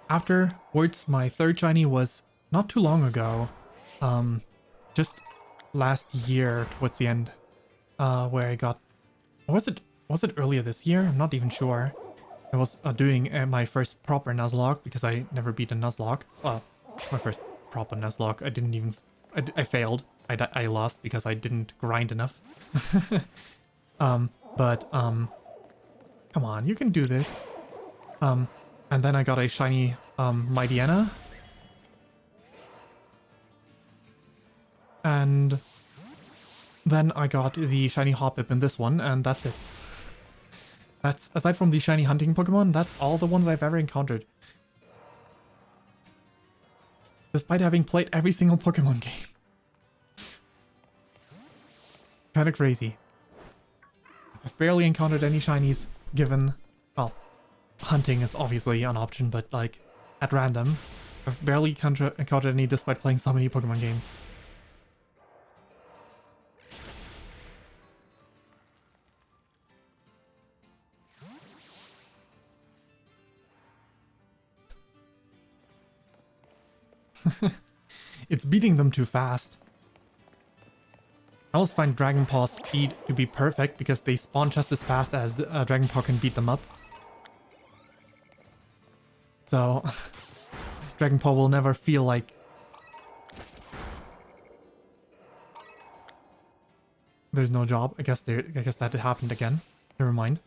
afterwards, my third shiny was not too long ago, just last year towards the end, where I got, was it earlier this year? I'm not even sure. I was doing my first proper Nuzlocke because I never beat a Nuzlocke. Well, my first proper Nuzlocke. I didn't even, I failed. I lost because I didn't grind enough. Come on, you can do this. And then I got a shiny Mightyena. And then I got the shiny Hoppip in this one, and that's it. That's, aside from the shiny hunting Pokemon, that's all the ones I've ever encountered. Despite having played every single Pokemon game. Kinda crazy. I've barely encountered any shinies, given, well, hunting is obviously an option, but like, at random. I've barely encountered any despite playing so many Pokemon games. It's beating them too fast. I always find Dragon Paw's speed to be perfect because they spawn just as fast as Dragon Paw can beat them up. So, Dragon Paw will never feel like... there's no job. I guess that happened again. Never mind.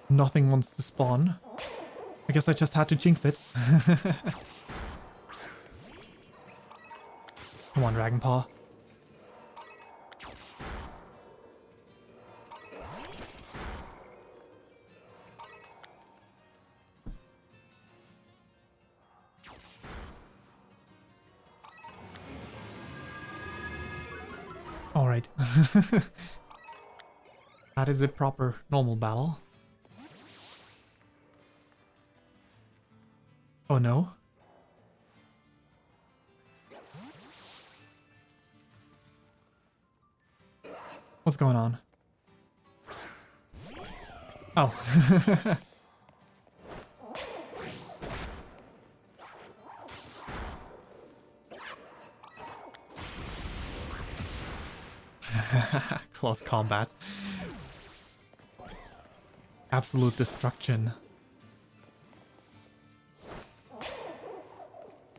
Nothing wants to spawn. I guess I just had to jinx it. Come on, Dragon Paw. Alright. That is a proper normal battle. Oh no. What's going on? Oh. Close combat. Absolute destruction.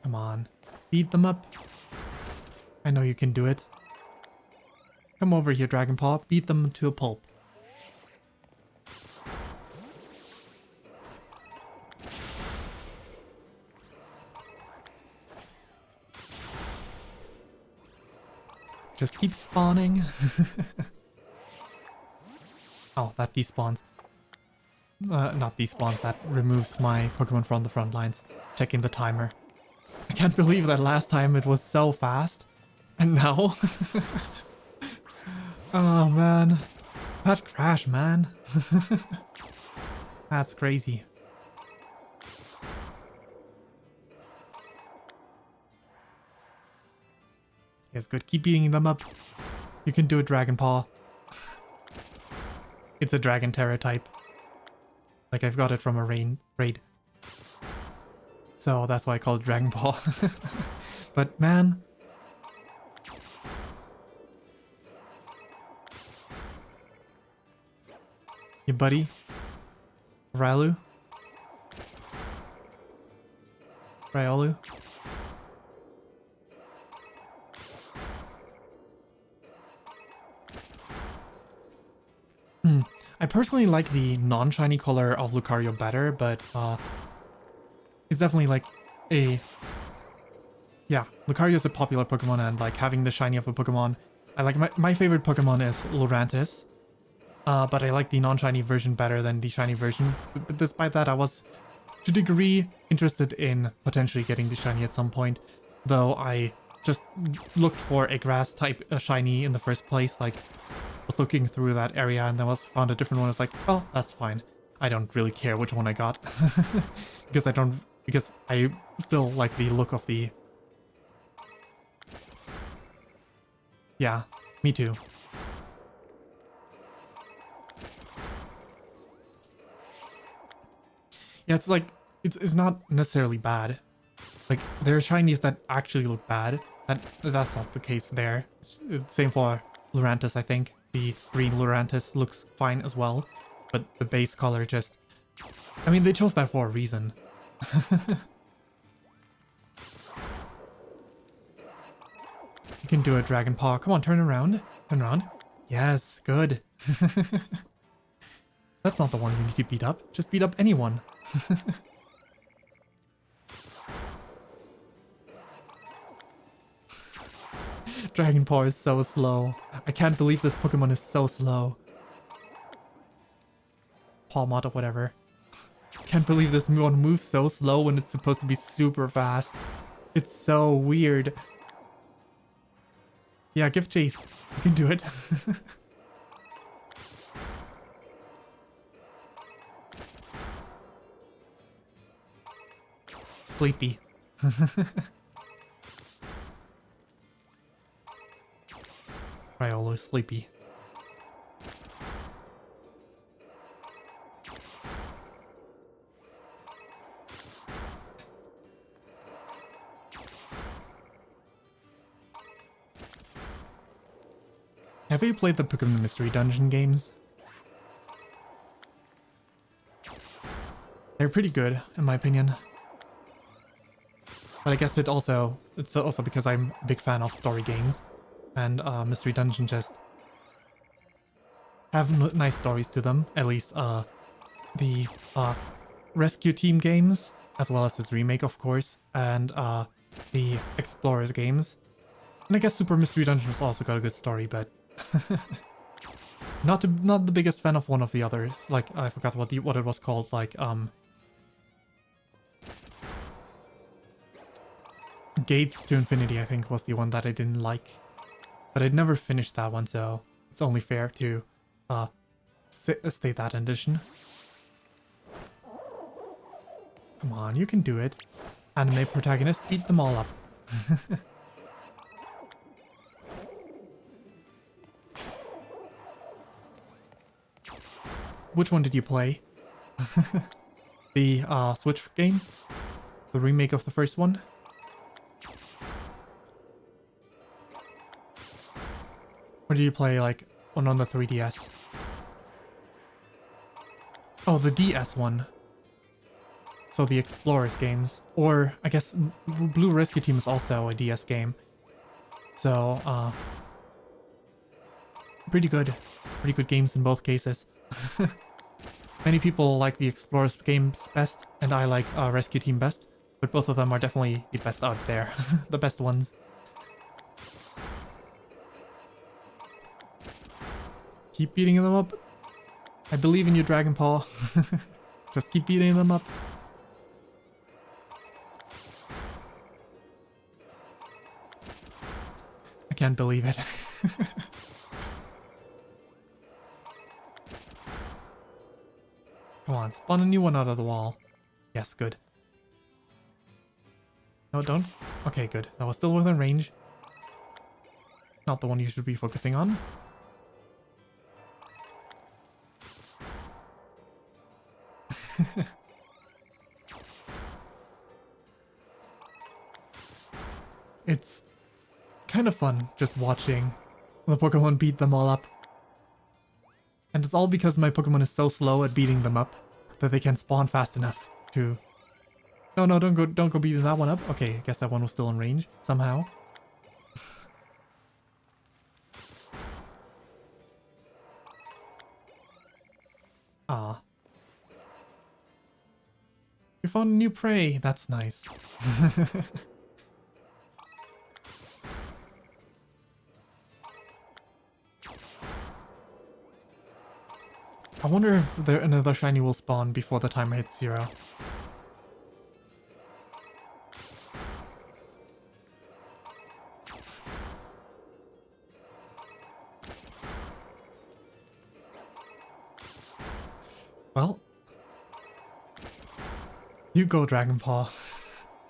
Come on. Beat them up. I know you can do it. Come over here, Dragon Paw. Beat them to a pulp. Just keep spawning. Oh, that despawns. Not despawns, that removes my Pokemon from the front lines. Checking the timer. I can't believe that last time it was so fast. And now... Oh man. That crash, man. That's crazy. Yes, good. Keep beating them up. You can do it, Dragon Paw. It's a Dragon Terror type. Like, I've got it from a raid. So that's why I call it Dragon Paw. But man... Hey buddy. Riolu. I personally like the non-shiny color of Lucario better, but it's definitely like a... Yeah, Lucario is a popular Pokemon, and like having the shiny of a Pokemon, I like my favorite Pokemon is Lurantis, but I like the non-shiny version better than the shiny version. But despite that, I was to a degree interested in potentially getting the shiny at some point, though I just looked for a grass type shiny in the first place. Like, was looking through that area and then found a different one. I was like, oh, that's fine. I don't really care which one I got because I still like the look of the... Yeah, me too. Yeah, it's like, it's not necessarily bad. Like, there are shinies that actually look bad. That's not the case there. Same for Lurantis, I think. The green Lurantis looks fine as well. But the base color just... I mean, they chose that for a reason. You can do it, Dragon Paw. Come on, turn around. Turn around. Yes, good. That's not the one you need to beat up. Just beat up anyone. Dragon Paw is so slow. I can't believe this Pokemon is so slow. Palmot or whatever. Can't believe this one moves so slow when it's supposed to be super fast. It's so weird. Yeah, give chase. You can do it. Sleepy. Riolo sleepy. Have you played the Pokémon Mystery Dungeon games? They're pretty good, in my opinion. But I guess it's also because I'm a big fan of story games. And Mystery Dungeon just have nice stories to them. At least the Rescue Team games, as well as its remake, of course. And the Explorers games. And I guess Super Mystery Dungeon has also got a good story, but... not the biggest fan of one of the others. Like, I forgot what it was called. Like, Gates to Infinity, I think, was the one that I didn't like. But I'd never finished that one, so it's only fair to state that edition. Come on, you can do it. Anime protagonist, beat them all up. Which one did you play? The Switch game? The remake of the first one? Or did you play like one on the 3DS? Oh, the DS one. So the Explorers games. Or I guess Blue Rescue Team is also a DS game. So pretty good games in both cases. Many people like the Explorers games best, and I like Rescue Team best, but both of them are definitely the best out there. The best ones. Keep beating them up. I believe in you, Dragon Paw. Just keep beating them up. I can't believe it. Come on, spawn a new one out of the wall. Yes, good. No, don't. Okay, good. That was still within range. Not the one you should be focusing on. It's kind of fun just watching the Pokemon beat them all up. And it's all because my Pokemon is so slow at beating them up that they can spawn fast enough to... No, don't go beating that one up. Okay, I guess that one was still in range somehow. Ah. We found a new prey. That's nice. I wonder if another shiny will spawn before the timer hits 0. Well, you go, Dragon Paw.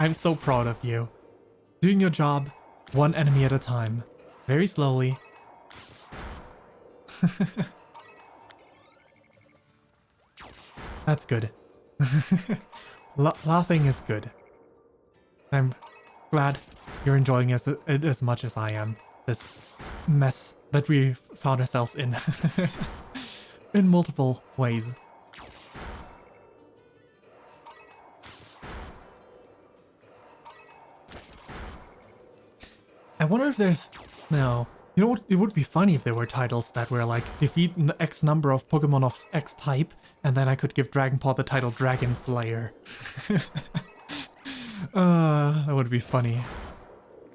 I'm so proud of you. Doing your job, one enemy at a time. Very slowly. That's good. Laughing is good. I'm glad you're enjoying it as much as I am. This mess that we found ourselves in. In multiple ways. I wonder if there's... No. You know what? It would be funny if there were titles that were like, defeat an X number of Pokemon of X type, and then I could give Dragon Paw the title Dragon Slayer. That would be funny.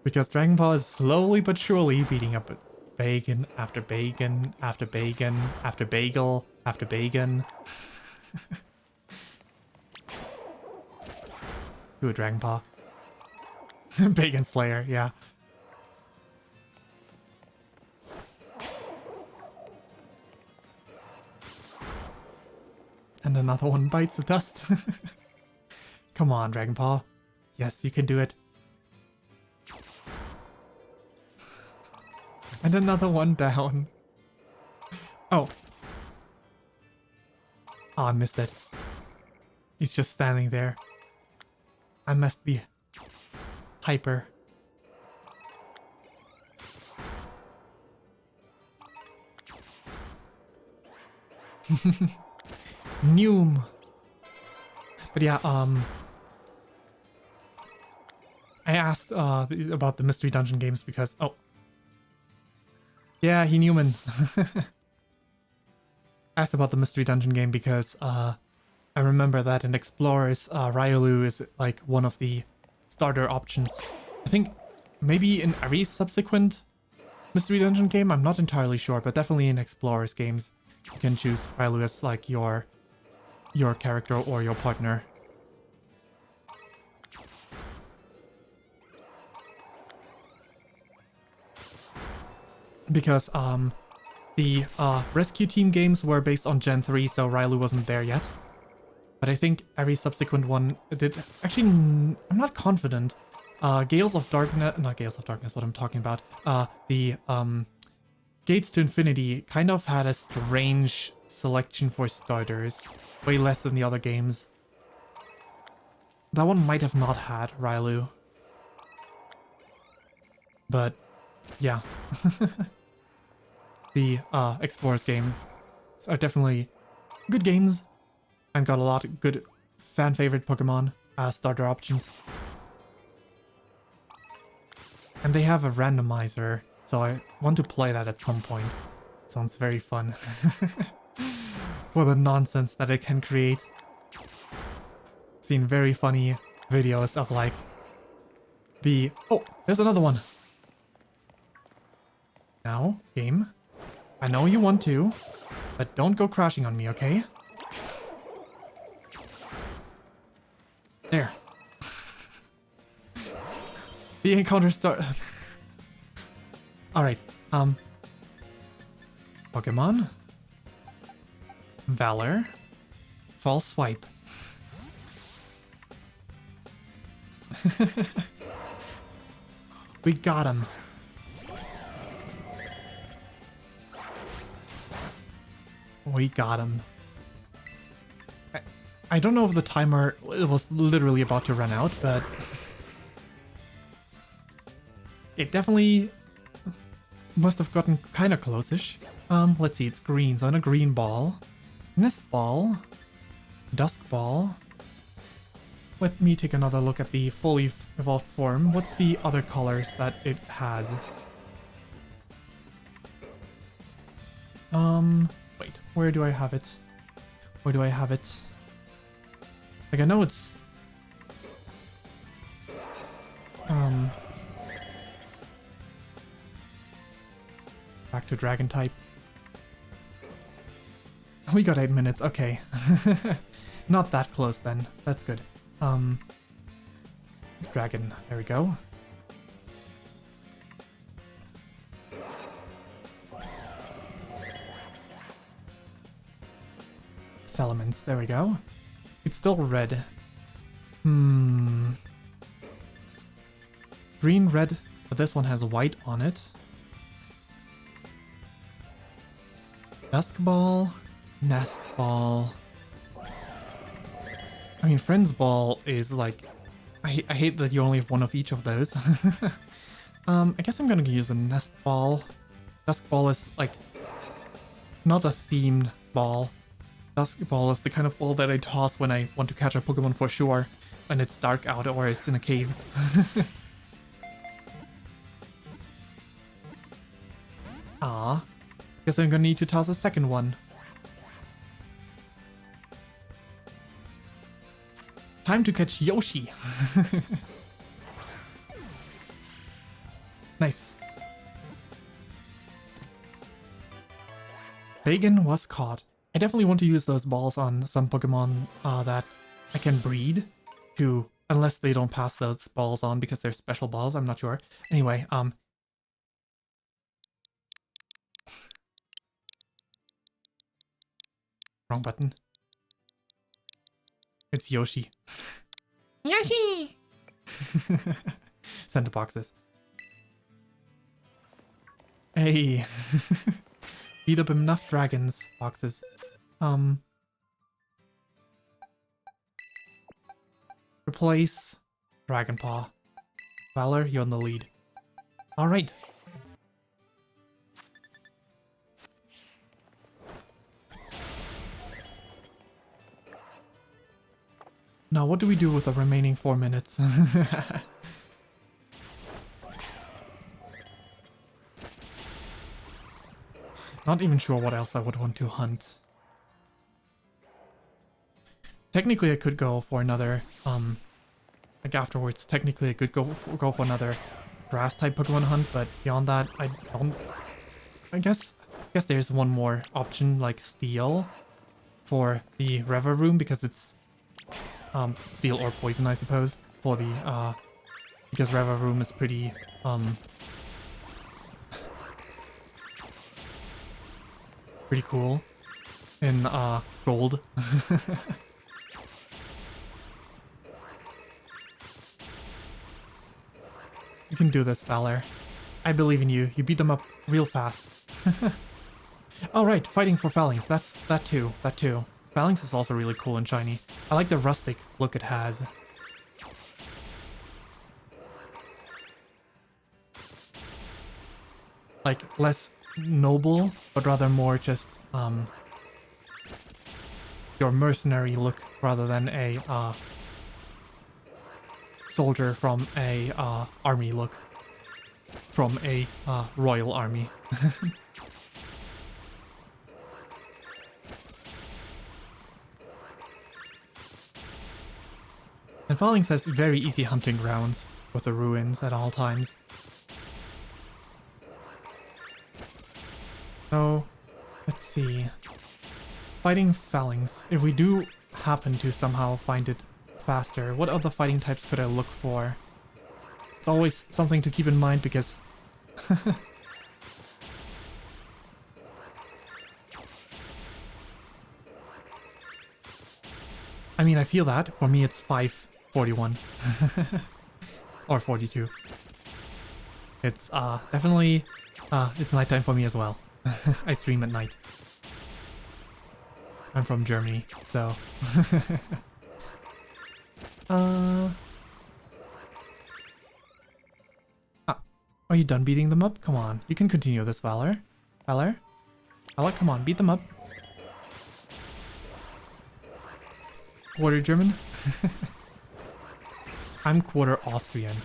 Because Dragon Paw is slowly but surely beating up bacon after bacon after bacon after bagel after bacon. Do a Dragon Paw. Bacon Slayer, yeah. And another one bites the dust. Come on, Dragon Paw. Yes, you can do it. And another one down. Oh. Oh, I missed it. He's just standing there. I must be hyper. Noom. But yeah, I asked about the mystery dungeon games because yeah, he Newman. Asked about the mystery dungeon game because I remember that in Explorers, Riolu is like one of the starter options. I think maybe in every subsequent mystery dungeon game, I'm not entirely sure, but definitely in Explorers games, you can choose Riolu as like your character or your partner. Because the rescue team games were based on Gen 3, so Riolu wasn't there yet. But I think every subsequent one did. Actually, I'm not confident. Gales of Darkness, not Gales of Darkness, what I'm talking about. The Gates to Infinity kind of had a strange selection for starters. Way less than the other games. That one might have not had Riolu. But, yeah. The Explorers games are definitely good games. And got a lot of good fan-favorite Pokemon as starter options. And they have a randomizer, so I want to play that at some point. Sounds very fun. For the nonsense that it can create. Seen very funny videos of like the... Oh, there's another one. Now, game. I know you want to, but don't go crashing on me, okay? There. The encounter start. Alright, Pokemon. Valor. False Swipe. We got him. We got him. I don't know if the timer was literally about to run out, but it definitely must have gotten kind of close-ish. Let's see, it's green, so on a green ball. Nest ball. Dusk ball. Let me take another look at the fully evolved form. What's the other colors that it has? Wait, where do I have it? Where do I have it? Like, I know it's Um, back to dragon type. We got 8 minutes, okay. Not that close then, that's good. Dragon, there we go. Salamence, there we go. It's still red. Green, red, but this one has white on it. Dusk Ball, Nest Ball. I mean, Friends Ball is like... I hate that you only have one of each of those. I guess I'm gonna use a Nest Ball. Dusk Ball is like... not a themed ball. Dusk Ball is the kind of ball that I toss when I want to catch a Pokemon for sure. When it's dark out or it's in a cave. Ah, guess I'm gonna need to toss a second one. Time to catch Yoshi. Nice. Bagan was caught. I definitely want to use those balls on some Pokemon that I can breed to, unless they don't pass those balls on because they're special balls, I'm not sure. Anyway, wrong button. It's Yoshi. Yoshi! Center boxes. Hey. Beat up enough dragons boxes. Replace Dragon Paw. Valor, you're in the lead. Alright. Now, what do we do with the remaining 4 minutes? Not even sure what else I would want to hunt. Technically, I could go for another, like afterwards, technically I could go for another grass-type Pokemon hunt, but beyond that, I don't... I guess there's one more option, like Steel, for the Rever Room, because it's... Steel or Poison, I suppose, for the, because Rever Room is pretty, pretty cool in, gold. You can do this, Valor. I believe in you. You beat them up real fast. Oh, right, fighting for Phalanx. That too. Phalanx is also really cool and shiny. I like the rustic look it has. Like, less noble, but rather more just, your mercenary look rather than a, soldier from a, army look. From a, royal army. And Phalanx has very easy hunting grounds with the ruins at all times. So, let's see. Fighting Phalanx. If we do happen to somehow find it faster, what other fighting types could I look for? It's always something to keep in mind because... I mean, I feel that. For me, it's 5:41. Or 42. It's, definitely... it's nighttime for me as well. I stream at night. I'm from Germany, so... Are you done beating them up? Come on, you can continue this, Valor. Valor, come on, beat them up. Quarter German? I'm quarter Austrian.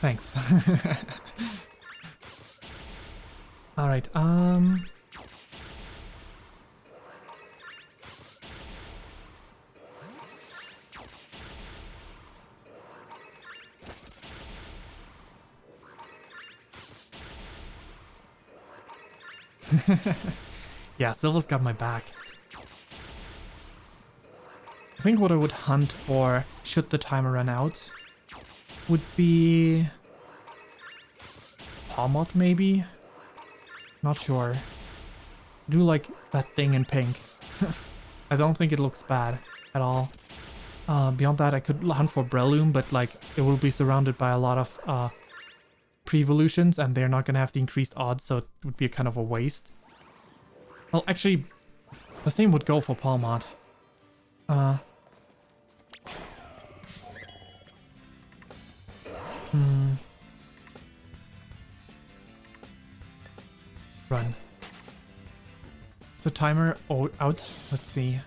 Thanks. Alright, yeah, Silva's got my back. I think what I would hunt for, should the timer run out, would be Palmot maybe? Not sure. I do like that thing in pink. I don't think it looks bad at all. Beyond that, I could hunt for Breloom, but like it will be surrounded by a lot of pre-evolutions, and they're not gonna have the increased odds, so it would be a kind of a waste. Well, actually, the same would go for Palmot. Run. Is the timer out? Let's see.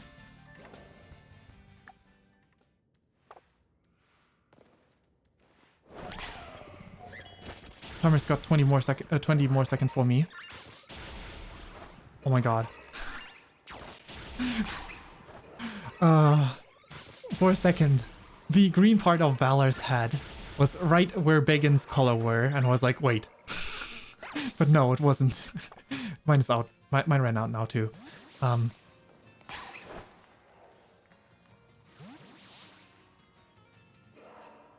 Timer's got 20 more seconds for me. Oh my god. For a second, the green part of Valor's head was right where Bacon's collar were, and was like, wait. But no, it wasn't. Mine's out. Mine ran out now too.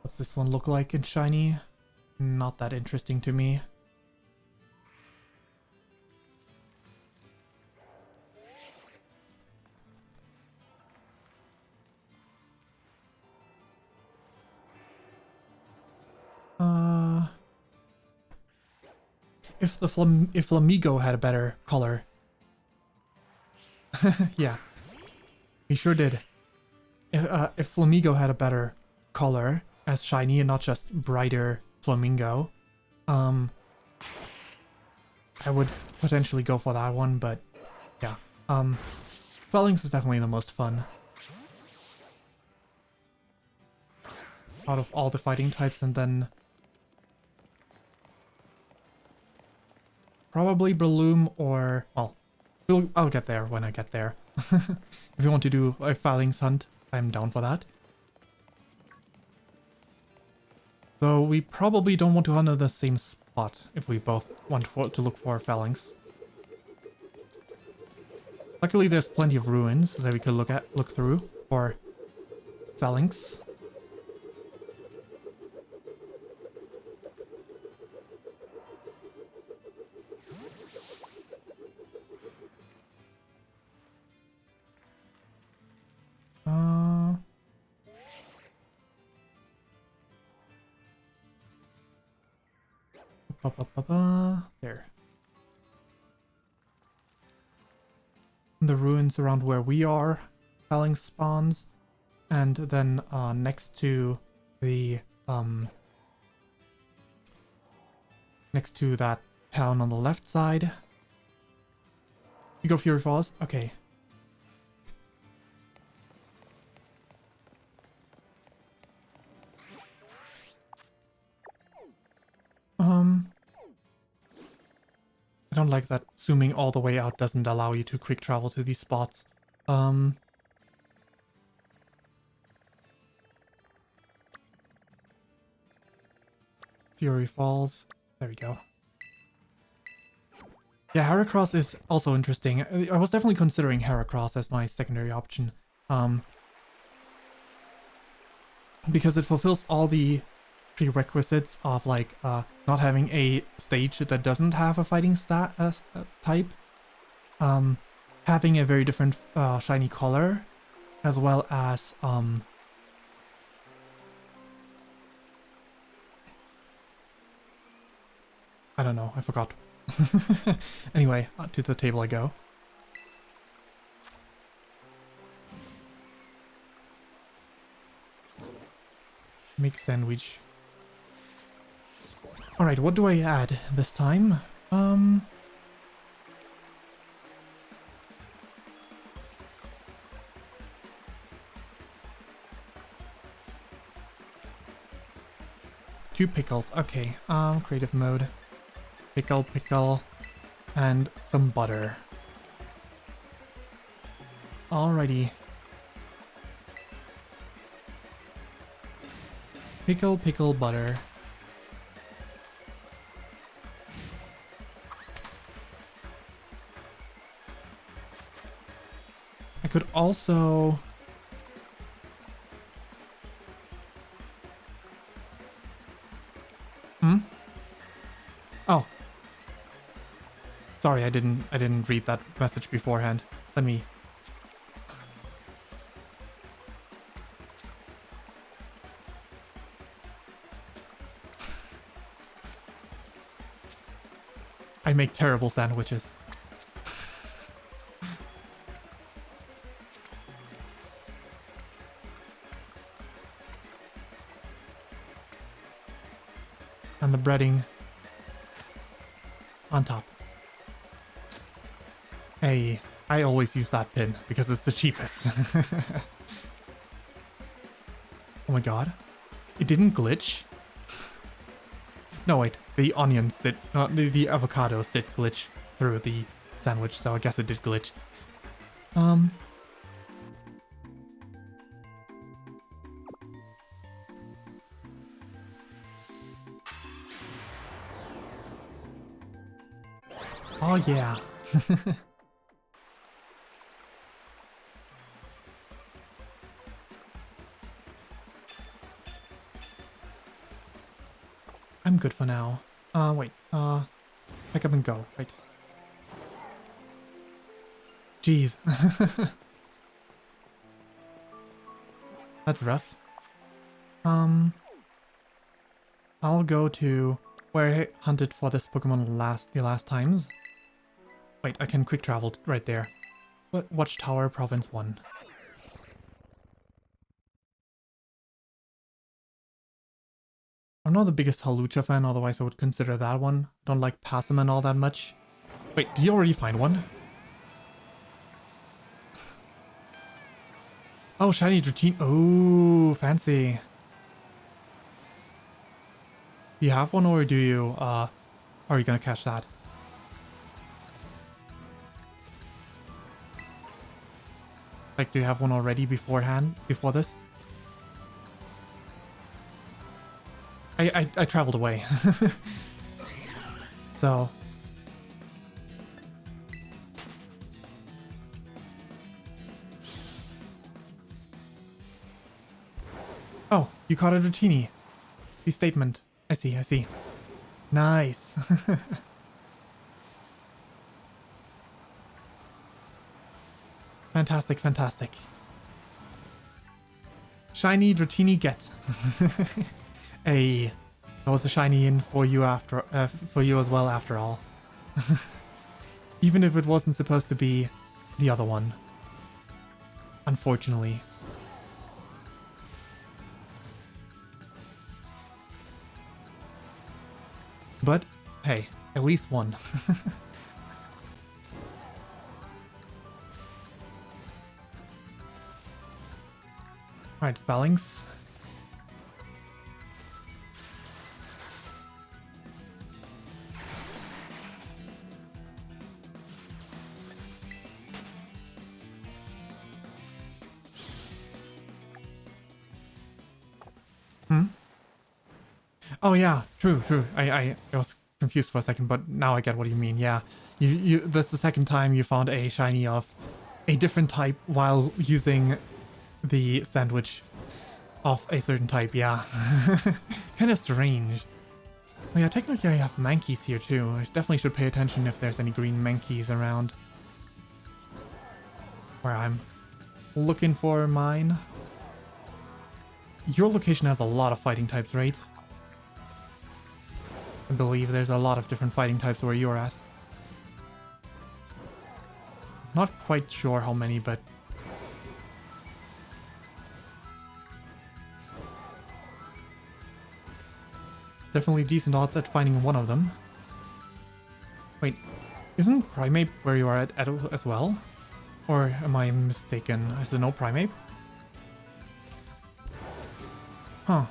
What's this one look like in shiny? Not that interesting to me. If Flamigo had a better color. Yeah. He sure did. If Flamigo had a better color as shiny and not just brighter Flamingo, I would potentially go for that one, but yeah. Phalanx is definitely the most fun out of all the fighting types, and then probably Breloom or, well, I'll get there when I get there. If you want to do a Phalanx hunt, I'm down for that. Though we probably don't want to hunt at the same spot if we both want to look for Phalanx. Luckily there's plenty of ruins that we could look through for Phalanx. There. The ruins around where we are, Phalanx spawns, and then next to the next to that town on the left side. You go Fury Falls? Okay. I don't like that zooming all the way out doesn't allow you to quick travel to these spots. Fury Falls. There we go. Yeah, Heracross is also interesting. I was definitely considering Heracross as my secondary option. Because it fulfills all the prerequisites of like not having a stage that doesn't have a fighting type, having a very different shiny color, as well as I don't know, I forgot. Anyway, to the table I go. Make sandwich. Alright, what do I add this time? Two pickles. Okay, creative mode. Pickle. and some butter. Alrighty. Pickle butter. I could also... Oh. Sorry, I didn't read that message beforehand. Let me... I make terrible sandwiches. And the breading on top. Hey, I always use that pin because it's the cheapest. Oh my god. It didn't glitch? No, wait. The onions did... the avocados did glitch through the sandwich, so I guess it did glitch. Oh yeah. I'm good for now. Wait. Pick up and go. Wait. Jeez. That's rough. I'll go to where I hunted for this Pokemon the last times. Wait, I can quick travel right there. Watchtower, Province 1. I'm not the biggest Hawlucha fan, otherwise I would consider that one. Don't like Passaman all that much. Wait, did you already find one? Oh, shiny Dratini. Oh, fancy. Do you have one, or do you, are you gonna catch that? Like, do you have one already beforehand, before this? I traveled away. So... Oh, you caught a Dratini. The statement. I see, I see. Nice. Fantastic, fantastic. Shiny Dratini get. Hey, that was a shiny in for you for you as well after all. Even if it wasn't supposed to be the other one. Unfortunately. But, hey, at least one. Alright, Phalanx. Oh yeah, true. I was confused for a second, but now I get what you mean. Yeah, that's the second time you found a shiny of a different type while using the sandwich of a certain type. Yeah, kind of strange. Oh yeah, technically I have Mankeys here too. I definitely should pay attention if there's any green Mankeys around where I'm looking for mine. Your location has a lot of fighting types, right? I believe there's a lot of different fighting types where you're at. Not quite sure how many, but... definitely decent odds at finding one of them. Wait, isn't Primeape where you are at as well? Or am I mistaken? Is there no Primeape? Huh.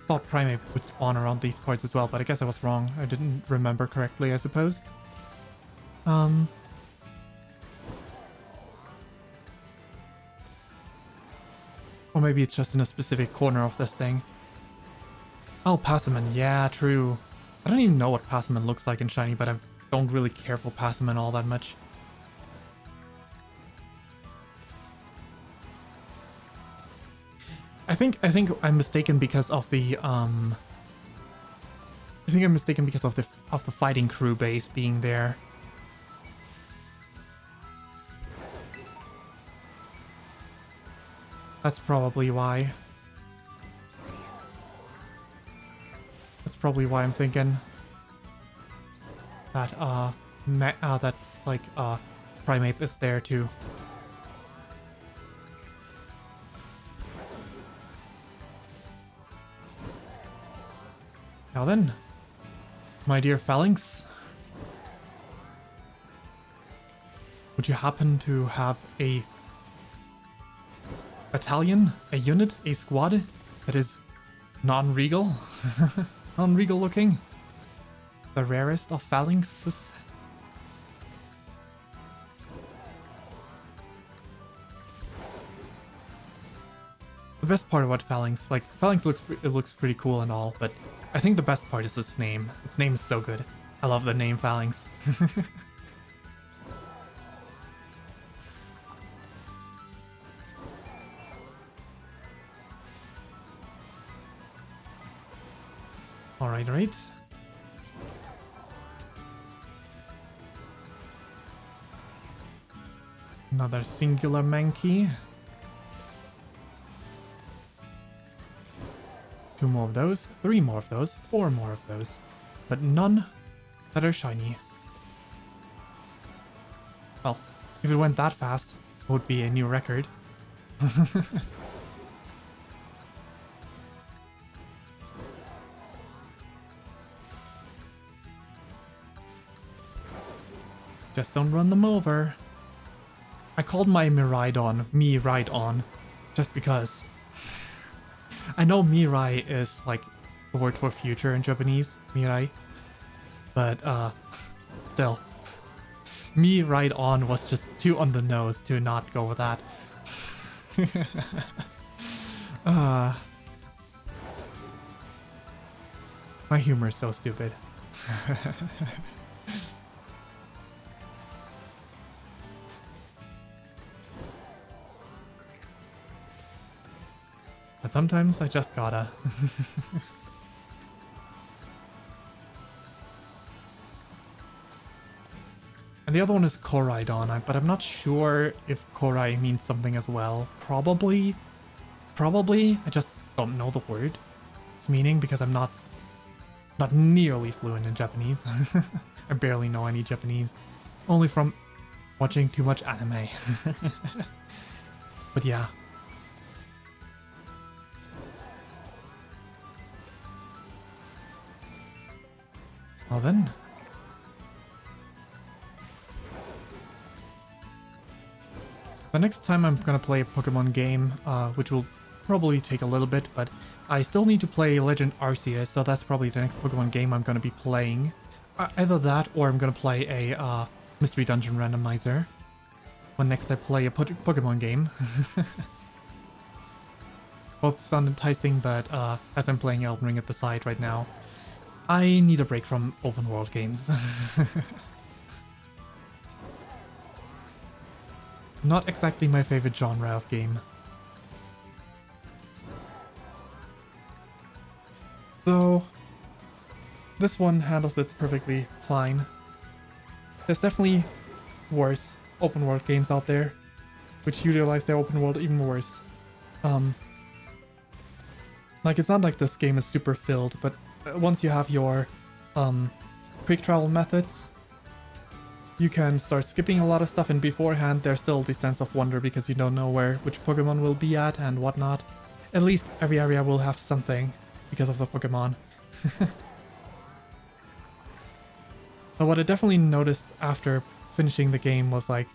Thought Primeape would spawn around these parts as well, but I guess I was wrong. I didn't remember correctly, I suppose. Um, or maybe it's just in a specific corner of this thing. Oh, Passaman. Yeah, true. I don't even know what Passaman looks like in shiny, but I don't really care for Passaman all that much. I think I'm mistaken because of the I think I'm mistaken because of the fighting crew base being there. That's probably why. That's probably why I'm thinking that that like Primeape is there too. Now then, my dear Phalanx, would you happen to have a battalion, a unit, a squad that is non-regal? Non-regal looking? The rarest of Phalanxes? The best part about Phalanx, like, Phalanx looks pretty cool and all, but I think the best part is its name. Its name is so good. I love the name Phalanx. Alright. Another singular Mankey. 2 more of those, 3 more of those, 4 more of those. But none that are shiny. Well, if it went that fast, it would be a new record. Just don't run them over. I called my Miraidon Me-Ride-On just because I know Mirai is like the word for future in Japanese, Mirai. But still. Me-Ride-On was just too on the nose to not go with that. My humor is so stupid. But sometimes I just gotta. And the other one is Koraidon, but I'm not sure if Korai means something as well. Probably. I just don't know the word. Its meaning because I'm not nearly fluent in Japanese. I barely know any Japanese. Only from watching too much anime. But yeah. Well then. The next time I'm gonna play a Pokemon game, which will probably take a little bit, but I still need to play Legend Arceus, so that's probably the next Pokemon game I'm gonna be playing. Either that, or I'm gonna play a Mystery Dungeon Randomizer. When next I play a Pokemon game. Both sound enticing, but as I'm playing Elden Ring at the side right now, I need a break from open world games. Not exactly my favorite genre of game. Though, this one handles it perfectly fine. There's definitely worse open world games out there, which utilize their open world even worse. Like, it's not like this game is super filled, but once you have your quick travel methods, you can start skipping a lot of stuff, and beforehand there's still the sense of wonder because you don't know which Pokemon will be at and whatnot. At least every area will have something because of the Pokemon. But what I definitely noticed after finishing the game was like,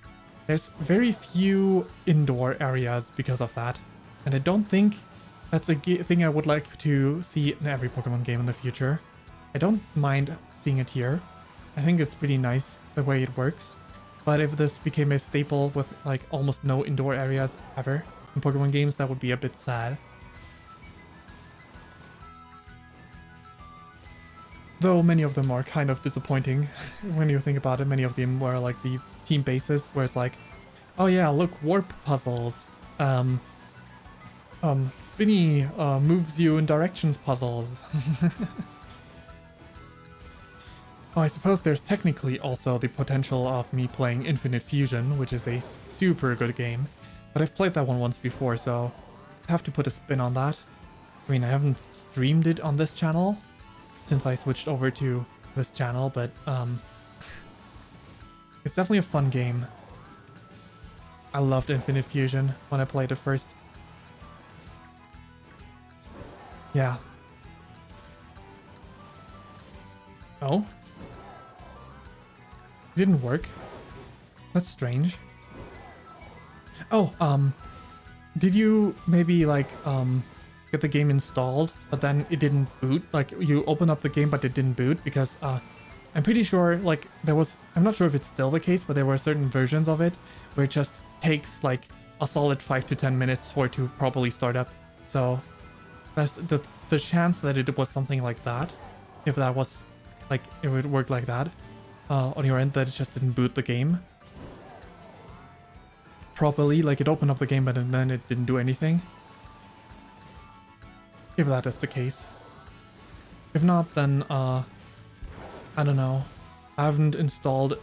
there's very few indoor areas because of that. And I don't think that's a thing I would like to see in every Pokemon game in the future. I don't mind seeing it here. I think it's pretty nice the way it works. But if this became a staple with like almost no indoor areas ever in Pokemon games, that would be a bit sad. Though many of them are kind of disappointing when you think about it. Many of them were like the team bases where it's like, oh yeah, look, warp puzzles. Spinny moves you in directions puzzles. Oh, I suppose there's technically also the potential of me playing Infinite Fusion, which is a super good game. But I've played that one once before, so I have to put a spin on that. I mean, I haven't streamed it on this channel since I switched over to this channel, but it's definitely a fun game. I loved Infinite Fusion when I played it first. Yeah. Oh? It didn't work. That's strange. Oh, did you maybe like get the game installed, but then it didn't boot? Like you open up the game, but it didn't boot because I'm pretty sure like there was, I'm not sure if it's still the case, but there were certain versions of it where it just takes like a solid 5 to 10 minutes for it to properly start up. So there's the chance that it was something like that, if that was like, if it worked like that on your end, that it just didn't boot the game properly. Like it opened up the game, but then it didn't do anything. If that is the case. If not, then I don't know. I haven't installed,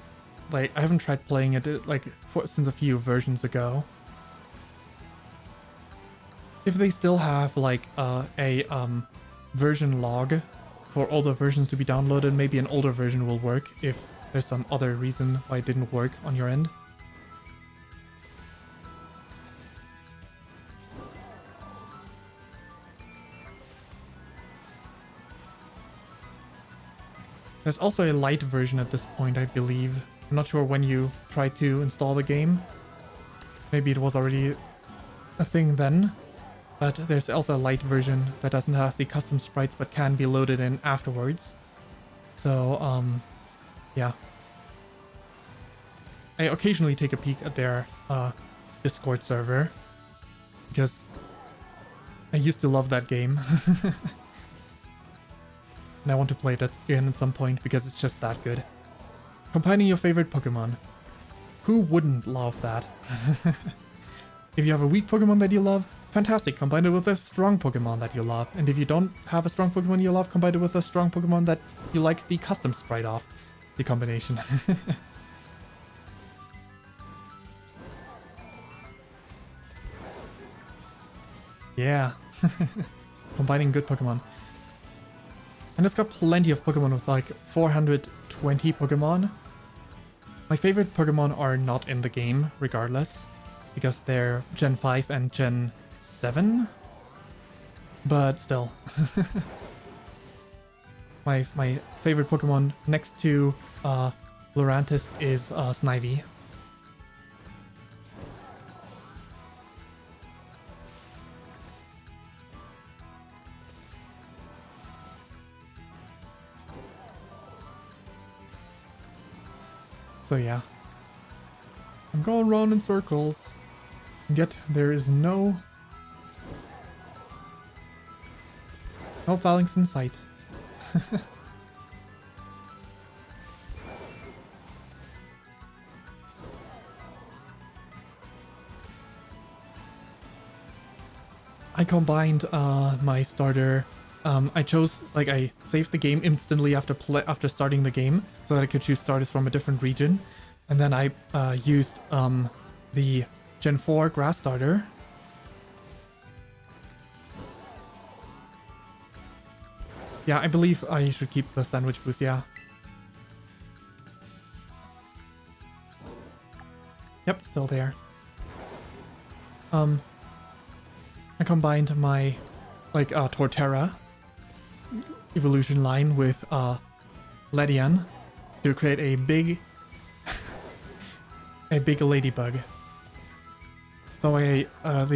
like I haven't tried playing it like since a few versions ago. If they still have like a version log for older versions to be downloaded, maybe an older version will work if there's some other reason why it didn't work on your end. There's also a light version at this point, I believe. I'm not sure when you tried to install the game. Maybe it was already a thing then. But there's also a light version that doesn't have the custom sprites but can be loaded in afterwards. So, yeah. I occasionally take a peek at their Discord server because I used to love that game. And I want to play that again at some point because it's just that good. Combining your favorite Pokemon. Who wouldn't love that? If you have a weak Pokemon that you love, fantastic, combine it with a strong Pokemon that you love. And if you don't have a strong Pokemon you love, combine it with a strong Pokemon that you like the custom sprite of. The combination. Yeah. Combining good Pokemon. And it's got plenty of Pokemon with like 420 Pokemon. My favorite Pokemon are not in the game, regardless, because they're Gen 5 and Gen 7. But still. my favorite Pokemon next to Lurantis is Snivy. So yeah, I'm going around in circles, yet there is no phalanx in sight. I combined my starter. I chose, like, I saved the game instantly after starting the game so that I could choose starters from a different region. And then I used the Gen 4 grass starter. Yeah, I believe I should keep the sandwich boost, yeah. Yep, still there. I combined my, like, Torterra evolution line with Ledian to create a big ladybug. Though they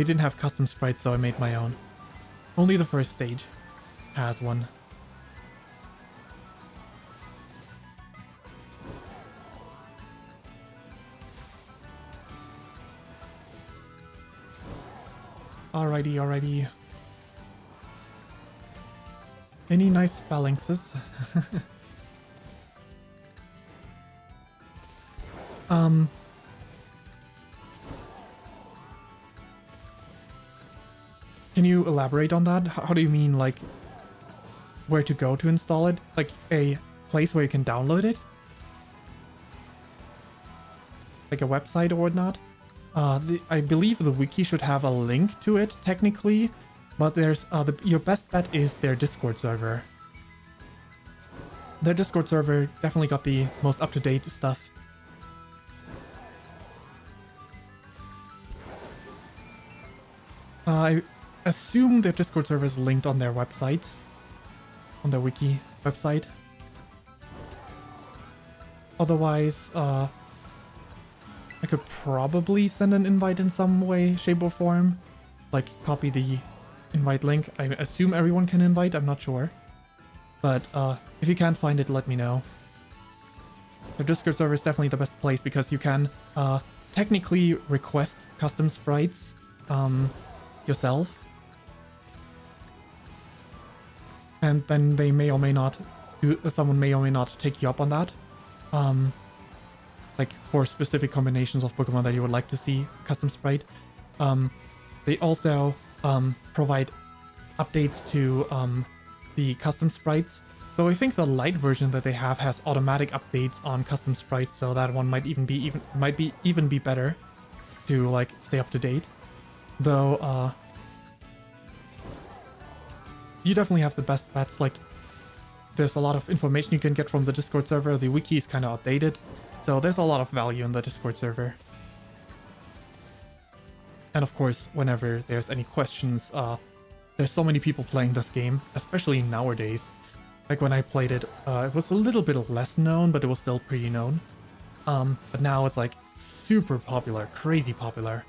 didn't have custom sprites, so I made my own. Only the first stage has one. Alrighty. Any nice phalanxes? Can you elaborate on that? How do you mean, like, where to go to install it? Like, a place where you can download it? Like a website or whatnot? I believe the wiki should have a link to it, technically, but there's, your best bet is their Discord server. Their Discord server definitely got the most up-to-date stuff. I assume their Discord server is linked on their website. On their wiki website. Otherwise, I could probably send an invite in some way, shape, or form. Like, copy the invite link. I assume everyone can invite, I'm not sure. But, if you can't find it, let me know. The Discord server is definitely the best place because you can, technically request custom sprites, yourself. And then they may or may not, someone may or may not take you up on that. Like for specific combinations of Pokemon that you would like to see custom sprite. They also provide updates to the custom sprites. So I think the light version that they have has automatic updates on custom sprites, so that one might even be better to like stay up to date. Though you definitely have the best bets. Like, there's a lot of information you can get from the Discord server. The wiki is kind of outdated, so there's a lot of value in the Discord server. And of course, whenever there's any questions, there's so many people playing this game, especially nowadays. Like when I played it, it was a little bit less known, but it was still pretty known. But now it's like super popular, crazy popular.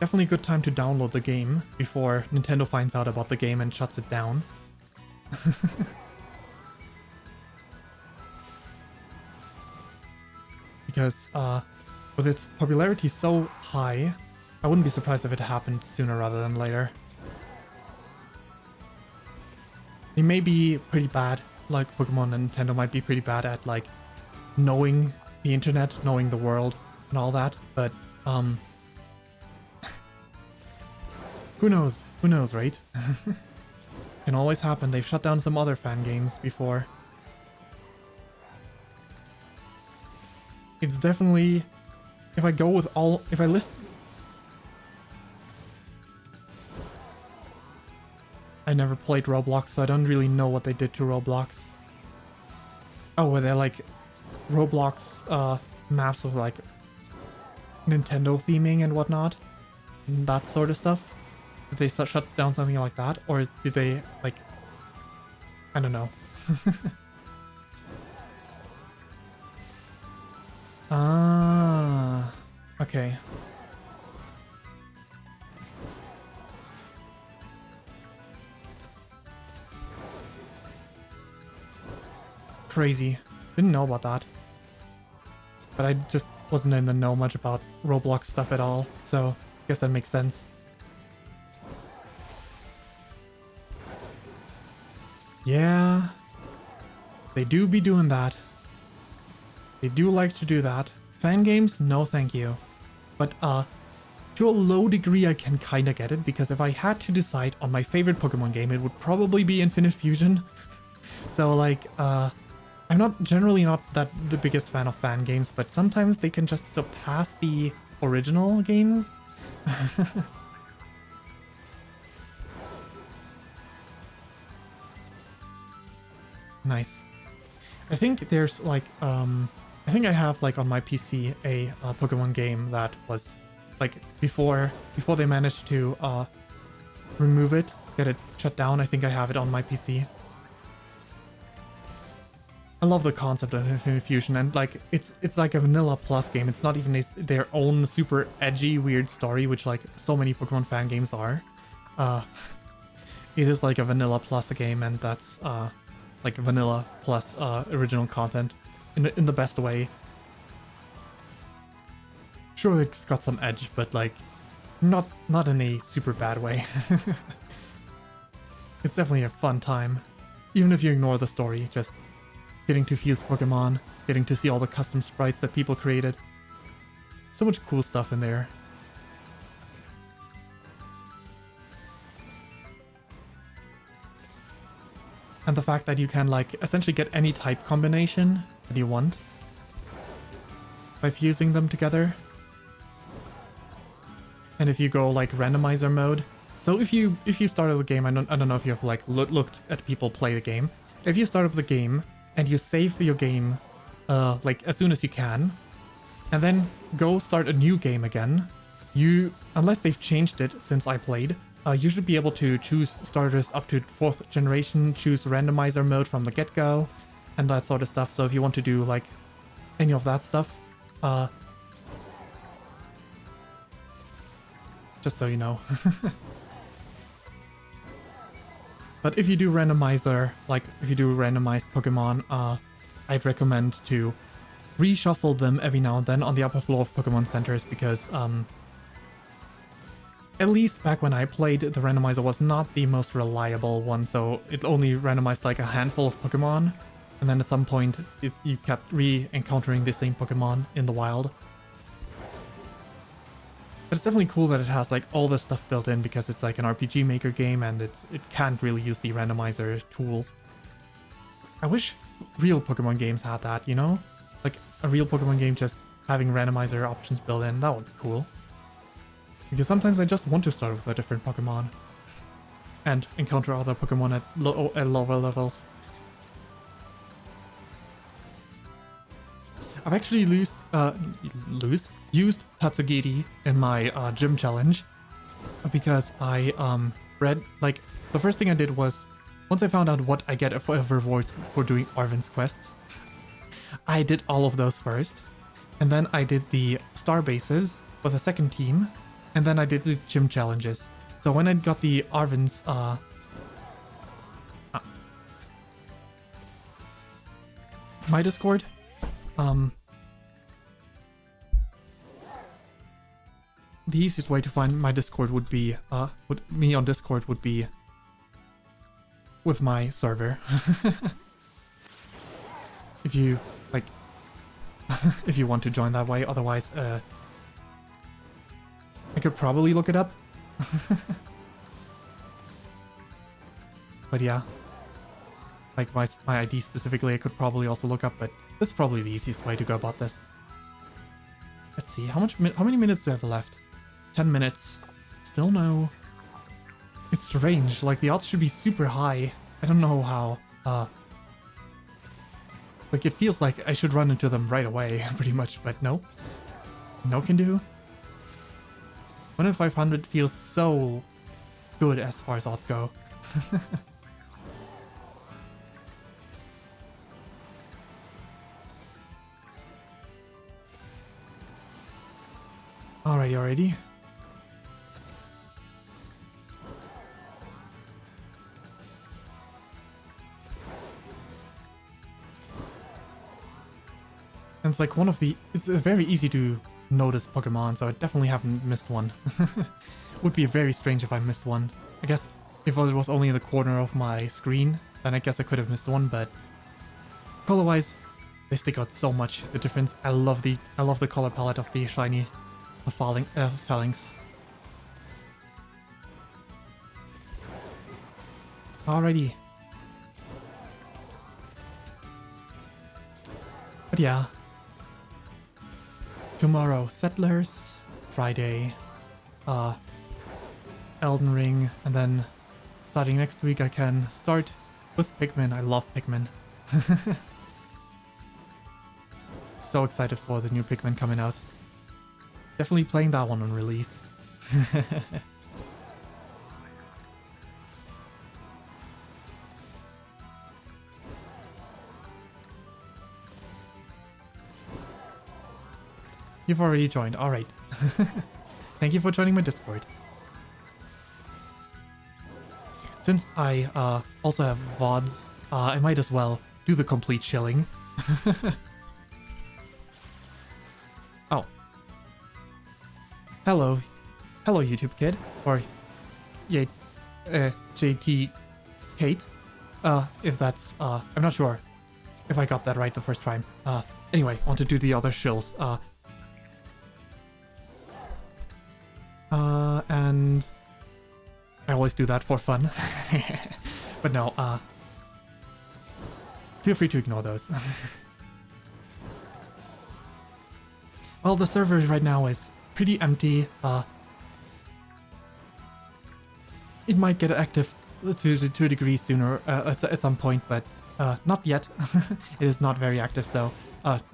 Definitely a good time to download the game before Nintendo finds out about the game and shuts it down. Because with its popularity so high, I wouldn't be surprised if it happened sooner rather than later. They may be pretty bad, like Pokemon and Nintendo might be pretty bad at like knowing the internet, knowing the world and all that, but who knows? Who knows, right? Can always happen. They've shut down some other fan games before. It's definitely... If I list... I never played Roblox, so I don't really know what they did to Roblox. Oh, were there like Roblox maps with like Nintendo theming and whatnot? And that sort of stuff? Did they shut down something like that? Or did they, like... I don't know. Ah, okay. Crazy. Didn't know about that. But I just wasn't in the know much about Roblox stuff at all, so I guess that makes sense. Yeah, they do be doing that. They do like to do that. Fan games, no thank you. But to a low degree I can kinda get it, because if I had to decide on my favorite Pokemon game, it would probably be Infinite Fusion. So like, I'm not generally not the biggest fan of fan games, but sometimes they can just surpass the original games. Nice. I think there's like, I think I have like on my PC a Pokemon game that was like before they managed to remove it, get it shut down. I think I have it on my PC. I love the concept of Infinite Fusion, and like it's like a vanilla plus game. It's not even their own super edgy weird story, which like so many Pokemon fan games are. It is like a vanilla plus a game, and that's like vanilla plus original content in the best way. Sure, it's got some edge, but like, not in a super bad way. It's definitely a fun time. Even if you ignore the story, just getting to fuse Pokemon, getting to see all the custom sprites that people created. So much cool stuff in there. And the fact that you can like essentially get any type combination that you want by fusing them together. And if you go like randomizer mode, so if you start up the game, I don't know if you have like looked at people play the game. If you start up the game and you save your game like as soon as you can, and then go start a new game again, you, unless they've changed it since I played, you should be able to choose starters up to 4th generation, choose randomizer mode from the get-go, and that sort of stuff. So if you want to do like any of that stuff, just so you know. But if you do randomizer, like if you do randomized Pokemon, I'd recommend to reshuffle them every now and then on the upper floor of Pokemon centers, because at least back when I played, the randomizer was not the most reliable one, so it only randomized like a handful of Pokemon, and then at some point you kept re-encountering the same Pokemon in the wild. But it's definitely cool that it has like all this stuff built in, because it's like an RPG Maker game and it can't really use the randomizer tools. I wish real Pokemon games had that, you know? Like a real Pokemon game just having randomizer options built in, that would be cool. Because sometimes I just want to start with a different Pokemon and encounter other Pokemon at lower levels. I've actually used Tatsugiri in my gym challenge, because I read, like, the first thing I did was, once I found out what I get for rewards for doing Arven's quests, I did all of those first, and then I did the star bases with a second team, and then I did the gym challenges. So when I got the Arven's my Discord, the easiest way to find my Discord would be, me on Discord would be with my server. If you, like, if you want to join that way, otherwise, I could probably look it up. But yeah, like my ID specifically, I could probably also look up, but this is probably the easiest way to go about this. Let's see, how many minutes do I have left? 10 minutes. Still no. It's strange, like the odds should be super high. I don't know how, like it feels like I should run into them right away, pretty much, but no. No can do. 1 in 500 feels so good as far as odds go. Alrighty. And it's like one of the... It's very easy to notice Pokemon, so I definitely haven't missed one. Would be very strange if I missed one. I guess if it was only in the corner of my screen, then I guess I could have missed one, but... Color-wise, they stick out so much, the difference. I love the color palette of the shiny phalanx. Alrighty. But yeah. Tomorrow, Settlers. Friday, Elden Ring. And then starting next week I can start with Pikmin. I love Pikmin. So excited for the new Pikmin coming out. Definitely playing that one on release. You've already joined, alright. Thank you for joining my Discord. Since I also have VODs, I might as well do the complete chilling. Oh. Hello. Hello, YouTube kid. Or, yeah, JT Kate. If that's, I'm not sure if I got that right the first time. Anyway, on to do the other shills. And I always do that for fun. But no, feel free to ignore those. Well, the server right now is pretty empty. It might get active to a degree sooner at some point, but not yet. It is not very active, so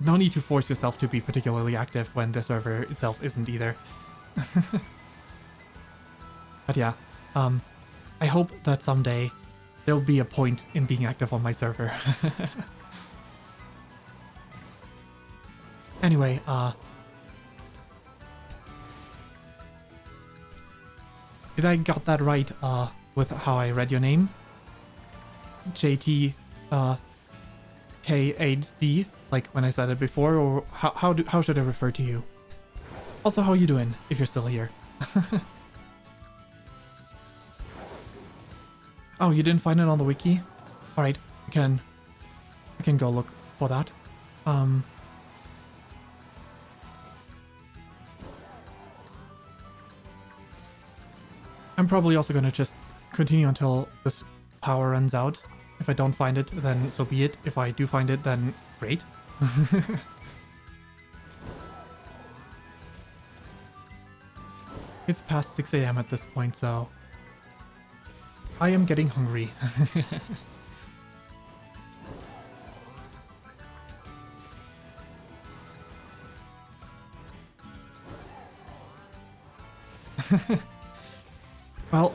no need to force yourself to be particularly active when the server itself isn't either. But yeah, I hope that someday there'll be a point in being active on my server. Anyway, did I got that right with how I read your name? JT K8D, like when I said it before, or how should I refer to you? Also, how are you doing if you're still here? Oh, you didn't find it on the wiki? Alright, I can go look for that. I'm probably also gonna just continue until this power runs out. If I don't find it, then so be it. If I do find it, then great. It's past 6 AM at this point, so I am getting hungry. Well,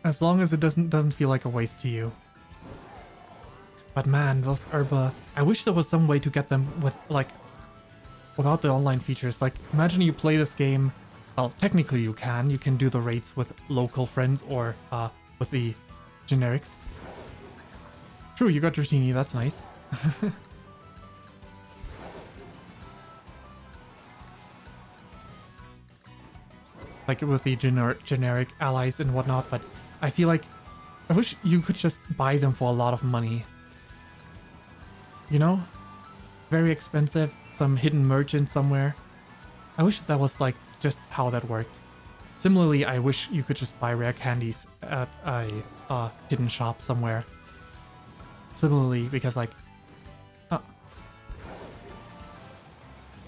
as long as it doesn't feel like a waste to you. But man, those herba, I wish there was some way to get them with like without the online features. Like, imagine you play this game. Well, technically you can do the raids with local friends or with the generics. True, you got Dratini, that's nice. Like with the generic allies and whatnot, but I feel like I wish you could just buy them for a lot of money. You know? Very expensive, some hidden merchant somewhere. I wish that was like just how that worked. Similarly, I wish you could just buy rare candies at a hidden shop somewhere. Similarly, because like...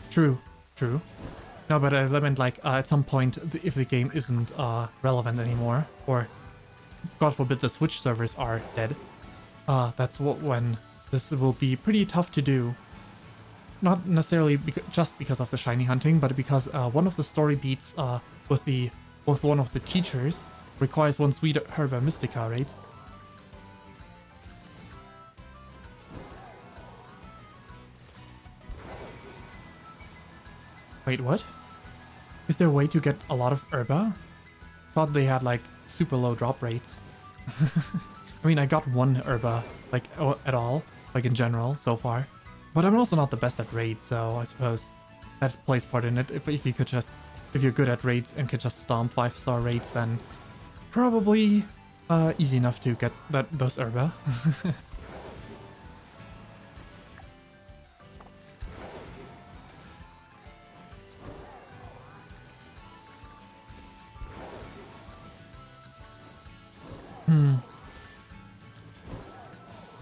True. No, but I meant like at some point, if the game isn't relevant anymore, or God forbid the Switch servers are dead, that's when this will be pretty tough to do. Not necessarily just because of the shiny hunting, but because one of the story beats with one of the teachers requires one sweet herba mystica, right? Wait, what? Is there a way to get a lot of herba? Thought they had like super low drop rates. I mean, I got one herba like at all, like in general so far. But I'm also not the best at raids, so I suppose that plays part in it. If you could just, if you're good at raids and could just stomp 5-star raids, then probably easy enough to get those herba.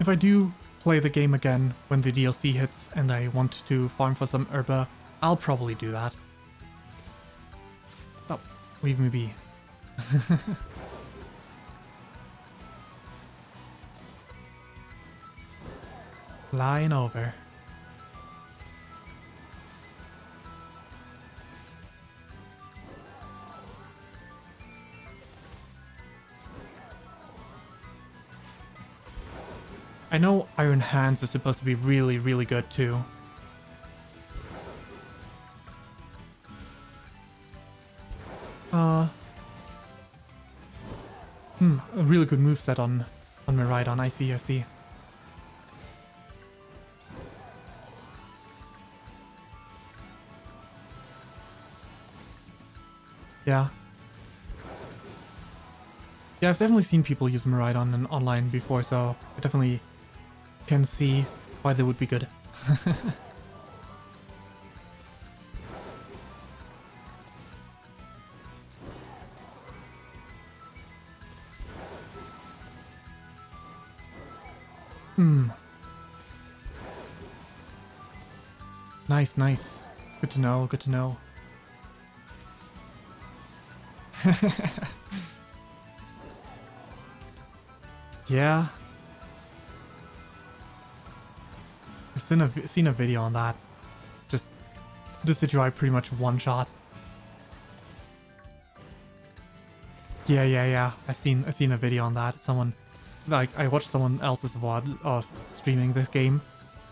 If I do play the game again when the DLC hits and I want to farm for some herba, I'll probably do that. Stop. Leave me be. Flying over. I know Iron Hands is supposed to be really, really good too. A really good moveset on Miraidon, I see. Yeah. Yeah, I've definitely seen people use Miraidon and online before, so I definitely can see why they would be good. Hmm. Nice, nice. Good to know, good to know. Yeah. I've seen a video on that. Just the Decidueye pretty much one shot. Yeah. I've seen a video on that. Someone, like, I watched someone else's VOD of streaming this game,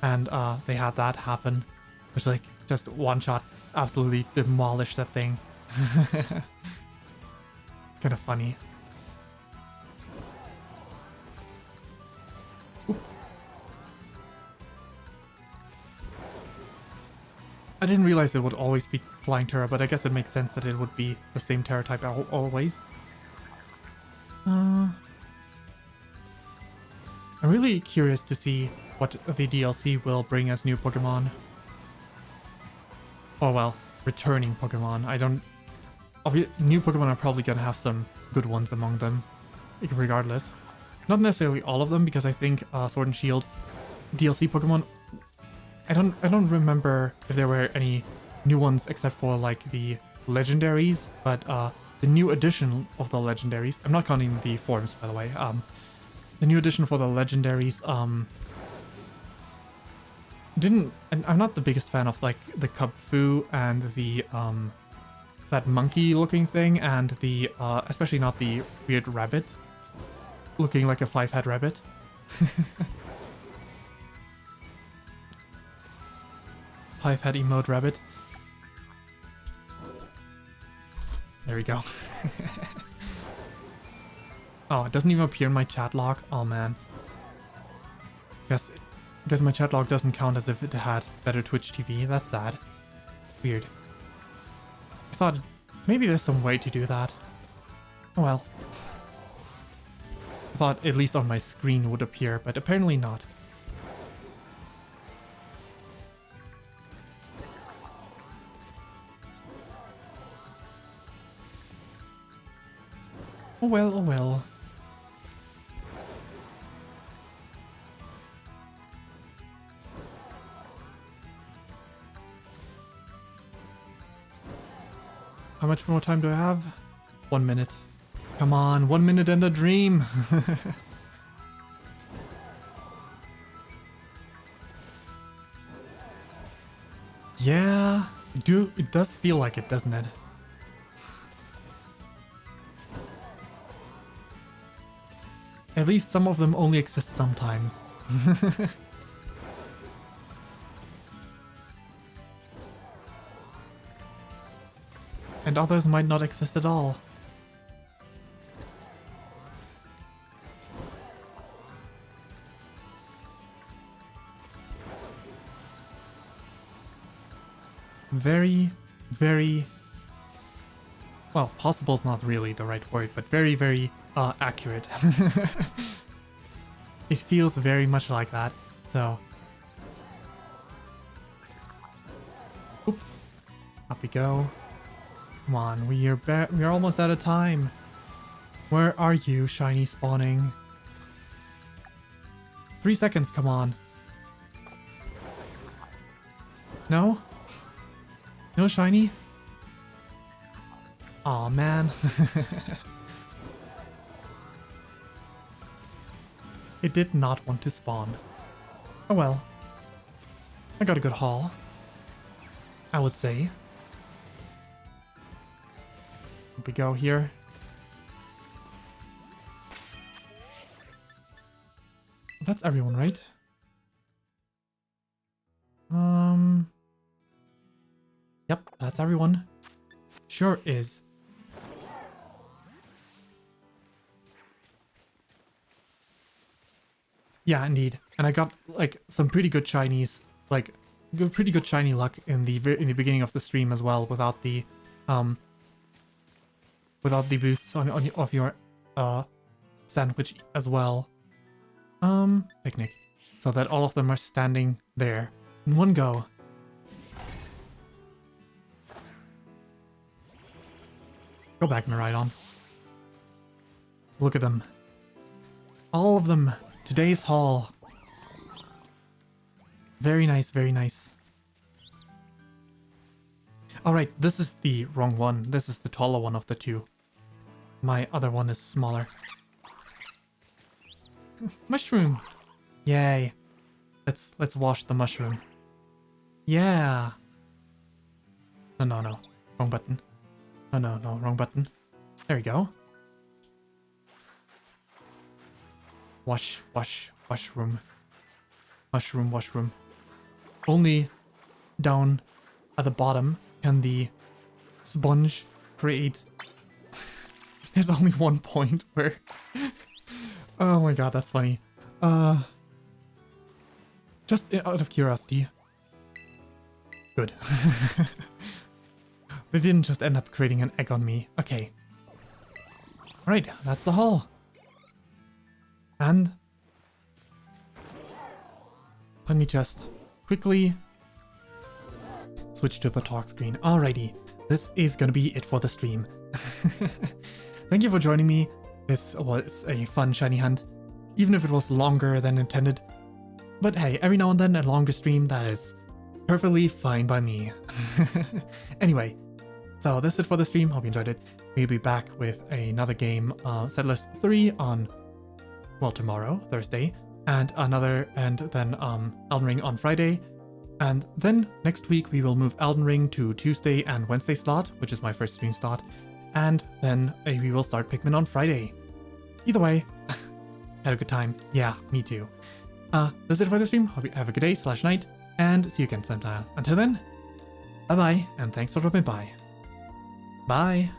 and they had that happen, which, like, just one shot absolutely demolished that thing. It's kind of funny. Oop. I didn't realize it would always be Flying Terra, but I guess it makes sense that it would be the same Terra type always. I'm really curious to see what the DLC will bring as new Pokemon. Oh well, returning Pokemon. I don't... New Pokemon are probably gonna have some good ones among them, regardless. Not necessarily all of them, because I think Sword and Shield DLC Pokemon... I don't remember if there were any new ones except for, like, the legendaries, but the new edition of the legendaries... I'm not counting the forms, by the way. The new edition for the legendaries, I'm not the biggest fan of, like, the Kubfu and the, that monkey-looking thing, and the, especially not the weird rabbit, looking like a 5-head rabbit. Five-head emote rabbit. There we go. Oh, it doesn't even appear in my chat log? Oh, man. Guess my chat log doesn't count as if it had better Twitch TV. That's sad. Weird. I thought maybe there's some way to do that. Oh well. I thought at least on my screen would appear, but apparently not. Oh well, oh well. How much more time do I have? 1 minute. Come on, 1 minute and a dream. Yeah, it does feel like it, doesn't it? At least some of them only exist sometimes. And others might not exist at all. Very, very... Well, possible is not really the right word, but very, very accurate. It feels very much like that, so... Oop. Up we go. Come on, we are almost out of time. Where are you, shiny spawning? 3 seconds, come on. No? No shiny? Aw, man. It did not want to spawn. Oh well. I got a good haul, I would say. Here we go here. That's everyone, right? Yep, that's everyone. Sure is. Yeah, indeed. And I got like some pretty good shinies, like pretty good shiny luck in the beginning of the stream as well, without the without the boosts of your sandwich as well. Picnic. So that all of them are standing there in one go. Go back, Miraidon. Look at them. All of them. Today's haul. Very nice, very nice. Alright, this is the wrong one. This is the taller one of the two. My other one is smaller. Mushroom! Yay. Let's wash the mushroom. Yeah! No. Wrong button. No, wrong button. There we go. Washroom. Mushroom. Only down at the bottom can the sponge create... There's only one point where... Oh my god, that's funny. Just out of curiosity. Good. They didn't just end up creating an egg on me. Okay. Alright, that's the haul. And... let me just quickly switch to the talk screen. Alrighty, this is gonna be it for the stream. Thank you for joining me. This was a fun shiny hunt, even if it was longer than intended. But hey, every now and then a longer stream, that is perfectly fine by me. Anyway, so that's it for the stream. Hope you enjoyed it. We'll be back with another game, Settlers 3 on, well, tomorrow, Thursday, and then Elden Ring on Friday. And then next week we will move Elden Ring to Tuesday and Wednesday slot, which is my first stream slot. And then we will start Pikmin on Friday. Either way, had a good time. Yeah, me too. That's it for the stream. Hope you have a good day / night, and see you again sometime. Until then, bye bye, and thanks for dropping by. Bye.